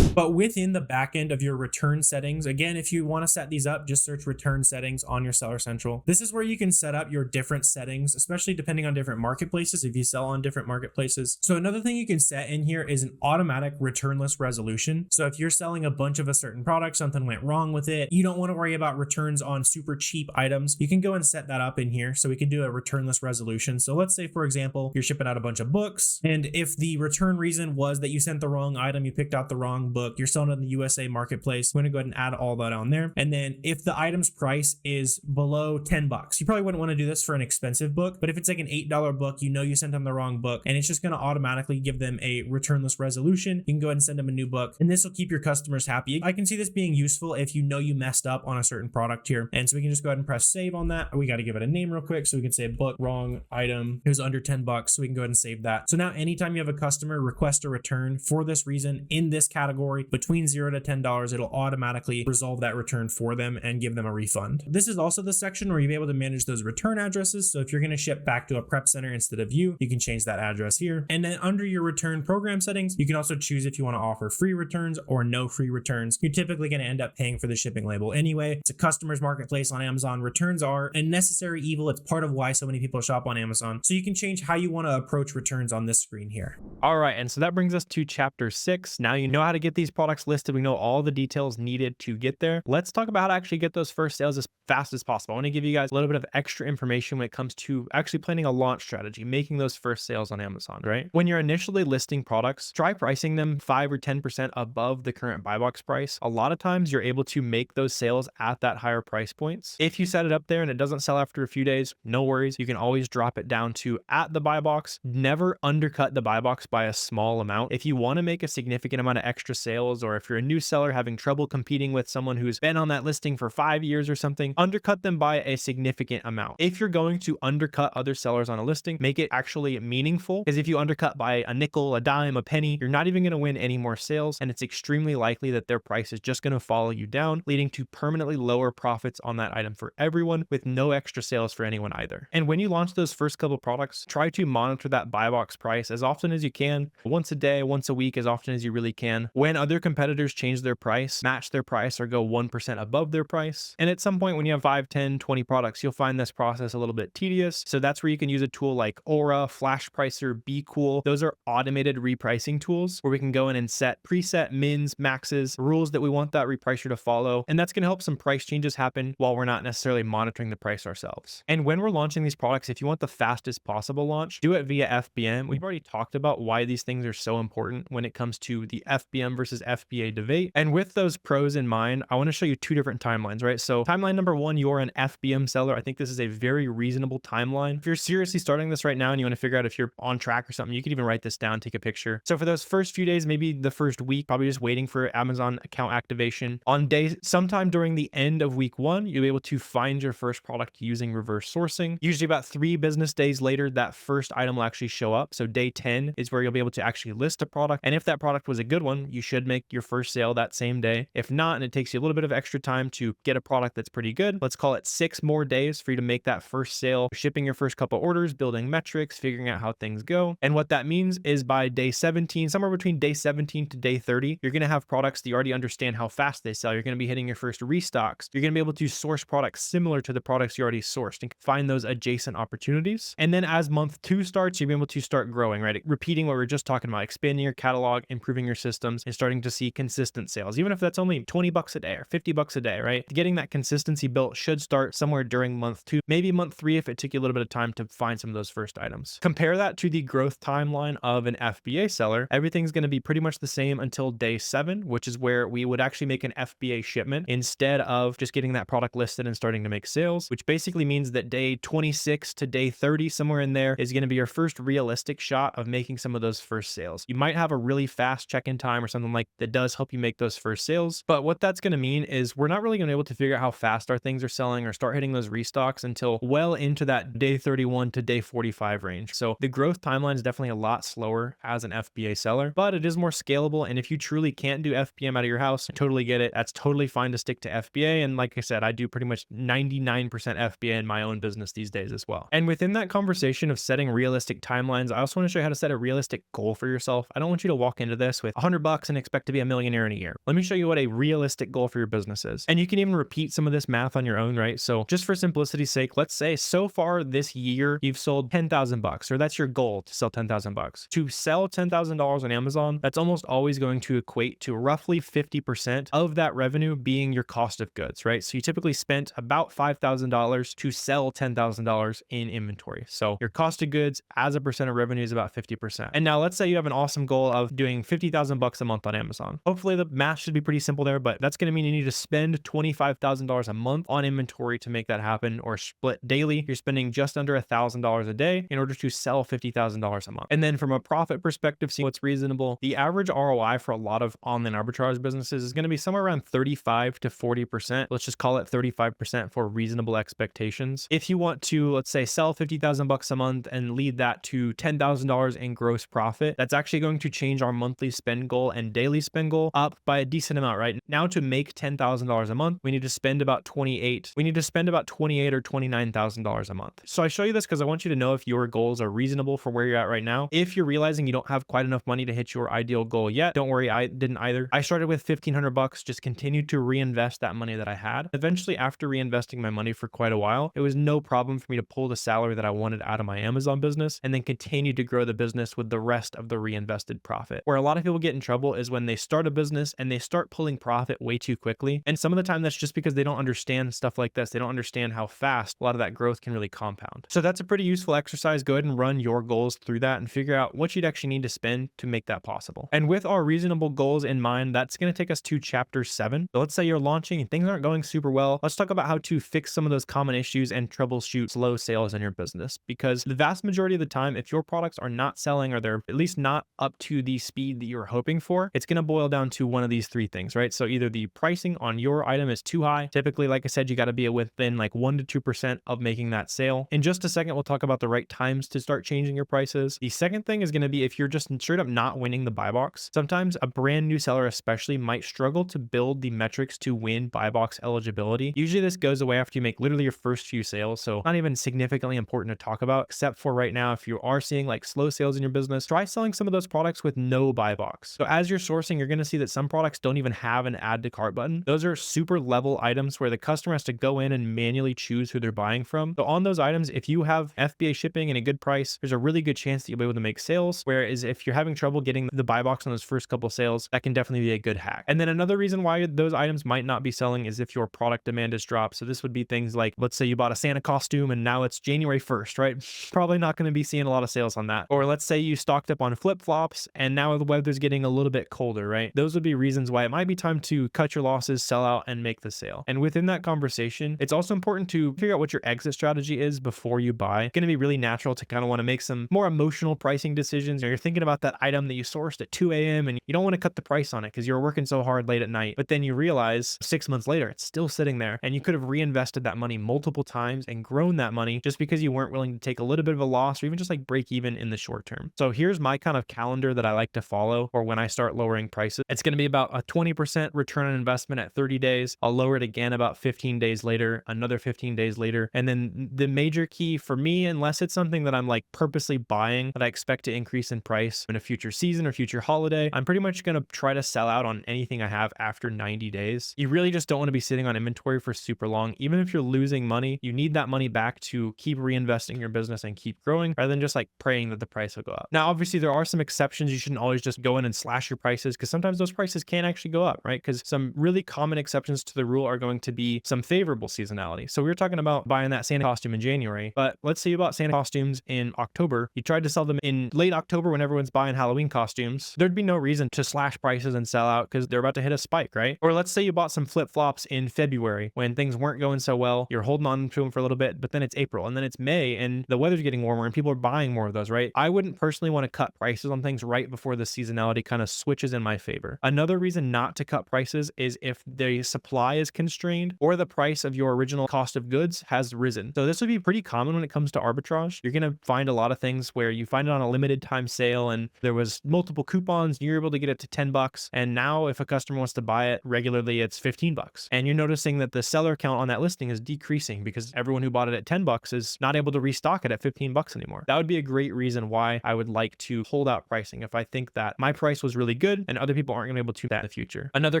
But within the back end of your return settings, again, if you want to set these up, just search return settings on your Seller Central. This is where you can set up your different settings, especially depending on different marketplaces, if you sell on different marketplaces. So another thing you can set in here is an automatic returnless resolution. So if you're selling a bunch of a certain product, something went wrong with it, you don't want to worry about returns on super cheap items, you can go and set that up in here. So we can do a returnless resolution. So let's say, for example, you're shipping out a bunch of books, and if the return reason was that you sent the wrong item, you picked out the wrong book, book, you're selling it in the USA marketplace. We're going to go ahead and add all that on there. And then if the item's price is below $10, you probably wouldn't want to do this for an expensive book, but if it's like an $8 book, you know you sent them the wrong book and it's just going to automatically give them a returnless resolution. You can go ahead and send them a new book, and this will keep your customers happy. I can see this being useful if you know you messed up on a certain product here. And so we can just go ahead and press save on that. We got to give it a name real quick. So we can say book wrong item. It was under $10. So we can go ahead and save that. So now anytime you have a customer request a return for this reason in this category between $0 to $10, it'll automatically resolve that return for them and give them a refund. This is also the section where you'll be able to manage those return addresses. So if you're going to ship back to a prep center instead of you can change that address here. And then under your return program settings, you can also choose if you want to offer free returns or no free returns. You're typically going to end up paying for the shipping label anyway. It's a customer's marketplace on Amazon. Returns are a necessary evil. It's part of why so many people shop on Amazon. So you can change how you want to approach returns on this screen here. All right, and so that brings us to chapter 6. Now you know how to get these products listed. We know all the details needed to get there. Let's talk about how to actually get those first sales as fast as possible. I want to give you guys a little bit of extra information when it comes to actually planning a launch strategy, making those first sales on Amazon, right? When you're initially listing products, try pricing them 5 or 10% above the current buy box price. A lot of times you're able to make those sales at that higher price points. If you set it up there and it doesn't sell after a few days, no worries. You can always drop it down to at the buy box. Never undercut the buy box by a small amount. If you want to make a significant amount of extra sales, or if you're a new seller having trouble competing with someone who's been on that listing for 5 years or something, undercut them by a significant amount. If you're going to undercut other sellers on a listing, make it actually meaningful, because if you undercut by a nickel, a dime, a penny, you're not even going to win any more sales, and it's extremely likely that their price is just going to follow you down, leading to permanently lower profits on that item for everyone with no extra sales for anyone either. And when you launch those first couple products, try to monitor that buy box price as often as you can, once a day, once a week, as often as you really can. When other competitors change their price, match their price or go 1% above their price. And at some point when you have 5, 10, 20 products, you'll find this process a little bit tedious. So that's where you can use a tool like Aura, Flash Pricer, Be Cool. Those are automated repricing tools where we can go in and set preset mins, maxes, rules that we want that repricer to follow. And that's going to help some price changes happen while we're not necessarily monitoring the price ourselves. And when we're launching these products, if you want the fastest possible launch, do it via FBM. We've already talked about why these things are so important when it comes to the FBM versus FBA debate. And with those pros in mind, I want to show you 2 different timelines, right? So timeline number 1, you're an FBM seller. I think this is a very reasonable timeline. If you're seriously starting this right now and you want to figure out if you're on track or something, you can even write this down, take a picture. So for those first few days, maybe the first week, probably just waiting for Amazon account activation. On day sometime during the end of week 1, you'll be able to find your first product using reverse sourcing. Usually about 3 business days later, that first item will actually show up. So day 10 is where you'll be able to actually list a product. And if that product was a good one, you should make your first sale that same day. If not, and it takes you a little bit of extra time to get a product that's pretty good, let's call it 6 more days for you to make that first sale, shipping your first couple orders, building metrics, figuring out how things go. And what that means is by day 17, somewhere between day 17 to day 30, you're going to have products that you already understand how fast they sell. You're going to be hitting your first restocks. You're going to be able to source products similar to the products you already sourced and find those adjacent opportunities. And then as month 2 starts, you'll be able to start growing, right? Repeating what we were just talking about, expanding your catalog, improving your systems, and starting to see consistent sales, even if that's only $20 a day or $50 a day, right? Getting that consistency built should start somewhere during month 2, maybe month 3 if it took you a little bit of time to find some of those first items. Compare that to the growth timeline of an FBA seller. Everything's going to be pretty much the same until day 7, which is where we would actually make an FBA shipment instead of just getting that product listed and starting to make sales, which basically means that day 26 to day 30, somewhere in there, is going to be your first realistic shot of making some of those first sales. You might have a really fast check-in time or something like that does help you make those first sales, but what that's going to mean is we're not really going to be able to figure out how fast our things are selling or start hitting those restocks until well into that day 31 to day 45 range. So the growth timeline is definitely a lot slower as an FBA seller, but it is more scalable. And if you truly can't do FBM out of your house, I totally get it. That's totally fine to stick to FBA. And like I said, I do pretty much 99% FBA in my own business these days as well. And within that conversation of setting realistic timelines, I also want to show you how to set a realistic goal for yourself. I don't want you to walk into this with $100 and expect to be a millionaire in a year. Let me show you what a realistic goal for your business is. And you can even repeat some of this math on your own, right? So just for simplicity's sake, let's say so far this year, you've sold $10,000, or that's your goal, to sell $10,000. To sell $10,000 on Amazon, that's almost always going to equate to roughly 50% of that revenue being your cost of goods, right? So you typically spent about $5,000 to sell $10,000 in inventory. So your cost of goods as a percent of revenue is about 50%. And now let's say you have an awesome goal of doing $50,000 a month on Amazon. Hopefully the math should be pretty simple there, but that's going to mean you need to spend $25,000 a month on inventory to make that happen, or split daily. You're spending just under $1,000 a day in order to sell $50,000 a month. And then from a profit perspective, see what's reasonable. The average ROI for a lot of online arbitrage businesses is going to be somewhere around 35 to 40%. Let's just call it 35% for reasonable expectations. If you want to, let's say, sell 50,000 bucks a month and lead that to $10,000 in gross profit, that's actually going to change our monthly spend goal and daily spend goal up by a decent amount, right? Now to make $10,000 a month, we need to spend about 28 or $29,000 a month. So I show you this because I want you to know if your goals are reasonable for where you're at right now. If you're realizing you don't have quite enough money to hit your ideal goal yet, don't worry, I didn't either. I started with 1,500 bucks, just continued to reinvest that money that I had. Eventually, after reinvesting my money for quite a while, it was no problem for me to pull the salary that I wanted out of my Amazon business and then continue to grow the business with the rest of the reinvested profit. Where a lot of people get in trouble is when they start a business and they start pulling profit way too quickly. And some of the time that's just because they don't understand stuff like this. They don't understand how fast a lot of that growth can really compound. So that's a pretty useful exercise. Go ahead and run your goals through that and figure out what you'd actually need to spend to make that possible. And with our reasonable goals in mind, that's going to take us to chapter 7. So let's say you're launching and things aren't going super well. Let's talk about how to fix some of those common issues and troubleshoot slow sales in your business. Because the vast majority of the time, if your products are not selling or they're at least not up to the speed that you're hoping for, it's going to boil down to one of these three things, right? So either the pricing on your item is too high. Typically, like I said, you got to be within like 1 to 2% of making that sale. In just a second, we'll talk about the right times to start changing your prices. The second thing is going to be if you're just straight up not winning the buy box. Sometimes a brand new seller especially might struggle to build the metrics to win buy box eligibility. Usually this goes away after you make literally your first few sales, so not even significantly important to talk about, except for right now, if you are seeing like slow sales in your business, try selling some of those products with no buy box. So as you're sourcing, you're going to see that some products don't even have an add to cart button. Those are super level items where the customer has to go in and manually choose who they're buying from. So on those items, if you have FBA shipping and a good price, there's a really good chance that you'll be able to make sales. Whereas if you're having trouble getting the buy box on those first couple sales, that can definitely be a good hack. And then another reason why those items might not be selling is if your product demand has dropped. So this would be things like, let's say you bought a Santa costume and now it's January 1st, right? Probably not going to be seeing a lot of sales on that. Or let's say you stocked up on flip-flops and now the weather's getting a little bit colder, right? Those would be reasons why it might be time to cut your losses, sell out, and make the sale. And within that conversation, it's also important to figure out what your exit strategy is before you buy. It's going to be really natural to kind of want to make some more emotional pricing decisions. You're thinking about that item that you sourced at 2 a.m. and you don't want to cut the price on it because you're working so hard late at night. But then you realize 6 months later, it's still sitting there and you could have reinvested that money multiple times and grown that money just because you weren't willing to take a little bit of a loss or even just like break even in the short term. So here's my kind of calendar that I like to follow for when I start lowering prices. It's going to be about a 20% return on investment at 30 days. I'll lower it again about 15 days later, another 15 days later. And then the major key for me, unless it's something that I'm like purposely buying that I expect to increase in price in a future season or future holiday, I'm pretty much going to try to sell out on anything I have after 90 days. You really just don't want to be sitting on inventory for super long. Even if you're losing money, you need that money back to keep reinvesting your business and keep growing rather than just like praying that the price will go up. Now, obviously there are some exceptions. You shouldn't always just go in and slash your prices because sometimes those prices can actually go up, right? Because some really common exceptions to the rule are going to be some favorable seasonality. So we were talking about buying that Santa costume in January, but let's say you bought Santa costumes in October. You tried to sell them in late October when everyone's buying Halloween costumes. There'd be no reason to slash prices and sell out because they're about to hit a spike, right? Or let's say you bought some flip-flops in February when things weren't going so well. You're holding on to them for a little bit, but then it's April and then it's May and the weather's getting warmer and people are buying more of those, right? I wouldn't personally want to cut prices on things right before the seasonality kind of switches in my favor. Another reason not to cut prices is if the supply is constrained or the price of your original cost of goods has risen. So this would be pretty common when it comes to arbitrage. You're going to find a lot of things where you find it on a limited time sale and there was multiple coupons and you're able to get it to 10 bucks. And now if a customer wants to buy it regularly, it's 15 bucks. And you're noticing that the seller count on that listing is decreasing because everyone who bought it at 10 bucks is not able to restock it at 15 bucks anymore. That would be a great reason why I would like to hold out pricing if I think that my price was really good and other people aren't going to be able to do that in the future. Another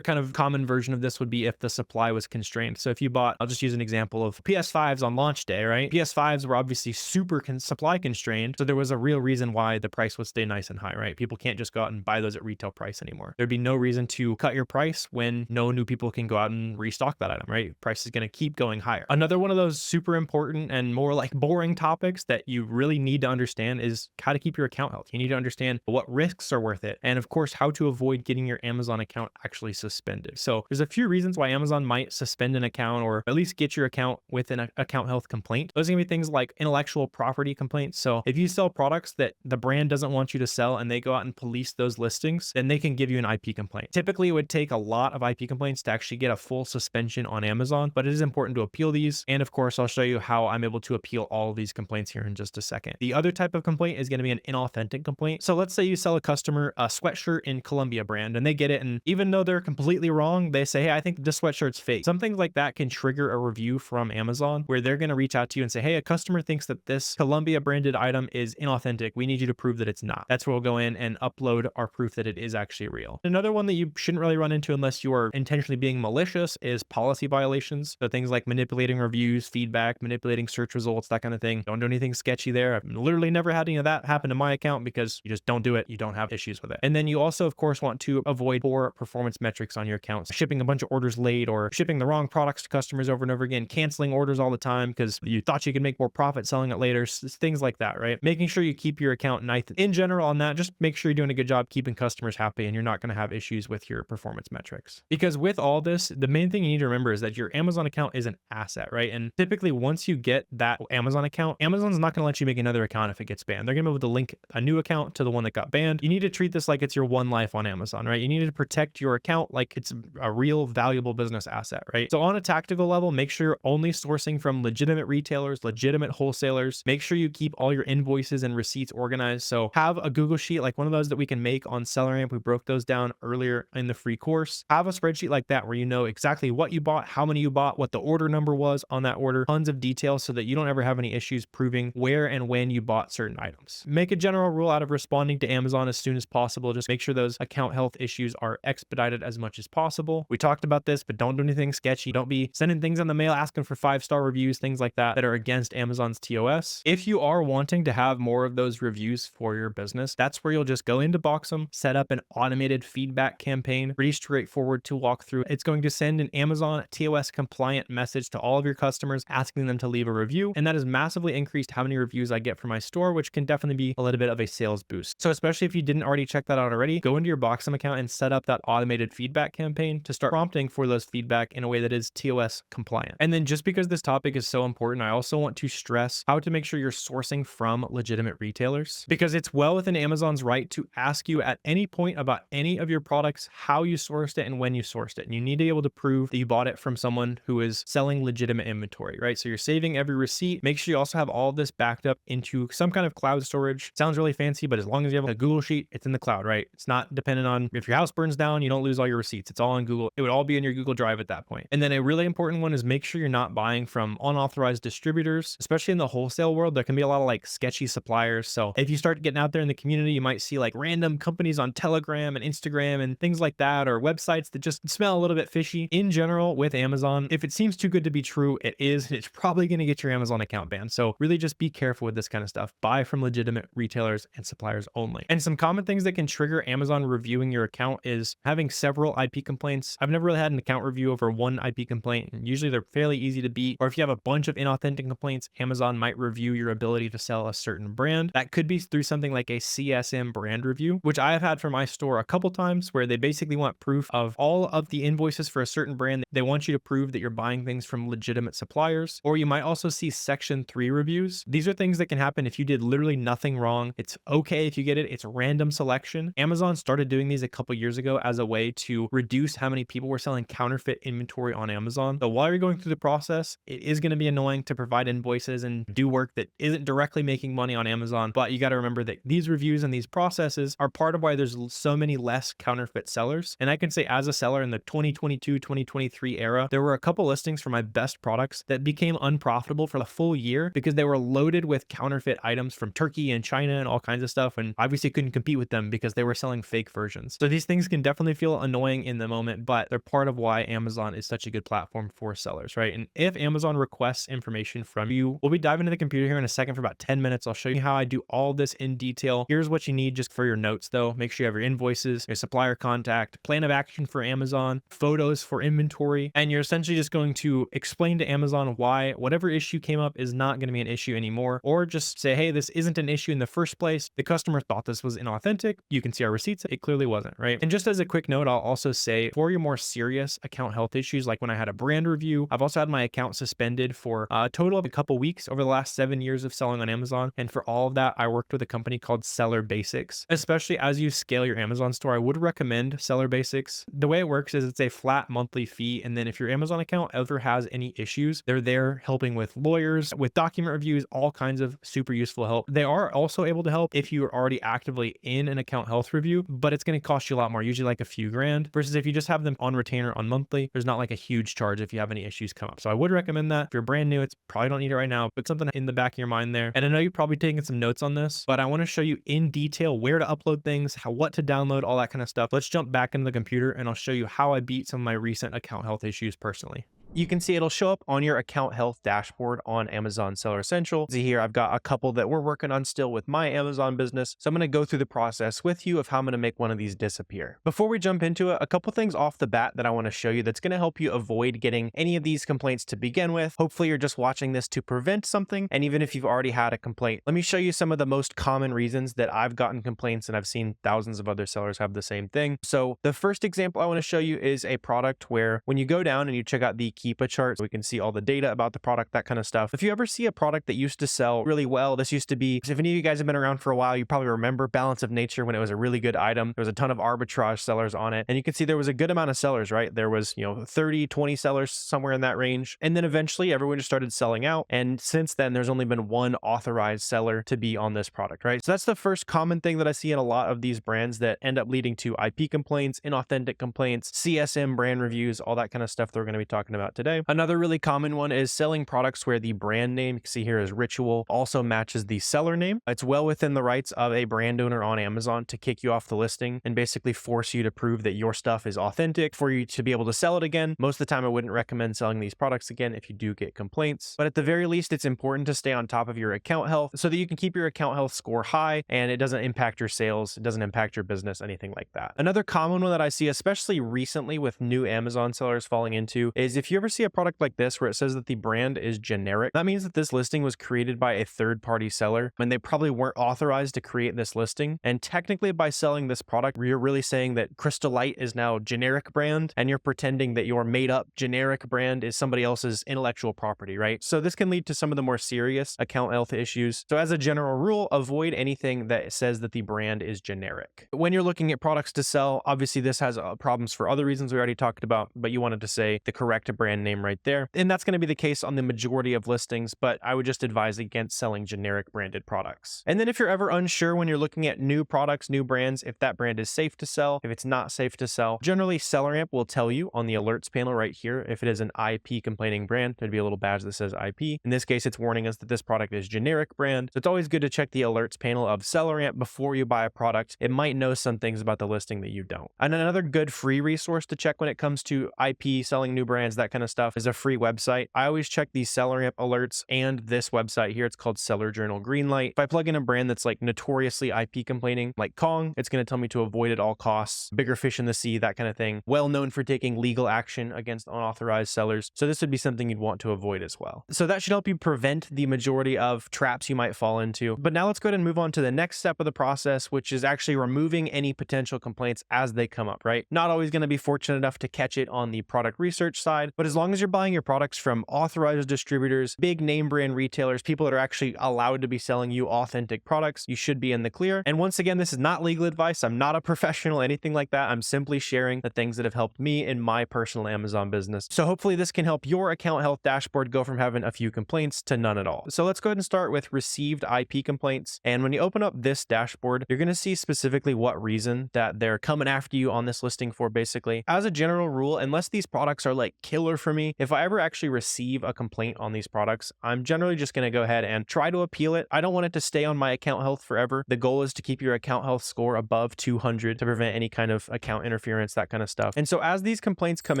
kind of common version of this would be if the supply was constrained. So if you bought, I'll just use an example of PS5s on launch day, right? PS5s were obviously super supply constrained. So there was a real reason why the price would stay nice and high, right? People can't just go out and buy those at retail price anymore. There'd be no reason to cut your price when no new people can go out and restock that item, right? Price is going to keep going higher. Another one of those super important and more like boring topics that you really need to understand is how to keep your account health. You need to understand what risks are worth it. And of course, how to to avoid getting your Amazon account actually suspended. So there's a few reasons why Amazon might suspend an account or at least get your account with an account health complaint. Those are gonna be things like intellectual property complaints. So if you sell products that the brand doesn't want you to sell and they go out and police those listings, then they can give you an IP complaint. Typically, it would take a lot of IP complaints to actually get a full suspension on Amazon, but it is important to appeal these. And of course, I'll show you how I'm able to appeal all of these complaints here in just a second. The other type of complaint is going to be an inauthentic complaint. So let's say you sell a customer a sweatshirt in Columbia brand and they get it, and even though they're completely wrong, they say, hey, I think this sweatshirt's fake. Some things like that can trigger a review from Amazon where they're going to reach out to you and say, hey, a customer thinks that this Columbia branded item is inauthentic. We need you to prove that it's not. That's where we'll go in and upload our proof that it is actually real. Another one that you shouldn't really run into unless you are intentionally being malicious is policy violations. So things like manipulating reviews, feedback, manipulating search results, that kind of thing. Don't do anything sketchy there. I've literally never had any of that happen to my account because you just don't do it. You don't have issues with it. And then you also, of course, want to avoid poor performance metrics on your accounts. Shipping a bunch of orders late or shipping the wrong products to customers over and over again, canceling orders all the time because you thought you could make more profit selling it later, things like that, right? Making sure you keep your account nice. In general on that, just make sure you're doing a good job keeping customers happy and you're not going to have issues with your performance metrics. Because with all this, the main thing you need to remember is that your Amazon account is an asset, right? And typically once you get that Amazon account, Amazon's not going to let you make another account if it gets banned. They're going to be able to link a new account to the one that got banned. You need to treat this like it's your one life on Amazon, right? You need to protect your account like it's a real valuable business asset, right? So on a tactical level, make sure you're only sourcing from legitimate retailers, legitimate wholesalers. Make sure you keep all your invoices and receipts organized. So have a Google sheet like one of those that we can make on SellerAmp. We broke those down earlier in the free course. Have a spreadsheet like that where you know exactly what you bought, how many you bought, what the order number was on that order, tons of details so that you don't ever have any issues proving where and when you bought certain items. Make a general rule out of responding to Amazon as soon as possible. Just make sure those account health issues are expedited as much as possible. We talked about this, but don't do anything sketchy. Don't be sending things in the mail asking for 5-star reviews, things like that are against Amazon's TOS. If you are wanting to have more of those reviews for your business, that's where you'll just go into Boxem, set up an automated feedback campaign, pretty straightforward to walk through. It's going to send an Amazon TOS compliant message to all of your customers asking them to leave a review. And that has massively increased how many reviews I get for my store, which can definitely be a little bit of a sales boost. So especially if you didn't already check that out already, go into your Boxem account and set up that automated feedback campaign to start prompting for those feedback in a way that is TOS compliant. And then just because this topic is so important, I also want to stress how to make sure you're sourcing from legitimate retailers, because it's well within Amazon's right to ask you at any point about any of your products, how you sourced it and when you sourced it. And you need to be able to prove that you bought it from someone who is selling legitimate inventory, right? So you're saving every receipt. Make sure you also have all of this backed up into some kind of cloud storage. Sounds really fancy, but as long as you have a Google sheet, it's in the cloud, right? It's not dependent on if your house burns down, you don't lose all your receipts. It's all in Google. It would all be in your Google Drive at that point. And then a really important one is make sure you're not buying from unauthorized distributors, especially in the wholesale world. There can be a lot of like sketchy suppliers. So if you start getting out there in the community, you might see like random companies on Telegram and Instagram and things like that, or websites that just smell a little bit fishy. In general, with Amazon, if it seems too good to be true, it is. It's probably going to get your Amazon account banned. So really just be careful with this kind of stuff. Buy from legitimate retailers and suppliers only. And some common things that can trigger Amazon reviewing your account is having several IP complaints. I've never really had an account review over one IP complaint, and usually they're fairly easy to beat. Or if you have a bunch of inauthentic complaints, Amazon might review your ability to sell a certain brand. That could be through something like a CSM brand review, which I have had for my store a couple times, where they basically want proof of all of the invoices for a certain brand. They want you to prove that you're buying things from legitimate suppliers. Or you might also see Section 3 reviews. These are things that can happen if you did literally nothing wrong. It's okay if you get it. It's random selection. Amazon started doing these a couple years ago as a way to reduce how many people were selling counterfeit inventory on Amazon. So while you're going through the process, it is going to be annoying to provide invoices and do work that isn't directly making money on Amazon. But you got to remember that these reviews and these processes are part of why there's so many less counterfeit sellers. And I can say as a seller in the 2022, 2023 era, there were a couple listings for my best products that became unprofitable for the full year because they were loaded with counterfeit items from Turkey and China and all kinds of stuff, and obviously couldn't compete with them because they were selling fake versions. So these things can definitely feel annoying in the moment, but they're part of why Amazon is such a good platform for sellers, right? And if Amazon requests information from you, we'll be diving into the computer here in a second for about 10 minutes. I'll show you how I do all this in detail. Here's what you need just for your notes though. Make sure you have your invoices, your supplier contact, plan of action for Amazon, photos for inventory, and you're essentially just going to explain to Amazon why whatever issue came up is not going to be an issue anymore, or just say, hey, this isn't an issue in the first place. The customer thought this was inauthentic. You can see our receipts. it clearly wasn't, right? And just as a quick note, I'll also say for your more serious account health issues, like when I had a brand review, I've also had my account suspended for a total of a couple weeks over the last 7 years of selling on Amazon. And for all of that, I worked with a company called Seller Basics. Especially as you scale your Amazon store, I would recommend Seller Basics. The way it works is it's a flat monthly fee. And then if your Amazon account ever has any issues, they're there helping with lawyers, with document reviews, all kinds of super useful help. They are also able to help if you are already actively in an account health review, but it's going to cost you a lot more, usually like a few grand, versus if you just have them on retainer on monthly, there's not like a huge charge if you have any issues come up. So I would recommend that. If you're brand new, it's probably don't need it right now, but something in the back of your mind there. And I know you're probably taking some notes on this, but I want to show you in detail where to upload things, what to download, all that kind of stuff. Let's jump back into the computer and I'll show you how I beat some of my recent account health issues personally. You can see it'll show up on your account health dashboard on Amazon Seller Essential. See here, I've got a couple that we're working on still with my Amazon business. So I'm going to go through the process with you of how I'm going to make one of these disappear. Before we jump into it, a couple things off the bat that I want to show you that's going to help you avoid getting any of these complaints to begin with. Hopefully you're just watching this to prevent something. And even if you've already had a complaint, let me show you some of the most common reasons that I've gotten complaints, and I've seen thousands of other sellers have the same thing. So the first example I want to show you is a product where when you go down and you check out the Keepa chart, we can see all the data about the product, that kind of stuff. If you ever see a product that used to sell really well, this used to be, if any of you guys have been around for a while, you probably remember Balance of Nature when it was a really good item. There was a ton of arbitrage sellers on it. And you can see there was a good amount of sellers, right? There was, 30, 20 sellers, somewhere in that range. And then eventually everyone just started selling out. And since then, there's only been one authorized seller to be on this product, right? So that's the first common thing that I see in a lot of these brands that end up leading to IP complaints, inauthentic complaints, CSM brand reviews, all that kind of stuff that we're going to be talking about today. Another really common one is selling products where the brand name, you can see here is Ritual, also matches the seller name. It's well within the rights of a brand owner on Amazon to kick you off the listing and basically force you to prove that your stuff is authentic for you to be able to sell it again. Most of the time, I wouldn't recommend selling these products again if you do get complaints, but at the very least, it's important to stay on top of your account health so that you can keep your account health score high and it doesn't impact your sales, it doesn't impact your business, anything like that. Another common one that I see, especially recently with new Amazon sellers falling into, is if you ever see a product like this where it says that the brand is generic, that means that this listing was created by a third-party seller and they probably weren't authorized to create this listing. And technically by selling this product, you're really saying that Crystal Light is now generic brand and you're pretending that your made up generic brand is somebody else's intellectual property, right? So this can lead to some of the more serious account health issues. So as a general rule, avoid anything that says that the brand is generic. When you're looking at products to sell, obviously this has problems for other reasons we already talked about, but you wanted to say the correct brand name right there. And that's going to be the case on the majority of listings, but I would just advise against selling generic branded products. And then if you're ever unsure when you're looking at new products, new brands, if that brand is safe to sell, if it's not safe to sell, generally SellerAmp will tell you on the alerts panel right here if it is an IP complaining brand. There'd be a little badge that says IP. In this case, it's warning us that this product is generic brand. So it's always good to check the alerts panel of SellerAmp before you buy a product. It might know some things about the listing that you don't. And another good free resource to check when it comes to IP, selling new brands, that kind of stuff, is a free website. I always check the SellerAmp alerts and this website here. It's called Seller Journal Greenlight. If I plug in a brand that's like notoriously IP complaining, like Kong, it's going to tell me to avoid at all costs. Bigger fish in the sea, that kind of thing. Well known for taking legal action against unauthorized sellers. So this would be something you'd want to avoid as well. So that should help you prevent the majority of traps you might fall into. But now let's go ahead and move on to the next step of the process, which is actually removing any potential complaints as they come up, right? Not always going to be fortunate enough to catch it on the product research side, but as long as you're buying your products from authorized distributors, big name brand retailers, people that are actually allowed to be selling you authentic products, you should be in the clear. And once again, this is not legal advice. I'm not a professional, anything like that. I'm simply sharing the things that have helped me in my personal Amazon business. So hopefully this can help your account health dashboard go from having a few complaints to none at all. So let's go ahead and start with received IP complaints. And when you open up this dashboard, you're going to see specifically what reason that they're coming after you on this listing for. Basically, as a general rule, unless these products are like killer for me, if I ever actually receive a complaint on these products, I'm generally just going to go ahead and try to appeal it. I don't want it to stay on my account health forever. The goal is to keep your account health score above 200 to prevent any kind of account interference, that kind of stuff. And so as these complaints come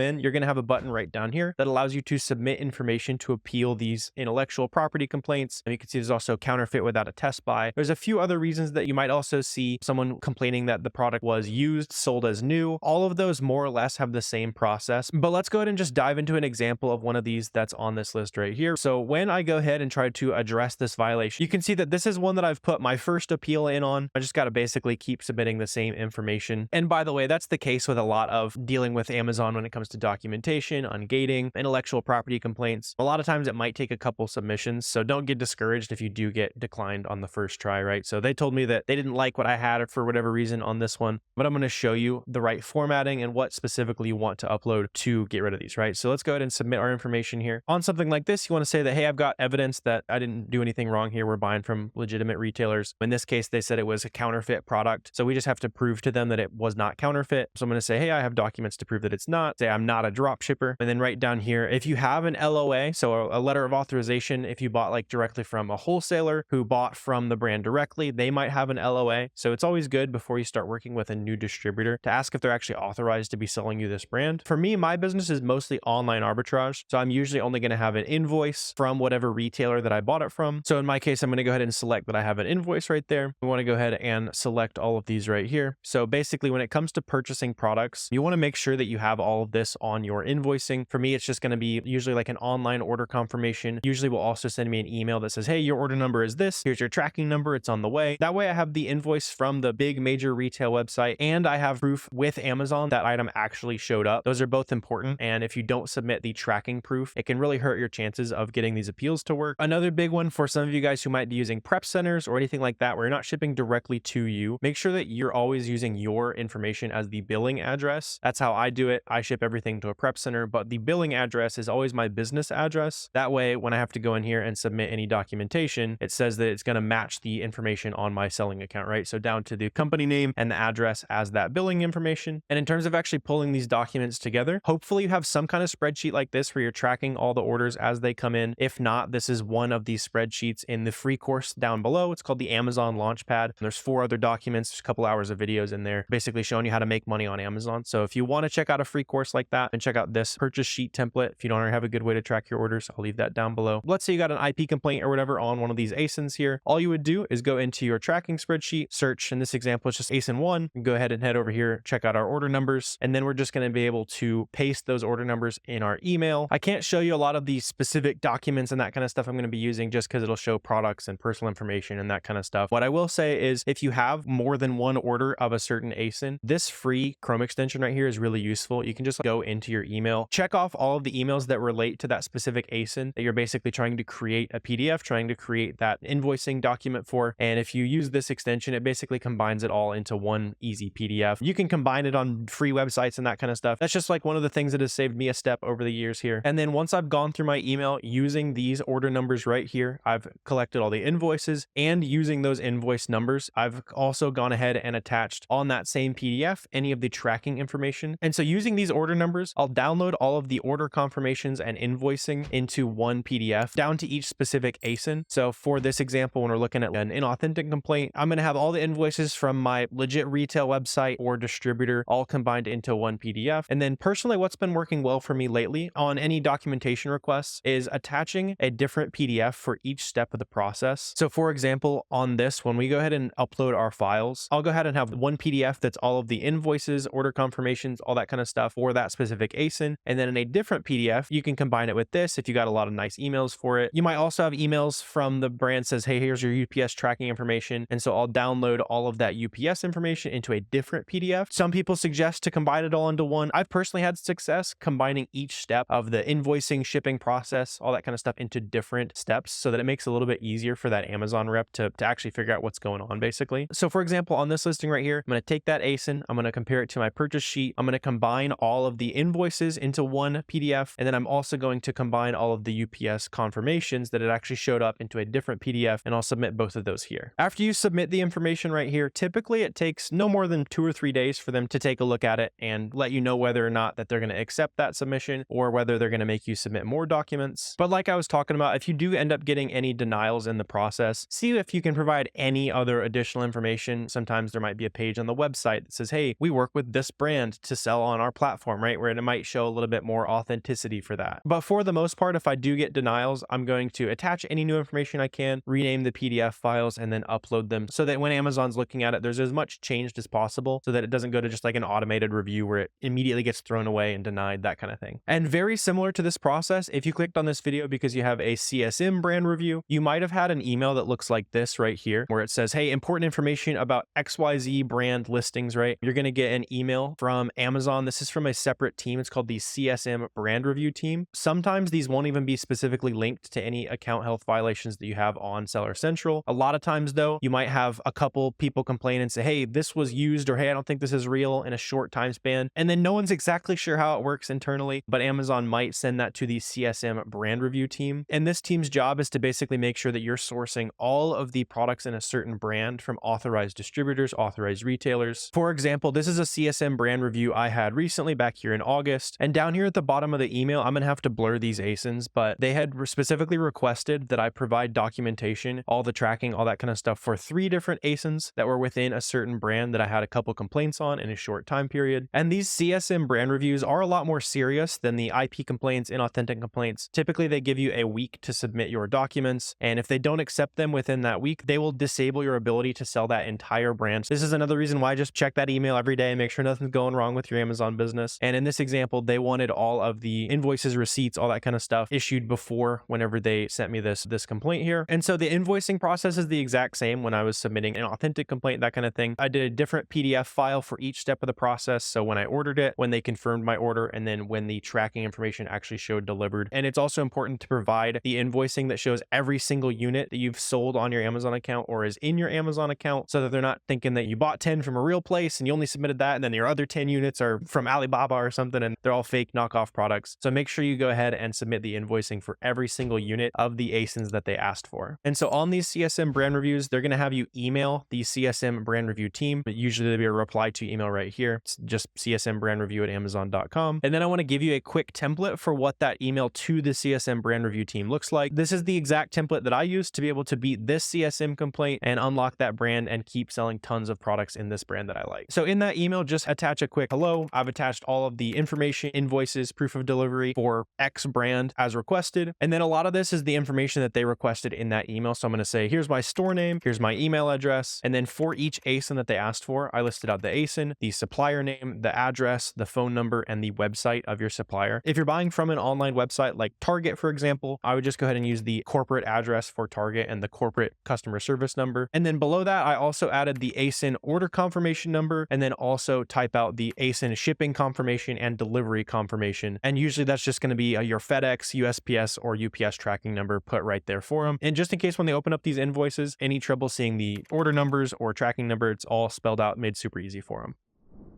in, you're going to have a button right down here that allows you to submit information to appeal these intellectual property complaints. And you can see there's also counterfeit without a test buy. There's a few other reasons that you might also see someone complaining that the product was used, sold as new. All of those more or less have the same process. But let's go ahead and just dive into an example of one of these that's on this list right here. So when I go ahead and try to address this violation, you can see that this is one that I've put my first appeal in on. I just got to basically keep submitting the same information. And by the way, that's the case with a lot of dealing with Amazon when it comes to documentation, ungating, intellectual property complaints. A lot of times it might take a couple submissions, so don't get discouraged if you do get declined on the first try, right? So they told me that they didn't like what I had for whatever reason on this one, but I'm going to show you the right formatting and what specifically you want to upload to get rid of these, right? So let's go ahead and submit our information here. On something like this, you want to say that, hey, I've got evidence that I didn't do anything wrong here. We're buying from legitimate retailers. In this case, they said it was a counterfeit product. So we just have to prove to them that it was not counterfeit. So I'm going to say, hey, I have documents to prove that it's not. Say I'm not a drop shipper. And then right down here, if you have an LOA, so a letter of authorization, if you bought like directly from a wholesaler who bought from the brand directly, they might have an LOA. So it's always good before you start working with a new distributor to ask if they're actually authorized to be selling you this brand. For me, my business is mostly online arbitrage. So I'm usually only going to have an invoice from whatever retailer that I bought it from. So in my case, I'm going to go ahead and select that I have an invoice right there. We want to go ahead and select all of these right here. So basically, when it comes to purchasing products, you want to make sure that you have all of this on your invoicing. For me, it's just going to be usually like an online order confirmation. Usually will also send me an email that says, hey, your order number is this. Here's your tracking number. It's on the way. That way I have the invoice from the big major retail website and I have proof with Amazon that item actually showed up. Those are both important. And if you don't submit the tracking proof, it can really hurt your chances of getting these appeals to work. Another big one for some of you guys who might be using prep centers or anything like that, where you're not shipping directly to you, make sure that you're always using your information as the billing address. That's how I do it. I ship everything to a prep center, but the billing address is always my business address. That way, when I have to go in here and submit any documentation, it says that it's going to match the information on my selling account, right? So down to the company name and the address as that billing information. And in terms of actually pulling these documents together, hopefully you have some kind of spreadsheet like this where you're tracking all the orders as they come in. If not, this is one of these spreadsheets in the free course down below. It's called the Amazon Launchpad. And there's 4 other documents, there's a couple hours of videos in there, basically showing you how to make money on Amazon. So if you want to check out a free course like that, and check out this purchase sheet template. If you don't already have a good way to track your orders, I'll leave that down below. Let's say you got an IP complaint or whatever on one of these ASINs here. All you would do is go into your tracking spreadsheet, search, in this example, it's just ASIN 1, and go ahead and head over here, check out our order numbers, and then we're just going to be able to paste those order numbers in our email. I can't show you a lot of the specific documents and that kind of stuff I'm going to be using just because it'll show products and personal information and that kind of stuff. What I will say is if you have more than one order of a certain ASIN, this free Chrome extension right here is really useful. You can just go into your email, check off all of the emails that relate to that specific ASIN that you're basically trying to create a PDF, trying to create that invoicing document for. And if you use this extension, it basically combines it all into one easy PDF. You can combine it on free websites and that kind of stuff. That's just like one of the things that has saved me a step over the years here. And then once I've gone through my email using these order numbers right here, I've collected all the invoices, and using those invoice numbers, I've also gone ahead and attached on that same PDF any of the tracking information. And so using these order numbers, I'll download all of the order confirmations and invoicing into one PDF down to each specific ASIN. So for this example, when we're looking at an inauthentic complaint, I'm going to have all the invoices from my legit retail website or distributor all combined into one PDF. And then personally, what's been working well for me lately on any documentation requests is attaching a different PDF for each step of the process. So for example, on this, when we go ahead and upload our files, I'll go ahead and have one PDF that's all of the invoices, order confirmations, all that kind of stuff for that specific ASIN. And then in a different PDF, you can combine it with this if you got a lot of nice emails for it. You might also have emails from the brand says, hey, here's your UPS tracking information. And so I'll download all of that UPS information into a different PDF. Some people suggest to combine it all into one. I've personally had success combining each step of the invoicing, shipping process, all that kind of stuff into different steps so that it makes it a little bit easier for that Amazon rep to actually figure out what's going on basically. So for example, on this listing right here, I'm going to take that ASIN, I'm going to compare it to my purchase sheet. I'm going to combine all of the invoices into one PDF. And then I'm also going to combine all of the UPS confirmations that it actually showed up into a different PDF, and I'll submit both of those here. After you submit the information right here, typically it takes no more than 2 or 3 days for them to take a look at it and let you know whether or not that they're going to accept that submission or whether they're going to make you submit more documents. But like I was talking about, if you do end up getting any denials in the process, see if you can provide any other additional information. Sometimes there might be a page on the website that says, hey, we work with this brand to sell on our platform, right? Where it might show a little bit more authenticity for that. But for the most part, if I do get denials, I'm going to attach any new information I can, rename the PDF files, and then upload them so that when Amazon's looking at it, there's as much changed as possible so that it doesn't go to just like an automated review where it immediately gets thrown away and denied, that kind of thing. shipping. And very similar to this process, if you clicked on this video because you have a CSM brand review, you might have had an email that looks like this right here, where it says, hey, important information about XYZ brand listings, right? You're going to get an email from Amazon. This is from a separate team. It's called the CSM brand review team. Sometimes these won't even be specifically linked to any account health violations that you have on Seller Central. A lot of times though, you might have a couple people complain and say, hey, this was used, or hey, I don't think this is real, in a short time span. And then no one's exactly sure how it works internally, but Amazon might send that to the CSM brand review team. And this team's job is to basically make sure that you're sourcing all of the products in a certain brand from authorized distributors, authorized retailers. For example, this is a CSM brand review I had recently back here in August. And down here at the bottom of the email, I'm going to have to blur these ASINs, but they had specifically requested that I provide documentation, all the tracking, all that kind of stuff for 3 different ASINs that were within a certain brand that I had a couple complaints on in a short time period. And these CSM brand reviews are a lot more serious than the IP complaints, inauthentic complaints. Typically, they give you a week to submit your documents, and if they don't accept them within that week, they will disable your ability to sell that entire brand. This is another reason why I just check that email every day and make sure nothing's going wrong with your Amazon business. And in this example, they wanted all of the invoices, receipts, all that kind of stuff issued before whenever they sent me this complaint here. And so the invoicing process is the exact same when I was submitting an authentic complaint, that kind of thing. I did a different PDF file for each step of the process. So when I ordered it, when they confirmed my order, and then when the tracking information actually showed delivered. And it's also important to provide the invoicing that shows every single unit that you've sold on your Amazon account or is in your Amazon account, so that they're not thinking that you bought 10 from a real place and you only submitted that, and then your other 10 units are from Alibaba or something, and they're all fake knockoff products. So make sure you go ahead and submit the invoicing for every single unit of the ASINs that they asked for. And so on these CSM brand reviews, they're going to have you email the CSM brand review team. But usually there'll be a reply to email right here. It's just csmbrandreview@amazon.com. And then I want to give you a quick template for what that email to the CSM brand review team looks like. This is the exact template that I use to be able to beat this CSM complaint and unlock that brand and keep selling tons of products in this brand that I like. So in that email, just attach a quick hello. I've attached all of the information, invoices, proof of delivery for X brand as requested. And then a lot of this is the information that they requested in that email. So I'm going to say, here's my store name, here's my email address. And then for each ASIN that they asked for, I listed out the ASIN, the supplier name, the address, the phone number, and the website of your supplier. If you're buying from an online website like Target, for example, I would just go ahead and use the corporate address for Target and the corporate customer service number. And then below that, I also added the ASIN order confirmation number, and then also type out the ASIN shipping confirmation and delivery confirmation. And usually that's just going to be your FedEx, USPS, or UPS tracking number put right there for them. And just in case when they open up these invoices, any trouble seeing the order numbers or tracking number, it's all spelled out, made super easy for them.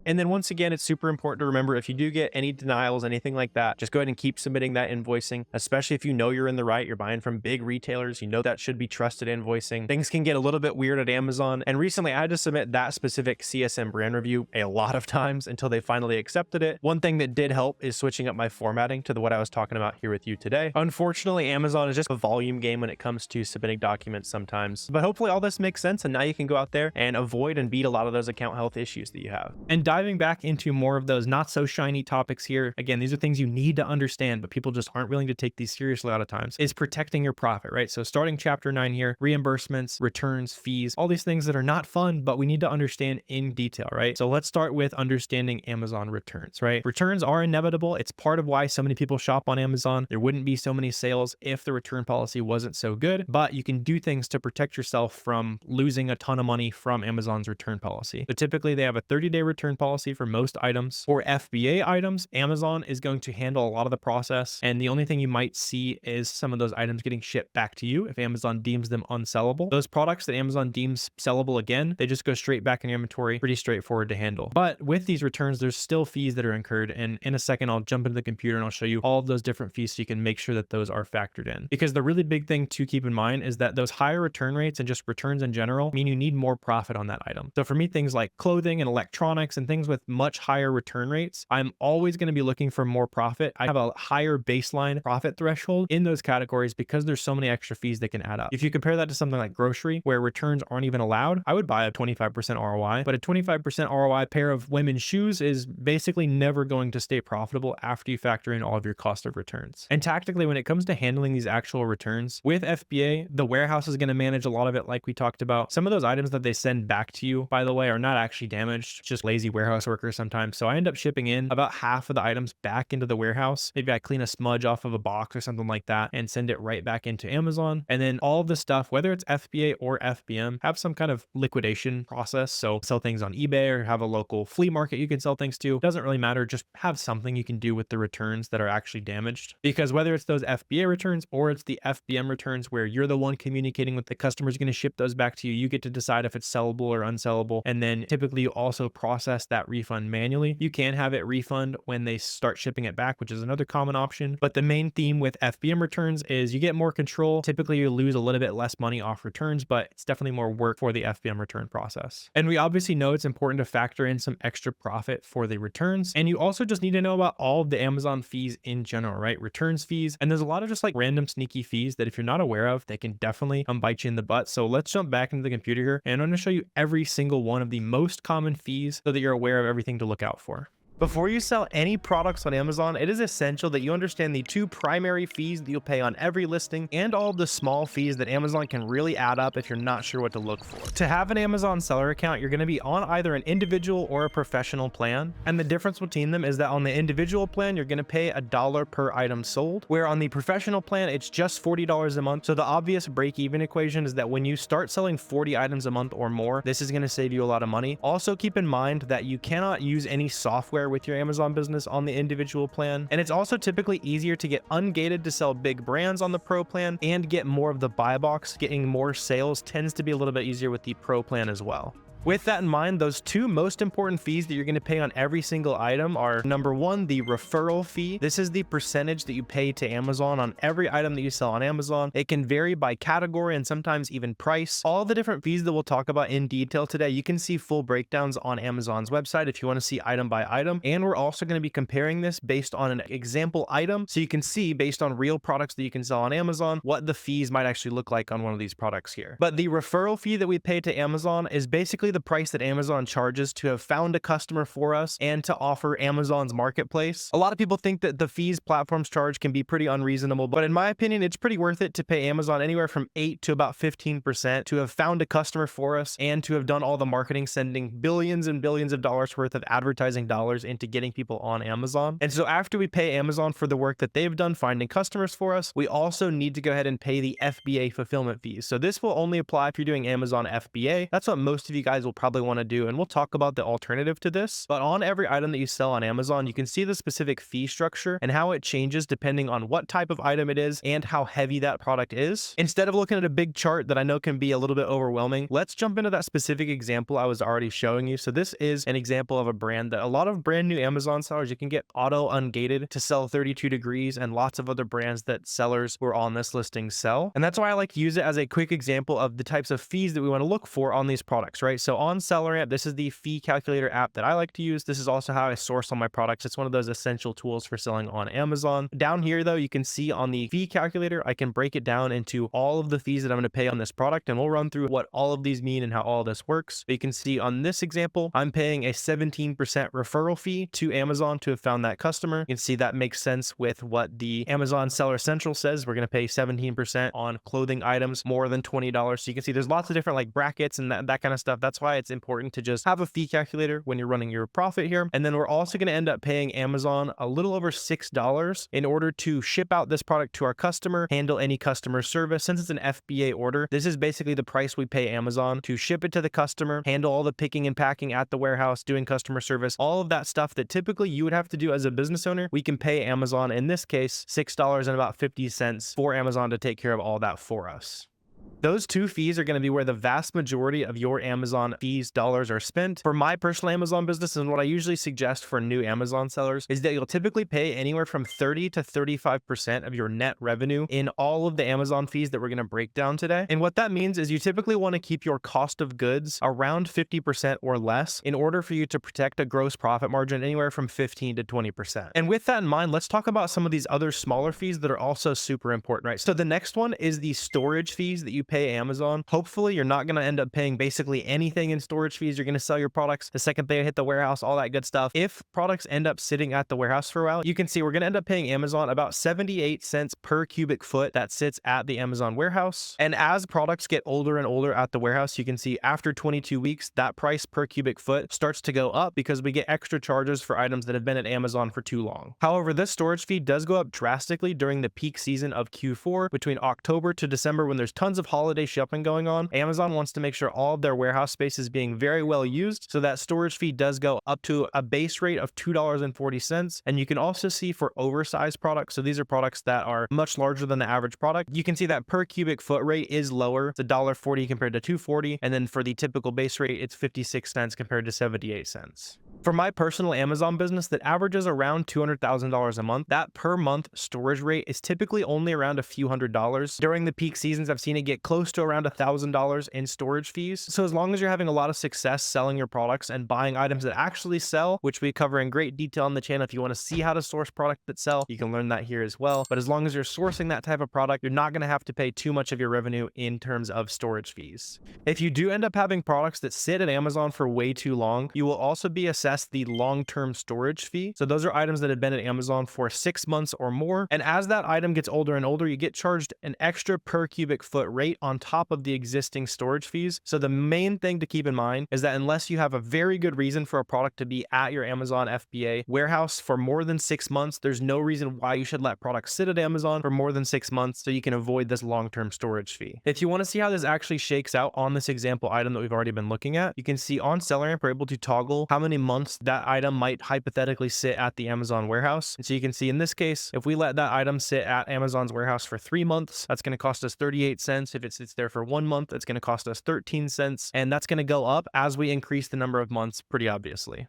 And then once again, it's super important to remember, if you do get any denials, anything like that, just go ahead and keep submitting that invoicing, especially if you know you're in the right, you're buying from big retailers, you know that should be trusted invoicing. Things can get a little bit weird at Amazon. And recently I had to submit that specific CSM brand review a lot of times until they finally accepted it. One thing that did help is switching up my formatting to what I was talking about here with you today. Unfortunately, Amazon is just a volume game when it comes to submitting documents sometimes. But hopefully all this makes sense, and now you can go out there and avoid and beat a lot of those account health issues that you have. And diving back into more of those not so shiny topics here, again, these are things you need to understand, but people just aren't willing to take these seriously a lot of times, is protecting your profit, right? So starting chapter 9 here, reimbursements, returns, fees, all these things that are not fun, but we need to understand in detail, right? So let's start with understanding Amazon returns, right? Returns are inevitable. It's part of why so many people shop on Amazon. There wouldn't be so many sales if the return policy wasn't so good, but you can do things to protect yourself from losing a ton of money from Amazon's return policy. So typically they have a 30-day return policy for most items. For FBA items, Amazon is going to handle a lot of the process, and the only thing you might see is some of those items getting shipped back to you if Amazon deems them unsellable. Those products that Amazon deems sellable, again, they just go straight back in your inventory. Pretty straightforward to handle. But with these returns, there's still fees that are incurred, and in a second I'll jump into the computer and I'll show you all of those different fees so you can make sure that those are factored in. Because the really big thing to keep in mind is that those higher return rates and just returns in general mean you need more profit on that item. So for me, things like clothing and electronics and things with much higher return rates, I'm always going to be looking for more profit. I have a higher baseline profit threshold in those categories because there's so many extra fees that can add up. If you compare that to something like grocery, where returns aren't even allowed, I would buy a 25% ROI, but a 25% ROI pair of women's shoes is basically never going to stay profitable after you factor in all of your cost of returns. And tactically, when it comes to handling these actual returns with FBA, the warehouse is going to manage a lot of it, like we talked about. Some of those items that they send back to you, by the way, are not actually damaged, it's just lazy warehouse warehouse worker sometimes. So I end up shipping in about half of the items back into the warehouse. Maybe I clean a smudge off of a box or something like that and send it right back into Amazon. And then all of the stuff, whether it's FBA or FBM, have some kind of liquidation process. So sell things on eBay or have a local flea market you can sell things to. Doesn't really matter. Just have something you can do with the returns that are actually damaged. Because whether it's those FBA returns or it's the FBM returns where you're the one communicating with the customer's going to ship those back to you, you get to decide if it's sellable or unsellable. And then typically you also process that refund manually. You can have it refund when they start shipping it back, which is another common option. But the main theme with FBM returns is you get more control. Typically you lose a little bit less money off returns, but it's definitely more work for the FBM return process. And we obviously know it's important to factor in some extra profit for the returns. And you also just need to know about all of the Amazon fees in general, right? Returns fees. And there's a lot of just like random sneaky fees that if you're not aware of, they can definitely bite you in the butt. So let's jump back into the computer here and I'm going to show you every single one of the most common fees so that you're aware of everything to look out for. Before you sell any products on Amazon, it is essential that you understand the two primary fees that you'll pay on every listing and all of the small fees that Amazon can really add up if you're not sure what to look for. To have an Amazon seller account, you're going to be on either an individual or a professional plan. And the difference between them is that on the individual plan, you're going to pay $1 per item sold, where on the professional plan, it's just $40 a month. So the obvious break-even equation is that when you start selling 40 items a month or more, this is going to save you a lot of money. Also keep in mind that you cannot use any software with your Amazon business on the individual plan. And it's also typically easier to get ungated to sell big brands on the pro plan and get more of the buy box. Getting more sales tends to be a little bit easier with the pro plan as well. With that in mind, those two most important fees that you're going to pay on every single item are number one, the referral fee. This is the percentage that you pay to Amazon on every item that you sell on Amazon. It can vary by category and sometimes even price. All the different fees that we'll talk about in detail today, you can see full breakdowns on Amazon's website if you want to see item by item. And we're also going to be comparing this based on an example item. So you can see based on real products that you can sell on Amazon, what the fees might actually look like on one of these products here. But the referral fee that we pay to Amazon is basically the price that Amazon charges to have found a customer for us and to offer Amazon's marketplace. A lot of people think that the fees platforms charge can be pretty unreasonable, but in my opinion, it's pretty worth it to pay Amazon anywhere from 8 to about 15% to have found a customer for us and to have done all the marketing, sending billions and billions of dollars worth of advertising dollars into getting people on Amazon. And so after we pay Amazon for the work that they've done finding customers for us, we also need to go ahead and pay the FBA fulfillment fees. So this will only apply if you're doing Amazon FBA. That's what most of you guys will probably want to do, and we'll talk about the alternative to this. But on every item that you sell on Amazon, you can see the specific fee structure and how it changes depending on what type of item it is and how heavy that product is. Instead of looking at a big chart that I know can be a little bit overwhelming, let's jump into that specific example I was already showing you. So this is an example of a brand that a lot of brand new Amazon sellers, you can get auto ungated to sell 32 degrees and lots of other brands that sellers who are on this listing sell. And that's why I like to use it as a quick example of the types of fees that we want to look for on these products, right? So on SellerAmp, this is the fee calculator app that I like to use. This is also how I source all my products. It's one of those essential tools for selling on Amazon. Down here though, you can see on the fee calculator, I can break it down into all of the fees that I'm going to pay on this product, and we'll run through what all of these mean and how all this works. But you can see on this example, I'm paying a 17% referral fee to Amazon to have found that customer. You can see that makes sense with what the Amazon Seller Central says. We're going to pay 17% on clothing items more than $20. So you can see there's lots of different like brackets and that kind of stuff. That's why it's important to just have a fee calculator when you're running your profit here. And then we're also going to end up paying Amazon a little over $6 in order to ship out this product to our customer, handle any customer service. Since it's an FBA order, this is basically the price we pay Amazon to ship it to the customer, handle all the picking and packing at the warehouse, doing customer service, all of that stuff that typically you would have to do as a business owner. We can pay Amazon, in this case, $6.50 for Amazon to take care of all that for us. Those two fees are going to be where the vast majority of your Amazon fees dollars are spent. For my personal Amazon business, and what I usually suggest for new Amazon sellers is that you'll typically pay anywhere from 30 to 35% of your net revenue in all of the Amazon fees that we're going to break down today. And what that means is you typically want to keep your cost of goods around 50% or less in order for you to protect a gross profit margin anywhere from 15 to 20%. And with that in mind, let's talk about some of these other smaller fees that are also super important, right? So the next one is the storage fees that you pay pay Amazon, hopefully you're not going to end up paying basically anything in storage fees. You're going to sell your products the second they hit the warehouse, all that good stuff. If products end up sitting at the warehouse for a while, you can see we're going to end up paying Amazon about 78 cents per cubic foot that sits at the Amazon warehouse. And as products get older and older at the warehouse, you can see after 22 weeks, that price per cubic foot starts to go up because we get extra charges for items that have been at Amazon for too long. However, this storage fee does go up drastically during the peak season of Q4 between October to December when there's tons of holiday shopping going on. Amazon wants to make sure all of their warehouse space is being very well used, so that storage fee does go up to a base rate of $2.40. And you can also see for oversized products, so these are products that are much larger than the average product, you can see that per cubic foot rate is lower. It's $1.40 compared to $2.40, and then for the typical base rate, it's 56 cents compared to 78 cents. For my personal Amazon business that averages around $200,000 a month, that per month storage rate is typically only around a few $100s. During the peak seasons, I've seen it get close to around $1,000 in storage fees. So as long as you're having a lot of success selling your products and buying items that actually sell, which we cover in great detail on the channel, if you want to see how to source products that sell, you can learn that here as well. But as long as you're sourcing that type of product, you're not going to have to pay too much of your revenue in terms of storage fees. If you do end up having products that sit at Amazon for way too long, you will also be assessed the long-term storage fee. So those are items that have been at Amazon for 6 months or more. And as that item gets older and older, you get charged an extra per cubic foot rate on top of the existing storage fees. So the main thing to keep in mind is that unless you have a very good reason for a product to be at your Amazon FBA warehouse for more than 6 months, there's no reason why you should let products sit at Amazon for more than 6 months so you can avoid this long-term storage fee. If you want to see how this actually shakes out on this example item that we've already been looking at, you can see on SellerAmp, we're able to toggle how many months that item might hypothetically sit at the Amazon warehouse. And so you can see in this case, if we let that item sit at Amazon's warehouse for 3 months, that's going to cost us 38 cents. If it sits there for 1 month, it's going to cost us 13 cents. And that's going to go up as we increase the number of months, pretty obviously.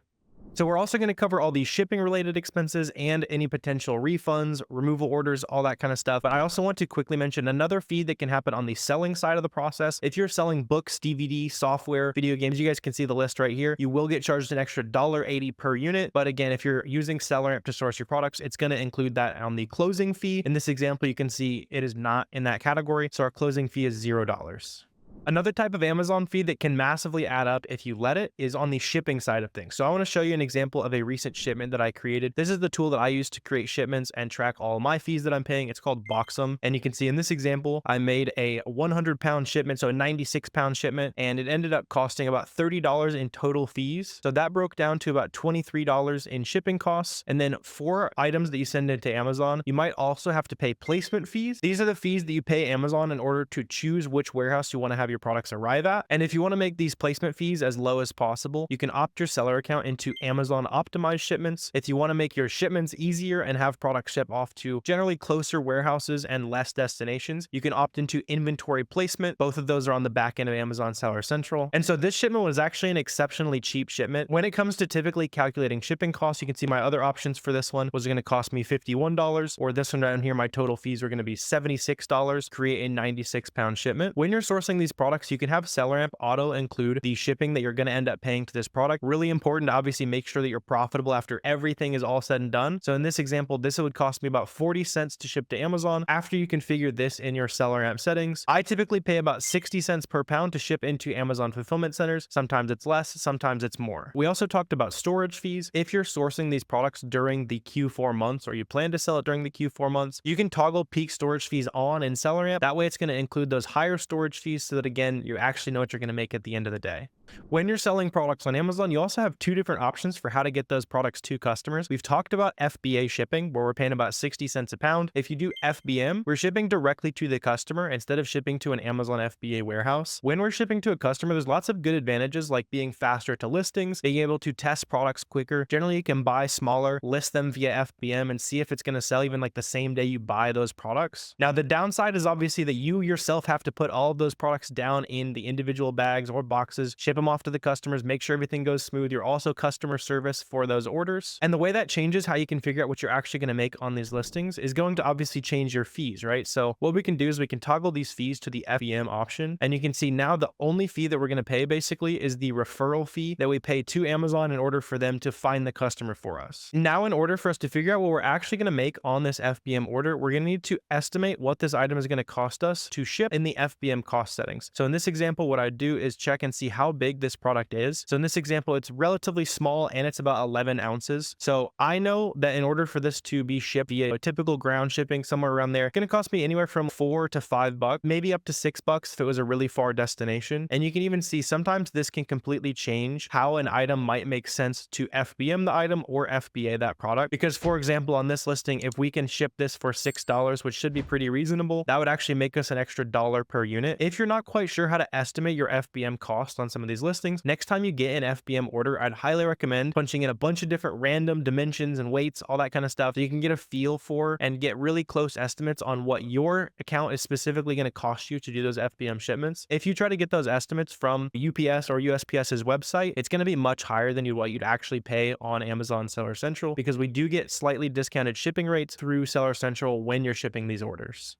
So we're also going to cover all these shipping related expenses and any potential refunds, removal orders, all that kind of stuff. But I also want to quickly mention another fee that can happen on the selling side of the process. If you're selling books, DVD, software, video games, you guys can see the list right here. You will get charged an extra $1.80 per unit. But again, if you're using SellerAmp to source your products, it's going to include that on the closing fee. In this example, you can see it is not in that category. So our closing fee is $0. Another type of Amazon fee that can massively add up if you let it is on the shipping side of things. So I want to show you an example of a recent shipment that I created. This is the tool that I use to create shipments and track all my fees that I'm paying. It's called Boxem. And you can see in this example, I made a 100-pound shipment, so a 96-pound shipment, and it ended up costing about $30 in total fees. So that broke down to about $23 in shipping costs. And then for items that you send into Amazon, you might also have to pay placement fees. These are the fees that you pay Amazon in order to choose which warehouse you want to have your products arrive at. And if you want to make these placement fees as low as possible, you can opt your seller account into Amazon optimized shipments. If you want to make your shipments easier and have products ship off to generally closer warehouses and less destinations, you can opt into inventory placement. Both of those are on the back end of Amazon Seller Central. And so this shipment was actually an exceptionally cheap shipment. When it comes to typically calculating shipping costs, you can see my other options for this one was going to cost me $51, or this one down here, my total fees were going to be $76, create a 96-pound shipment. When you're sourcing these products, you can have SellerAmp auto include the shipping that you're going to end up paying to this product. Really important to obviously make sure that you're profitable after everything is all said and done. So in this example, this would cost me about 40 cents to ship to Amazon after you configure this in your SellerAmp settings. I typically pay about 60 cents per pound to ship into Amazon fulfillment centers. Sometimes it's less, sometimes it's more. We also talked about storage fees. If you're sourcing these products during the Q4 months, or you plan to sell it during the Q4 months, you can toggle peak storage fees on in SellerAmp. That way it's going to include those higher storage fees so that again, you actually know what you're going to make at the end of the day. When you're selling products on Amazon, you also have two different options for how to get those products to customers. We've talked about FBA shipping, where we're paying about 60 cents a pound. If you do FBM, we're shipping directly to the customer instead of shipping to an Amazon FBA warehouse. When we're shipping to a customer, there's lots of good advantages like being faster to listings, being able to test products quicker. Generally, you can buy smaller, list them via FBM, and see if it's going to sell even like the same day you buy those products. Now, the downside is obviously that you yourself have to put all of those products down in the individual bags or boxes, ship them off to the customers, make sure everything goes smooth. You're also customer service for those orders. And the way that changes how you can figure out what you're actually going to make on these listings is going to obviously change your fees, right? So what we can do is we can toggle these fees to the FBM option, and you can see now the only fee that we're going to pay basically is the referral fee that we pay to Amazon in order for them to find the customer for us. Now, in order for us to figure out what we're actually going to make on this FBM order, we're going to need to estimate what this item is going to cost us to ship in the FBM cost settings. So in this example, what I do is check and see how big this product is. So in this example, it's relatively small and it's about 11 ounces. So I know that in order for this to be shipped via a typical ground shipping somewhere around there, it's going to cost me anywhere from $4 to $5, maybe up to $6 if it was a really far destination. And you can even see sometimes this can completely change how an item might make sense to FBM the item or FBA that product. Because for example, on this listing, if we can ship this for $6, which should be pretty reasonable, that would actually make us an extra $1 per unit. If you're not quite sure how to estimate your FBM cost on some of these listings, next time you get an FBM order, I'd highly recommend punching in a bunch of different random dimensions and weights, all that kind of stuff, so you can get a feel for and get really close estimates on what your account is specifically going to cost you to do those FBM shipments. If you try to get those estimates from UPS or USPS's website, it's going to be much higher than what you'd actually pay on Amazon Seller Central, because we do get slightly discounted shipping rates through Seller Central when you're shipping these orders.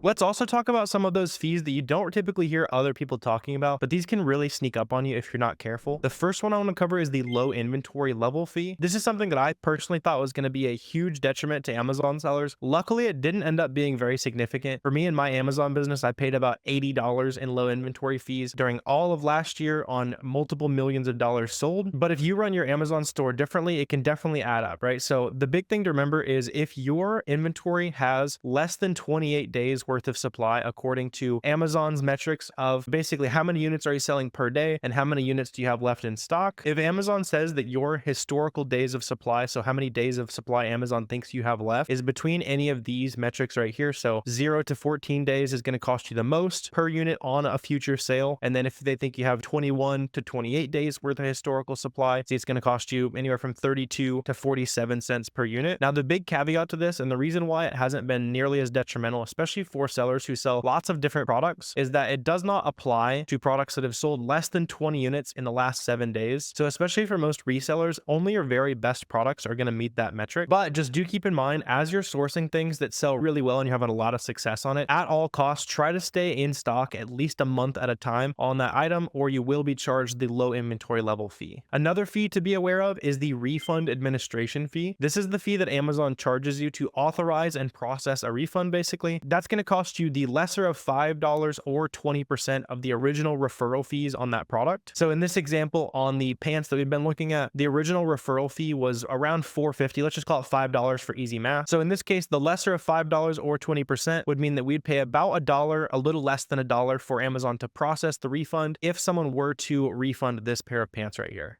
Let's also talk about some of those fees that you don't typically hear other people talking about, but these can really sneak up on you if you're not careful. The first one I want to cover is the low inventory level fee. This is something that I personally thought was going to be a huge detriment to Amazon sellers. Luckily, it didn't end up being very significant. For me and my Amazon business, I paid about $80 in low inventory fees during all of last year on multiple millions of dollars sold. But if you run your Amazon store differently, it can definitely add up, right? So the big thing to remember is if your inventory has less than 28 days worth of supply, according to Amazon's metrics of basically how many units are you selling per day and how many units do you have left in stock. If Amazon says that your historical days of supply, so how many days of supply Amazon thinks you have left, is between any of these metrics right here, so 0 to 14 days is going to cost you the most per unit on a future sale. And then if they think you have 21 to 28 days worth of historical supply, see, it's going to cost you anywhere from 32 to 47 cents per unit. Now, the big caveat to this, and the reason why it hasn't been nearly as detrimental, especially for sellers who sell lots of different products, is that it does not apply to products that have sold less than 20 units in the last 7 days. So especially for most resellers, only your very best products are going to meet that metric. But just do keep in mind, as you're sourcing things that sell really well and you're having a lot of success on it, at all costs, try to stay in stock at least a month at a time on that item, or you will be charged the low inventory level fee. Another fee to be aware of is the refund administration fee. This is the fee that Amazon charges you to authorize and process a refund, basically. That's going to cost you the lesser of $5 or 20% of the original referral fees on that product. So in this example, on the pants that we've been looking at, the original referral fee was around $4.50. Let's just call it $5 for easy math. So in this case, the lesser of $5 or 20% would mean that we'd pay about $1, a little less than $1 for Amazon to process the refund if someone were to refund this pair of pants right here.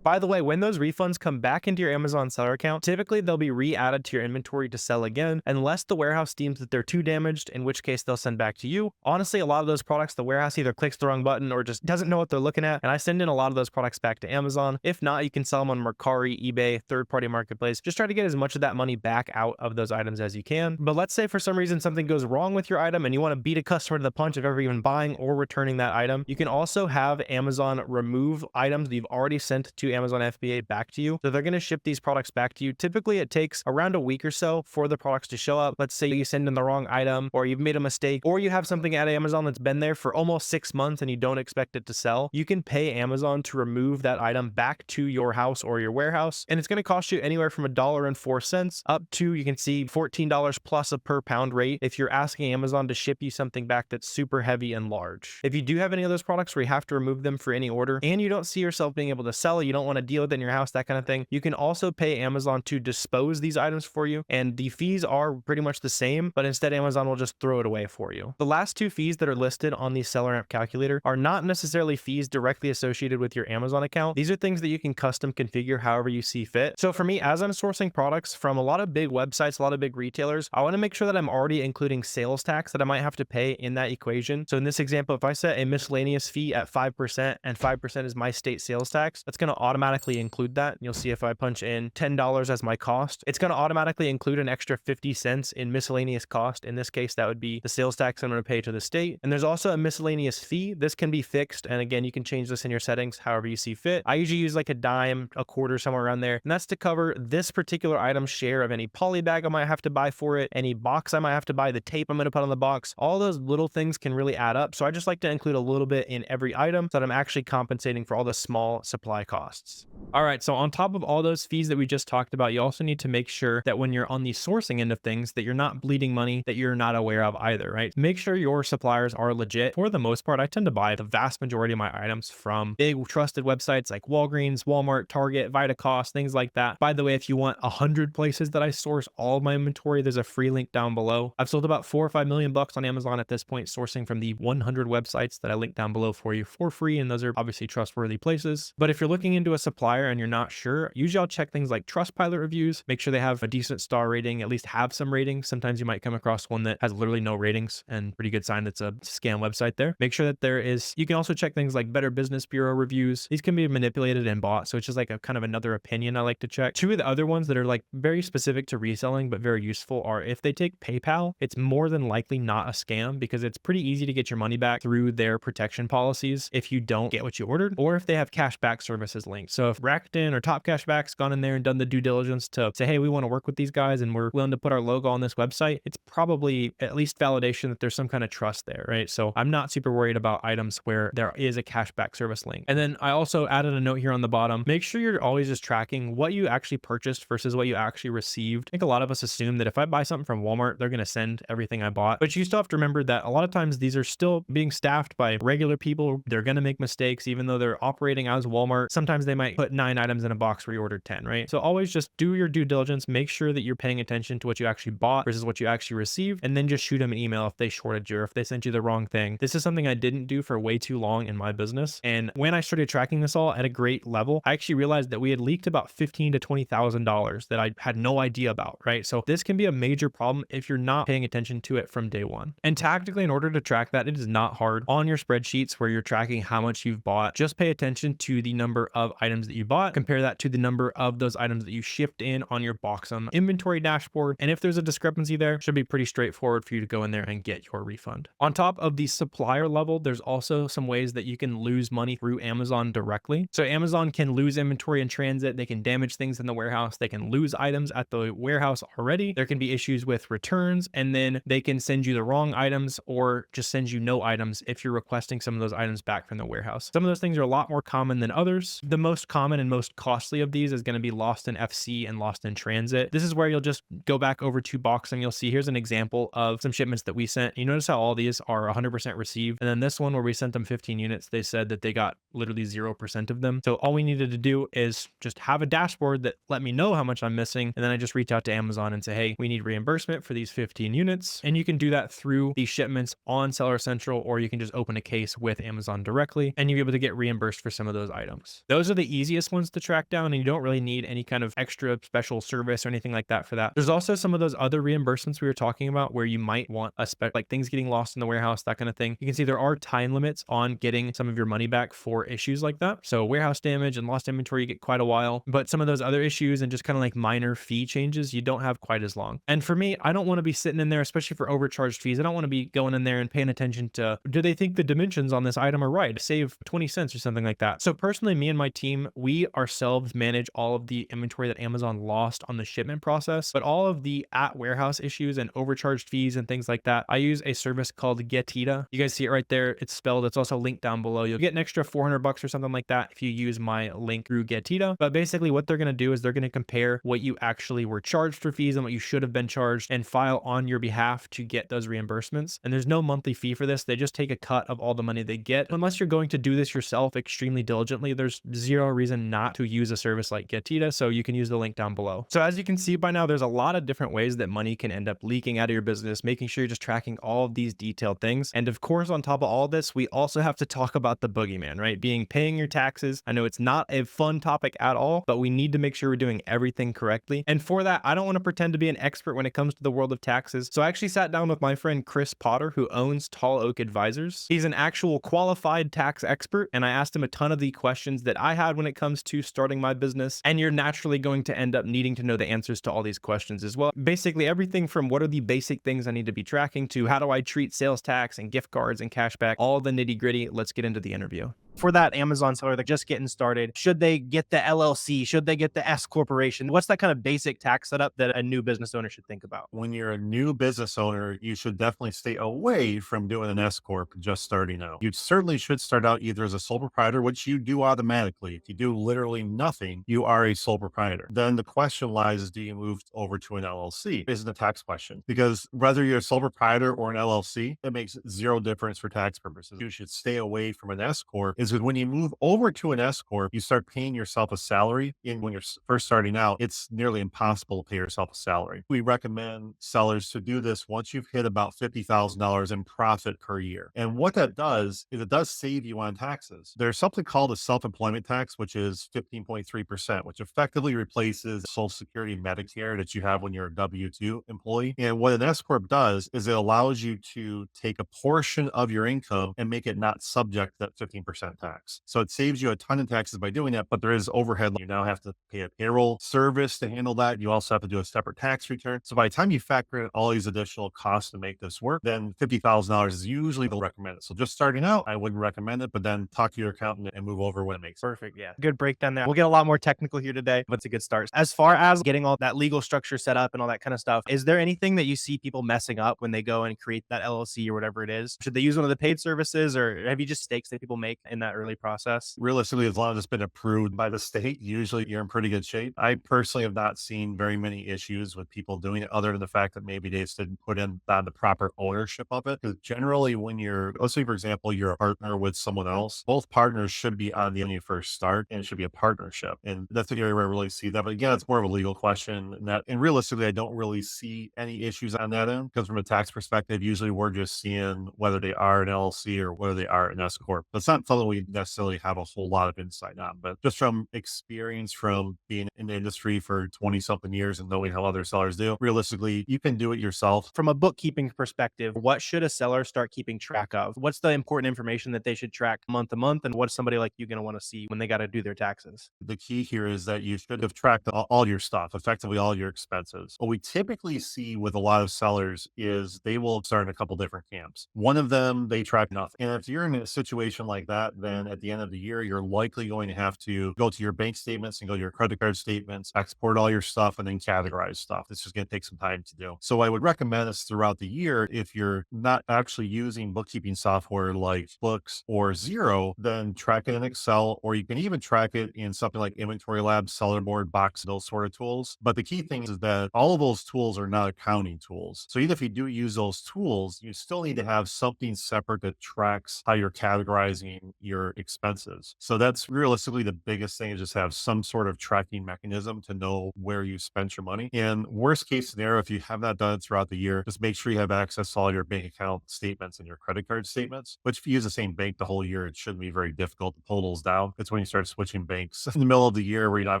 By the way, when those refunds come back into your Amazon seller account, typically they'll be re-added to your inventory to sell again, unless the warehouse deems that they're too damaged, in which case they'll send back to you. Honestly, a lot of those products, the warehouse either clicks the wrong button or just doesn't know what they're looking at, and I send in a lot of those products back to Amazon. If not, you can sell them on Mercari, eBay, third-party marketplace. Just try to get as much of that money back out of those items as you can. But let's say for some reason something goes wrong with your item and you want to beat a customer to the punch of ever even buying or returning that item. You can also have Amazon remove items that you've already sent to Amazon FBA back to you. So they're going to ship these products back to you. Typically, it takes around a week or so for the products to show up. Let's say you send in the wrong item, or you've made a mistake, or you have something at Amazon that's been there for almost 6 months and you don't expect it to sell. You can pay Amazon to remove that item back to your house or your warehouse, and it's going to cost you anywhere from $1.04 up to, you can see, $14 plus a per pound rate if you're asking Amazon to ship you something back that's super heavy and large. If you do have any of those products where you have to remove them for any order and you don't see yourself being able to sell it, you don't want to deal with it in your house, that kind of thing, you can also pay Amazon to dispose these items for you, and the fees are pretty much the same, but instead Amazon will just throw it away for you. The last two fees that are listed on the SellerAmp calculator are not necessarily fees directly associated with your Amazon account. These are things that you can custom configure however you see fit. So for me, as I'm sourcing products from a lot of big websites, a lot of big retailers, I want to make sure that I'm already including sales tax that I might have to pay in that equation. So in this example, if I set a miscellaneous fee at 5% and 5% is my state sales tax, that's going to automatically include that. You'll see if I punch in $10 as my cost, it's going to automatically include an extra 50 cents in miscellaneous cost. In this case, that would be the sales tax I'm going to pay to the state. And there's also a miscellaneous fee. This can be fixed. And again, you can change this in your settings however you see fit. I usually use like a dime, a quarter, somewhere around there. And that's to cover this particular item's share of any poly bag I might have to buy for it, any box I might have to buy, the tape I'm going to put on the box. All those little things can really add up. So I just like to include a little bit in every item so that I'm actually compensating for all the small supply costs. All right, so on top of all those fees that we just talked about, you also need to make sure that when you're on the sourcing end of things, that you're not bleeding money that you're not aware of either, right? Make sure your suppliers are legit. For the most part, I tend to buy the vast majority of my items from big trusted websites like Walgreens, Walmart, Target, Vitacost, things like that. By the way, if you want 100 places that I source all of my inventory, there's a free link down below. I've sold about $4 or $5 million on Amazon at this point, sourcing from the 100 websites that I link down below for you for free, and those are obviously trustworthy places. But if you're looking into a supplier and you're not sure, usually I'll check things like Trustpilot reviews, make sure they have a decent star rating, at least have some ratings. Sometimes you might come across one that has literally no ratings, and pretty good sign that's a scam website there. Make sure that there is, you can also check things like Better Business Bureau reviews. These can be manipulated and bought, so it's just like a kind of another opinion I like to check. Two of the other ones that are like very specific to reselling but very useful are if they take PayPal, it's more than likely not a scam because it's pretty easy to get your money back through their protection policies if you don't get what you ordered, or if they have cashback services linked. So if Rakuten or Top Cashback's gone in there and done the due diligence to say, hey, we want to work with these guys and we're willing to put our logo on this website, it's probably at least validation that there's some kind of trust there, right? So I'm not super worried about items where there is a cashback service link. And then I also added a note here on the bottom. Make sure you're always just tracking what you actually purchased versus what you actually received. I think a lot of us assume that if I buy something from Walmart, they're going to send everything I bought. But you still have to remember that a lot of times these are still being staffed by regular people. They're going to make mistakes, even though they're operating as Walmart. Sometimes they might put 9 items in a box where you ordered 10, right? So always just do your due diligence. Make sure that you're paying attention to what you actually bought versus what you actually received. And then just shoot them an email if they shorted you or if they sent you the wrong thing. This is something I didn't do for way too long in my business. And when I started tracking this all at a great level, I actually realized that we had leaked about $15,000 to $20,000 that I had no idea about, right? So this can be a major problem if you're not paying attention to it from day one. And tactically, in order to track that, it is not hard. On your spreadsheets where you're tracking how much you've bought, just pay attention to the number of items that you bought, compare that to the number of those items that you shipped in on your Boxem inventory dashboard. And if there's a discrepancy there, it should be pretty straightforward for you to go in there and get your refund. On top of the supplier level, there's also some ways that you can lose money through Amazon directly. So Amazon can lose inventory in transit. They can damage things in the warehouse. They can lose items at the warehouse already. There can be issues with returns, and then they can send you the wrong items or just send you no items if you're requesting some of those items back from the warehouse. Some of those things are a lot more common than others. The most common and most costly of these is going to be lost in FC and lost in transit. This is where you'll just go back over to Boxem. You'll see here's an example of some shipments that we sent. You notice how all these are 100% received. And then this one where we sent them 15 units, they said that they got literally 0% of them. So all we needed to do is just have a dashboard that let me know how much I'm missing. And then I just reach out to Amazon and say, hey, we need reimbursement for these 15 units. And you can do that through these shipments on Seller Central, or you can just open a case with Amazon directly and you'll be able to get reimbursed for some of those items. Those are the easiest ones to track down, and you don't really need any kind of extra special service or anything like that for that. There's also some of those other reimbursements we were talking about where you might want like things getting lost in the warehouse, that kind of thing. You can see there are time limits on getting some of your money back for issues like that. So warehouse damage and lost inventory, you get quite a while, but some of those other issues and just kind of like minor fee changes, you don't have quite as long. And for me, I don't want to be sitting in there, especially for overcharged fees. I don't want to be going in there and paying attention to, do they think the dimensions on this item are right? Save 20 cents or something like that. So personally, me and my team, we ourselves manage all of the inventory that Amazon lost on the shipment process, but all of the at warehouse issues and overcharged fees and things like that, I use a service called Getita. You guys see it right there. It's spelled. It's also linked down below. You'll get an extra $400 or something like that if you use my link through Getita. But basically what they're going to do is they're going to compare what you actually were charged for fees and what you should have been charged and file on your behalf to get those reimbursements. And there's no monthly fee for this. They just take a cut of all the money they get. Unless you're going to do this yourself extremely diligently, there's zero reason not to use a service like Getita. So you can use the link down below. So as you can see by now, there's a lot of different ways that money can end up leaking out of your business, making sure you're just tracking all of these detailed things. And of course, on top of all this, we also have to talk about the boogeyman, right? Paying your taxes. I know it's not a fun topic at all, but we need to make sure we're doing everything correctly. And for that, I don't want to pretend to be an expert when it comes to the world of taxes. So I actually sat down with my friend Chris Potter, who owns Tall Oak Advisors. He's an actual qualified tax expert, and I asked him a ton of the questions that I had when it comes to starting my business. And you're naturally going to end up needing to know the answers to all these questions as well. Basically everything from what are the basic things I need to be tracking to how do I treat sales tax and gift cards and cashback, all the nitty gritty. Let's get into the interview. For that Amazon seller that's just getting started, should they get the LLC? Should they get the S corporation? What's that kind of basic tax setup that a new business owner should think about? When you're a new business owner, you should definitely stay away from doing an S corp just starting out. You certainly should start out either as a sole proprietor, which you do automatically. If you do literally nothing, you are a sole proprietor. Then the question lies is, do you move over to an LLC? This is a tax question, because whether you're a sole proprietor or an LLC, it makes zero difference for tax purposes. You should stay away from an S corp. Is that when you move over to an S corp, you start paying yourself a salary. And when you're first starting out, it's nearly impossible to pay yourself a salary. We recommend sellers to do this once you've hit about $50,000 in profit per year. And what that does is it does save you on taxes. There's something called a self-employment tax, which is 15.3%, which effectively replaces Social Security and Medicare that you have when you're a W-2 employee. And what an S corp does is it allows you to take a portion of your income and make it not subject to that 15% tax. So it saves you a ton of taxes by doing that, but there is overhead. You now have to pay a payroll service to handle that. You also have to do a separate tax return. So by the time you factor in all these additional costs to make this work, then $50,000 is usually the recommended. So just starting out, I wouldn't recommend it, but then talk to your accountant and move over when it makes sense. Perfect. Yeah. Good breakdown there. We'll get a lot more technical here today, but it's a good start. As far as getting all that legal structure set up and all that kind of stuff, is there anything that you see people messing up when they go and create that LLC or whatever it is? Should they use one of the paid services, or have you just stakes that people make in that early process? Realistically, as long as it's been approved by the state, usually you're in pretty good shape. I personally have not seen very many issues with people doing it, other than the fact that maybe they just didn't put in the proper ownership of it. Because generally, when you're, let's say, for example, you're a partner with someone else, both partners should be on the when you first start, and it should be a partnership. And that's the area where I really see that. But again, it's more of a legal question. And realistically, I don't really see any issues on that end, because from a tax perspective, usually we're just seeing whether they are an LLC or whether they are an S corp. That's not something we necessarily have a whole lot of insight on, but just from experience from being in the industry for 20 something years and knowing how other sellers do, realistically, you can do it yourself. From a bookkeeping perspective, what should a seller start keeping track of? What's the important information that they should track month to month? And what's somebody like you going to want to see when they got to do their taxes? The key here is that you should have tracked all your stuff, effectively all your expenses. What we typically see with a lot of sellers is they will start in a couple different camps. One of them, they track nothing. And if you're in a situation like that, then at the end of the year, you're likely going to have to go to your bank statements and go to your credit card statements, export all your stuff, and then categorize stuff. It's just going to take some time to do. So I would recommend this throughout the year. If you're not actually using bookkeeping software like Books or Xero, then track it in Excel, or you can even track it in something like Inventory Lab, Seller Board, Box, those sort of tools. But the key thing is that all of those tools are not accounting tools. So even if you do use those tools, you still need to have something separate that tracks how you're categorizing your expenses. So that's realistically the biggest thing, is just have some sort of tracking mechanism to know where you spent your money. And worst case scenario, if you have that done throughout the year, just make sure you have access to all your bank account statements and your credit card statements, which if you use the same bank the whole year, it shouldn't be very difficult to pull those down. It's when you start switching banks in the middle of the year where you don't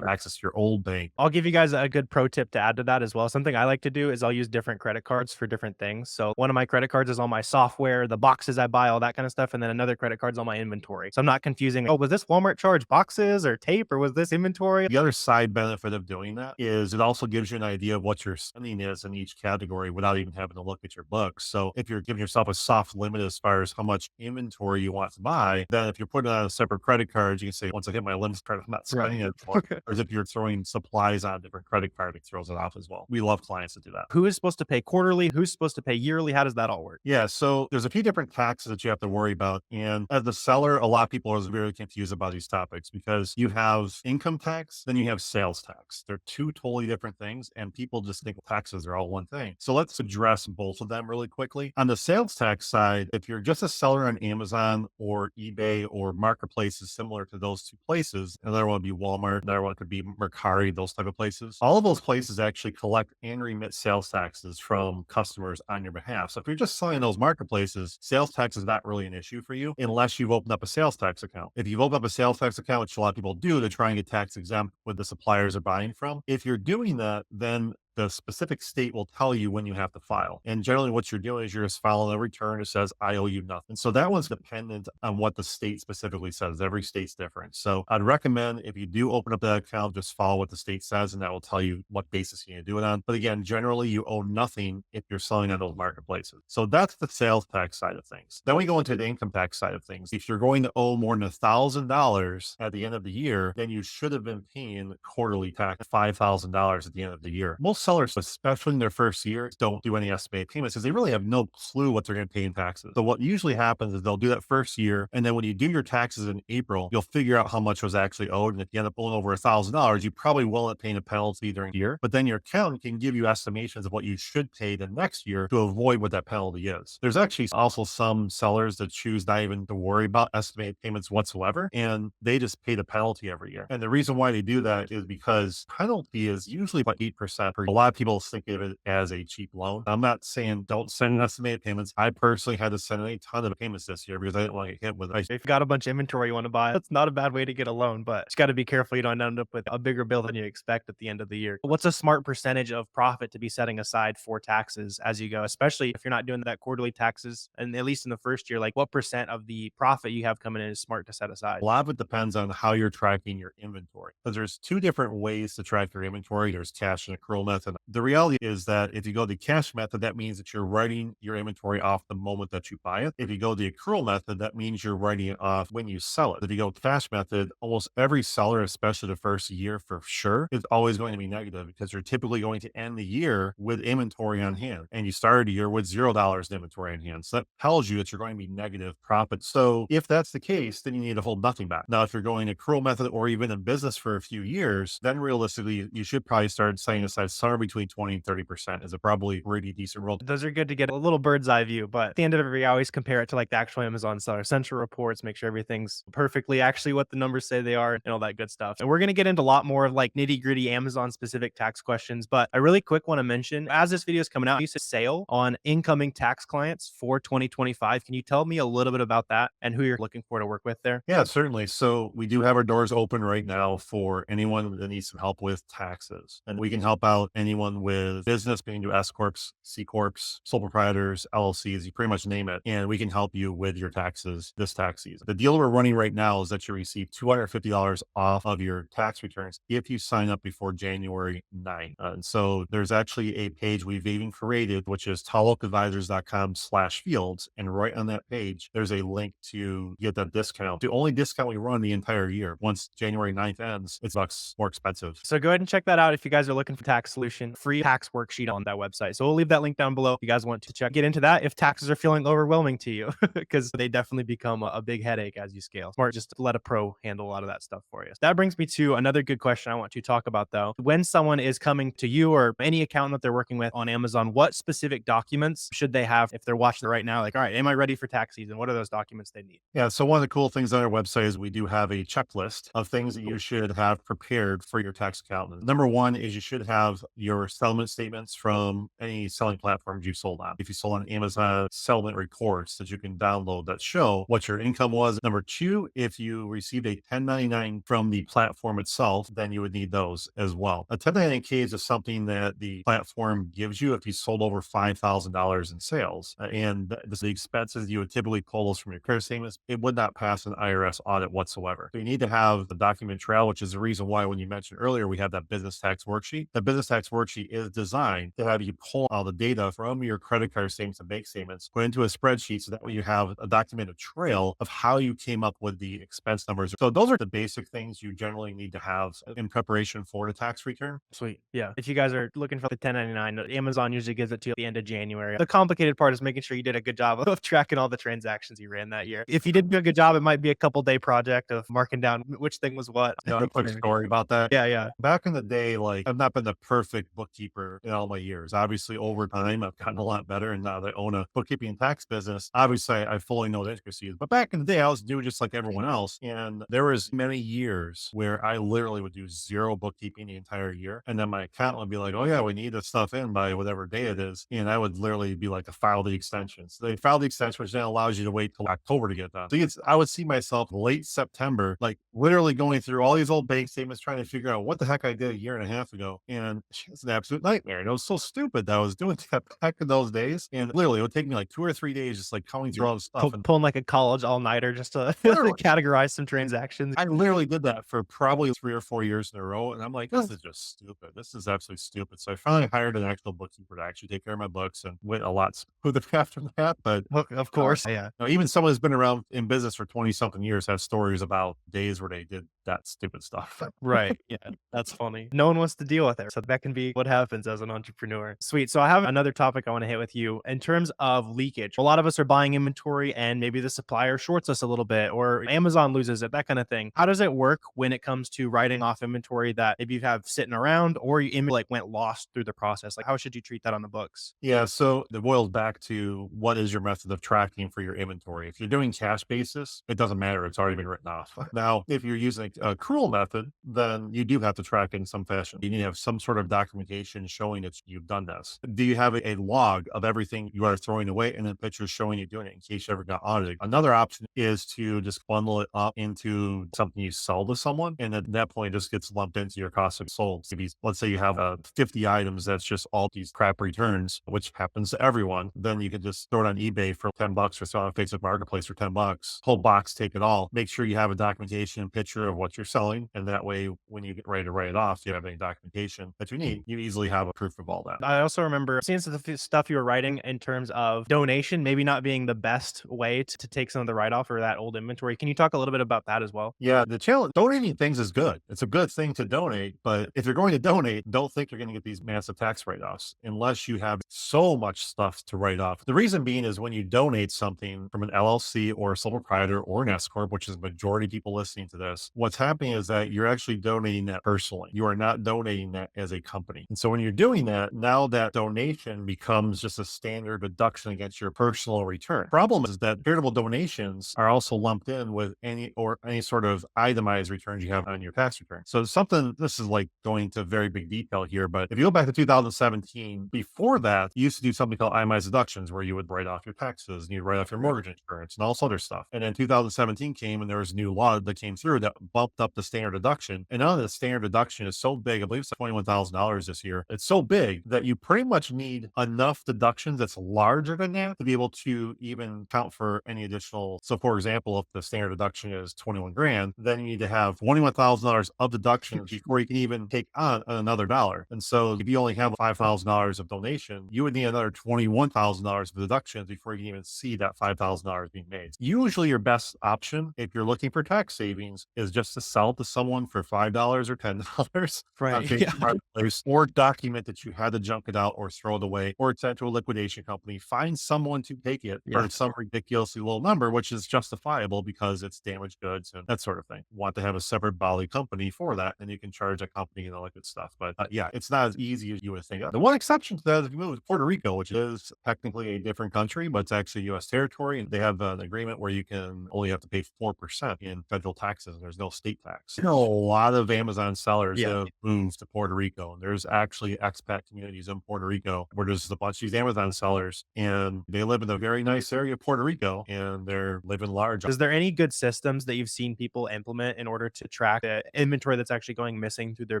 have access to your old bank. I'll give you guys a good pro tip to add to that as well. Something I like to do is I'll use different credit cards for different things. So one of my credit cards is all my software, the boxes I buy, all that kind of stuff. And then another credit card's all my inventory. So I'm not confusing, oh, was this Walmart charge boxes or tape, or was this inventory? The other side benefit of doing that is it also gives you an idea of what your spending is in each category without even having to look at your books. So if you're giving yourself a soft limit as far as how much inventory you want to buy, then if you're putting it on a separate credit card, you can say, once I hit my limit card, I'm not spending it anymore. Or if you're throwing supplies on a different credit card, it throws it off as well. We love clients that do that. Who is supposed to pay quarterly? Who's supposed to pay yearly? How does that all work? Yeah, so there's a few different taxes that you have to worry about. And as the seller, a lot of people are very confused about these topics, because you have income tax, then you have sales tax. They're two totally different things, and people just think taxes are all one thing. So let's address both of them really quickly. On the sales tax side, if you're just a seller on Amazon or eBay or marketplaces similar to those two places, another one would be Walmart, another one could be Mercari, those type of places. All of those places actually collect and remit sales taxes from customers on your behalf. So if you're just selling those marketplaces, sales tax is not really an issue for you unless you've opened up a sales tax account. If you've opened up a sales tax account, which a lot of people do to try and get tax exempt with the suppliers they're buying from, if you're doing that, then the specific state will tell you when you have to file. And generally what you're doing is you're just filing a return that says, I owe you nothing. So that one's dependent on what the state specifically says. Every state's different. So I'd recommend if you do open up that account, just follow what the state says, and that will tell you what basis you need to do it on. But again, generally you owe nothing if you're selling on those marketplaces. So that's the sales tax side of things. Then we go into the income tax side of things. If you're going to owe more than $1,000 at the end of the year, then you should have been paying quarterly tax $5,000 at the end of the year. Most sellers, especially in their first year, don't do any estimated payments because they really have no clue what they're going to pay in taxes. So what usually happens is they'll do that first year, and then when you do your taxes in April, you'll figure out how much was actually owed. And if you end up owing over $1,000, you probably will end up paying a penalty during the year. But then your accountant can give you estimations of what you should pay the next year to avoid what that penalty is. There's actually also some sellers that choose not even to worry about estimated payments whatsoever, and they just pay the penalty every year. And the reason why they do that is because penalty is usually about 8%. A lot of people think of it as a cheap loan. I'm not saying don't send estimated payments. I personally had to send a ton of payments this year because I didn't want to get hit with it. If you've got a bunch of inventory you want to buy, that's not a bad way to get a loan, but you got to be careful you don't end up with a bigger bill than you expect at the end of the year. What's a smart percentage of profit to be setting aside for taxes as you go, especially if you're not doing that quarterly taxes? And at least in the first year, like what percent of the profit you have coming in is smart to set aside? A lot of it depends on how you're tracking your inventory, because there's two different ways to track your inventory. There's cash and accrual method. The reality is that if you go the cash method, that means that you're writing your inventory off the moment that you buy it. If you go the accrual method, that means you're writing it off when you sell it. If you go cash method, almost every seller, especially the first year for sure, is always going to be negative because you're typically going to end the year with inventory on hand, and you started a year with $0 in inventory on hand. So that tells you that you're going to be negative profit. So if that's the case, then you need to hold nothing back. Now, if you're going accrual method or even in business for a few years, then realistically, you should probably start setting aside somewhere between 20 and 30% is a probably pretty decent rule. Those are good to get a little bird's eye view, but at the end of every, I always compare it to like the actual Amazon Seller Central reports, make sure everything's perfectly actually what the numbers say they are and all that good stuff. And we're going to get into a lot more of like nitty gritty Amazon specific tax questions, but I really quick want to mention as this video is coming out, you said sale on incoming tax clients for 2025. Can you tell me a little bit about that and who you're looking for to work with there? Yeah, certainly. So we do have our doors open right now for anyone that needs some help with taxes. And we can help out anyone with business, being to S Corps, C Corps, sole proprietors, LLCs, you pretty much name it. And we can help you with your taxes this tax season. The deal we're running right now is that you receive $250 off of your tax returns if you sign up before January 9th. And so there's actually a page we've even created, which is tallocaadvisors.com/fields. And right on that page, there's a link to get that discount. The only discount we run the entire year. Once January 9th ends, it's bucks more expensive. So go ahead and check that out if you guys are looking for tax solution, free tax worksheet on that website. So we'll leave that link down below if you guys want to get into that if taxes are feeling overwhelming to you, because they definitely become a big headache as you scale. Smart just to let a pro handle a lot of that stuff for you. That brings me to another good question I want to talk about though. When someone is coming to you or any accountant that they're working with on Amazon, what specific documents should they have if they're watching it right now? Like, all right, am I ready for tax season? What are those documents they need? Yeah. So one of the cool things on our website is we do have a checklist of things that you should have prepared for your tax accountant. Number one is you should have your settlement statements from any selling platforms you sold on. If you sold on Amazon, settlement reports that you can download that show what your income was. Number two, if you received a 1099 from the platform itself, then you would need those as well. A 1099K is just something that the platform gives you if you sold over $5,000 in sales. And the expenses you would typically pull those from your credit statements. It would not pass an IRS audit whatsoever. So you need to have the document trail, which is the reason why when you mentioned earlier, we have that business tax worksheet. The business tax worksheet is designed to have you pull all the data from your credit card statements and bank statements, put into a spreadsheet so that way you have a documented trail of how you came up with the expense numbers. So those are the basic things you generally need to have in preparation for the tax return. Sweet. Yeah. If you guys are looking for the 1099, Amazon usually gives it to you at the end of January. The complicated part is making sure you did a good job of tracking all the transactions you ran that year. If you did do a good job, it might be a couple day project of marking down which thing was what. You know, a quick story about that. Yeah. Back in the day, like I've not been the perfect bookkeeper in all my years. Obviously, over time, I've gotten a lot better. And now that I own a bookkeeping and tax business, obviously I fully know the intricacies. But back in the day, I was doing just like everyone else. And there was many years where I literally would do zero bookkeeping the entire year. And then my accountant would be like, oh yeah, we need this stuff in by whatever day it is. And I would literally be like, file the extension. So they file the extension, which then allows you to wait till October to get done. So I would see myself late September, like literally going through all these old bank statements, trying to figure out what the heck I did a year and a half ago. And it's an absolute nightmare. And it was so stupid that I was doing that back in those days. And literally, it would take me like 2 or 3 days just like counting through all the stuff. And Pulling like a college all-nighter just to literally, categorize some transactions. I literally did that for probably 3 or 4 years in a row. And I'm like, this is just stupid. This is absolutely stupid. So I finally hired an actual bookkeeper to actually take care of my books and went a lot smoother after that. But Of course, yeah. even someone who's been around in business for 20 something years have stories about days where they did that stupid stuff. Right. Yeah, that's funny. No one wants to deal with it. So that can be what happens as an entrepreneur. Sweet. So I have another topic I want to hit with you in terms of leakage. A lot of us are buying inventory and maybe the supplier shorts us a little bit or Amazon loses it, that kind of thing. How does it work when it comes to writing off inventory that maybe you have sitting around or you like went lost through the process? Like how should you treat that on the books? Yeah, so it boils back to what is your method of tracking for your inventory? If you're doing cash basis, it doesn't matter. It's already been written off. Now, if you're using a accrual method, then you do have to track in some fashion. You need to have some sort of documentation showing that you've done this. Do you have a log of everything you are throwing away and then pictures showing you doing it in case you ever got audited? Another option is to just bundle it up into something you sell to someone. And at that point, it just gets lumped into your cost of sold. Maybe, let's say you have 50 items that's just all these crap returns, which happens to everyone. Then you can just throw it on eBay for $10 or so on Facebook Marketplace for $10. Whole box, take it all. Make sure you have a documentation picture of what you're selling. And that way, when you get ready to write it off, you have any documentation that you need. You easily have a proof of all that. I also remember seeing some of the stuff you were writing in terms of donation, maybe not being the best way to take some of the write-off or that old inventory. Can you talk a little bit about that as well? Yeah, the challenge, donating things is good. It's a good thing to donate, but if you're going to donate, don't think you're going to get these massive tax write-offs unless you have so much stuff to write off. The reason being is when you donate something from an LLC or a sole proprietor or an S corp, which is the majority of people listening to this, what's happening is that you're actually donating that personally. You are not donating that as a company. And so when you're doing that, now that donation becomes just a standard deduction against your personal return. Problem is that charitable donations are also lumped in with any sort of itemized returns you have on your tax return. So this is like going into very big detail here, but if you go back to 2017, before that, you used to do something called itemized deductions where you would write off your taxes and you'd write off your mortgage insurance and all this other stuff. And then 2017 came and there was a new law that came through that bumped up the standard deduction. And now the standard deduction is so big, I believe it's $21,000 this year. It's so big that you pretty much need enough deductions that's larger than that to be able to even count for any additional. So for example, if the standard deduction is 21 grand, then you need to have $21,000 of deductions before you can even take on another dollar. And so if you only have $5,000 of donation, you would need another $21,000 of deductions before you can even see that $5,000 being made. Usually your best option, if you're looking for tax savings, is just to sell to someone for $5 or $10. Right. Marketplace, or document that you had to junk it out or throw it away or send to a liquidation company. Find someone to take it for some ridiculously low number, which is justifiable because it's damaged goods and that sort of thing. Want to have a separate body company for that, and you can charge a company and all that good stuff. But yeah, it's not as easy as you would think. The one exception to that is if you move to Puerto Rico, which is technically a different country, but it's actually U.S. territory, and they have an agreement where you can only have to pay 4% in federal taxes, and there's no state tax. A lot of Amazon sellers have moved to Puerto Rico, and there's actually expat communities in Puerto Rico where there's a bunch of these Amazon sellers, and they live in a very nice area of Puerto Rico, and they're living large. Is there any good systems that you've seen people implement in order to track the inventory that's actually going missing through their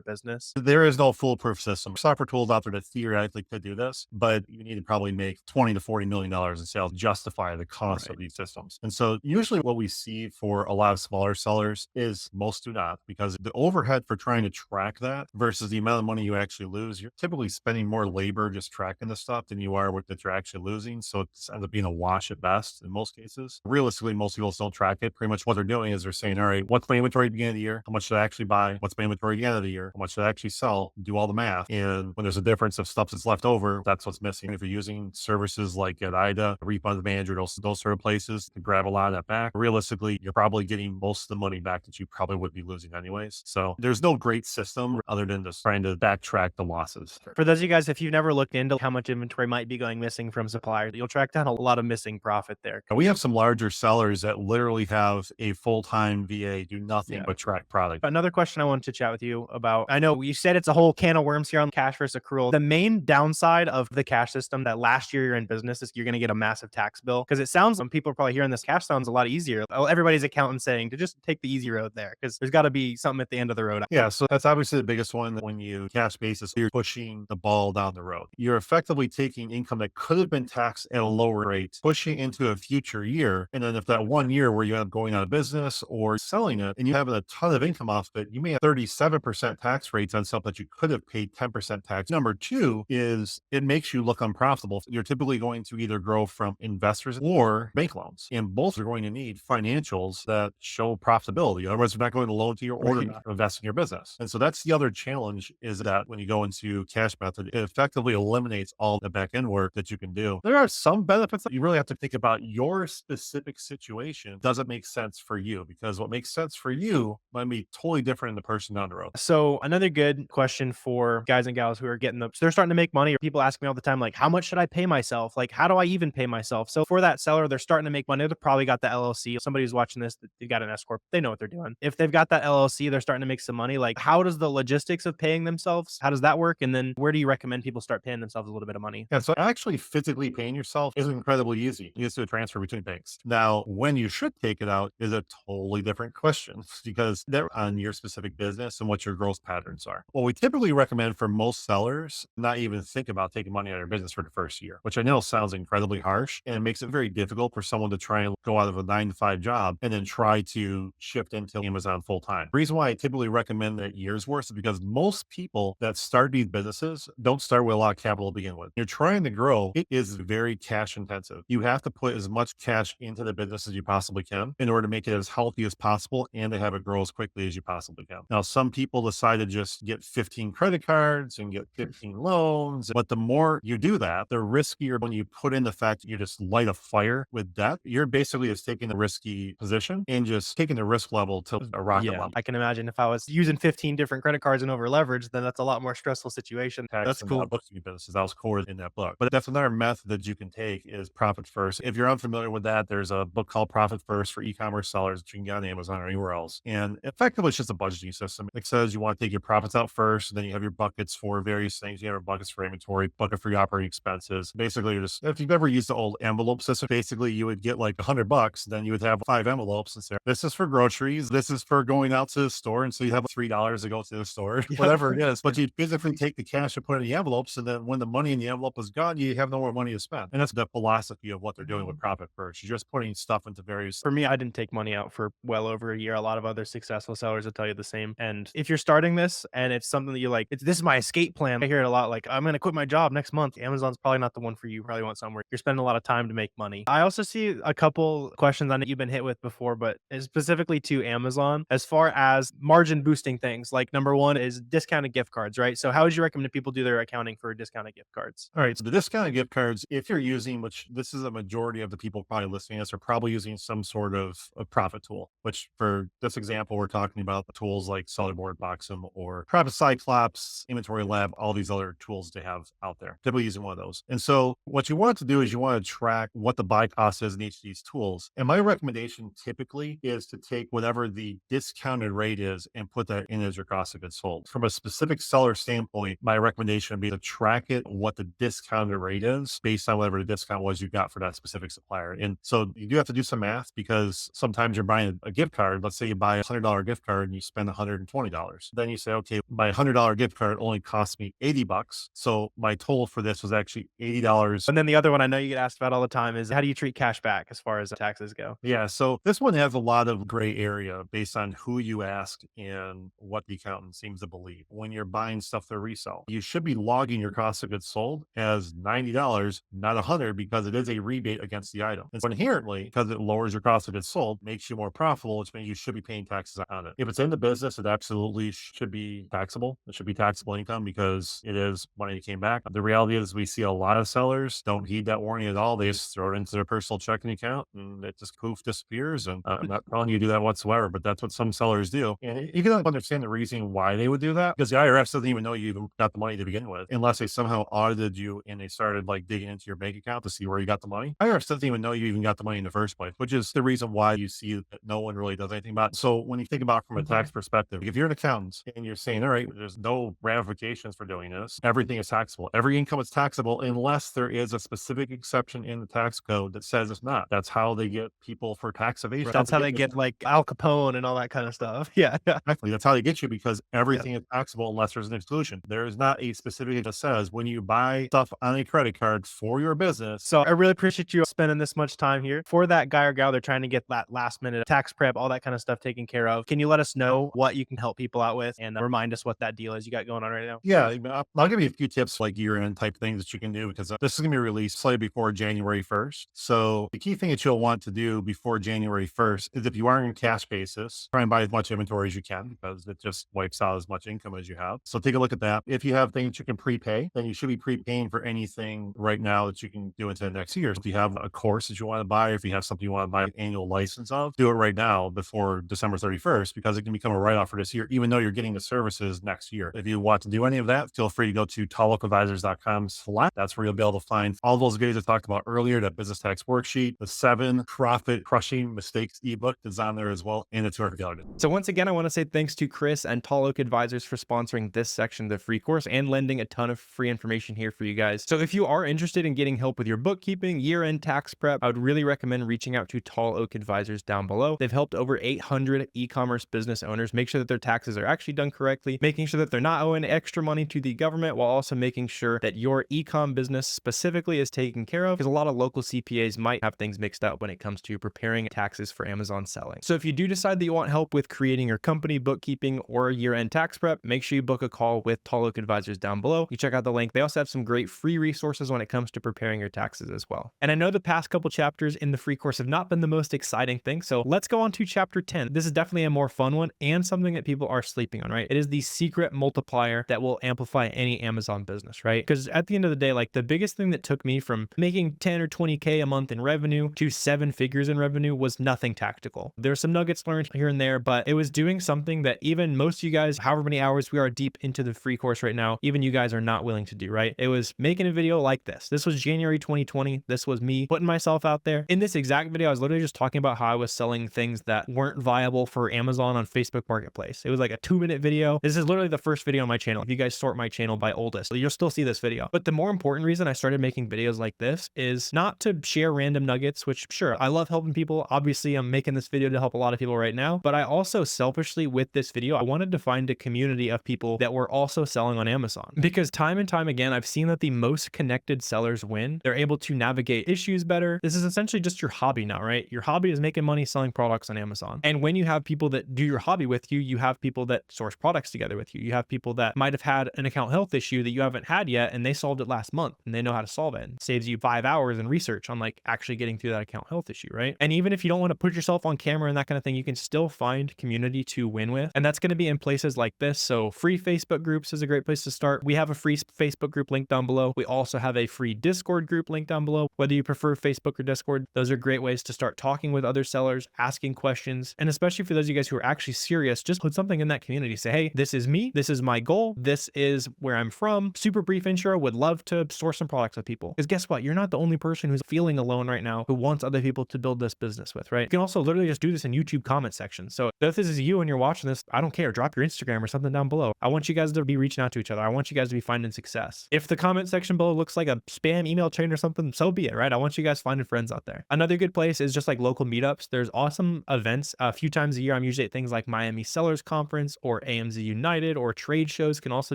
business? There is no foolproof system. Software tools out there that theoretically could do this, but you need to probably make $20 to $40 million in sales to justify the cost of these systems. And so usually what we see for a lot of smaller sellers is most do not, because the overhead for trying to track that versus the amount of money you actually lose, you're typically spending more labor just tracking the stuff than you are with that you're actually losing. So it ends up being a wash at best in most cases. Realistically, most people don't track it. Pretty much what they're doing is they're saying, all right, what's my inventory at the beginning of the year? How much should I actually buy? What's my inventory at the end of the year? How much should I actually sell? Do all the math. And when there's a difference of stuff that's left over, that's what's missing. If you're using services like at IDA, Refund Manager, those sort of places to grab a lot of that back, realistically, you're probably getting most of the money back that you probably would be losing anyways. So there's no great system other than just trying to backtrack the losses. For those of you guys, if you've never looked into how much inventory might be going missing from suppliers, you'll track down a lot of missing profit there. We have some larger sellers that literally have a full-time VA do nothing but track product. Another question I wanted to chat with you about, I know you said it's a whole can of worms here on cash versus accrual. The main downside of the cash system that last year you're in business is you're going to get a massive tax bill, because it sounds, when people are probably hearing this, cash sounds a lot easier. Everybody's accountant saying to just take the easy road there, because there's got to be something at the end of the road. Yeah, so that's obviously the biggest one. When you cash cash basis, you're pushing the ball down the road. You're effectively taking income that could have been taxed at a lower rate, pushing into a future year. And then if that 1 year where you end up going out of business or selling it and you have a ton of income off of it, you may have 37% tax rates on something that you could have paid 10% tax. Number two is it makes you look unprofitable. You're typically going to either grow from investors or bank loans, and both are going to need financials that show profitability. Otherwise, they're not going to loan to you or Right. not invest in your business. And so that's the other challenge, is that when you go into cash method, it effectively eliminates all the back end work that you can do. There are some benefits that you really have to think about your specific situation. Does it make sense for you? Because what makes sense for you might be totally different than the person down the road. So another good question for guys and gals who are getting so they're starting to make money, or people ask me all the time, like, how much should I pay myself? Like, how do I even pay myself? So for that seller, they're starting to make money. They've probably got the LLC. Somebody who's watching this, they got an S corp. They know what they're doing. If they've got that LLC, they're starting to make some money. Like, how does the logistics of paying themselves? How does that work? And then where do you recommend people start paying themselves a little bit of money? Yeah, so actually physically paying yourself is incredibly easy. You just do a transfer between banks. Now, when you should take it out is a totally different question, because they're on your specific business and what your growth patterns are. What we typically recommend for most sellers, not even think about taking money out of their business for the first year, which I know sounds incredibly harsh, and it makes it very difficult for someone to try and go out of a 9 to 5 job and then try to shift into Amazon full time. The reason why I typically recommend that year's worth is because most people that start these businesses don't start with a lot of capital to begin with. You're trying to grow. It is very cash intensive. You have to put as much cash into the business as you possibly can in order to make it as healthy as possible and to have it grow as quickly as you possibly can. Now, some people decide to just get 15 credit cards and get 15 loans, but the more you do that, the riskier when you put in the fact that you just light a fire with debt. You're basically just taking the risky position and just taking the risk level to a rocket level. I can imagine if I was using 15 different credit cards and over leverage, then that's a lot more stressful situation. That's cool. Bookkeeping businesses. That was core in that book. But that's another method that you can take, is profit first. If you're unfamiliar with that, there's a book called Profit First for e-commerce sellers that you can get on Amazon or anywhere else. And effectively, it's just a budgeting system. It says you want to take your profits out first, and then you have your buckets for various things. You have buckets for inventory, bucket for your operating expenses. Basically, you're just, if you've ever used the old envelope system, basically you would get like $100, then you would have 5 envelopes and say, this is for groceries, this is for going out to the store. And so you have $3 to go to the store, whatever it is. But you physically take the cash and put it in the envelopes. And then when the money in the envelope is gone, you have no more money to spend. And that's the philosophy of what they're doing with Profit First. You're just putting stuff into various. For me, I didn't take money out for well over a year. A lot of other successful sellers will tell you the same. And if you're starting this and it's something that you like, this is my escape plan. I hear it a lot. Like, I'm going to quit my job next month. Amazon's probably not the one for you. You probably want somewhere you're spending a lot of time to make money. I also see a couple questions on it you've been hit with before, but specifically to Amazon, as far as margin boosting things. Like, number one is discounted gift cards, right? So how would you recommend people do their accounting for discounted gift cards? All right. So the discounted gift cards, if you're using, which this is a majority of the people probably listening to this, are probably using some sort of a profit tool, which for this example, we're talking about the tools like SellerBoard, Boxem, or Profit Cyclops, Inventory Lab, all these other tools they have out there. Typically using one of those. And so what you want to do is you want to track what the buy cost is in each of these tools. And my recommendation typically is to take whatever the discounted rate is and put that in as your cost of goods sold. From a specific seller standpoint, my recommendation would be to track it, what the discounted rate is based on whatever the discount was you got for that specific supplier. And so you do have to do some math, because sometimes you're buying a gift card. Let's say you buy $100 gift card and you spend $120. Then you say, okay, my $100 gift card only cost me $80. So my total for this was actually $80. And then the other one I know you get asked about all the time is, how do you treat cash back as far as taxes go? Yeah. So this one has a lot of gray area based on who you ask and what the accountant seems to believe. When you're buying stuff to resell, you should be logging your cost of goods sold as $90, not $100, because it is a rebate against the item. And so inherently, because it lowers your cost of goods sold, makes you more profitable, which means you should be paying taxes on it. If it's in the business, it absolutely should be taxable. It should be taxable income because it is money that came back. The reality is we see a lot of sellers don't heed that warning at all. They just throw it into their personal checking account and it just poof disappears. And I'm not telling you to do that whatsoever, but that's what some sellers do. And you can understand the reason why they would do that, because the IRS doesn't even know you even got the money to begin with, unless they somehow audited you and they started like digging into your bank account to see where you got the money. IRS doesn't even know you even got the money in the first place, which is the reason why you see that no one really does anything about it. So when you think about it from a tax perspective, if you're an accountant and you're saying, all right, there's no ramifications for doing this, everything is taxable. Every income is taxable unless there is a specific exception in the tax code that says it's not. That's how they get people for tax evasion. That's how they get like Al Capone and all that kind of stuff. Yeah. Exactly. That's how they get you, because everything is taxable unless there's there's an exclusion. There is not a specific that says when you buy stuff on a credit card for your business. So I really appreciate you spending this much time here. For that guy or gal, they're trying to get that last minute tax prep, all that kind of stuff taken care of. Can you let us know what you can help people out with and remind us what that deal is you got going on right now? Yeah, I'll give you a few tips like year-end type things that you can do because this is going to be released slightly before January 1st. So the key thing that you'll want to do before January 1st is if you are in cash basis, try and buy as much inventory as you can because it just wipes out as much income as you have. So take a look at that. If you have things you can prepay, then you should be prepaying for anything right now that you can do into the next year. So if you have a course that you want to buy, or if you have something you want to buy an annual license of, do it right now before December 31st because it can become a write-off for this year, even though you're getting the services next year. If you want to do any of that, feel free to go to tallooakadvisors.com/. That's where you'll be able to find all those videos I talked about earlier, that business tax worksheet, the 7 profit crushing mistakes ebook is on there as well, and the tutorial guide. So once again, I want to say thanks to Chris and Tall Oak Advisors for sponsoring this section of the free course and lending a ton of free information here for you guys. So if you are interested in getting help with your bookkeeping, year-end tax prep, I would really recommend reaching out to Tall Oak Advisors down below. They've helped over 800 e-commerce business owners make sure that their taxes are actually done correctly, making sure that they're not owing extra money to the government, while also making sure that your e-com business specifically is taken care of, because a lot of local CPAs might have things mixed up when it comes to preparing taxes for Amazon selling. So if you do decide that you want help with creating your company bookkeeping or year-end tax prep, make sure you book a call with Tall Oak Advisors down below. You check out the link. They also have some great free resources when it comes to preparing your taxes as well. And I know the past couple chapters in the free course have not been the most exciting thing, so let's go on to chapter 10. This is definitely a more fun one and something that people are sleeping on, right? It is the secret multiplier that will amplify any Amazon business, right? Because at the end of the day, like the biggest thing that took me from making 10 or 20K a month in revenue to 7 figures in revenue was nothing tactical. There's some nuggets learned here and there, but it was doing something that even most of you guys, however many hours we are deep into the free course right now, even you guys are not willing to do, right? It was making a video like this. This was January 2020. This was me putting myself out there. In this exact video, I was literally just talking about how I was selling things that weren't viable for Amazon on Facebook Marketplace. It was like a 2-minute video. This is literally the first video on my channel. If you guys sort my channel by oldest, you'll still see this video. But the more important reason I started making videos like this is not to share random nuggets, which sure, I love helping people. Obviously, I'm making this video to help a lot of people right now, but I also selfishly with this video, I wanted to find a community of people that were also selling on Amazon, because time and time again, I've seen that the most connected sellers win. They're able to navigate issues better. This is essentially just your hobby now, right? Your hobby is making money selling products on Amazon. And when you have people that do your hobby with you, you have people that source products together with you. You have people that might have had an account health issue that you haven't had yet, and they solved it last month and they know how to solve it. And saves you 5 hours in research on like actually getting through that account health issue, right? And even if you don't want to put yourself on camera and that kind of thing, you can still find community to win with. And that's going to be in places like this. So free Facebook groups is a great place to start. We have a free Facebook group link down below. We also have a free Discord group link down below. Whether you prefer Facebook or Discord, those are great ways to start talking with other sellers, asking questions. And especially for those of you guys who are actually serious, just put something in that community. Say, hey, this is me. This is my goal. This is where I'm from. Super brief intro. Would love to source some products with people. Because guess what? You're not the only person who's feeling alone right now who wants other people to build this business with, right? You can also literally just do this in YouTube comment section. So if this is you and you're watching this, I don't care. Drop your Instagram or something down below. I want you guys to be reaching out to each other. I want you guys to be finding success. If the comment section below looks like a spam email chain or something, so be it, right? I want you guys finding friends out there. Another good place is just like local meetups. There's awesome events a few times a year. I'm usually at things like Miami Sellers Conference or AMZ United, or trade shows can also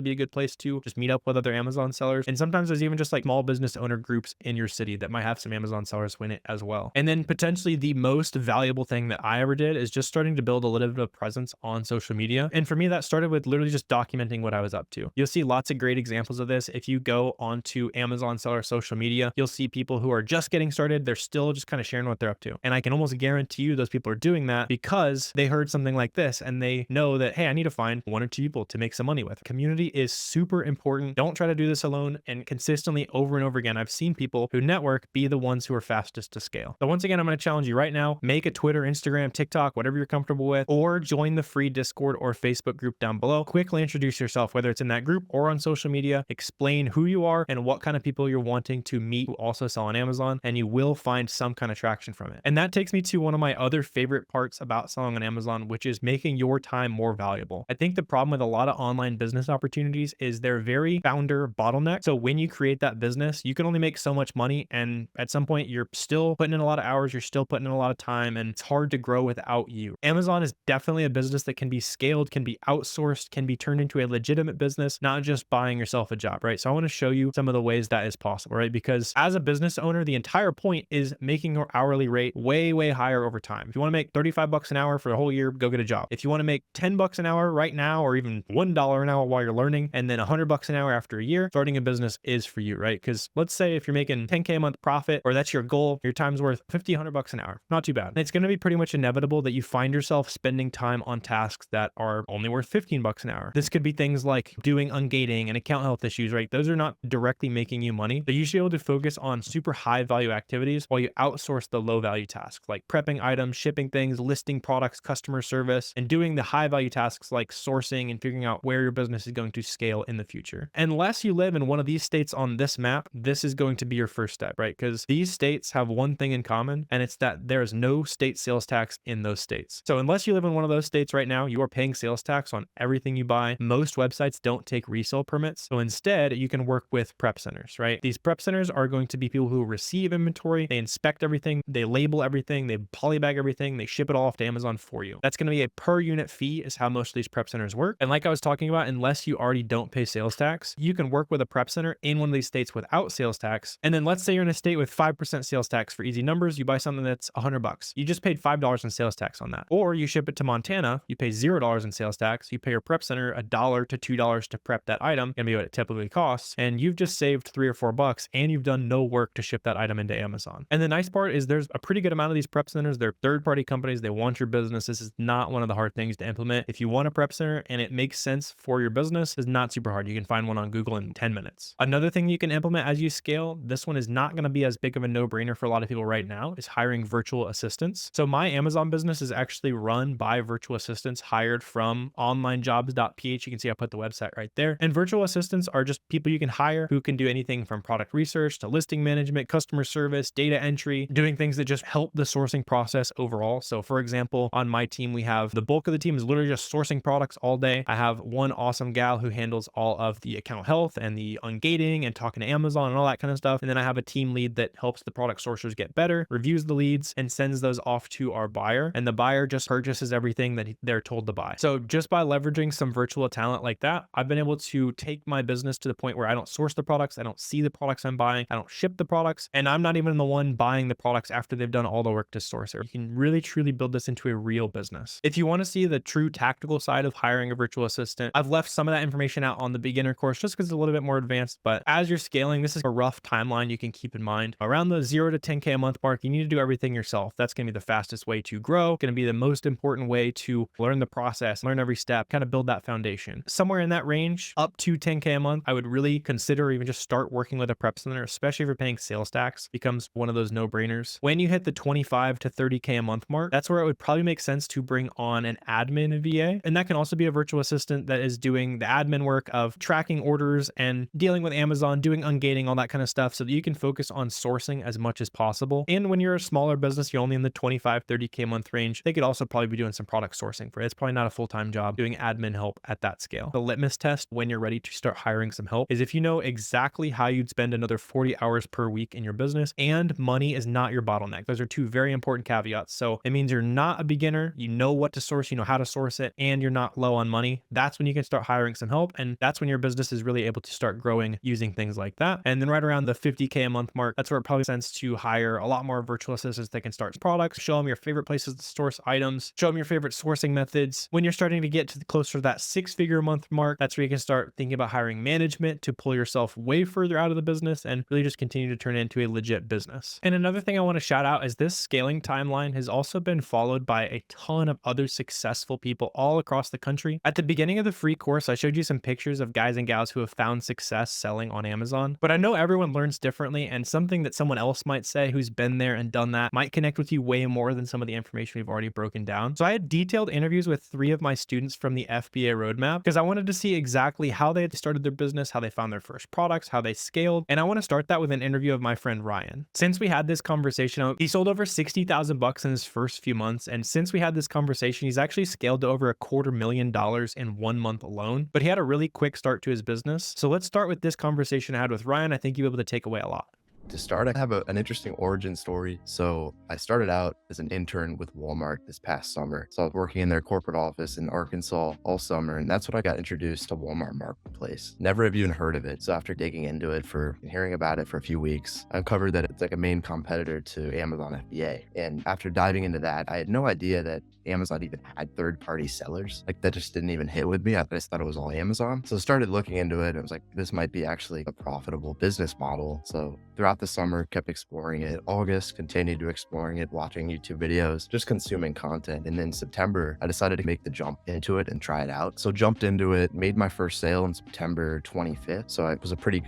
be a good place to just meet up with other Amazon sellers. And sometimes there's even just like small business owner groups in your city that might have some Amazon sellers win it as well. And then potentially the most valuable thing that I ever did is just starting to build a little bit of presence on social media. And for me, that started with literally just documenting what I was up to. You'll see lots of great examples of this. If you go onto Amazon seller social media, you'll see people who are just getting started. They're still just kind of sharing what they're up to. And I can almost guarantee you those people are doing that because they heard something like this and they know that, hey, I need to find 1 or 2 people to make some money with. Community is super important. Don't try to do this alone. And consistently over and over again, I've seen people who network be the ones who are fastest to scale. So once again, I'm going to challenge you right now, make a Twitter, Instagram, TikTok, whatever you're comfortable with, or join the free Discord or Facebook group down below. Quickly introduce yourself, whether it's in that group or on social media. Explain who you are and what kind of people you're wanting to meet who also sell on Amazon, and you will find some kind of traction from it. And that takes me to one of my other favorite parts about selling on Amazon, which is making your time more valuable. I think the problem with a lot of online business opportunities is they're very founder bottleneck. So when you create that business, you can only make so much money, and at some point you're still putting in a lot of hours, you're still putting in a lot of time, and it's hard to grow without you. Amazon is definitely a business that can be scaled, can be outsourced, can be turned into into a legitimate business, not just buying yourself a job, right? So I want to show you some of the ways that is possible, right? Because as a business owner, the entire point is making your hourly rate way, way higher over time. If you want to make 35 bucks an hour for the whole year, go get a job. If you want to make 10 bucks an hour right now, or even $1 an hour while you're learning, and then 100 bucks an hour after a year, starting a business is for you, right? Because let's say if you're making 10K a month profit, or that's your goal, your time's worth 50, 100 bucks an hour. Not too bad. And it's going to be pretty much inevitable that you find yourself spending time on tasks that are only worth 15 bucks an hour. This could be things like doing ungating and account health issues, right? Those are not directly making you money, but you should be able to focus on super high value activities while you outsource the low value tasks like prepping items, shipping things, listing products, customer service, and doing the high value tasks like sourcing and figuring out where your business is going to scale in the future. Unless you live in one of these states on this map, this is going to be your first step, right? Because these states have one thing in common, and it's that there is no state sales tax in those states. So unless you live in one of those states right now, you are paying sales tax on everything you buy. Most websites don't take resale permits. So instead, you can work with prep centers, right? These prep centers are going to be people who receive inventory, they inspect everything, they label everything, they polybag everything, they ship it all off to Amazon for you. That's going to be a per unit fee is how most of these prep centers work. And like I was talking about, unless you already don't pay sales tax, you can work with a prep center in one of these states without sales tax. And then let's say you're in a state with 5% sales tax. For easy numbers, you buy something that's 100 bucks. You just paid $5 in sales tax on that. Or you ship it to Montana, you pay $0 in sales tax. You pay your prep center $1 to $2 to prep that item, gonna be what it typically costs. And you've just saved $3 or $4 and you've done no work to ship that item into Amazon. And the nice part is there's a pretty good amount of these prep centers. They're third-party companies. They want your business. This is not one of the hard things to implement. If you want a prep center and it makes sense for your business, it's not super hard. You can find one on Google in 10 minutes. Another thing you can implement as you scale, this one is not going to be as big of a no-brainer for a lot of people right now, is hiring virtual assistants. So my Amazon business is actually run by virtual assistants hired from onlinejobs.ph. You can see I put the website right there. And virtual assistants are just people you can hire who can do anything from product research to listing management, customer service, data entry, doing things that just help the sourcing process overall. So for example, on my team, we have the bulk of the team is literally just sourcing products all day. I have one awesome gal who handles all of the account health and the ungating and talking to Amazon and all that kind of stuff. And then I have a team lead that helps the product sourcers get better, reviews the leads, and sends those off to our buyer. And the buyer just purchases everything that they're told to buy. So just by leveraging some virtual talent like that, I've been able to take my business to the point where I don't source the products, I don't see the products I'm buying, I don't ship the products, and I'm not even the one buying the products after they've done all the work to source it. You can really truly build this into a real business. If you want to see the true tactical side of hiring a virtual assistant, I've left some of that information out on the beginner course just because it's a little bit more advanced. But as you're scaling, this is a rough timeline you can keep in mind. Around the 0 to 10K a month mark, you need to do everything yourself. That's going to be the fastest way to grow, going to be the most important way to learn the process, learn every step, kind of build that foundation. Somewhere in that range, up to 10K a month, I would really consider even just start working with a prep center, especially if you're paying sales tax, becomes one of those no-brainers. When you hit the 25 to 30K a month mark, that's where it would probably make sense to bring on an admin VA. And that can also be a virtual assistant that is doing the admin work of tracking orders and dealing with Amazon, doing ungating, all that kind of stuff, so that you can focus on sourcing as much as possible. And when you're a smaller business, you're only in the 25, 30K a month range, they could also probably be doing some product sourcing for it. It's probably not a full-time job doing admin help at that scale. The litmus test when you're ready to start hiring some help is if you know exactly how you'd spend another 40 hours per week in your business and money is not your bottleneck. Those are two very important caveats. So it means you're not a beginner, you know what to source, you know how to source it, and you're not low on money. That's when you can start hiring some help. And that's when your business is really able to start growing using things like that. And then right around the 50K a month mark, that's where it probably makes sense to hire a lot more virtual assistants that can start products, show them your favorite places to source items, show them your favorite sourcing methods. When you're starting to get to closer to that 6-figure a month mark, that's where you can start thinking about hiring management to pull yourself way further out of the business and really just continue to turn it into a legit business. And another thing I want to shout out is this scaling timeline has also been followed by a ton of other successful people all across the country. At the beginning of the free course, I showed you some pictures of guys and gals who have found success selling on Amazon, but I know everyone learns differently, and something that someone else might say who's been there and done that might connect with you way more than some of the information we've already broken down. So I had detailed interviews with 3 of my students from the FBA roadmap because I wanted to see exactly how they had started their business, how they found their first products, how they scaled. And I want to start that with an interview of my friend Ryan. Since we had this conversation, he sold over $60,000 in his first few months. And since we had this conversation, he's actually scaled to over $250,000 in 1 month alone, but he had a really quick start to his business. So let's start with this conversation I had with Ryan. I think you'll be able to take away a lot. To start, I have an interesting origin story. So I started out as an intern with Walmart this past summer. So I was working in their corporate office in Arkansas all summer, and that's when I got introduced to Walmart Marketplace. Never have even heard of it. So after digging into it and hearing about it for a few weeks, I uncovered that it's like a main competitor to Amazon FBA. And after diving into that, I had no idea that Amazon even had third-party sellers. Like, that just didn't even hit with me. I just thought it was all Amazon. So I started looking into it, and I was like, this might be actually a profitable business model. So throughout the summer, kept exploring it. August, continued to exploring it, watching YouTube videos, just consuming content. And then September, I decided to make the jump into it and try it out. So jumped into it, made my first sale on September 25th. So it was a pretty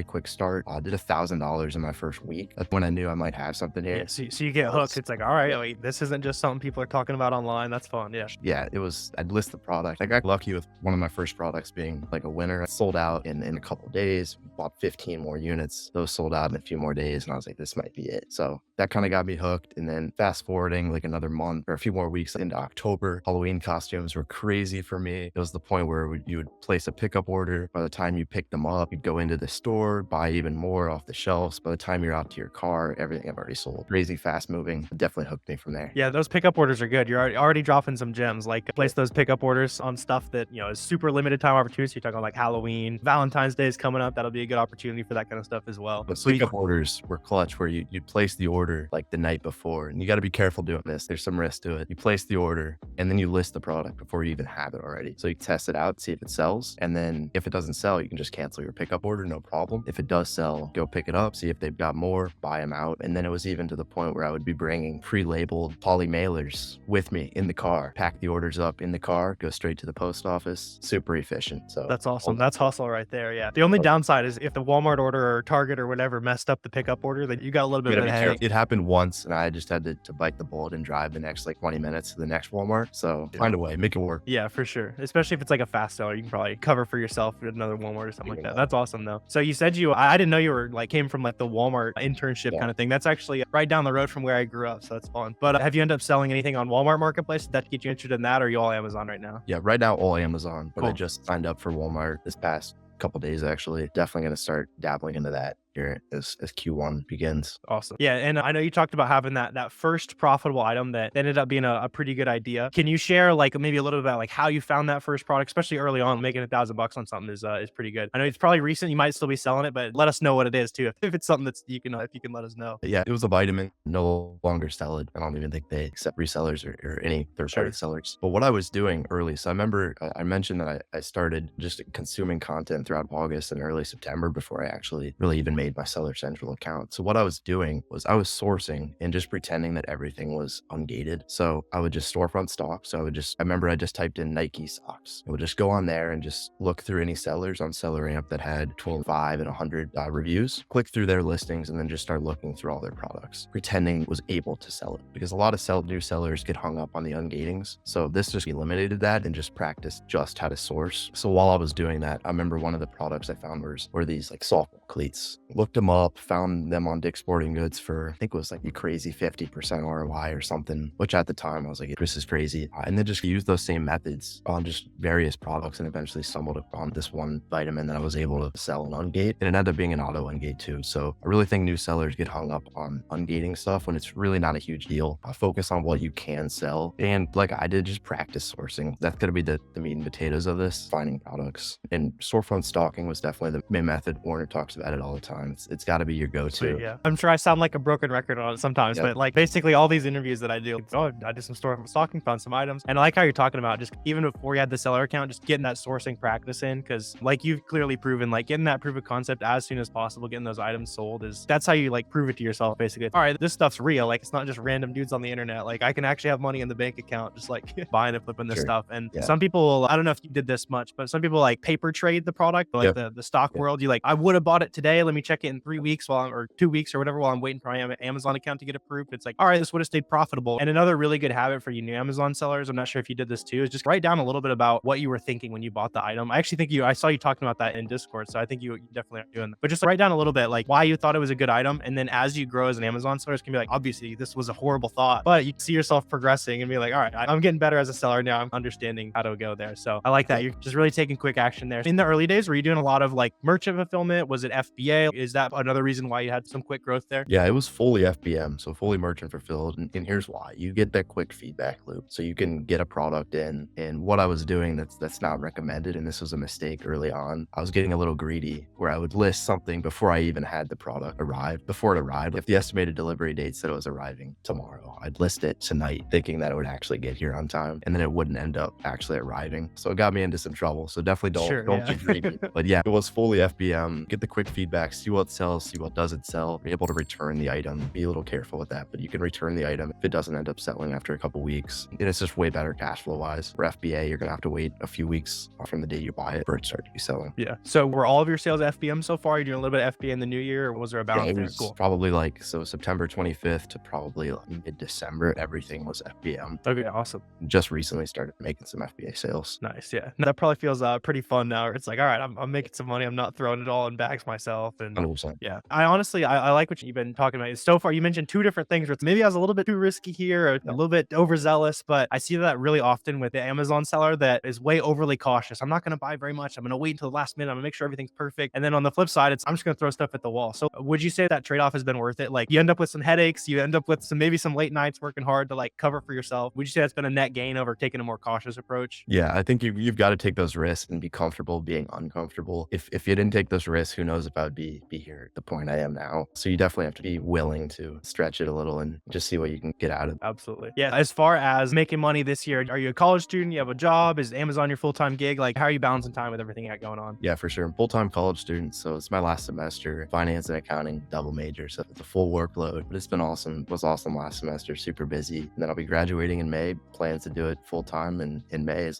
quick start. I did $1,000 in my first week. That's when I knew I might have something here. Yeah, so you get hooked. It's like, all right, wait, this isn't just something people are talking about online. That's fun. Yeah. Yeah, I'd list the product. I got lucky with one of my first products being like a winner. I sold out in a couple of days, bought 15 more units. Those sold out in a few more days. And I was like, this might be it. So that kind of got me hooked. And then fast forwarding like another month or a few more weeks into October, Halloween costumes were crazy for me. It was the point where you would place a pickup order. By the time you picked them up, you'd go into the store, buy even more off the shelves. By the time you're out to your car, everything I've already sold. Crazy fast moving. It definitely hooked me from there. Yeah, those pickup orders are good. You're already dropping some gems. Like, place those pickup orders on stuff that, is super limited time opportunities. You're talking like Halloween, Valentine's Day is coming up. That'll be a good opportunity for that kind of stuff as well. But pickup orders were clutch, where you place the order like the night before, and you got to be careful doing this. There's some risk to it. You place the order and then you list the product before you even have it already. So you test it out, see if it sells. And then if it doesn't sell, you can just cancel your pickup order, no problem. If it does sell, go pick it up, see if they've got more, buy them out. And then it was even to the point where I would be bringing pre-labeled poly mailers with me in the car, pack the orders up in the car, go straight to the post office. Super efficient. So that's awesome. That's hustle right there. Yeah. The only downside is if the Walmart order or Target or whatever messed up the pickup order, then you got a little bit of a headache. It happened once, and I just had to bite the bullet and drive the next like 20 minutes to the next Walmart. So find a way, make it work. Yeah, for sure. Especially if it's like a fast seller, you can probably cover for yourself at another Walmart or something like that. That's awesome though. So you said I didn't know you were came from like the Walmart internship kind of thing. That's actually right down the road from where I grew up. So that's fun. But have you ended up selling anything on Walmart Marketplace? Did that get you interested in that, or are you all Amazon right now? Yeah, right now all Amazon, but cool. I just signed up for Walmart this past couple days actually. Definitely going to start dabbling into that here as Q1 begins. Awesome. Yeah, and I know you talked about having that first profitable item that ended up being a pretty good idea. Can you share like maybe a little bit about like how you found that first product, especially early on? Making $1,000 on something is pretty good. I know it's probably recent, you might still be selling it, but let us know what it is too, if it's something that's if you can let us know. Yeah, it was a vitamin. No longer sell it. I don't even think they accept resellers or any third-party sellers. But what I was doing early, so I remember I mentioned that I started just consuming content throughout August and early September before I actually really even made my Seller Central account. So what I was doing was I was sourcing and just pretending that everything was ungated. So I would just storefront stock. So I remember I just typed in Nike socks. I would just go on there and just look through any sellers on SellerAmp that had 25 and 100 reviews, click through their listings, and then just start looking through all their products, pretending was able to sell it. Because a lot of new sellers get hung up on the ungatings. So this just eliminated that and just practiced just how to source. So while I was doing that, I remember one of the products I found were these like softball cleats. Looked them up, found them on Dick's Sporting Goods for, I think it was like a crazy 50% ROI or something, which at the time I was like, this is crazy. And then just used those same methods on just various products and eventually stumbled upon this one vitamin that I was able to sell and ungate. And it ended up being an auto ungate too. So I really think new sellers get hung up on ungating stuff when it's really not a huge deal. Focus on what you can sell. And like I did, just practice sourcing. That's going to be the meat and potatoes of this, finding products. And storefront stalking was definitely the main method. Warner talks about it all the time. It's got to be your go-to. Yeah, I'm sure I sound like a broken record on it sometimes, but like basically all these interviews that I do, I did some storefront stalking, found some items, and I like how you're talking about just even before you had the seller account, just getting that sourcing practice in, because like you've clearly proven, like getting that proof of concept as soon as possible, getting those items sold that's how you like prove it to yourself basically. All right, this stuff's real. Like it's not just random dudes on the internet. Like I can actually have money in the bank account, just like buying and flipping this stuff. And some people, I don't know if you did this much, but some people like paper trade the product, like the stock world. You like, I would have bought it today. Let me check it in 3 weeks or 2 weeks or whatever while I'm waiting for my Amazon account to get approved. It's like, all right, this would have stayed profitable. And another really good habit for you new Amazon sellers, I'm not sure if you did this too, is just write down a little bit about what you were thinking when you bought the item. I actually think I saw you talking about that in Discord, so I think you definitely are doing that. But just write down a little bit like why you thought it was a good item, and then as you grow as an Amazon seller, it's gonna be like, obviously this was a horrible thought, but you see yourself progressing and be like, all right, I'm getting better as a seller now. I'm understanding how to go there. So I like that. You're just really taking quick action there. In the early days, were you doing a lot of like merchant fulfillment? Was it FBA? Is that another reason why you had some quick growth there? Yeah, it was fully FBM, so fully merchant fulfilled. And here's why. You get that quick feedback loop. So you can get a product in. And what I was doing that's not recommended, and this was a mistake early on, I was getting a little greedy where I would list something before I even had the product arrive. Before it arrived, if the estimated delivery date said it was arriving tomorrow, I'd list it tonight thinking that it would actually get here on time, and then it wouldn't end up actually arriving. So it got me into some trouble. So definitely don't get greedy. But yeah, it was fully FBM. Get the quick feedback, see what sells, see what doesn't sell. Be able to return the item. Be a little careful with that, but you can return the item if it doesn't end up selling after a couple weeks. And it's just way better cash flow wise. For FBA, you're gonna have to wait a few weeks from the day you buy it for it to start to be selling. Yeah. So were all of your sales FBM so far? You're doing a little bit of FBA in the new year, or was there a balance Yeah, it there? was Cool. probably like, so September 25th to probably like mid-December, everything was FBM. Okay, awesome. Just recently started making some FBA sales. Nice. Yeah. That probably feels pretty fun now. It's like, all right, I'm making some money. I'm not throwing it all in bags myself. And 100%. yeah, I honestly, I like what you've been talking about. So far, you mentioned two different things where it's maybe I was a little bit too risky here, or a little bit overzealous, but I see that really often with the Amazon seller that is way overly cautious. I'm not going to buy very much. I'm going to wait until the last minute. I'm going to make sure everything's perfect. And then on the flip side, I'm just going to throw stuff at the wall. So would you say that trade-off has been worth it? Like you end up with some headaches, you end up with maybe some late nights working hard to like cover for yourself. Would you say that's been a net gain over taking a more cautious approach? Yeah, I think you've got to take those risks and be comfortable being uncomfortable. If you didn't take those risks, who knows if I would be here at the point I am now. So you definitely have to be willing to stretch it a little and just see what you can get out of it. Absolutely. Yeah. As far as making money this year, are you a college student? You have a job? Is Amazon your full-time gig? Like how are you balancing time with everything you got going on? Yeah, for sure. I'm full-time college student, so it's my last semester, finance and accounting, double major. So it's a full workload, but it's been awesome. It was awesome last semester, super busy. And then I'll be graduating in May, plans to do it full-time in May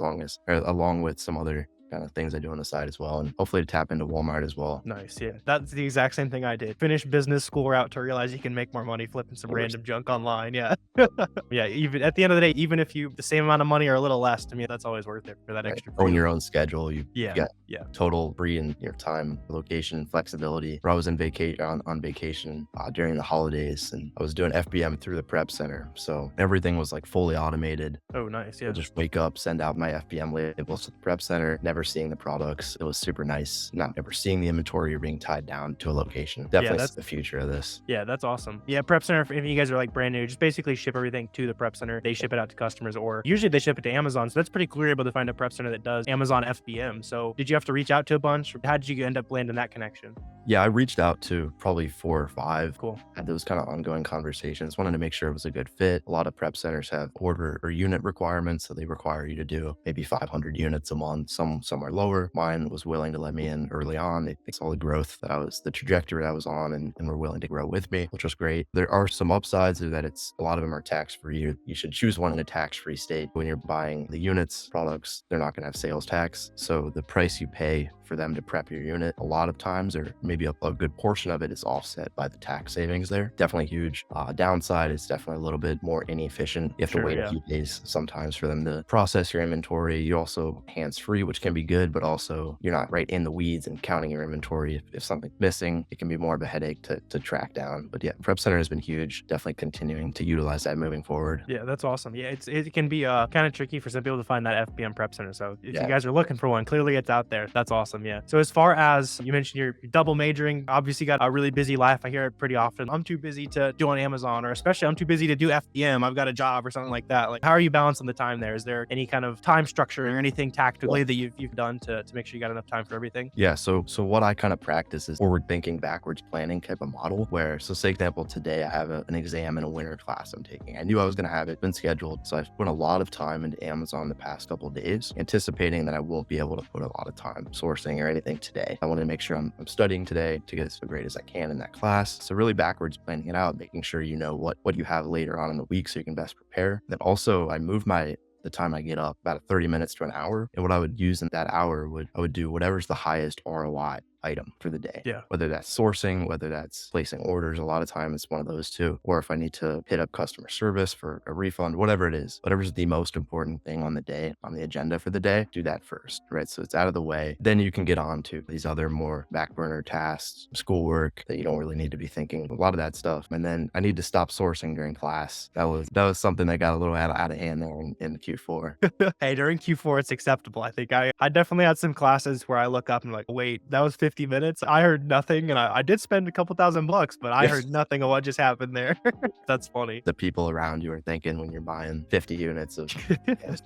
along with some other kind of things I do on the side as well, and hopefully to tap into Walmart as well. Nice. Yeah. That's the exact same thing I did. Finish business school route to realize you can make more money flipping some random junk online. Yeah. Yeah. Even at the end of the day, even if you the same amount of money or a little less, to me, that's always worth it for that extra. Own your own schedule. You Yeah. got Yeah. total free in your time, location, flexibility. Where I was on vacation during the holidays, and I was doing FBM through the prep center. So everything was like fully automated. Oh, nice. Yeah. I'll just wake up, send out my FBM labels to the prep center, never seeing the products. It was super nice. Not ever seeing the inventory or being tied down to a location. Definitely that's the future of this. Yeah, that's awesome. Yeah, prep center, if you guys are like brand new, just basically ship everything to the prep center. They ship it out to customers, or usually they ship it to Amazon. So that's pretty cool. You're able to find a prep center that does Amazon FBM. So did you have to reach out to a bunch? How did you end up landing that connection? Yeah, I reached out to probably 4 or 5. Cool. Had those kind of ongoing conversations. Wanted to make sure it was a good fit. A lot of prep centers have order or unit requirements, so they require you to do maybe 500 units a month. Some are lower. Mine was willing to let me in early on. They saw the growth the trajectory I was on, and were willing to grow with me, which was great. There are some upsides that a lot of them are tax-free. You should choose one in a tax-free state. When you're buying the units, products, they're not going to have sales tax. So the price you pay for them to prep your unit, a lot of times, or maybe a good portion of it, is offset by the tax savings there. Definitely huge. Downside is definitely a little bit more inefficient. You have to wait a few days sometimes for them to process your inventory. You also hands-free, which can be good, but also you're not right in the weeds and counting your inventory. If something's missing, it can be more of a headache to track down. But yeah, prep center has been huge. Definitely continuing to utilize that moving forward. Yeah, that's awesome. Yeah, it can be kind of tricky for some people to find that FBM prep center. So if you guys are looking for one, clearly it's out there. That's awesome. Yeah. So as far as you mentioned, you're double majoring, obviously got a really busy life. I hear it pretty often. I'm too busy to do on Amazon, or especially I'm too busy to do FBM. I've got a job or something like that. Like, how are you balancing the time there? Is there any kind of time structure or anything tactically that you've done to make sure you got enough time for everything? Yeah. So what I kind of practice is forward thinking, backwards planning type of model where, so say example, today I have an exam in a winter class I'm taking. I knew I was going to have it, been scheduled. So I've put a lot of time into Amazon the past couple of days, anticipating that I won't be able to put a lot of time sourcing or anything today. I want to make sure I'm studying today to get as great as I can in that class. So really backwards planning it out, making sure you know what you have later on in the week so you can best prepare. Then also I move the time I get up about 30 minutes to an hour. And what I would use in that hour I would do whatever's the highest ROI item for the day. Yeah. Whether that's sourcing, whether that's placing orders, a lot of time it's one of those two. Or if I need to hit up customer service for a refund, whatever it is, whatever's the most important thing on the day, on the agenda for the day, do that first, right? So it's out of the way. Then you can get on to these other more back burner tasks, schoolwork that you don't really need to be thinking, a lot of that stuff. And then I need to stop sourcing during class. That was something that got a little out of hand there in Q4. Hey, during Q4, it's acceptable. I think I definitely had some classes where I look up and I'm like, wait, that was 15 50 minutes. I heard nothing, and I did spend a couple $1,000, but I heard nothing of what just happened there. That's funny. The people around you are thinking when you're buying 50 units of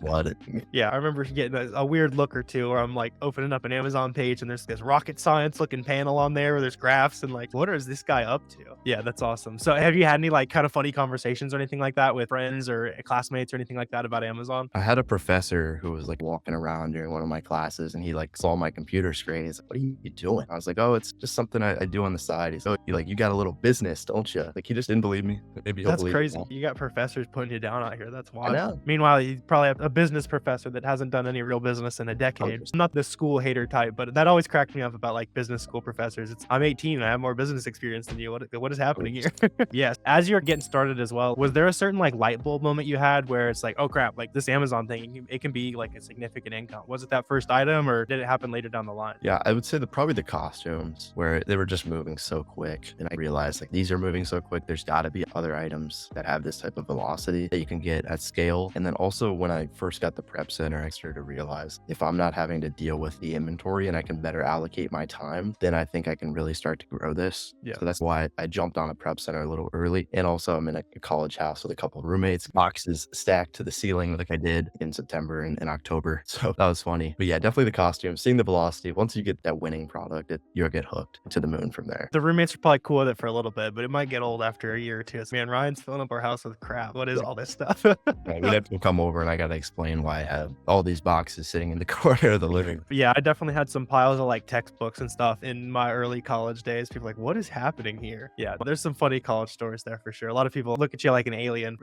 blood. Yeah, I remember getting a weird look or two where I'm like opening up an Amazon page and there's this rocket science looking panel on there where there's graphs and like, what is this guy up to? Yeah, that's awesome. So have you had any like kind of funny conversations or anything like that with friends or classmates or anything like that about Amazon? I had a professor who was like walking around during one of my classes and he like saw my computer screen. He's like, what are you doing? I was like, oh, it's just something I do on the side. He's like, you got a little business, don't you? Like, he just didn't believe me. Maybe he'll That's believe crazy. me now. You got professors putting you down out here. That's wild. I know. Meanwhile, you probably have a business professor that hasn't done any real business in a decade. I'm not the school hater type, but that always cracked me up about like business school professors. I'm 18 and I have more business experience than you. What is happening here? Yes. As you're getting started as well, was there a certain like light bulb moment you had where it's like, oh crap, like this Amazon thing, it can be like a significant income? Was it that first item or did it happen later down the line? Yeah, I would say probably the costumes where they were just moving so quick. And I realized like these are moving so quick. There's got to be other items that have this type of velocity that you can get at scale. And then also when I first got the prep center, I started to realize if I'm not having to deal with the inventory and I can better allocate my time, then I think I can really start to grow this. Yeah. So that's why I jumped on a prep center a little early. And also I'm in a college house with a couple of roommates, boxes stacked to the ceiling like I did in September and October. So that was funny. But yeah, definitely the costume, seeing the velocity. Once you get that winning product, you'll get hooked to the moon from there. The roommates are probably cool with it for a little bit, but it might get old after a year or two. Man, Ryan's filling up our house with crap. What is all this stuff? Yeah, we'd have to come over and I got to explain why I have all these boxes sitting in the corner of the living room. Yeah, I definitely had some piles of like textbooks and stuff in my early college days. People are like, what is happening here? Yeah, there's some funny college stories there for sure. A lot of people look at you like an alien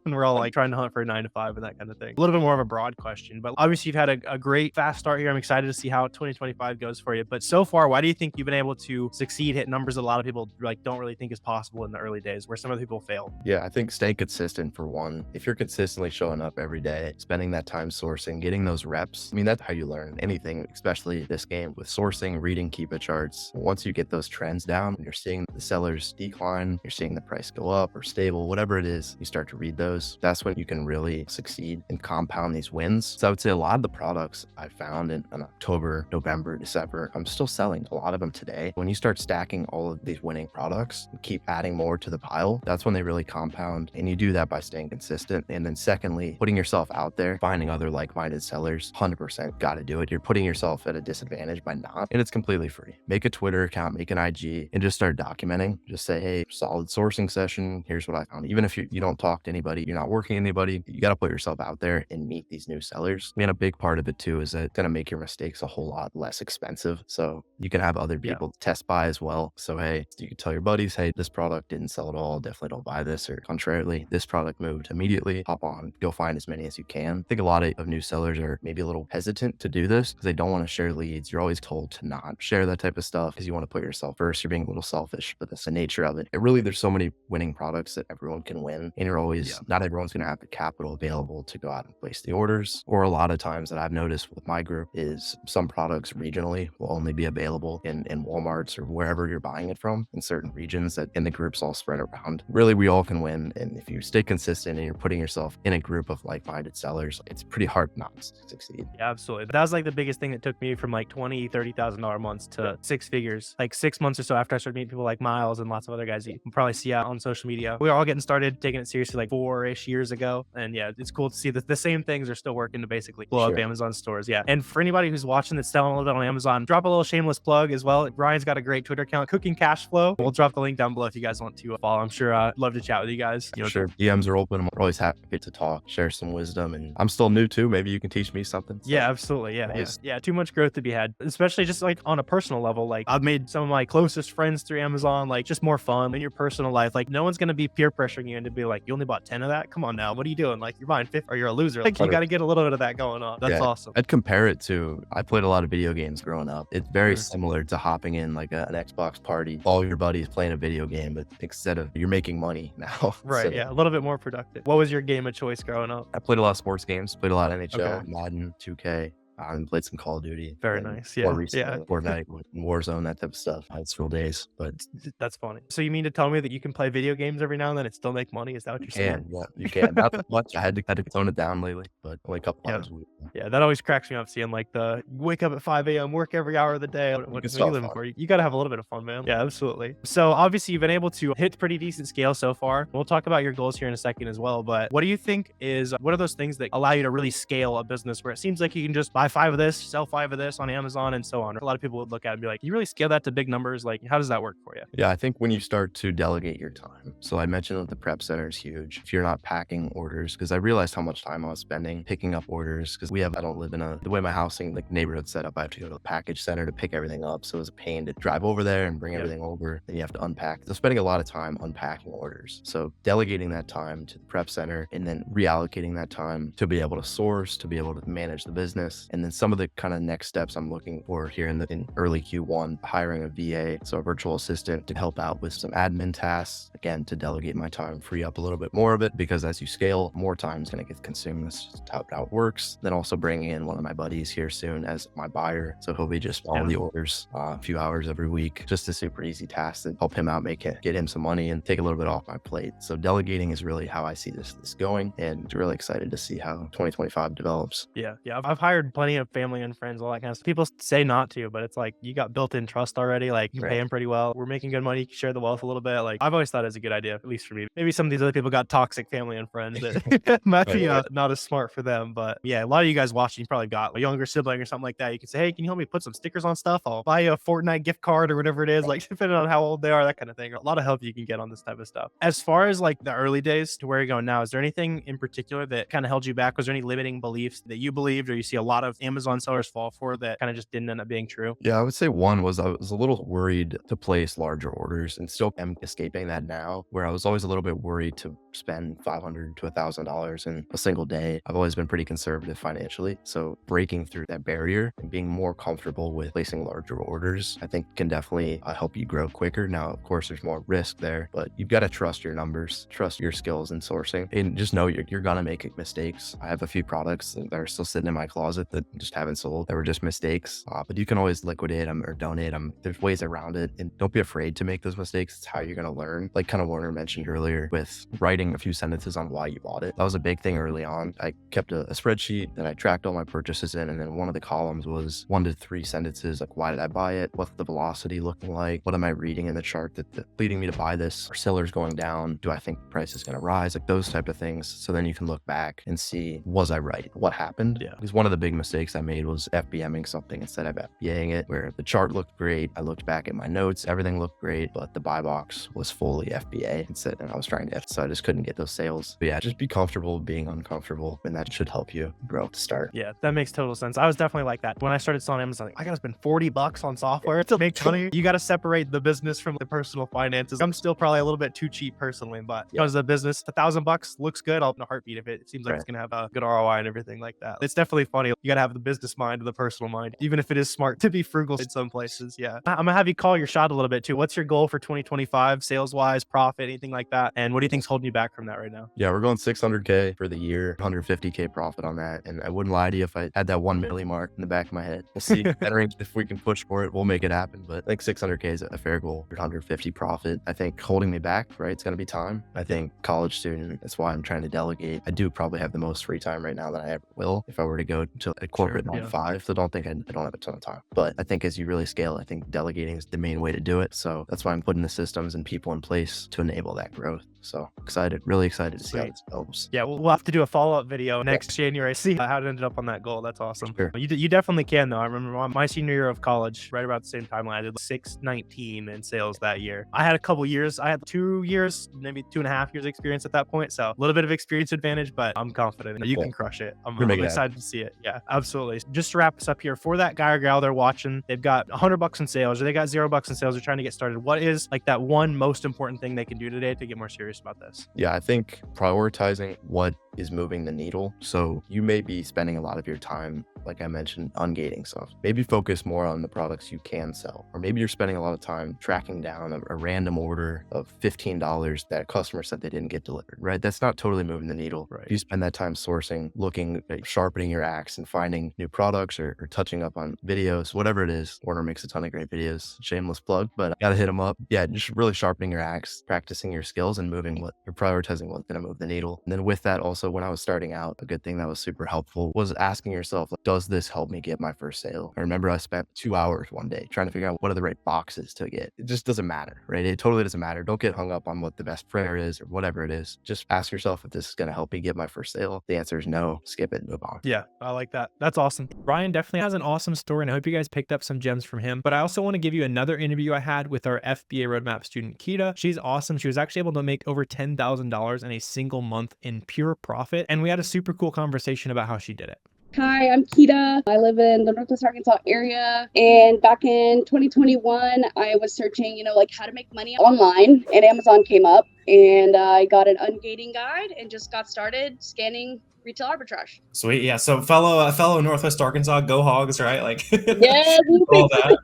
and we're all like trying to hunt for a 9 to 5 and that kind of thing. A little bit more of a broad question, but obviously you've had a great fast start here. I'm excited to see how 2025 goes for you. But so far, why do you think you've been able to succeed, hit numbers that a lot of people like don't really think is possible in the early days where some other people fail? Yeah, I think staying consistent for one. If you're consistently showing up every day, spending that time sourcing, getting those reps, I mean, that's how you learn anything, especially this game with sourcing, reading Keepa charts. Once you get those trends down, you're seeing the sellers decline, you're seeing the price go up or stable, whatever it is, you start to read those. That's when you can really succeed and compound these wins. So I would say a lot of the products I found in October, November, December, I'm still selling a lot of them today. When you start stacking all of these winning products and keep adding more to the pile, that's when they really compound. And you do that by staying consistent. And then secondly, putting yourself out there, finding other like-minded sellers, 100% got to do it. You're putting yourself at a disadvantage by not, and it's completely free. Make a Twitter account, make an IG, and just start documenting. Just say, hey, solid sourcing session. Here's what I found. Even if you don't talk to anybody, you're not working with anybody, you got to put yourself out there and meet these new sellers. And a big part of it too is that it's going to make your mistakes a whole lot less expensive. So you can have other people test buy as well. So, hey, you can tell your buddies, hey, this product didn't sell at all. Definitely don't buy this. Or contrarily, this product moved immediately. Hop on, go find as many as you can. I think a lot of new sellers are maybe a little hesitant to do this because they don't want to share leads. You're always told to not share that type of stuff because you want to put yourself first. You're being a little selfish, but that's the nature of it. There's so many winning products that everyone can win. And you're always, not everyone's going to have the capital available to go out and place the orders. Or a lot of times that I've noticed with my group is some products regionally will only be available in Walmarts or wherever you're buying it from in certain regions that in the groups all spread around. Really, we all can win. And if you stay consistent and you're putting yourself in a group of like-minded sellers, it's pretty hard not to succeed. Yeah, absolutely. That was like the biggest thing that took me from like $20,000-$30,000 months to 6 figures, like 6 months or so after I started meeting people like Miles and lots of other guys you can probably see out on social media. We were all getting started taking it seriously like 4-ish years ago. And yeah, it's cool to see that the same things are still working to basically blow up Amazon stores. Yeah. And for anybody who's watching that's selling a little bit on Amazon, drop a little shameless plug as well. Ryan's got a great Twitter account, Cooking Cash Flow. We'll drop the link down below if you guys want to follow. I'm sure I'd love to chat with you guys. Sure. DMs are open. I'm always happy to talk, share some wisdom. And I'm still new too. Maybe you can teach me something. So. Yeah, absolutely. Yeah. Too much growth to be had, especially just like on a personal level. Like I've made some of my closest friends through Amazon, like just more fun in your personal life. Like no one's going to be peer pressuring you into be like, you only bought 10 of that. Come on now. What are you doing? Like you're buying 50 or you're a loser. Like you got to get a little bit of that going on. That's awesome. I'd compare it to, I played a lot of video games growing up. It's very similar to hopping in like an Xbox party, all your buddies playing a video game, but instead of you're making money now. Right. So, yeah. A little bit more productive. What was your game of choice growing up? I played a lot of sports games, played a lot of NHL, Madden, 2K. and played some Call of Duty. Very and nice. More Yeah. recently, Yeah. Fortnite, Warzone, that type of stuff. High school days, but That's funny. So you mean to tell me that you can play video games every now and then and still make money? Is that what you're saying? yeah, you can. Not that much. I had to tone it down lately, but only a couple Yeah. times a week. Yeah, that always cracks me up seeing like the wake up at 5 a.m., work every hour of the day. What can are you still have living fun. for? You got to have a little bit of fun, man. Yeah, absolutely. So obviously you've been able to hit pretty decent scale so far. We'll talk about your goals here in a second as well. But what do you think what are those things that allow you to really scale a business where it seems like you can just buy 5 of this, sell 5 of this on Amazon and so on? A lot of people would look at it and be like, you really scale that to big numbers? Like, how does that work for you? Yeah, I think when you start to delegate your time. So I mentioned that the prep center is huge. If you're not packing orders, because I realized how much time I was spending picking up orders, because I don't live in the way my housing, like neighborhood set up, I have to go to the package center to pick everything up. So it was a pain to drive over there and bring everything over. Then you have to unpack. So spending a lot of time unpacking orders. So delegating that time to the prep center and then reallocating that time to be able to source, to be able to manage the business. And then some of the kind of next steps I'm looking for here in early Q1, hiring a VA, so a virtual assistant to help out with some admin tasks, again, to delegate my time, free up a little bit more of it, because as you scale, more time is going to get consumed. That's just how it works. Then also bringing in one of my buddies here soon as my buyer. So he'll be just following the orders a few hours every week, just a super easy task to help him out, get him some money and take a little bit off my plate. So delegating is really how I see this going, and really excited to see how 2025 develops. Yeah. I've hired plenty of family and friends, all that kind of stuff. People say not to, but it's like you got built-in trust already. Like you pay them pretty well. We're making good money. You can share the wealth a little bit. Like I've always thought it's a good idea, at least for me. Maybe some of these other people got toxic family and friends that might be not as smart for them. But yeah, a lot of you guys watching, you probably got a younger sibling or something like that. You can say, hey, can you help me put some stickers on stuff? I'll buy you a Fortnite gift card or whatever it is, like depending on how old they are, that kind of thing. A lot of help you can get on this type of stuff. As far as like the early days to where you're going now, is there anything in particular that kind of held you back? Was there any limiting beliefs that you believed or you see a lot of Amazon sellers fall for that kind of just didn't end up being true? Yeah, I would say one was I was a little worried to place larger orders, and still am escaping that now, where I was always a little bit worried to spend $500 to $1,000 in a single day. I've always been pretty conservative financially. So breaking through that barrier and being more comfortable with placing larger orders, I think can definitely help you grow quicker. Now, of course, there's more risk there, but you've got to trust your numbers, trust your skills in sourcing, and just know you're going to make mistakes. I have a few products that are still sitting in my closet that just haven't sold. That were just mistakes, but you can always liquidate them or donate them. There's ways around it, and don't be afraid to make those mistakes. It's how you're going to learn. Like kind of Warner mentioned earlier with writing a few sentences on why you bought it. That was a big thing early on. I kept a spreadsheet that I tracked all my purchases in, and then one of the columns was 1 to 3 sentences, like why did I buy it? What's the velocity looking like? What am I reading in the chart that's leading me to buy this? Are sellers going down? Do I think the price is going to rise? Like those type of things. So then you can look back and see, was I right? What happened? Yeah. Because one of the big mistakes I made was FBMing something instead of FBAing it, where the chart looked great. I looked back at my notes, everything looked great, but the buy box was fully FBA instead, and I was trying to, so I just couldn't get those sales. But yeah, just be comfortable being uncomfortable, and that should help you grow to start. Yeah, that makes total sense. I was definitely like that. When I started selling Amazon, like, I gotta spend $40 on software to make money. You gotta separate the business from the personal finances. I'm still probably a little bit too cheap personally, but as a business, $1,000 looks good. I'll in a heartbeat if it seems like it's gonna have a good ROI and everything like that. It's definitely funny. You gotta have the business mind and the personal mind, even if it is smart to be frugal in some places. Yeah. I'm gonna have you call your shot a little bit too. What's your goal for 2025, sales wise, profit, anything like that? And what do you think's holding you back from that right now? Yeah, we're going 600K for the year, 150K profit on that. And I wouldn't lie to you if I had that 1 million mark in the back of my head. We'll see. If we can push for it, we'll make it happen. But I think 600K is a fair goal. 150 profit. I think holding me back, right? It's going to be time. I think college student, that's why I'm trying to delegate. I do probably have the most free time right now that I ever will if I were to go to a corporate 9 to 5. So don't think I don't have a ton of time. But I think as you really scale, I think delegating is the main way to do it. So that's why I'm putting the systems and people in place to enable that growth. So excited, really excited to see how this develops. Yeah, we'll have to do a follow-up video next January, see how it ended up on that goal. That's awesome. Sure. You definitely can though. I remember my senior year of college, right about the same time I did 619 in sales that year. I had a couple years, I had 2 years, maybe 2.5 years experience at that point. So a little bit of experience advantage, but I'm confident that you can crush it. I'm excited to see it. Yeah, absolutely. Just to wrap us up here, for that guy or gal they're watching, they've got $100 in sales or they got $0 in sales, they're trying to get started. What is like that one most important thing they can do today to get more serious about this? Yeah, I think prioritizing what is moving the needle. So you may be spending a lot of your time like I mentioned, ungating stuff. Maybe focus more on the products you can sell. Or maybe you're spending a lot of time tracking down a random order of $15 that a customer said they didn't get delivered, right? That's not totally moving the needle. Right. If you spend that time sourcing, looking, sharpening your axe and finding new products or touching up on videos, whatever it is. Warner makes a ton of great videos. Shameless plug, but I gotta hit them up. Yeah, just really sharpening your axe, practicing your skills and moving what you're prioritizing what's gonna move the needle. And then with that, also when I was starting out, a good thing that was super helpful was asking yourself, like, does this help me get my first sale? I remember I spent 2 hours one day trying to figure out what are the right boxes to get. It just doesn't matter, right? It totally doesn't matter. Don't get hung up on what the best prayer is or whatever it is. Just ask yourself if this is going to help me get my first sale. The answer is no. Skip it, move on. Yeah, I like that. That's awesome. Ryan definitely has an awesome story, and I hope you guys picked up some gems from him. But I also want to give you another interview I had with our FBA Roadmap student, Kita. She's awesome. She was actually able to make over $10,000 in a single month in pure profit. And we had a super cool conversation about how she did it. Hi, I'm Kita. I live in the Northwest Arkansas area. And back in 2021, I was searching, like how to make money online, and Amazon came up, and I got an ungating guide and just got started scanning retail arbitrage. Sweet. Yeah. So fellow Northwest Arkansas, go Hogs, right? Like Yes. all that.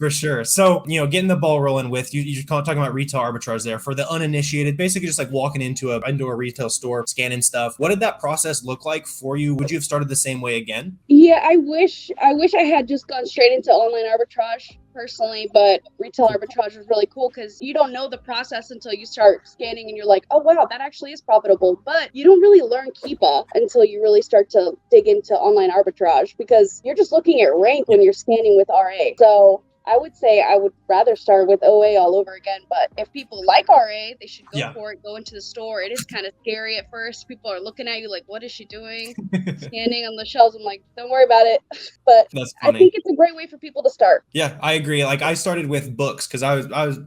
For sure. So, getting the ball rolling with you're talking about retail arbitrage there for the uninitiated, basically just like walking into a retail store, scanning stuff. What did that process look like for you? Would you have started the same way again? Yeah, I wish I had just gone straight into online arbitrage personally, but retail arbitrage was really cool because you don't know the process until you start scanning and you're like, oh wow, that actually is profitable. But you don't really learn Keepa until you really start to dig into online arbitrage, because you're just looking at rank when you're scanning with RA. So I would say I would rather start with OA all over again. But if people like RA, they should go for it, go into the store. It is kind of scary at first. People are looking at you like, what is she doing? Scanning on the shelves. I'm like, don't worry about it. But I think it's a great way for people to start. Yeah, I agree. Like I started with books because I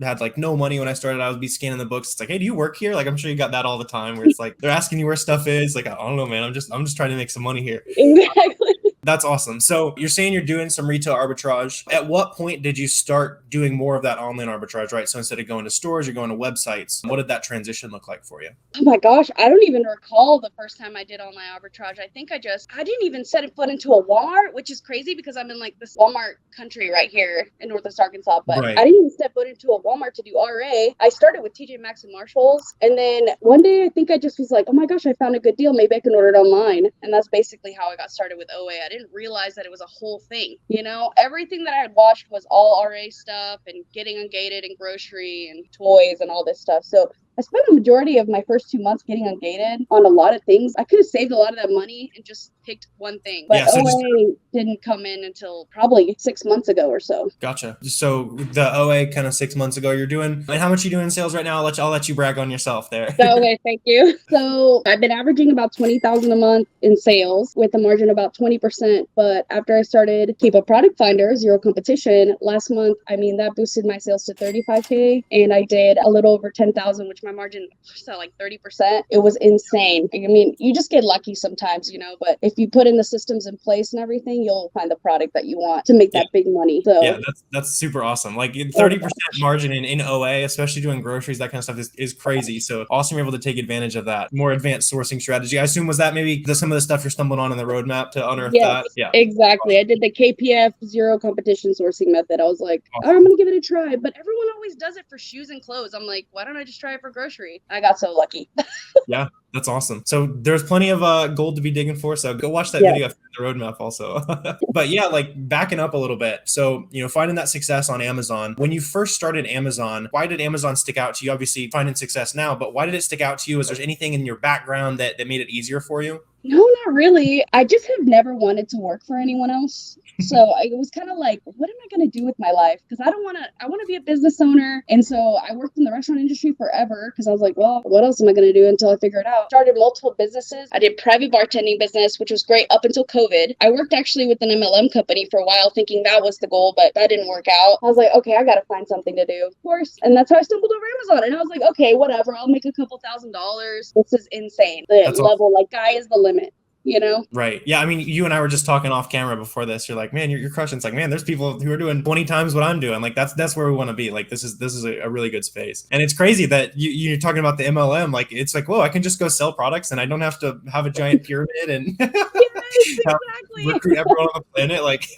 had like no money when I started. I would be scanning the books. It's like, hey, do you work here? Like I'm sure you got that all the time where it's like they're asking you where stuff is. Like, I don't know, man. I'm just trying to make some money here. Exactly. That's awesome. So you're saying you're doing some retail arbitrage. At what point did you start doing more of that online arbitrage, right? So instead of going to stores, you're going to websites. What did that transition look like for you? Oh my gosh, I don't even recall the first time I did online arbitrage. I think I didn't even set foot into a Walmart, which is crazy because I'm in like this Walmart country right here in Northwest Arkansas. But I didn't even step foot into a Walmart to do RA. I started with TJ Maxx and Marshalls. And then one day I think I just was like, oh my gosh, I found a good deal. Maybe I can order it online. And that's basically how I got started with OA. I didn't realize that it was a whole thing. Everything that I had watched was all RA stuff and getting ungated and grocery and toys and all this stuff. So I spent a majority of my first 2 months getting ungated on a lot of things. I could have saved a lot of that money and just picked one thing. But OA didn't come in until probably 6 months ago or so. Gotcha. So the OA kind of 6 months ago you're doing, and how much you doing in sales right now? I'll let you brag on yourself there. Okay, thank you. So I've been averaging about $20,000 a month in sales with a margin about 20%. But after I started Keepa Product Finder, zero competition, last month, that boosted my sales to $35K, and I did a little over $10,000, which my margin was at like 30%. It was insane. You just get lucky sometimes, but if you put in the systems in place and everything, you'll find the product that you want to make that big money. So yeah, that's super awesome. Like 30% margin in OA, especially doing groceries, that kind of stuff is crazy. So awesome, you're able to take advantage of that more advanced sourcing strategy. I assume was that maybe some of the stuff you're stumbling on in the roadmap to unearth that? Yeah, exactly. I did the KPF zero competition sourcing method. I was like, oh, I'm gonna give it a try. But everyone always does it for shoes and clothes. I'm like, why don't I just try it for grocery? I got so lucky. Yeah, that's awesome. So there's plenty of gold to be digging for. So go watch that video after the roadmap also. But yeah, like backing up a little bit. So, finding that success on Amazon. When you first started Amazon, why did Amazon stick out to you? Obviously finding success now, but why did it stick out to you? Is there anything in your background that made it easier for you? No, not really. I just have never wanted to work for anyone else. So it was kind of like, what am I going to do with my life? Because I want to be a business owner. And so I worked in the restaurant industry forever because I was like, well, what else am I going to do until I figure it out? Started multiple businesses. I did private bartending business, which was great up until COVID. I worked actually with an MLM company for a while thinking that was the goal, but that didn't work out. I was like, okay, I got to find something to do, of course. And that's how I stumbled over Amazon. And I was like, okay, whatever. I'll make a couple $1,000s. This is insane. The level, like, sky is the limit. you know? Right. Yeah. I mean, you and I were just talking off camera before this. You're like, man, you're crushing. It's like, man, there's people who are doing 20 times what I'm doing. Like that's where we want to be. Like this is a really good space. And it's crazy that you're talking about the MLM. Like it's like, whoa, I can just go sell products and I don't have to have a giant pyramid and Yes, exactly. recruit everyone on the planet. Like,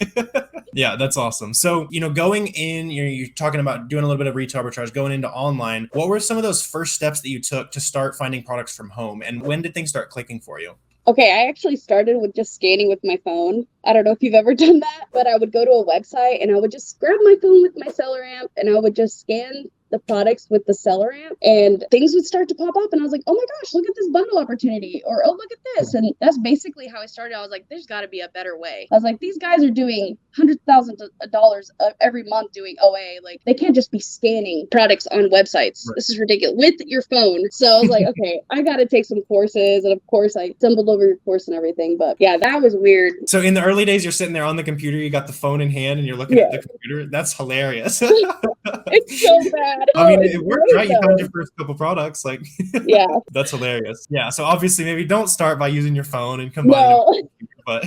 yeah, that's awesome. So, going in, you're talking about doing a little bit of retail arbitrage, going into online. What were some of those first steps that you took to start finding products from home? And when did things start clicking for you? Okay, I actually started with just scanning with my phone. I don't know if you've ever done that, but I would go to a website and I would just grab my phone with my SellerAmp and I would just scan the products with the SellerAmp and things would start to pop up and I was like, oh my gosh, look at this bundle opportunity, or oh, look at this. And that's basically how I started. I was like, there's got to be a better way. I was like, these guys are doing hundreds of thousands of dollars every month doing OA. Like they can't just be scanning products on websites. Right. This is ridiculous with your phone. So I was like, okay, I got to take some courses. And of course I stumbled over your course and everything, but yeah, that was weird. So in the early days, you're sitting there on the computer, you got the phone in hand and you're looking at the computer. That's hilarious. It's so bad. I mean, it worked, right? You found your first couple products. Like, yeah, that's hilarious. Yeah. So obviously, maybe don't start by using your phone and combine it. But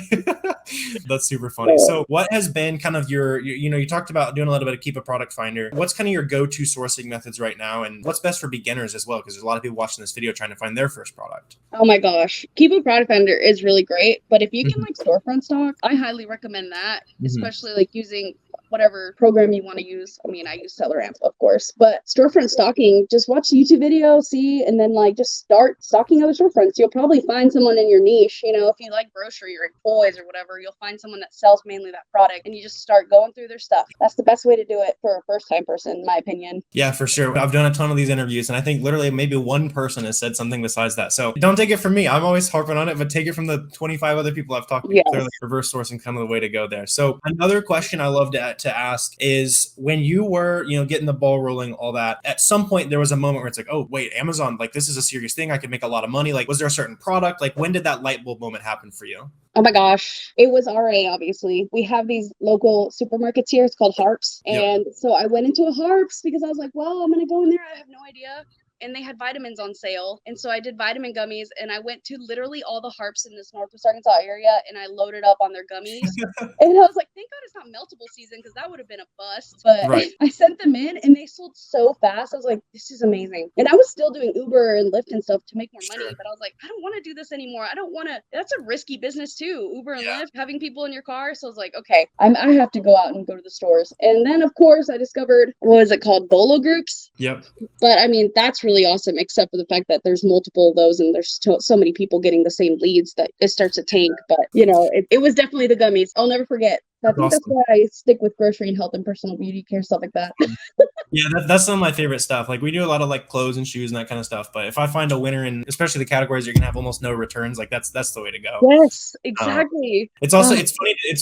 that's super funny. So what has been kind of you talked about doing a little bit of Keep a Product Finder. What's kind of your go-to sourcing methods right now? And what's best for beginners as well? Because there's a lot of people watching this video trying to find their first product. Oh my gosh. Keep a Product Finder is really great. But if you can like storefront stock, I highly recommend that, especially like using whatever program you want to use. I mean, I use SellerAmp, of course, but storefront stocking, just watch the YouTube video, see, and then like just start stocking other storefronts. You'll probably find someone in your niche. If you like grocery or toys or whatever, you'll find someone that sells mainly that product and you just start going through their stuff. That's the best way to do it for a first time person, in my opinion. Yeah, for sure. I've done a ton of these interviews and I think literally maybe one person has said something besides that. So don't take it from me. I'm always harping on it, but take it from the 25 other people I've talked to. Yes. Clearly reverse sourcing kind of the way to go there. So another question I love to ask is when you were, getting the ball rolling, all that, at some point there was a moment where it's like, oh, wait, Amazon, like this is a serious thing. I could make a lot of money. Like, was there a certain product? Like, when did that light bulb moment happen for you? Oh my gosh. It was RA, obviously. We have these local supermarkets here. It's called Harps. And so I went into a Harps because I was like, well, I'm going to go in there. I have no idea. And they had vitamins on sale. And so I did vitamin gummies and I went to literally all the Harps in this Northwest Arkansas area and I loaded up on their gummies. And I was like, thank God it's not meltable season because that would have been a bust. But I sent them in and they sold so fast. I was like, this is amazing. And I was still doing Uber and Lyft and stuff to make more money. But I was like, I don't want to do this anymore. I don't want to. That's a risky business too. Uber and Lyft, having people in your car. So I was like, okay, I have to go out and go to the stores. And then, of course, I discovered, what was it called? Bolo groups. Yep. But I mean, that's really awesome, except for the fact that there's multiple of those and there's so many people getting the same leads that it starts to tank. But it was definitely the gummies. I'll never forget. I think that's why I stick with grocery and health and personal beauty care, stuff like that. Yeah, that's some of my favorite stuff. Like we do a lot of like clothes and shoes and that kind of stuff. But if I find a winner in especially the categories you're gonna have almost no returns, like that's the way to go. Yes, exactly. It's also it's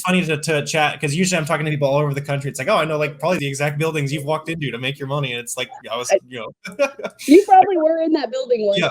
funny to chat because usually I'm talking to people all over the country. It's like, oh, I know like probably the exact buildings you've walked into to make your money. And it's like I was You probably were in that building once.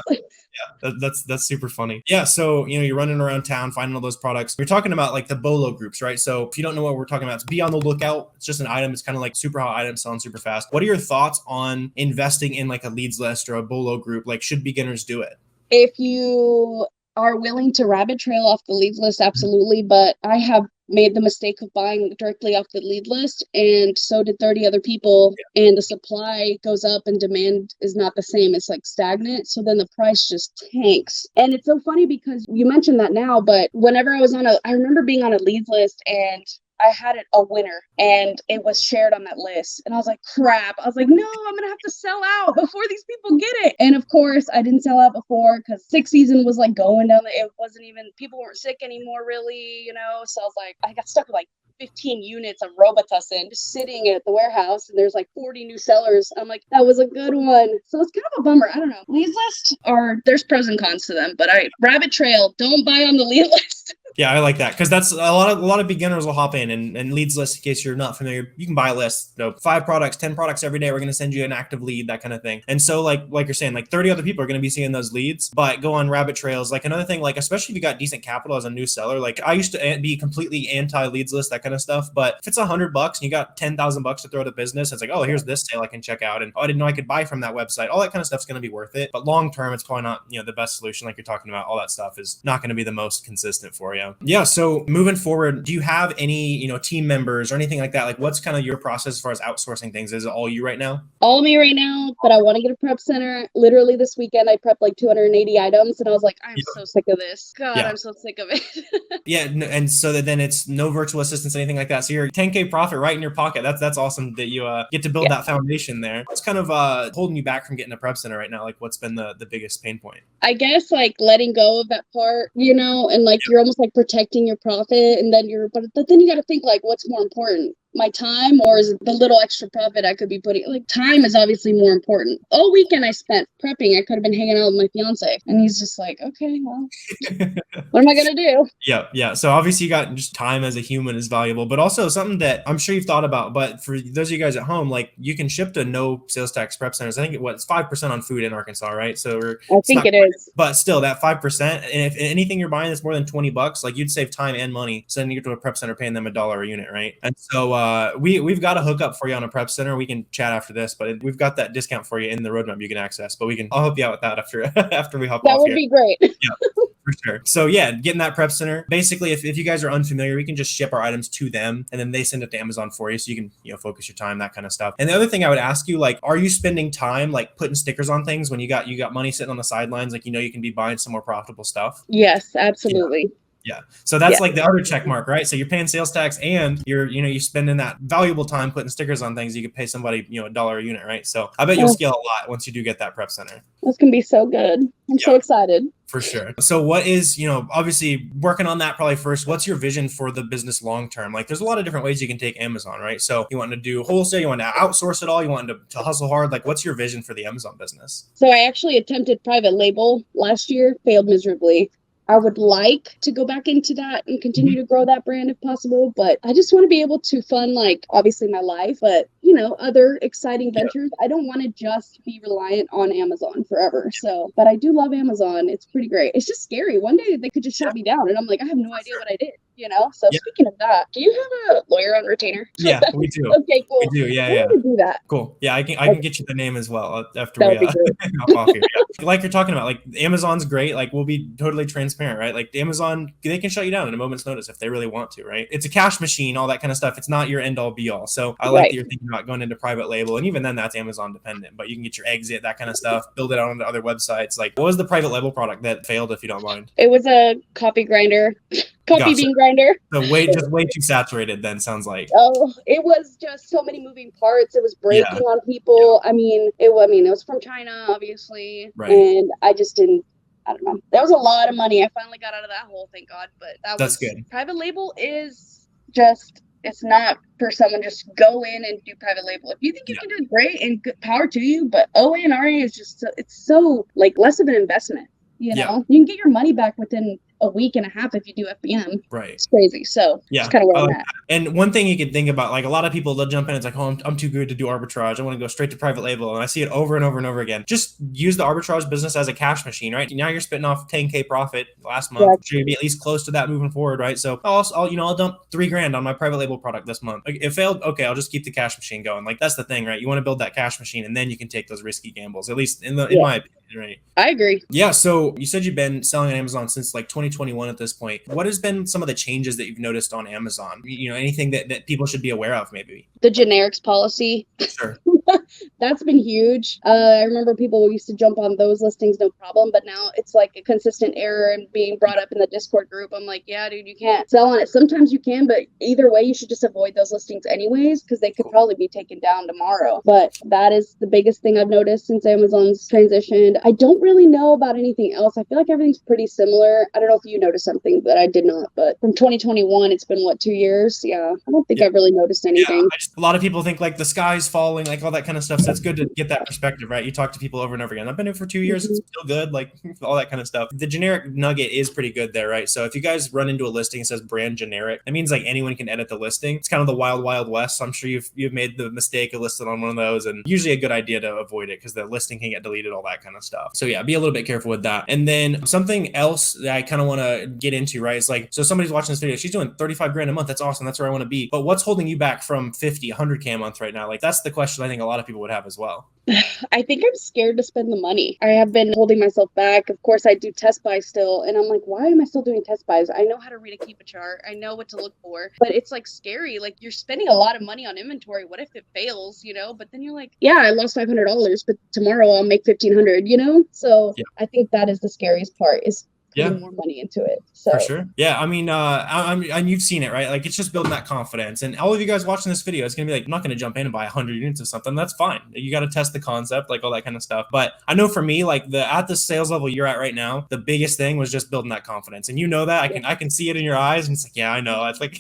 Yeah, that's super funny. Yeah, so you're running around town finding all those products. We're talking about like the BOLO groups, right? So if you don't know what we're talking about, be on the lookout. It's just an item. It's kind of like super hot items selling super fast. What are your thoughts on investing in like a leads list or a BOLO group? Like, should beginners do it? If you are willing to rabbit trail off the leads list, absolutely. But I have made the mistake of buying directly off the lead list, and so did 30 other people, and the supply goes up and demand is not the same. It's like stagnant, so then the price just tanks. And it's so funny because you mentioned that now, but whenever I remember being on a leads list and I had a winner and it was shared on that list. And I was like, crap. I was like, no, I'm going to have to sell out before these people get it. And of course, I didn't sell out before because sixth season was like going down. It wasn't even, people weren't sick anymore, really, So I was like, I got stuck with like 15 units of Robitussin just sitting at the warehouse and there's like 40 new sellers. I'm like, that was a good one. So it's kind of a bummer. I don't know. Leads lists there's pros and cons to them, but rabbit trail, don't buy on the lead list. Yeah, I like that because that's a lot of beginners will hop in and leads list. In case you're not familiar, you can buy a list. 5 products, 10 products every day. We're going to send you an active lead, that kind of thing. And so like you're saying, like 30 other people are going to be seeing those leads, but go on rabbit trails. Like another thing, like especially if you got decent capital as a new seller, like I used to be completely anti leads list, that kind of stuff. But if it's $100 and you got $10,000 to throw at a business, it's like, oh, here's this sale I can check out, and oh, I didn't know I could buy from that website. All that kind of stuff's going to be worth it. But long term, it's probably not the best solution. Like you're talking about, all that stuff is not going to be the most consistent for you. Yeah. So moving forward, do you have any team members or anything like that? Like what's kind of your process as far as outsourcing things? Is it all you right now? All me right now, but I want to get a prep center. Literally this weekend, I prepped like 280 items, and I was like, I'm so sick of this. God, I'm so sick of it. Yeah, and so that then it's no virtual assistants, anything like that. So you're 10K profit right in your pocket. That's awesome that you get to build that foundation there. What's kind of holding you back from getting a prep center right now? Like what's been the biggest pain point? I guess like letting go of that part, and like you're almost like protecting your profit, and then but then you got to think like what's more important, my time or is it the little extra profit I could be putting? Like time is obviously more important. All weekend I spent prepping. I could have been hanging out with my fiance, and he's just like, okay, well, what am I gonna do? Yeah. So obviously you got just time as a human is valuable, but also something that I'm sure you've thought about. But for those of you guys at home, like you can ship to no sales tax prep centers. I think it's 5% on food in Arkansas, right? So I think it is. But still, that 5%, and if anything you're buying that's more than $20, like you'd save time and money sending it to a prep center, paying them $1 a unit, right? And so we've got a hookup for you on a prep center. We can chat after this, but we've got that discount for you in the roadmap you can access. But I'll help you out with that after we hop off here. That would be great. Yeah. For sure. So yeah, getting that prep center. Basically, if you guys are unfamiliar, we can just ship our items to them, and then they send it to Amazon for you, so you can focus your time, that kind of stuff. And the other thing I would ask you, like, are you spending time like putting stickers on things when you got money sitting on the sidelines, like you can be buying some more profitable stuff? Yes, absolutely. Yeah. So that's like the other check mark, right? So you're paying sales tax and you're spending that valuable time putting stickers on things. You could pay somebody, $1 a unit, right? So I bet you'll scale a lot once you do get that prep center. That's going to be so good. I'm so excited. For sure. So what is, obviously working on that probably first, what's your vision for the business long-term? Like there's a lot of different ways you can take Amazon, right? So you want to do wholesale, you want to outsource it all, you want to hustle hard. Like what's your vision for the Amazon business? So I actually attempted private label last year, failed miserably. I would like to go back into that and continue to grow that brand if possible, but I just want to be able to fund, like, obviously my life, but other exciting ventures. I don't want to just be reliant on Amazon forever. So, but I do love Amazon. It's pretty great. It's just scary. One day they could just shut me down, and I'm like, I have no idea what I did. So speaking of that, do you have a lawyer on retainer? Yeah, we do. Okay, cool. We do. Yeah. Do that. Cool. Yeah, I can get you the name as well after we hop off here. Yeah. Like you're talking about, like Amazon's great. Like we'll be totally transparent, right? Like Amazon, they can shut you down in a moment's notice if they really want to, right? It's a cash machine, all that kind of stuff. It's not your end all be all. So I like that you're thinking about going into private label, and even then that's Amazon dependent, but you can get your exit, that kind of stuff, build it out onto other websites. Like what was the private label product that failed, if you don't mind? It was a coffee grinder. Bean grinder. So way too saturated then, sounds like. Oh, it was just so many moving parts. It was breaking on people. I mean, it was from China, obviously. Right. And I just didn't, I don't know. That was a lot of money. I finally got out of that hole, thank God. But that's good. Private label is just, it's not for someone just go in and do private label. If you think you can do it, great, and good power to you, but OA and RA is just, it's so like less of an investment. You can get your money back within a week and a half if you do FBM. Right. It's crazy. So it's kind of where I'm at. And one thing you could think about, like a lot of people, they'll jump in. It's like, oh, I'm too good to do arbitrage. I want to go straight to private label. And I see it over and over and over again. Just use the arbitrage business as a cash machine, right? Now you're spitting off 10K profit last month. You're going to be at least close to that moving forward, right? So I'll dump $3,000 on my private label product this month. Like, it failed. Okay, I'll just keep the cash machine going. Like that's the thing, right? You want to build that cash machine, and then you can take those risky gambles, at least in my opinion. Right. I agree. Yeah. So you said you've been selling on Amazon since like 2021 at this point. What has been some of the changes that you've noticed on Amazon? Anything that people should be aware of, maybe? The generics policy. Sure. That's been huge. I remember people used to jump on those listings, no problem. But now it's like a consistent error and being brought up in the Discord group. I'm like, yeah, dude, you can't sell on it. Sometimes you can, but either way, you should just avoid those listings anyways, because they could probably be taken down tomorrow. But that is the biggest thing I've noticed since Amazon's transitioned. I don't really know about anything else. I feel like everything's pretty similar. I don't know if you noticed something that I did not, but from 2021, it's been what, 2 years? Yeah, I don't think I've really noticed anything. A lot of people think like the sky's falling, like all that kind of stuff. So it's good to get that perspective, right? You talk to people over and over again. I've been in for 2 years. It's still good, like all that kind of stuff. The generic nugget is pretty good there, right? So if you guys run into a listing that says brand generic, that means like anyone can edit the listing. It's kind of the wild, wild west. So I'm sure you've made the mistake of listing on one of those, and usually a good idea to avoid it because the listing can get deleted, all that kind of stuff. So yeah, be a little bit careful with that. And then something else that I kind of want to get into, right? Is like, so somebody's watching this video, she's doing 35 grand a month. That's awesome. That's where I want to be. But what's holding you back from 50, 100K a month right now? Like that's the question I think a lot of people would have as well. I think I'm scared to spend the money. I have been holding myself back. Of course, I do test buys still. And I'm like, why am I still doing test buys? I know how to read a keep a chart. I know what to look for. But it's like scary. Like you're spending a lot of money on inventory. What if it fails, you know? But then you're like, yeah, I lost $500, but tomorrow I'll make $1,500, you know? So yeah. I think that is the scariest part is putting more money into it. So for sure. Yeah. I mean, and you've seen it, right? Like it's just building that confidence. And all of you guys watching this video, it's going to be like, I'm not going to jump in and buy 100 units of something. That's fine. You got to test the concept, like all that kind of stuff. But I know for me, like at the sales level you're at right now, the biggest thing was just building that confidence. And you know that I can see it in your eyes. And it's like, yeah, I know. It's like,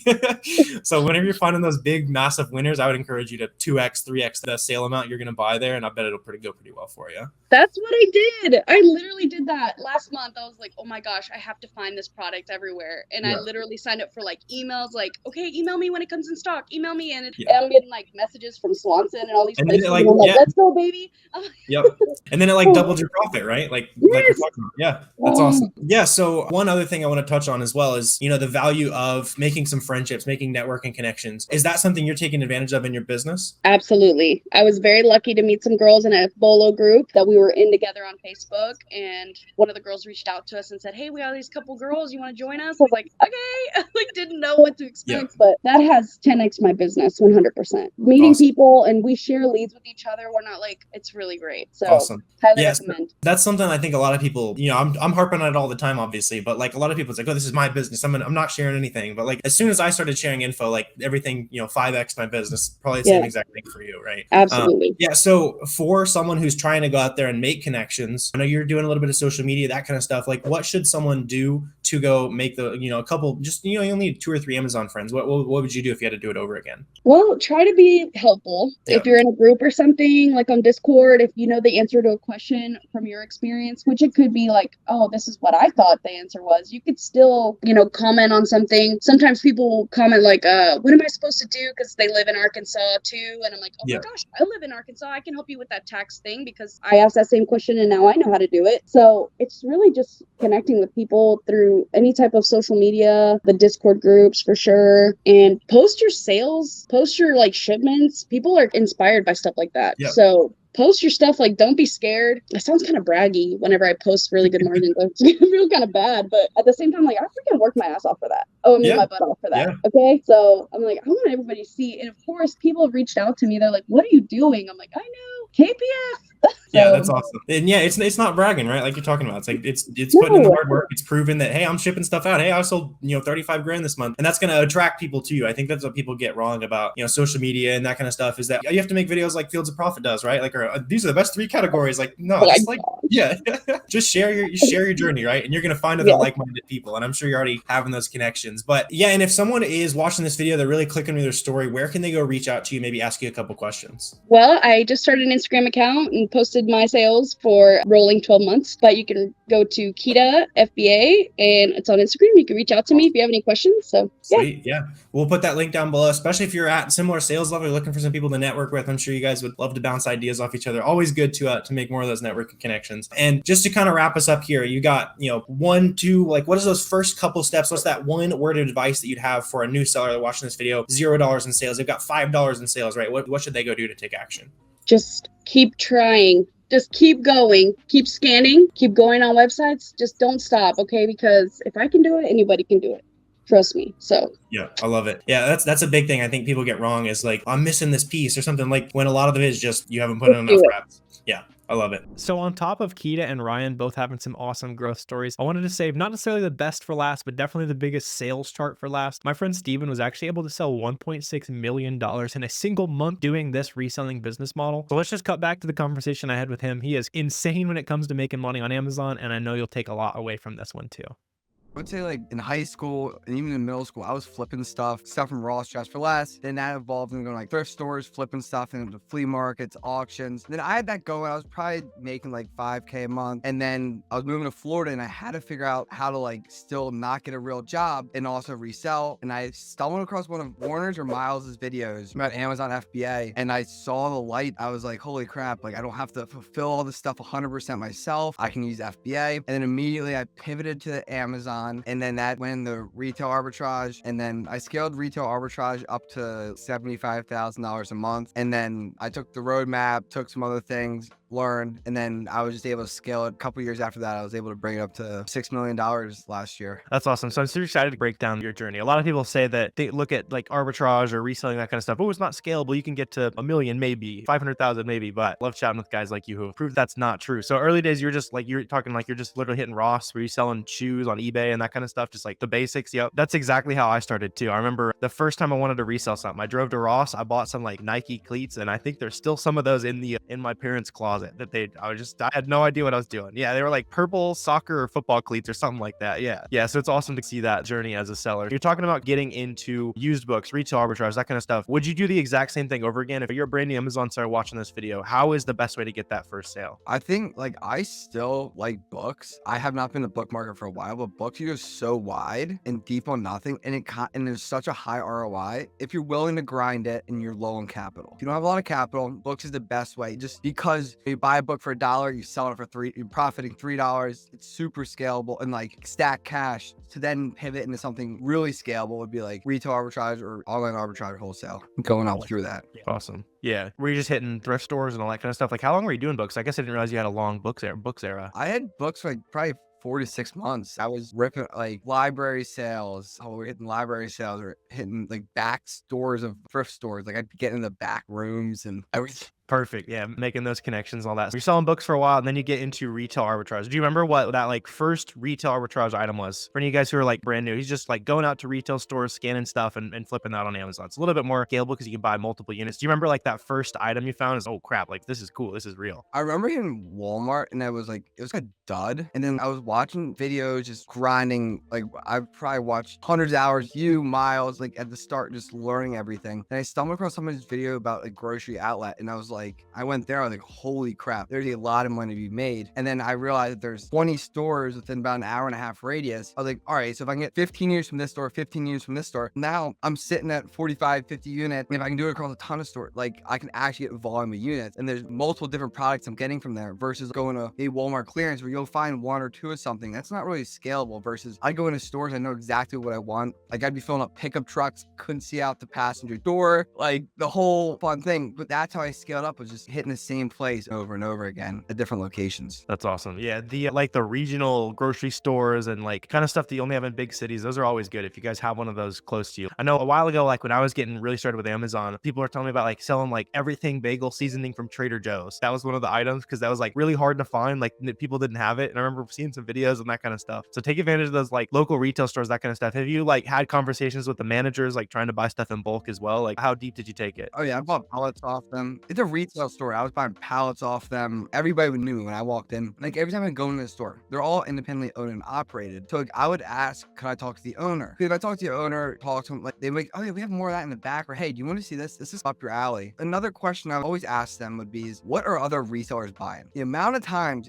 so whenever you're finding those big, massive winners, I would encourage you to 2x, 3x the sale amount you're going to buy there. And I bet it'll go pretty well for you. That's what I did. I literally did that last month. I was like, oh my gosh, I have to find this product everywhere. And I literally signed up for like emails, like, okay, email me when it comes in stock. Email me. And I'm getting like messages from Swanson and all these places. And I'm like, let's go, baby. Yep. And then it like doubled your profit, right? Like you're talking about. Yeah, that's awesome. Yeah. So one other thing I want to touch on as well is, the value of making some friendships, making networking connections. Is that something you're taking advantage of in your business? Absolutely. I was very lucky to meet some girls in a bolo group that we were in together on Facebook. And one of the girls reached out to us and said, hey, we got these couple girls. You want to join us? I was like, okay. Like didn't know what to expect, but that has 10x my business 100%. Meeting people and we share leads with each other. We're not like, it's really great. So highly recommend. That's something I think a lot of people, I'm harping on it all the time, obviously, but like a lot of people, it's like, oh, this is my business. I'm not sharing anything. But like as soon as I started sharing info, like everything, 5x my business, probably the same exact thing for you, right? Absolutely. So for someone who's trying to go out there and make connections, I know you're doing a little bit of social media, that kind of stuff. Like what should someone do to go make the, a couple, just, you'll need 2 or 3 Amazon friends. What would you do if you had to do it over again? Well, try to be helpful. If you're in a group or something like on Discord, if you know the answer to a question from your experience, which it could be like, oh, this is what I thought the answer was. You could still, comment on something. Sometimes people will comment like, what am I supposed to do? Because they live in Arkansas too. And I'm like, oh my gosh, I live in Arkansas. I can help you with that tax thing because I asked that same question and now I know how to do it. So it's really just connecting with people through any type of social media, the Discord groups for sure, and post your sales, post your like shipments. People are inspired by stuff like that. So post your stuff. Like, don't be scared. It sounds kind of braggy whenever I post really good margins. I feel kind of bad, but at the same time, like I freaking worked my ass off for that. Oh, I mean my butt off for that. Okay, so I'm like, I want everybody to see. And of course, people have reached out to me. They're like, "What are you doing?" I'm like, "I know KPF." Yeah, that's awesome. And yeah, it's not bragging, right? Like you're talking about. It's like it's putting in the hard work. It's proven that, hey, I'm shipping stuff out. Hey, I sold 35 grand this month, and that's going to attract people to you. I think that's what people get wrong about social media and that kind of stuff, is that you have to make videos like Fields of Profit does, right? Like, these are the best 3 categories. Like, no, it's like just share your journey, right? And you're going to find other like-minded people, and I'm sure you're already having those connections. But yeah, and if someone is watching this video, they're really clicking with their story, where can they go reach out to you? Maybe ask you a couple questions. Well, I just started an Instagram account and posted my sales for rolling 12 months, but you can go to Kita FBA and it's on Instagram. You can reach out to me if you have any questions. So Sweet. Yeah. We'll put that link down below, especially if you're at similar sales level, you're looking for some people to network with. I'm sure you guys would love to bounce ideas off each other. Always good to make more of those networking connections. And just to kind of wrap us up here, you got, 1, 2, like what is those first couple steps? What's that one word of advice that you'd have for a new seller that's watching this video? $0 in sales. They've got $5 in sales, right? What should they go do to take action? Just keep trying. Just keep going, keep scanning, keep going on websites. Just don't stop, okay? Because if I can do it, anybody can do it. Trust me. So yeah, I love it. Yeah, that's a big thing I think people get wrong, is like, I'm missing this piece or something, like when a lot of it is just you haven't put in enough reps. Yeah. I love it. So on top of Keita and Ryan both having some awesome growth stories, I wanted to save not necessarily the best for last, but definitely the biggest sales chart for last. My friend Steven was actually able to sell $1.6 million in a single month doing this reselling business model. So let's just cut back to the conversation I had with him. He is insane when it comes to making money on Amazon, and I know you'll take a lot away from this one too. I would say like in high school and even in middle school, I was flipping stuff from Ross Dress for Less. Then that evolved into going like thrift stores, flipping stuff into flea markets, auctions. Then I had that going. I was probably making like 5K a month. And then I was moving to Florida and I had to figure out how to like still not get a real job and also resell. And I stumbled across one of Warner's or Miles's videos about Amazon FBA. And I saw the light. I was like, holy crap. Like I don't have to fulfill all this stuff 100% myself. I can use FBA. And then immediately I pivoted to Amazon. And then that went into retail arbitrage. And then I scaled retail arbitrage up to $75,000 a month. And then I took the roadmap, took some other things, learned, and then I was just able to scale it. A couple years after that, I was able to bring it up to $6 million last year. That's awesome. So I'm super excited to break down your journey. A lot of people say that they look at like arbitrage or reselling, that kind of stuff. Oh, it's not scalable. You can get to $1 million, maybe 500,000, maybe, but I love chatting with guys like you who prove that's not true. So early days, you're just like, you're talking like you're just literally hitting Ross, where you're selling shoes on eBay and that kind of stuff, just like the basics. Yep. That's exactly how I started too. I remember the first time I wanted to resell something, I drove to Ross, I bought some like Nike cleats, and I think there's still some of those in my parents' closet that I had no idea what I was doing. Yeah, they were like purple soccer or football cleats or something like that. Yeah. So it's awesome to see that journey as a seller. You're talking about getting into used books, retail arbitrage, that kind of stuff. Would you do the exact same thing over again? If you're a brand new Amazon seller watching this video, how is the best way to get that first sale? I think like I still like books. I have not been in the book market for a while, but books, you go so wide and deep on nothing, and there's such a high ROI if you're willing to grind it and you're low on capital. If you don't have a lot of capital, books is the best way. Just because you buy a book for $1, you sell it for $3, you're profiting $3. It's super scalable, and like stack cash to then pivot into something really scalable would be like retail arbitrage or online arbitrage wholesale. Going out through that. Awesome. Yeah. Were you just hitting thrift stores and all that kind of stuff? Like how long were you doing books? I guess I didn't realize you had a long books era. I had books for like probably 4 to 6 months. I was ripping like library sales. Oh, we're hitting library sales or hitting like back stores of thrift stores. Like I'd get in the back rooms and everything. Perfect. Yeah, making those connections, all that. So you're selling books for a while, and then you get into retail arbitrage. Do you remember what that like first retail arbitrage item was? For any of you guys who are like brand new, he's just like going out to retail stores, scanning stuff, and flipping that on Amazon. It's a little bit more scalable because you can buy multiple units. Do you remember like that first item you found is, oh crap, like this is cool, this is real? I remember in Walmart, and it was a dud. And then I was watching videos, just grinding. Like I probably watched hundreds of hours, Miles, like at the start, just learning everything. And I stumbled across somebody's video about a grocery outlet, and I was like, I went there, I was like, holy crap, there's a lot of money to be made. And then I realized that there's 20 stores within about an hour and a half radius. I was like, all right, so if I can get 15 units from this store, 15 units from this store, now I'm sitting at 45, 50 units. And if I can do it across a ton of stores, like I can actually get volume of units. And there's multiple different products I'm getting from there versus going to a Walmart clearance where you'll find one or two of something. That's not really scalable versus I go into stores, I know exactly what I want. Like I'd be filling up pickup trucks, couldn't see out the passenger door, like the whole fun thing. But that's how I scaled up, was just hitting the same place over and over again at different locations. That's awesome. Yeah, the like the regional grocery stores and like kind of stuff that you only have in big cities, those are always good if you guys have one of those close to you. I know a while ago, like when I was getting really started with Amazon, people were telling me about like selling like everything bagel seasoning from Trader Joe's. That was one of the items because that was like really hard to find. Like people didn't have it. And I remember seeing some videos and that kind of stuff. So take advantage of those like local retail stores, that kind of stuff. Have you like had conversations with the managers, like trying to buy stuff in bulk as well? Like how deep did you take it? Oh yeah, I bought pallets off them. It's a retail store. I was buying pallets off them. Everybody knew me when I walked in. Like every time I go into the store, they're all independently owned and operated. So like I would ask, could I talk to the owner? If I talk to the owner, talk to him, like they would like, oh yeah, we have more of that in the back. Or hey, do you want to see this? This is up your alley. Another question I always ask them would be, is what are other resellers buying? The amount of times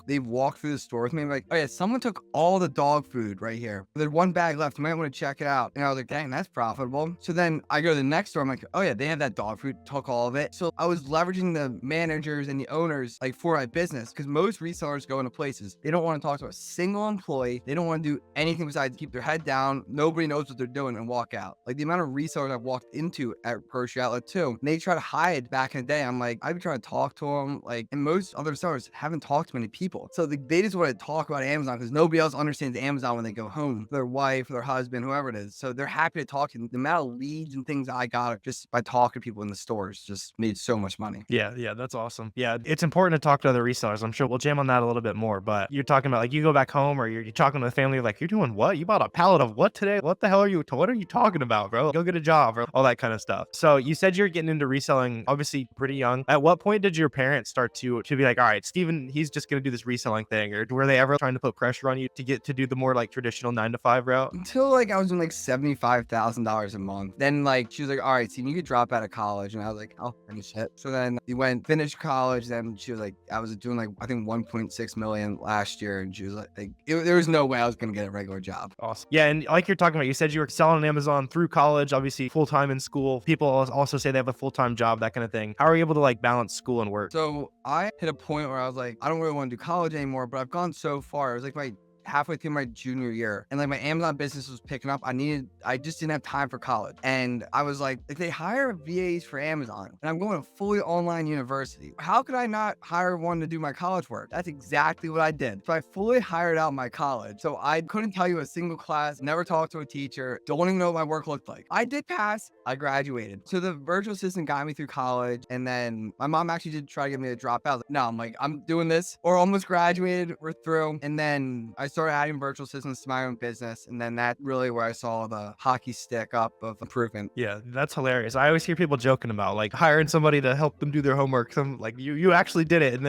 they've walked through the store with me, like, oh yeah, someone took all the dog food right here. There's one bag left. You might want to check it out. And I was like, dang, that's profitable. So then I go to the next store. I'm like, oh yeah, they have that dog food, took all of it. So I was leveraging the managers and the owners like for my business, because most resellers go into places, they don't want to talk to a single employee. They don't want to do anything besides keep their head down. Nobody knows what they're doing and walk out. Like the amount of resellers I've walked into at Grocery Outlet too, and they try to hide back in the day. I'm like, I'd be trying to talk to them, like, and most other sellers haven't talked to many people. So they just want to talk about Amazon because nobody else understands Amazon when they go home, their wife, their husband, whoever it is. So they're happy to talk to them. The amount of leads and things I got just by talking to people in the stores just made so much money. Yeah, that's awesome. Yeah, it's important to talk to other resellers. I'm sure we'll jam on that a little bit more, but you're talking about like you go back home or you're talking to the family, like, you're doing what? You bought a pallet of what today? What the hell what are you talking about, bro? Go get a job, or all that kind of stuff. So you said you're getting into reselling obviously pretty young. At what point did your parents start to be like, all right, Steven, he's just going to do this reselling thing? Or were they ever trying to put pressure on you to get to do the more like traditional 9 to 5 route? Until like I was doing like $75,000 a month. Then like she was like, all right, Steven, you could drop out of college. And I was like, I'll finish it. So then we finished college. Then she was like, I was doing like, I think 1.6 million last year. And she was like there was no way I was going to get a regular job. Awesome. Yeah. And like you're talking about, you said you were selling on Amazon through college, obviously full-time in school. People also say they have a full-time job, that kind of thing. How are you able to like balance school and work? So I hit a point where I was like, I don't really want to do college anymore, but I've gone so far. It was like halfway through my junior year, and like my Amazon business was picking up. I just didn't have time for college, and I was like they hire VAs for Amazon, and I'm going to fully online university. How could I not hire one to do my college work? That's exactly what I did. So I fully hired out my college. So I couldn't tell you a single class, never talked to a teacher, don't even know what my work looked like. I did pass, I graduated. So the virtual assistant got me through college, and then my mom actually did try to get me to drop out. No, I'm doing this, or almost graduated, we're through. And then I started adding virtual assistants to my own business, and then that really where I saw the hockey stick up of improvement. Yeah, that's hilarious. I always hear people joking about like hiring somebody to help them do their homework. Some like you actually did it, and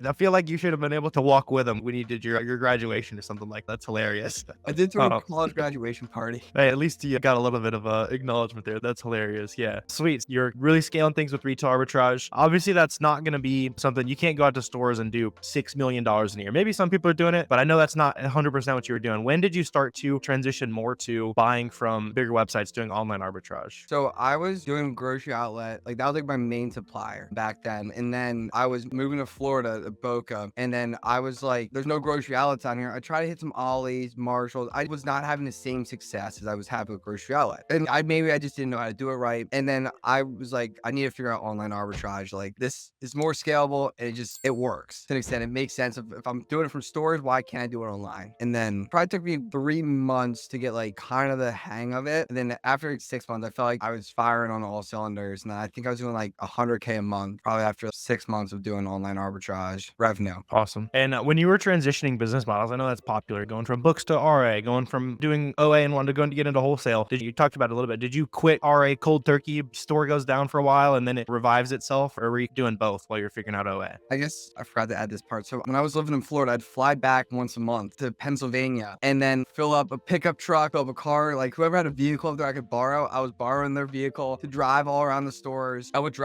I feel like you should have been able to walk with them when you did your graduation or something like that. That's hilarious. I did throw a college graduation party. Hey, at least you got a little bit of acknowledgement there. That's hilarious. Yeah, sweet. You're really scaling things with retail arbitrage. Obviously, that's not going to be something you can't go out to stores and do $6 million in a year. Maybe some people are doing it, but I know that's not 100% what you were doing. When did you start to transition more to buying from bigger websites, doing online arbitrage? So I was doing grocery outlet, like that was like my main supplier back then. And then I was moving to Florida, to Boca, and then I was like, there's no grocery outlets on here. I tried to hit some Ollie's, Marshalls. I was not having the same success as I was having with grocery outlet. And maybe I just didn't know how to do it right. And then I was like, I need to figure out online arbitrage. Like this is more scalable, and it works to an extent. It makes sense. If I'm doing it from stores, why can't I do it online? And then probably took me 3 months to get like kind of the hang of it. And then after 6 months, I felt like I was firing on all cylinders. And I think I was doing like 100K a month, probably after 6 months of doing online arbitrage revenue. Awesome. And when you were transitioning business models, I know that's popular, going from books to RA, going from doing OA and wanting to get into wholesale. You talked about it a little bit. Did you quit RA cold turkey, store goes down for a while and then it revives itself, or were you doing both while you're figuring out OA? I guess I forgot to add this part. So when I was living in Florida, I'd fly back once a month to Pennsylvania and then fill up a pickup truck, fill up a car. Like whoever had a vehicle that I could borrow, I was borrowing their vehicle to drive all around the stores. I would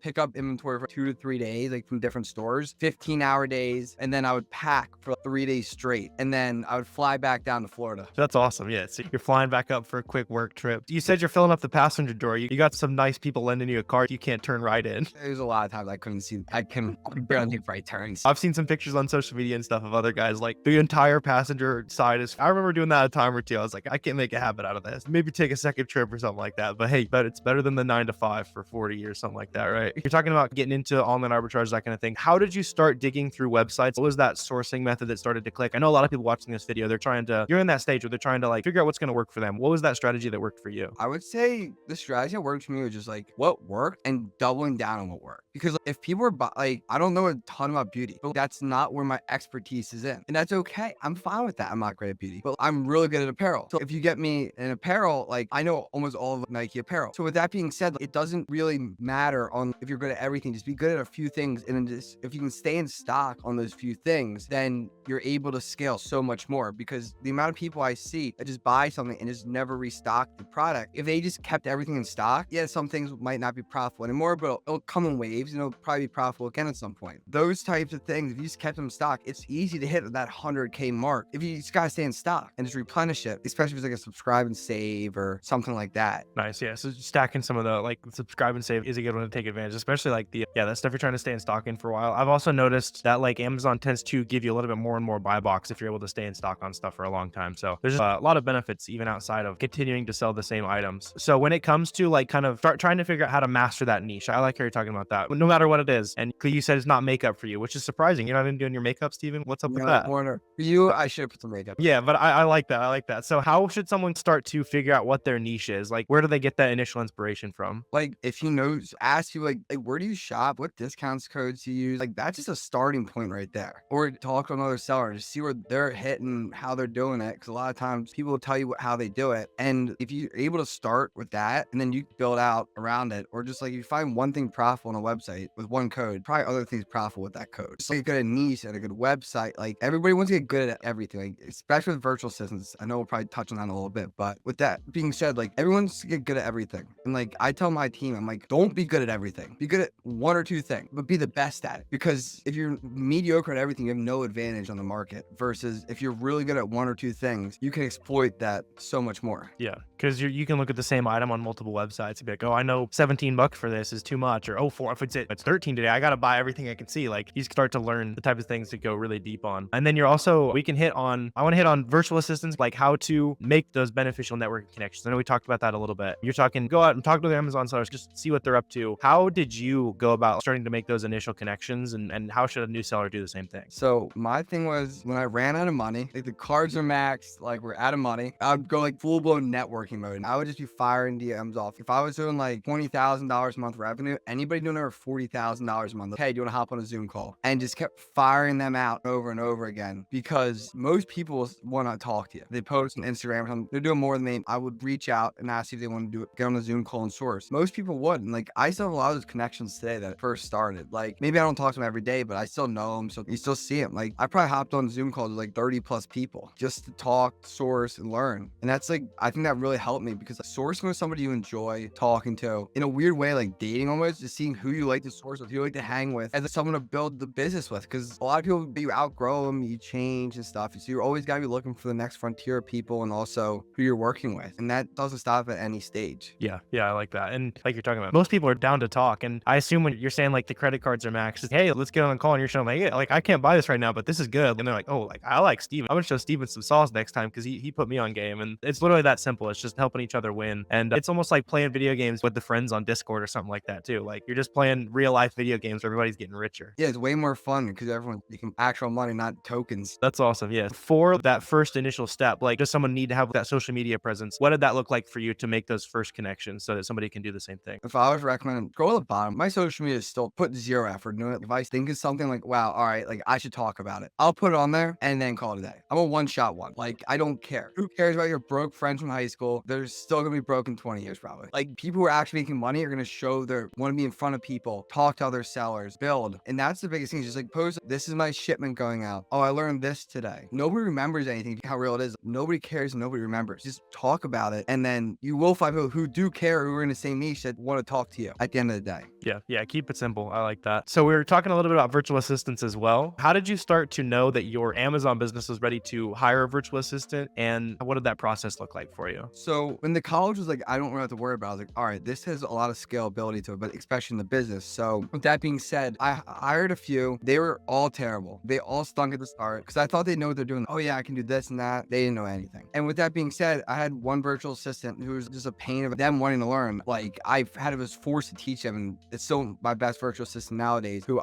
pick up inventory for 2 to 3 days, like from different stores, 15-hour days. And then I would pack for 3 days straight. And then I would fly back down to Florida. That's awesome. Yeah. So you're flying back up for a quick work trip. You said you're filling up the passenger door. You got some nice people lending you a car you can't turn right in. There's a lot of times I couldn't see. I can barely make right turns. I've seen some pictures on social media and stuff of other guys, like the entire passenger side is. I remember doing that a time or two. I was like, I can't make a habit out of this. Maybe take a second trip or something like that. But hey, it's better than the 9 to 5 for 40 years, something like that, right? You're talking about getting into online arbitrage, that kind of thing. How did you start digging through websites? What was that sourcing method that started to click? I know a lot of people watching this video, you're in that stage where they're trying to like figure out what's going to work for them. What was that strategy that worked for you? I would say the strategy that worked for me was just like what worked and doubling down on what worked. Because if people are like, I don't know a ton about beauty, but that's not where my expertise is in. And that's okay. I'm fine with that. I'm not great at beauty, but I'm really good at apparel. So if you get me in apparel, like I know almost all of Nike apparel. So with that being said, it doesn't really matter on if you're good at everything, just be good at a few things. And then just, if you can stay in stock on those few things, then you're able to scale so much more, because the amount of people I see that just buy something and just never restock the product, if they just kept everything in stock, yeah, some things might not be profitable anymore, but it'll come in waves and it'll probably be profitable again at some point. Those types of things, if you just kept them in stock, it's easy to hit that 100K mark. If you just gotta stay in stock and just replenish it, especially if it's like a subscribe and save or something like that. Nice. Yeah. So stacking some of the like subscribe and save is a good one to take advantage, especially like that stuff you're trying to stay in stock in for a while. I've also noticed that like Amazon tends to give you a little bit more and more buy box if you're able to stay in stock on stuff for a long time. So there's a lot of benefits even outside of continuing to sell the same items. So when it comes to like kind of start trying to figure out how to master that niche, I like how you're talking about that, no matter what it is. And you said it's not makeup for you, which is surprising. You're not even doing your makeup, Steven. What's up with that? Warner, for you, knew I should have put some makeup. Yeah, but I like that. I like that. So how should someone start to figure out what their niche is? Like, where do they get that initial inspiration from? Like, if you know, ask you like, where do you shop? What discounts codes you use? Like, that's just a starting point right there. Or talk to another seller to see where they're hitting, how they're doing it. Because a lot of times people will tell you how they do it. And if you're able to start with that and then you build out around it, or just like you find one thing profitable on a website with one code, probably other things profitable with that code. Just like a good niche and a good website. Like, everybody wants to get good at everything, like, especially with virtual assistants. I know we'll probably touch on that in a little bit, but with that being said, like, everyone wants to get good at everything. And like, I tell my team, I'm like, don't be good at everything. Be good at one or two things, but be the best at it. Because if you're mediocre at everything, you have no advantage on the market. Versus if you're really good at one or two things, you can exploit that so much more. Yeah, because you can look at the same item on multiple websites and be like, oh, I know $17 for this is too much, or oh, if it's 13 today, I gotta buy everything I can see. Like, you start to learn the type of things to go really deep on. And then I want to hit on virtual assistants, like how to make those beneficial networking connections. I know we talked about that a little bit. You're talking, go out and talk to the Amazon sellers, just see what they're up to. How did you go about starting to make those initial connections, and how should a new seller do the same thing? So my thing was, when I ran out of money, like the cards are maxed, like we're out of money, I'd go like full blown networking mode. I would just be firing DMs off. If I was doing like $20,000 a month revenue, anybody doing over $40,000 a month, like, hey, do you want to hop on a Zoom call? And just kept firing them out over and over again, because most people want to talk to you. They post on Instagram or something, they're doing more than me. I would reach out and ask if they want to do it, get on a Zoom call and source. Most people would. And like, I still have a lot of those connections today that first started. Like, maybe I don't talk to them every day, but I still know them. So you still see them. Like, I probably hopped on Zoom calls with like 30 plus people just to talk, source, and learn. And that's like, I think that really helped me, because sourcing with somebody you enjoy talking to, in a weird way, like dating almost, just seeing who you like to source with, who you like to hang with, as someone to build the business with. Because a lot of people, you outgrow them, you change and stuff. So you're always got to be looking for the next frontier of people, and also who you're working with. And that doesn't stop at any stage. Yeah, I like that. And like you're talking about, most people are down to talk. And I assume when you're saying like the credit cards are maxed, hey, let's get on a call, and you're showing like, yeah, like I can't buy this right now, but this is good. And they're like, oh, like I like Steven. I'm gonna show Steven some sauce next time because he put me on game. And it's literally that simple. It's just helping each other win. And it's almost like playing video games with the friends on Discord or something like that too. Like, you're just playing real life video games where everybody's getting richer. Yeah, it's way more fun because everyone's making actual money, not tokens. That's awesome. Yeah. For that first initial step, like, does someone need to have that social media presence? What did that look like for you to make those first connections so that somebody can do the same thing? If I was recommending, go to the bottom. My social media is still put zero effort into it. If I think it's something like, wow, all right, like I should talk about it, I'll put it on there and then call it a day. I'm a one-shot one. Like, I don't care. Who cares about your broke friends from high school? They're still gonna be broke in 20 years probably. Like, people who are actually making money are gonna show their, want to be in front of people, talk to other sellers, build. And that's the biggest thing, just like post, this is my shipment going out. Oh, I learned this today. Nobody remembers anything, how real it is. Nobody cares, nobody remembers. Just talk about it, and then you will find people who do care, who are in the same niche, that want to talk to you at the end of the day. Yeah, keep it simple. I like that. So we were talking a little bit about virtual assistants as well. How did you start to know that your Amazon business was ready to hire a virtual assistant, and what did that process look like for you? So when the college was like, I don't really have to worry about it, I was like, all right, this has a lot of scalability to it, but especially in the business. So with that being said, I hired a few. They were all terrible. They all stunk at the start because I thought they know what they're doing. Oh yeah, I can do this and that. They didn't know anything. And with that being said, I had one virtual assistant who was just a pain of them wanting to learn. Like, was forced to teach him, and it's still my best virtual assistant nowadays, who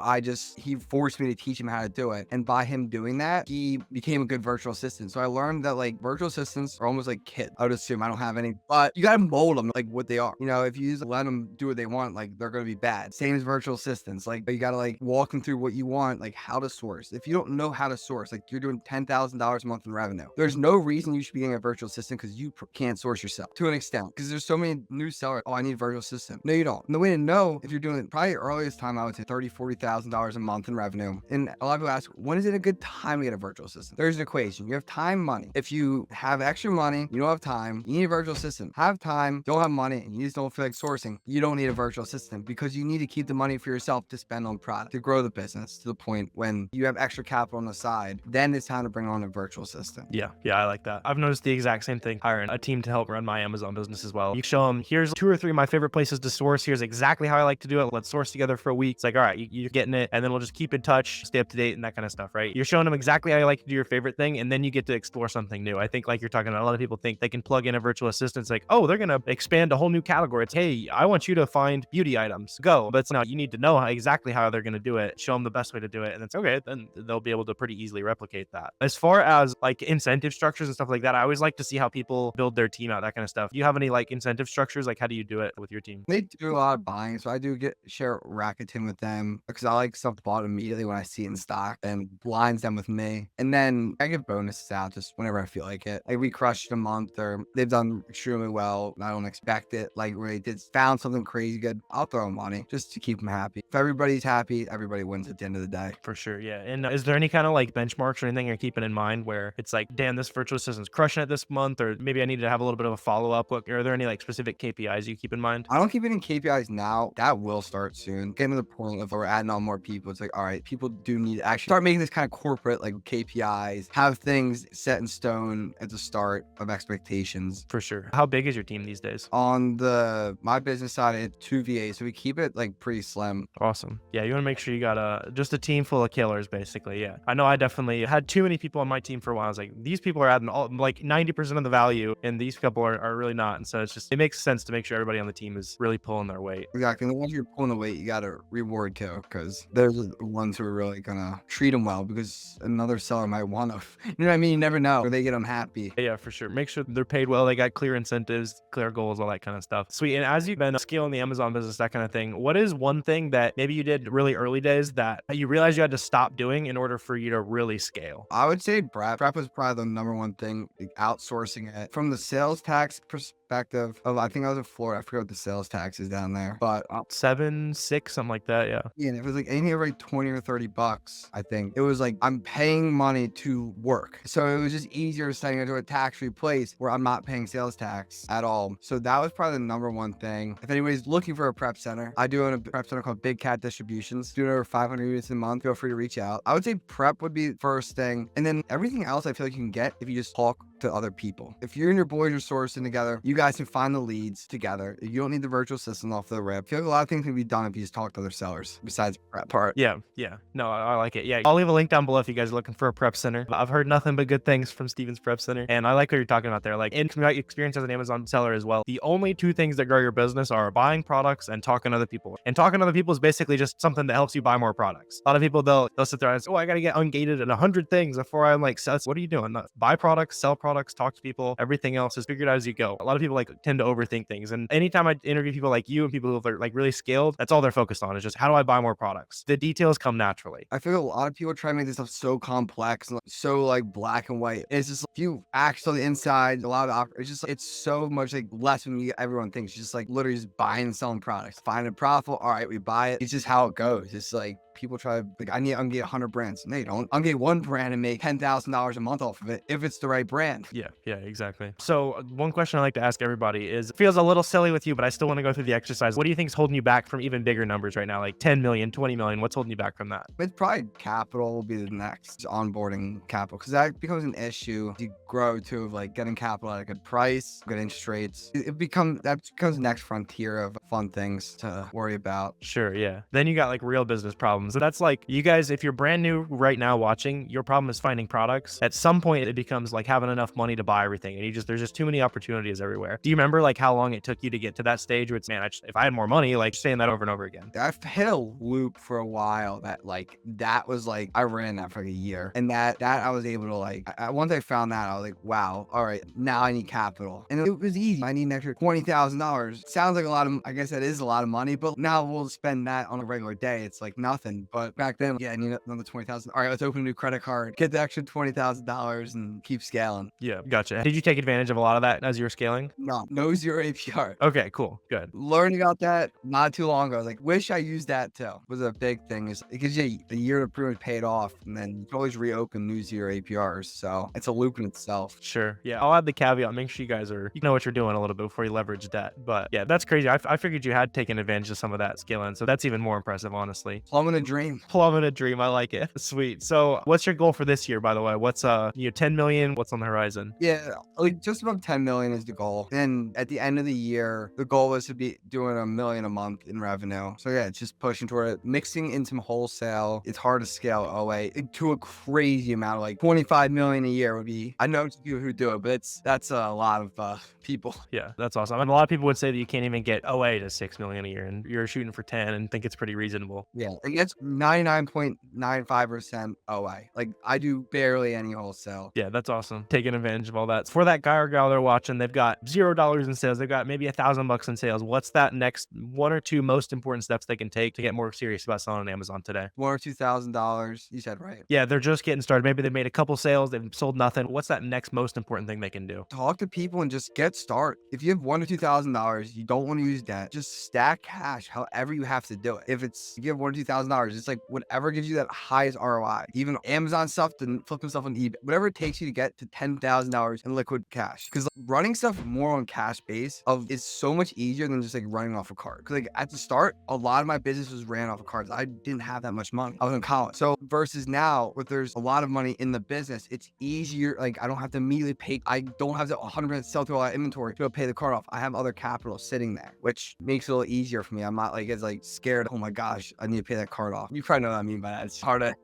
he forced me to teach him how to do it. And by him doing that, he became a good virtual assistant. So I learned that like virtual assistants are almost like kids. I would assume, I don't have any, but you gotta mold them like what they are. You know, if you just let them do what they want, like they're gonna be bad. Same as virtual assistants. Like, you gotta like walk them through what you want, like how to source. If you don't know how to source, like you're doing $10,000 a month in revenue, there's no reason you should be getting a virtual assistant because you can't source yourself to an extent. Because there's so many new sellers. Oh, I need a virtual assistant. No, you don't. And the way to know if you're doing it, probably earliest time, I would say $30,000-$40,000 a month in revenue. And a lot of people ask, when is it a good time to get a virtual assistant? There's an equation. You have time, money. If you have extra money, you don't have time, you need a virtual assistant. Have time, don't have money, and you just don't feel like sourcing, you don't need a virtual assistant, because you need to keep the money for yourself to spend on product, to grow the business to the point when you have extra capital on the side. Then it's time to bring on a virtual assistant. Yeah, I like that. I've noticed the exact same thing hiring a team to help run my Amazon business as well. You show them, here's 2 or 3 of my favorite places to source. Here's exactly how I like to do it. Let's source together for a week. It's like, all right, you're getting it. And then we'll just keep in touch, stay up to date and that kind of stuff, right? You're showing them exactly how you like to do your favorite thing. And then you get to explore something new. I think like you're talking about, a lot of people think they can plug in a virtual virtual assistants like, oh, they're going to expand a whole new category. It's, hey, I want you to find beauty items. Go. But now you need to know exactly how they're going to do it, show them the best way to do it. And it's okay. Then they'll be able to pretty easily replicate that. As far as like incentive structures and stuff like that, I always like to see how people build their team out, that kind of stuff. Do you have any like incentive structures? Like, how do you do it with your team? They do a lot of buying, so I do share Rakuten with them because I like stuff bought immediately when I see it in stock and blinds them with me. And then I give bonuses out just whenever I feel like it. Like we crushed a month or they've done extremely well. I don't expect it. Like when they found something crazy good, I'll throw them money just to keep them happy. If everybody's happy, everybody wins at the end of the day. For sure, yeah. And is there any kind of like benchmarks or anything you're keeping in mind where it's like, damn, this virtual assistant's crushing it this month, or maybe I need to have a little bit of a follow-up? Are there any like specific KPIs you keep in mind? I don't keep any KPIs now. That will start soon. Getting to the point of we're adding on more people. It's like, all right, people do need to actually start making this kind of corporate like KPIs, have things set in stone at the start of expectations. For sure. How big is your team these days? On my business side, it's 2 VAs, so we keep it like pretty slim. Awesome. Yeah, you want to make sure you got just a team full of killers, basically. Yeah, I know I definitely had too many people on my team for a while. I was like, these people are adding all like 90% of the value, and these couple are really not. And so it makes sense to make sure everybody on the team is really pulling their weight. Exactly. And once you're pulling the weight, you got to reward too, because they're the ones who are really gonna treat them well, because another seller might want to, you know what I mean? You never know, or they get them happy. Yeah, for sure. Make sure they're paid well. They got clear incentives, clear goals, all that kind of stuff. Sweet. And as you've been scaling the Amazon business, that kind of thing, what is one thing that maybe you did really early days that you realized you had to stop doing in order for you to really scale? I would say prep. Prep was probably the number one thing, like outsourcing it. From the sales tax perspective, I think I was in Florida. I forget what the sales tax is down there, but 7, 6, something like that. Yeah. Yeah, and it was like anything like 20 or 30 bucks. I think it was like I'm paying money to work, so it was just easier setting it to a tax-free place where I'm not paying sales tax at all. So that was probably the number one thing. If anybody's looking for a prep center, I do own a prep center called Big Cat Distributions. Doing over 500 units a month. Feel free to reach out. I would say prep would be the first thing, and then everything else I feel like you can get if you just talk to other people. If you and your boys are sourcing together, you guys can find the leads together. You don't need the virtual assistant off the rip. I feel like a lot of things can be done if you just talk to other sellers besides the prep part. Yeah. No, I like it. Yeah. I'll leave a link down below if you guys are looking for a prep center. I've heard nothing but good things from Steven's Prep Center, and I like what you're talking about there. Like in my experience as an Amazon seller as well, the only two things that grow your business are buying products and talking to other people. And talking to other people is basically just something that helps you buy more products. A lot of people, they'll sit there and say, oh, I got to get ungated and 100 things before I'm like, what are you doing? Buy products, sell products, talk to people. Everything else is figured out as you go. A lot of people like tend to overthink things. And anytime I interview people like you and people who are like really scaled, that's all they're focused on is just how do I buy more products? The details come naturally. I feel like a lot of people try to make this stuff so complex and so like black and white. It's just if you act on the inside, a lot of it's just it's so much like less than everyone thinks. It's just like literally just buying and selling products. Find it profitable. All right, we buy it. It's just how it goes. It's like people try to like, I need to ungate 100 brands. No, you don't. Ungate one brand and make $10,000 a month off of it if it's the right brand. Yeah, exactly. So one question I like to ask everybody is, it feels a little silly with you, but I still want to go through the exercise. What do you think is holding you back from even bigger numbers right now? Like 10 million, 20 million. What's holding you back from that? It's probably capital will be the next onboarding capital, because that becomes an issue. You grow to like getting capital at a good price, good interest rates. That becomes the next frontier of fun things to worry about. Sure, yeah. Then you got like real business problems. That's like, you guys, if you're brand new right now watching, your problem is finding products. At some point, it becomes like having enough money to buy everything, and there's just too many opportunities everywhere. Do you remember like how long it took you to get to that stage where it's, man, if I had more money, like saying that over and over again? I've hit a loop for a while that was like, I ran that for like a year, and that I was able to like, once I found that, I was like, wow, all right, now I need capital. And it was easy. I need an extra $20,000. Sounds like a lot of, I guess that is a lot of money, but now we'll spend that on a regular day. It's like nothing. But back then, yeah, I need another 20,000. All right, let's open a new credit card, get the extra $20,000 and keep scaling. Yeah, gotcha. Did you take advantage of a lot of that as you were scaling? No zero APR. Okay, cool, good. Learning about that not too long ago. I was like, wish I used that too. Was a big thing. Is it gives you a year to pretty much pay it off, and then you can always reopen new zero APRs. So it's a loop in itself. Sure. Yeah, I'll add the caveat. Make sure you know what you're doing a little bit before you leverage debt. But yeah, that's crazy. I figured you had taken advantage of some of that scaling, so that's even more impressive, honestly. Plumbing a dream. Plumbing a dream. I like it. Sweet. So what's your goal for this year, by the way? What's 10 million? What's on the horizon? Yeah, like just above 10 million is the goal. Then at the end of the year, the goal was to be doing $1 million a month in revenue. So yeah, it's just pushing toward it. Mixing in some wholesale. It's hard to scale OA to a crazy amount. Like 25 million a year would be me. I know people who do it, but that's a lot of people. Yeah, that's awesome. And a lot of people would say that you can't even get OA to 6 million a year, and you're shooting for 10 and think it's pretty reasonable. Yeah, like it's 99.95% OA. Like I do barely any wholesale. Yeah, that's awesome. Taking advantage of all that. For that guy or gal they're watching, they've got $0 in sales. They've got maybe $1,000 in sales. What's that next 1 or 2 most important steps they can take to get more serious about selling on Amazon today? $1,000 or $2,000. You said right. Yeah, they're just getting started. Maybe they made a couple sales, they've sold nothing. What's that next most important thing they can do? Talk to people and just get started. If you have $1,000 to $2,000, you don't want to use debt. Just stack cash however you have to do it. If it's you have $1,000 to $2,000, it's like whatever gives you that highest ROI. Even Amazon stuff didn't flip themselves on eBay. Whatever it takes you to get to $10,000 in liquid cash. Because running stuff more on cash base is so much easier than just like running off a card. Because like at the start, a lot of my business was ran off of cards. I didn't have that much money. I was in college. So versus now, where there's a lot of money in the business, it's easier. Like I don't have to immediately pay. I don't have to 100% sell through all that inventory to pay the card off. I have other capital sitting there, which makes it a little easier for me. I'm not like as like scared. Oh my gosh, I need to pay that card off. You probably know what I mean by that. It's hard to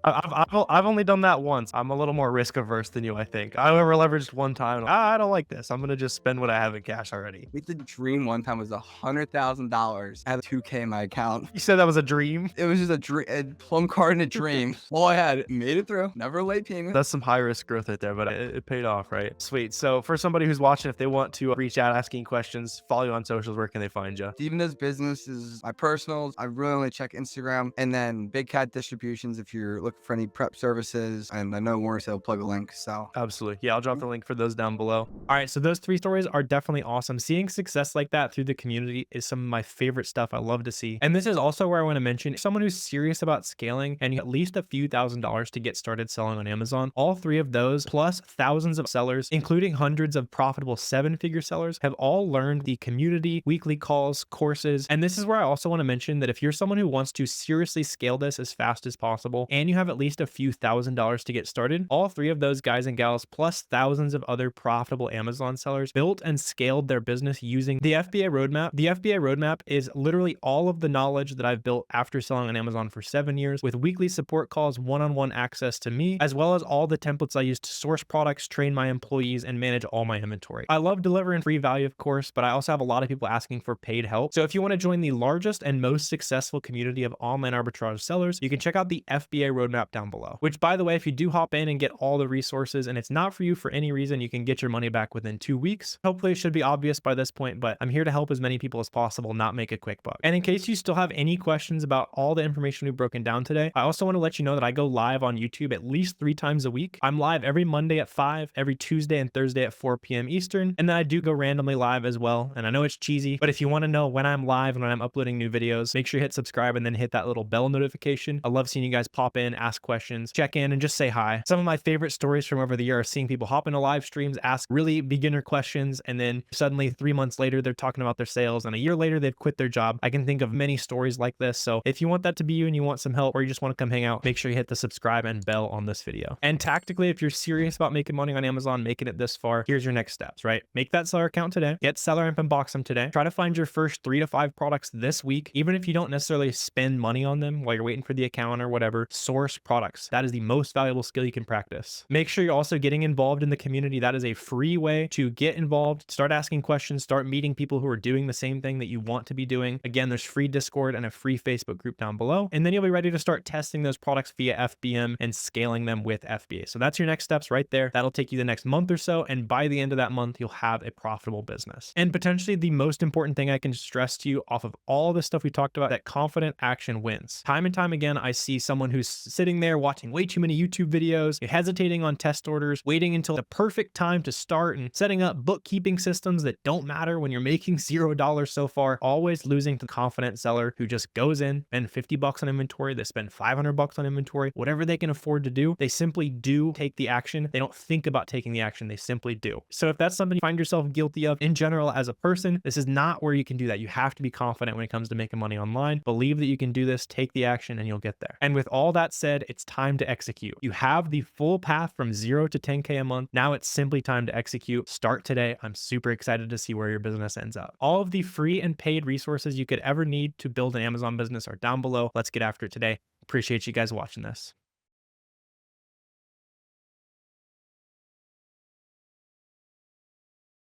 I've only done that once. I'm a little more risk averse than you, I think. I ever leveraged one time. I don't like this. I'm gonna just spend what I have in cash already. The dream one time was $100,000. I had $2K in my account. You said that was a dream? It was just a plum card in a dream. All I had, made it through. Never a late payment. That's some high risk growth right there, but it paid off, right? Sweet. So for somebody who's watching, if they want to reach out, asking questions, follow you on socials, where can they find you? Even those businesses, my personals, I really only check Instagram, and then Big Cat Distributions if you're looking for any prep services. And I know Warren said he'll plug a link. So absolutely. Yeah, I'll drop the link for those down below. All right. So those 3 stories are definitely awesome. Seeing success like that through the community is some of my favorite stuff I love to see. And this is also where I want to mention someone who's serious about scaling and at least a few $1,000s to get started selling on Amazon. All 3 of those, plus thousands of sellers, including hundreds of profitable 7-figure sellers, have all learned the community, weekly calls, courses. And this is where I also want to mention that if you're someone who wants to seriously scale this as fast as possible, and you have at least a few $1,000s to get started, all 3 of those guys and gals, plus thousands of other profitable Amazon sellers, built and scaled their business using the FBA roadmap. The FBA roadmap is literally all of the knowledge that I've built after selling on Amazon for 7 years, with weekly support calls, one-on-one access to me, as well as all the templates I use to source products, train my employees, and manage all my inventory. I love delivering free value, of course, but I also have a lot of people asking for paid help. So if you want to join the largest and most successful community of online arbitrage sellers, you can check out the FBA roadmap down below, which, by the way, if you do hop in and get all the resources and it's not for you for any reason, you can get your money back within 2 weeks. Hopefully it should be obvious by this point, but I'm here to help as many people as possible, not make a quick buck. And in case you still have any questions about all the information we've broken down today, I also want to let you know that I go live on YouTube at least 3 times a week. I'm live every Monday at 5, every Tuesday and Thursday at 4 p.m. Eastern, and then I do go randomly live as well. And I know it's cheesy, but if you want to know when I'm live and when I'm uploading new videos, make sure you hit subscribe and then hit that little bell notification. I love seeing you guys pop in, ask questions, check in, and just say hi. Some of my favorite stories from over the year are seeing people hop into live streams, ask really beginner questions, and then suddenly 3 months later, they're talking about their sales, and a year later, they've quit their job. I can think of many stories like this. So if you want that to be you and you want some help, or you just want to come hang out, make sure you hit the subscribe and bell on this video. And tactically, if you're serious about making money on Amazon, making it this far, here's your next steps, right? Make that seller account today, get SellerAmp and Boxem today, try to find your first 3 to 5 products this week, even if you don't necessarily spend money on them while you're waiting for the account or whatever. Source products. That is the most valuable skill you can practice. Make sure you're also getting involved in the community. That is a free way to get involved, start asking questions, start meeting people who are doing the same thing that you want to be doing. Again, there's free Discord and a free Facebook group down below, and then you'll be ready to start testing those products via FBM and scaling them with FBA. So that's your next steps right there. That'll take you the next month or so, and by the end of that month, you'll have a profitable business. And potentially the most important thing I can stress to you off of all the stuff we talked about, that confident action wins. Time and time again, I see someone who's sitting there watching way too many YouTube videos, hesitating on test orders, waiting until the perfect time to start, and setting up bookkeeping systems that don't matter when you're making $0 so far, always losing to the confident seller who just goes in, spend $50 on inventory, they spend $500 on inventory, whatever they can afford to do, they simply do take the action. They don't think about taking the action, they simply do. So if that's something you find yourself guilty of in general as a person, this is not where you can do that. You have to be confident when it comes to making money online. Believe that you can do this, take the action, and you'll get there. And with all that said, it's time to execute. You have the full path from 0 to 10K a month. Now it's simply time to execute. Start today. I'm super excited to see where your business ends up. All of the free and paid resources you could ever need to build an Amazon business are down below. Let's get after it today. Appreciate you guys watching this.